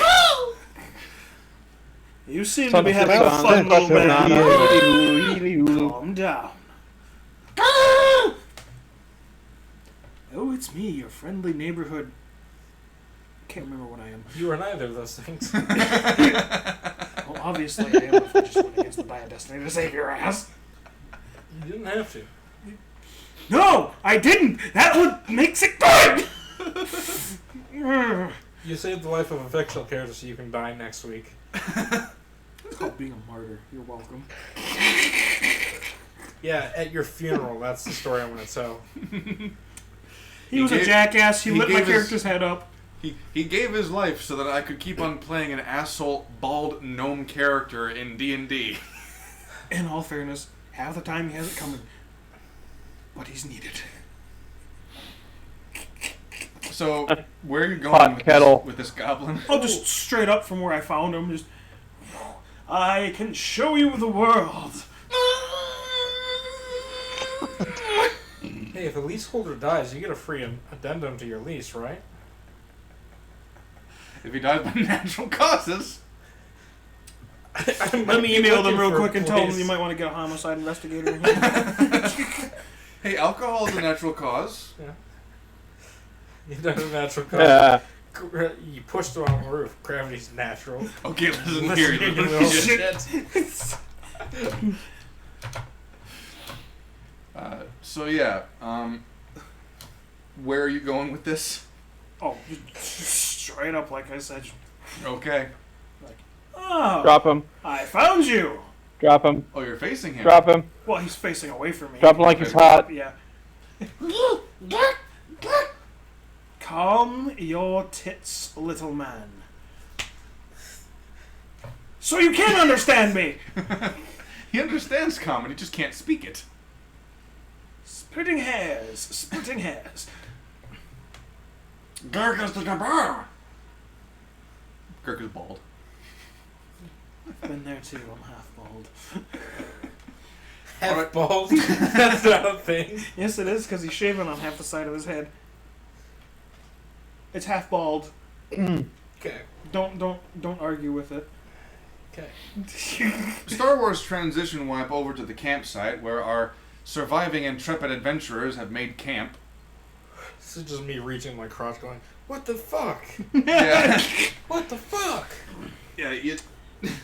Speaker 3: You seem to be having a fun little man. Calm down. Oh, it's me, your friendly neighborhood. Can't remember what I am.
Speaker 2: You are neither of those things.
Speaker 3: Well, obviously I am if I just went against the Bio Destiny to save your ass.
Speaker 2: You didn't have to.
Speaker 3: No, I didn't. That what makes it good.
Speaker 2: You saved the life of a fictional character so you can die next week.
Speaker 3: It's called being a martyr. You're welcome.
Speaker 2: Yeah, at your funeral, that's the story I'm going to tell.
Speaker 3: He was a jackass. He lit my
Speaker 9: gave his-
Speaker 3: character's head up.
Speaker 9: He gave his life so that I could keep on playing an asshole, bald gnome character in D&D.
Speaker 3: In all fairness, half the time he has it coming. But he's needed.
Speaker 9: So, where are you
Speaker 1: Hot
Speaker 9: going
Speaker 1: kettle.
Speaker 9: with this goblin?
Speaker 3: Oh, just straight up from where I found him. Just, I can show you the world.
Speaker 2: Hey, if a leaseholder dies, you get a free addendum to your lease, right?
Speaker 9: If he dies by natural causes.
Speaker 3: Let me email them real quick and tell them you might want to get a homicide investigator.
Speaker 9: Hey, alcohol is a natural cause.
Speaker 2: Yeah. You done a natural cause. You pushed it on the roof. Gravity's natural.
Speaker 9: Okay, listen
Speaker 2: Listen
Speaker 9: here.
Speaker 2: here, you
Speaker 9: you
Speaker 2: little
Speaker 9: shit.
Speaker 2: shit.
Speaker 9: So yeah, where are you going with this?
Speaker 3: Oh, straight up, like I said.
Speaker 9: Okay.
Speaker 3: Oh,
Speaker 1: Drop him.
Speaker 3: I found you.
Speaker 1: Drop him.
Speaker 9: Oh, you're facing him.
Speaker 1: Drop him.
Speaker 3: Well, he's facing away from me.
Speaker 1: Drop him like he's hot.
Speaker 3: Yeah. Calm your tits, little man. So you can understand me.
Speaker 9: He understands comedy, just can't speak it.
Speaker 3: Splitting hairs, splitting hairs.
Speaker 9: Gurk is the jabbar. Gurk is bald.
Speaker 3: I've been there too. I'm half bald.
Speaker 2: Half bald? That's not a thing.
Speaker 3: Yes, it is because he's shaving on half the side of his head. It's half bald.
Speaker 2: Okay.
Speaker 3: Don't argue with it.
Speaker 2: Okay.
Speaker 9: Star Wars transition wipe over to the campsite where our surviving intrepid adventurers have made camp.
Speaker 2: This is just me reaching my crotch going, what the fuck?
Speaker 9: Yeah.
Speaker 2: What the fuck?
Speaker 9: Yeah,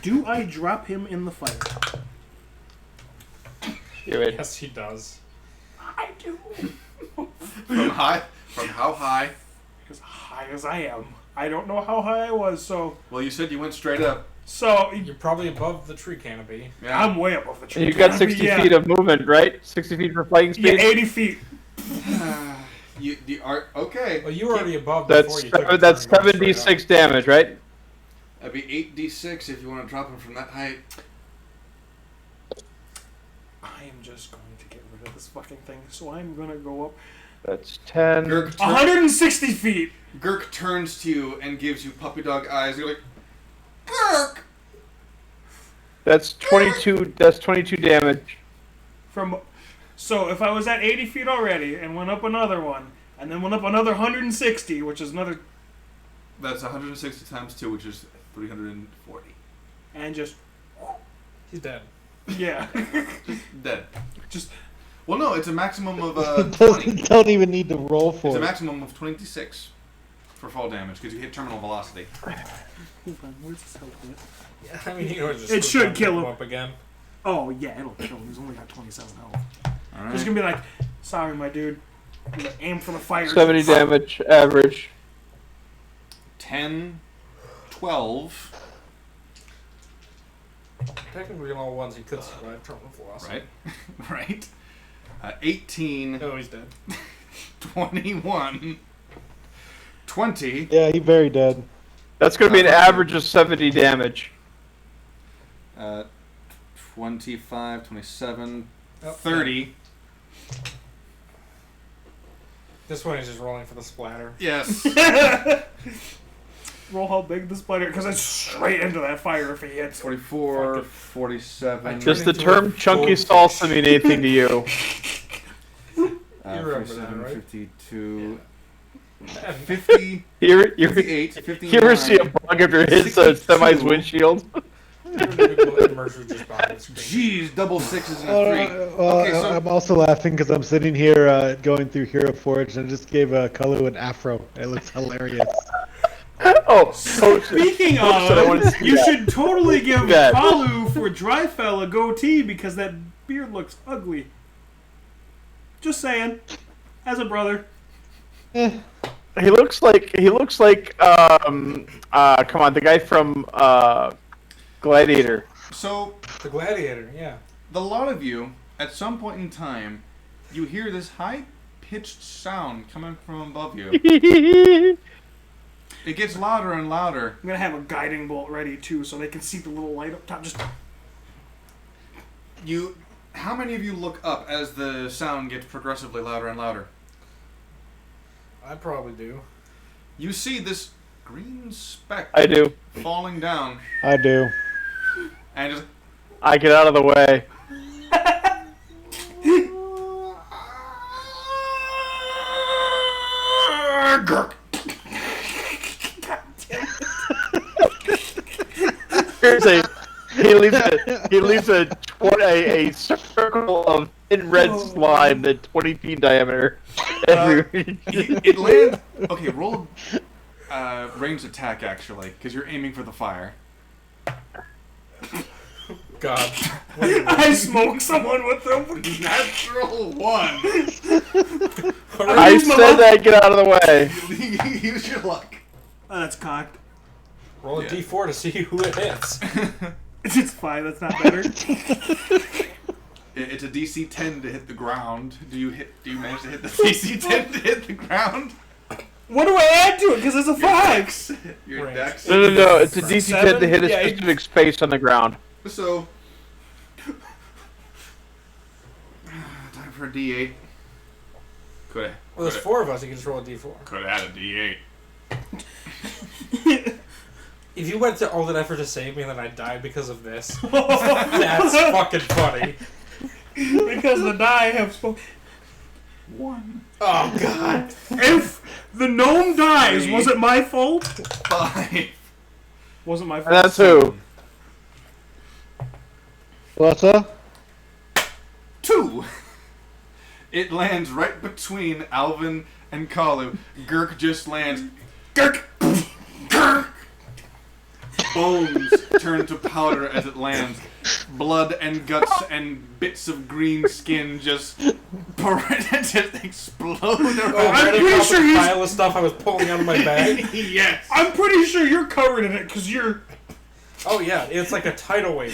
Speaker 3: Do I drop him in the fire?
Speaker 1: Do it.
Speaker 2: Yes, he does.
Speaker 8: I do.
Speaker 9: From how high?
Speaker 3: As high as I am. I don't know how high I was, so
Speaker 9: Well, you said you went straight up.
Speaker 2: You're probably above the tree canopy.
Speaker 9: Yeah.
Speaker 3: I'm way above the tree.
Speaker 1: You've got
Speaker 3: canopy,
Speaker 1: 60
Speaker 3: yeah.
Speaker 1: feet of movement, right? 60 feet for fighting speed?
Speaker 3: Yeah, 80 feet.
Speaker 9: You are okay.
Speaker 2: Well, you were already above before
Speaker 1: That's
Speaker 2: you took a
Speaker 1: that's
Speaker 2: turn going straight
Speaker 1: 76 damage, right?
Speaker 9: That'd be 8d6 if you want to drop him from that height.
Speaker 3: I am just going to get rid of this fucking thing, so I'm going to go up
Speaker 1: That's 10.
Speaker 9: Gurk,
Speaker 3: 160 feet.
Speaker 9: Gurk turns to you and gives you puppy dog eyes. You're like, Gurk!
Speaker 1: That's 22. That's 22 damage.
Speaker 3: So if I was at 80 feet already and went up another one, and then went up another 160, which is another,
Speaker 9: That's 160 times 2, which is 340.
Speaker 3: and just,
Speaker 2: He's dead.
Speaker 3: yeah.
Speaker 9: Dead.
Speaker 3: Just,
Speaker 9: Well, no, it's a maximum of 20.
Speaker 6: Don't even need to roll
Speaker 9: It's
Speaker 6: for
Speaker 9: a
Speaker 6: it.
Speaker 9: maximum of 26 for fall damage because you hit terminal velocity.
Speaker 3: hold on, where's this help at?
Speaker 2: Yeah, I mean, you know, just
Speaker 3: It should
Speaker 2: swoop down,
Speaker 3: kill
Speaker 2: pick
Speaker 3: him.
Speaker 2: Up again.
Speaker 3: Oh, yeah, it'll kill him. He's only got 27 health.
Speaker 9: Alright.
Speaker 3: Just gonna be like, sorry, my dude. I'm gonna aim for the fire.
Speaker 1: 70 damage average.
Speaker 9: 10, 12,
Speaker 2: Technically, in all ones, he could survive terminal velocity.
Speaker 9: right? Right. 18,
Speaker 2: Oh, he's dead.
Speaker 9: 21, 20,
Speaker 6: Yeah, he very dead.
Speaker 1: That's going to be an average of 70 damage.
Speaker 9: 25, 27,
Speaker 2: Oh,
Speaker 9: 30.
Speaker 2: This one is just rolling for the splatter.
Speaker 9: Yes.
Speaker 3: Roll how big the spider, because it's straight into that fire if he hits.
Speaker 9: 44,
Speaker 2: Fuck it.
Speaker 9: 47.
Speaker 1: Does the
Speaker 2: into
Speaker 1: term
Speaker 2: a
Speaker 1: chunky
Speaker 2: goldfish.
Speaker 1: salsa mean anything to you?
Speaker 2: You remember that,
Speaker 9: 47,
Speaker 2: right?
Speaker 9: 52,
Speaker 2: Yeah.
Speaker 9: 50,
Speaker 1: You
Speaker 9: 58, 59.
Speaker 1: ever see a bug after it hits a
Speaker 9: 62.
Speaker 1: semi's windshield?
Speaker 2: Mercer just behind the screen.
Speaker 9: Jeez, double sixes and a 3.
Speaker 6: Well,
Speaker 9: Okay, so
Speaker 6: I'm also laughing because I'm sitting here going through Hero Forge and I just gave Kalu an afro. It looks hilarious.
Speaker 1: Oh,
Speaker 3: Speaking
Speaker 1: I wanted to
Speaker 3: of,
Speaker 1: see
Speaker 3: you
Speaker 1: that.
Speaker 3: should totally give
Speaker 1: That.
Speaker 3: Kalu for Dryfell a goatee because that beard looks ugly. Just saying, as a brother.
Speaker 1: he looks like come on, the guy from Gladiator.
Speaker 9: so
Speaker 2: The gladiator, yeah.
Speaker 9: the lot of you, at some point in time, you hear this high-pitched sound coming from above you. It gets louder and louder.
Speaker 3: I'm gonna have a guiding bolt ready too, so they can see the little light up top. Just
Speaker 9: How many of you look up as the sound gets progressively louder and louder?
Speaker 2: I probably do.
Speaker 9: You see this green speck
Speaker 1: I do.
Speaker 9: falling down,
Speaker 6: I do.
Speaker 9: and just
Speaker 1: I get out of the way. He leaves a circle of thin red slime that's 20 feet in diameter.
Speaker 9: it lands. Okay, roll ranged attack actually, because you're aiming for the fire.
Speaker 2: God.
Speaker 3: I smoke someone with them.
Speaker 9: Natural 1.
Speaker 1: I said that, get out of the way.
Speaker 9: Use your luck.
Speaker 3: Oh, that's cocked.
Speaker 2: Roll a d4 to see who it hits.
Speaker 3: It's fine. That's not better.
Speaker 9: It's a DC 10 to hit the ground. Do you manage to hit the DC 10 to hit the ground?
Speaker 3: What do I add to it? Because it's a 5.
Speaker 9: Your
Speaker 2: Range.
Speaker 9: dex.
Speaker 1: No. It's a DC 10 to hit a
Speaker 3: Yeah,
Speaker 1: specific space on the ground.
Speaker 9: So, time for a D8.
Speaker 2: Well, there's 4 of us. You can just roll a d4.
Speaker 9: Could have had a D8.
Speaker 2: If you went to all that effort to save me and then I died because of this, that's fucking funny.
Speaker 3: Because the die have spoken.
Speaker 9: 1.
Speaker 2: Oh, God.
Speaker 3: If the gnome dies,
Speaker 9: 3.
Speaker 3: was it my fault?
Speaker 9: 5.
Speaker 3: Wasn't my fault.
Speaker 1: And that's who?
Speaker 6: What's up?
Speaker 9: 2. It lands right between Alvin and Kalu. Gurk just lands. Gurk! Gurk! Bones turn to powder as it lands. blood and guts and bits of green skin just explode around.
Speaker 2: I'm
Speaker 3: pretty sure he's-
Speaker 2: pile of stuff I was pulling out of my bag.
Speaker 9: Yes.
Speaker 3: I'm pretty sure you're covered in it because you're.
Speaker 2: Oh yeah, it's like a tidal wave.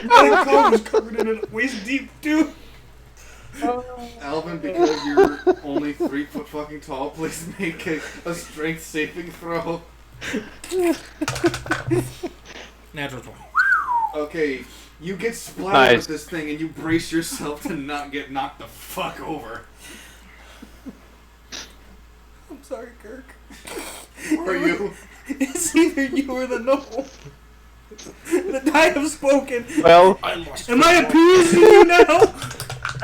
Speaker 3: My car was covered in it waist deep too.
Speaker 9: Alvin, because you're only 3 foot fucking tall, please make a strength saving throw.
Speaker 2: Natural 20.
Speaker 9: Okay, you get splattered
Speaker 1: Nice.
Speaker 9: with this thing and you brace yourself to not get knocked the fuck over.
Speaker 3: I'm sorry, Kirk.
Speaker 9: Are you?
Speaker 3: It's either you or the gnome. The die have spoken.
Speaker 1: Well,
Speaker 3: Am I appeasing you now?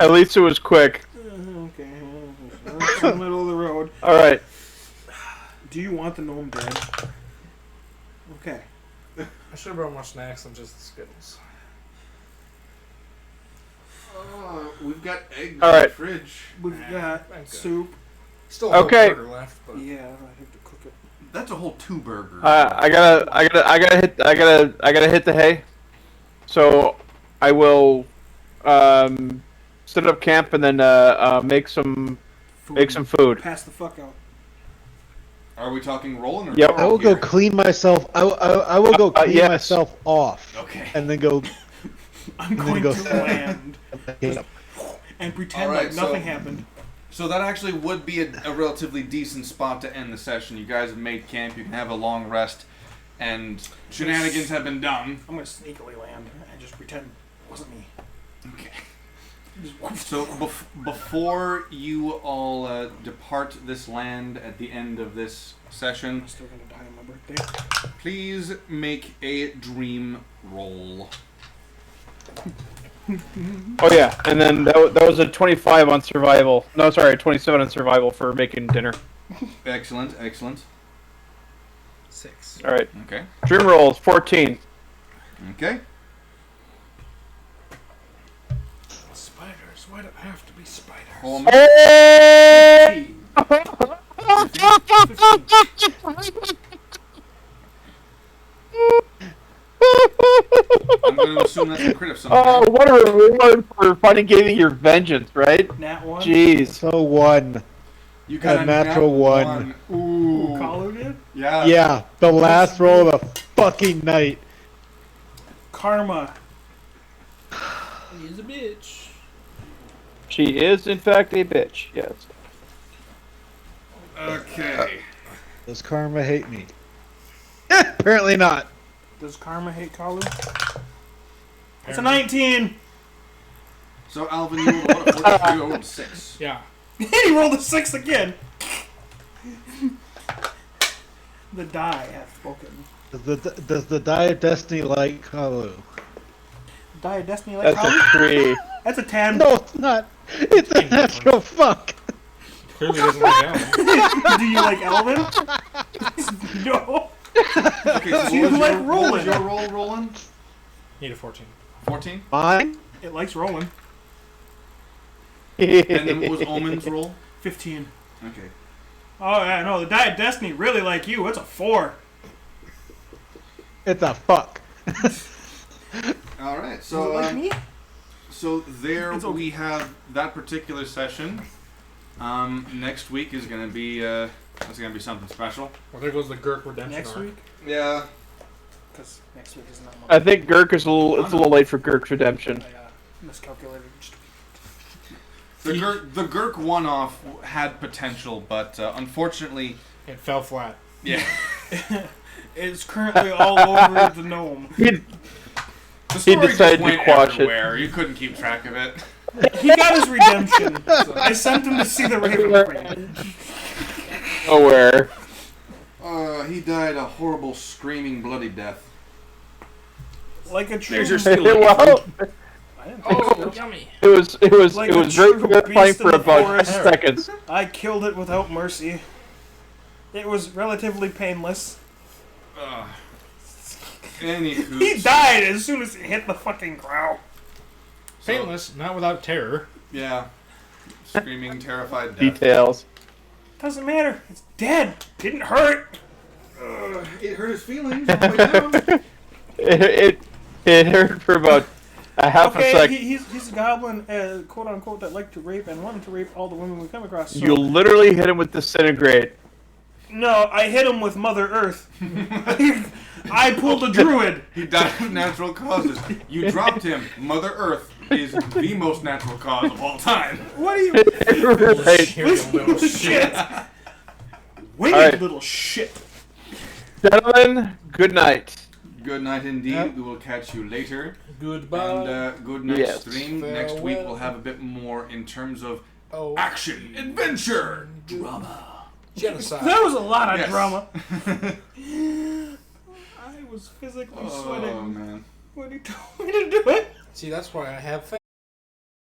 Speaker 1: at least it was quick.
Speaker 3: Okay. That's in the middle of the road.
Speaker 1: All right.
Speaker 3: Do you want the gnome dead? Okay.
Speaker 2: I should have brought more snacks than just the Skittles.
Speaker 9: We've got eggs
Speaker 1: All
Speaker 9: in the
Speaker 1: right.
Speaker 9: fridge.
Speaker 3: We've got
Speaker 2: I'm good.
Speaker 3: soup.
Speaker 2: Still a
Speaker 1: Okay.
Speaker 2: whole burger left, but
Speaker 3: Yeah, I have to cook it.
Speaker 9: That's a whole 2 burgers.
Speaker 1: I gotta hit the hay. So I will set up camp and then make some food.
Speaker 3: Pass the fuck out.
Speaker 9: Are we talking rolling or
Speaker 1: Yep.
Speaker 9: Carl
Speaker 6: I will go
Speaker 9: here?
Speaker 6: clean myself. I will go clean
Speaker 1: yes.
Speaker 6: myself off,
Speaker 9: Okay.
Speaker 6: and then go.
Speaker 3: I'm
Speaker 6: And then
Speaker 3: going
Speaker 6: go-
Speaker 3: to land and pretend
Speaker 9: Alright,
Speaker 3: like nothing
Speaker 9: so-
Speaker 3: happened.
Speaker 9: So that actually would be a relatively decent spot to end the session. You guys have made camp. You can have a long rest, and shenanigans have been done.
Speaker 3: I'm gonna sneakily land and just pretend it wasn't me.
Speaker 9: Okay. So before you all depart this land at the end of this session,
Speaker 3: I'm still gonna die on my birthday.
Speaker 9: please make a dream roll.
Speaker 1: Oh yeah, and then that was a 25 on survival. No, sorry, 27 on survival for making dinner.
Speaker 9: Excellent, excellent.
Speaker 3: 6.
Speaker 1: All right.
Speaker 9: Okay.
Speaker 1: Dream rolls 14.
Speaker 9: Okay.
Speaker 3: Spiders. Why do I have to be spiders?
Speaker 9: Hold I'm going to assume that's a crit of some
Speaker 1: Oh,
Speaker 9: kind.
Speaker 1: what a reward for finally getting your vengeance, right?
Speaker 3: Nat 1.
Speaker 1: Jeez.
Speaker 6: So one.
Speaker 9: You got
Speaker 6: a
Speaker 9: a
Speaker 6: natural
Speaker 9: nat
Speaker 6: one.
Speaker 9: Ooh.
Speaker 3: Kalu did?
Speaker 9: Yeah.
Speaker 6: Yeah, the last roll of the fucking night.
Speaker 3: Karma. He's a bitch.
Speaker 1: She is, in fact, a bitch. Yes.
Speaker 9: Okay.
Speaker 6: Does karma hate me? Apparently not.
Speaker 3: Does Karma hate Kalu? It's a 19!
Speaker 9: So Alvin, you rolled a 42, you rolled a 6.
Speaker 2: yeah.
Speaker 3: He rolled a 6 again! The die hath spoken.
Speaker 6: Does the die of destiny like Kalu?
Speaker 3: Die of Destiny like
Speaker 1: That's a
Speaker 3: Kalu?
Speaker 1: 3.
Speaker 3: That's a 10.
Speaker 6: No, it's not. It's a natural fuck.
Speaker 2: Clearly doesn't like Alan.
Speaker 3: Do you like Elvin? No.
Speaker 9: Okay, so
Speaker 3: You
Speaker 9: what was
Speaker 3: like
Speaker 9: your, what
Speaker 3: rolling.
Speaker 9: was your roll, Roland?
Speaker 2: Need a 14.
Speaker 9: 14?
Speaker 6: Mine?
Speaker 3: It likes rolling.
Speaker 9: And then what was Omen's roll?
Speaker 3: 15.
Speaker 9: Okay.
Speaker 3: Oh, yeah, no, the Die of Destiny really like you. It's a 4.
Speaker 6: It's a fuck.
Speaker 9: Alright,
Speaker 3: Does it
Speaker 9: so
Speaker 3: like me?
Speaker 9: so there
Speaker 3: It's okay.
Speaker 9: we have that particular session. Next week is gonna be that's gonna be something special.
Speaker 2: Well, there goes the Gurk redemption
Speaker 3: Next
Speaker 2: arc.
Speaker 3: week?
Speaker 9: Yeah.
Speaker 3: Because next week is not
Speaker 1: I think Gurk is it's a little late for Gurk's redemption.
Speaker 3: I miscalculated. Just
Speaker 9: The Gurk one-off had potential, but unfortunately,
Speaker 2: It fell flat.
Speaker 9: yeah.
Speaker 3: It's currently all over the gnome.
Speaker 9: The story
Speaker 1: decided
Speaker 9: just
Speaker 1: to
Speaker 9: went
Speaker 1: quash it.
Speaker 9: everywhere. You couldn't keep track of it.
Speaker 3: He got his redemption. I sent him to see the Raven Queen.
Speaker 1: Nowhere.
Speaker 9: He died a horrible, screaming, bloody death.
Speaker 3: Like a true.
Speaker 9: There's your steal.
Speaker 1: Well,
Speaker 3: I didn't think so.
Speaker 2: Yummy.
Speaker 1: it was
Speaker 3: Like
Speaker 1: it
Speaker 3: a
Speaker 1: was very
Speaker 3: true
Speaker 1: gratifying
Speaker 3: beast
Speaker 1: for
Speaker 3: in the
Speaker 1: about
Speaker 3: forest.
Speaker 1: seconds.
Speaker 3: I killed it without mercy. It was relatively painless.
Speaker 9: Anywho,
Speaker 3: He died as soon as he hit the fucking ground.
Speaker 2: Painless, not without terror.
Speaker 9: Yeah. Screaming, terrified death.
Speaker 1: Details.
Speaker 3: Doesn't matter. It's dead. Didn't hurt.
Speaker 9: It hurt his feelings. All the way down.
Speaker 1: it hurt for about a half a
Speaker 3: Okay,
Speaker 1: second.
Speaker 3: he's a goblin, quote unquote, that liked to rape and wanted to rape all the women we come across. So.
Speaker 1: You literally hit him with disintegrate.
Speaker 3: No, I hit him with Mother Earth. I pulled a druid.
Speaker 9: He died of natural causes. You dropped him. Mother Earth is the most natural cause of all time.
Speaker 3: What are you?
Speaker 1: Right.
Speaker 2: Here, you little shit.
Speaker 3: Winged
Speaker 1: Alright.
Speaker 3: little shit.
Speaker 1: Gentlemen, good night.
Speaker 9: Good night indeed.
Speaker 2: Yep.
Speaker 9: We will catch you later.
Speaker 2: Goodbye.
Speaker 9: And good night
Speaker 1: Yes.
Speaker 9: stream. Next week
Speaker 2: Farewell.
Speaker 9: we'll have a bit more in terms of
Speaker 2: Oh,
Speaker 9: action, adventure.
Speaker 2: genocide.
Speaker 3: That was a lot of
Speaker 9: Yes.
Speaker 3: drama. I was physically
Speaker 9: Oh
Speaker 3: sweating
Speaker 9: man.
Speaker 3: when he told me to do it.
Speaker 2: See, that's why I have faith.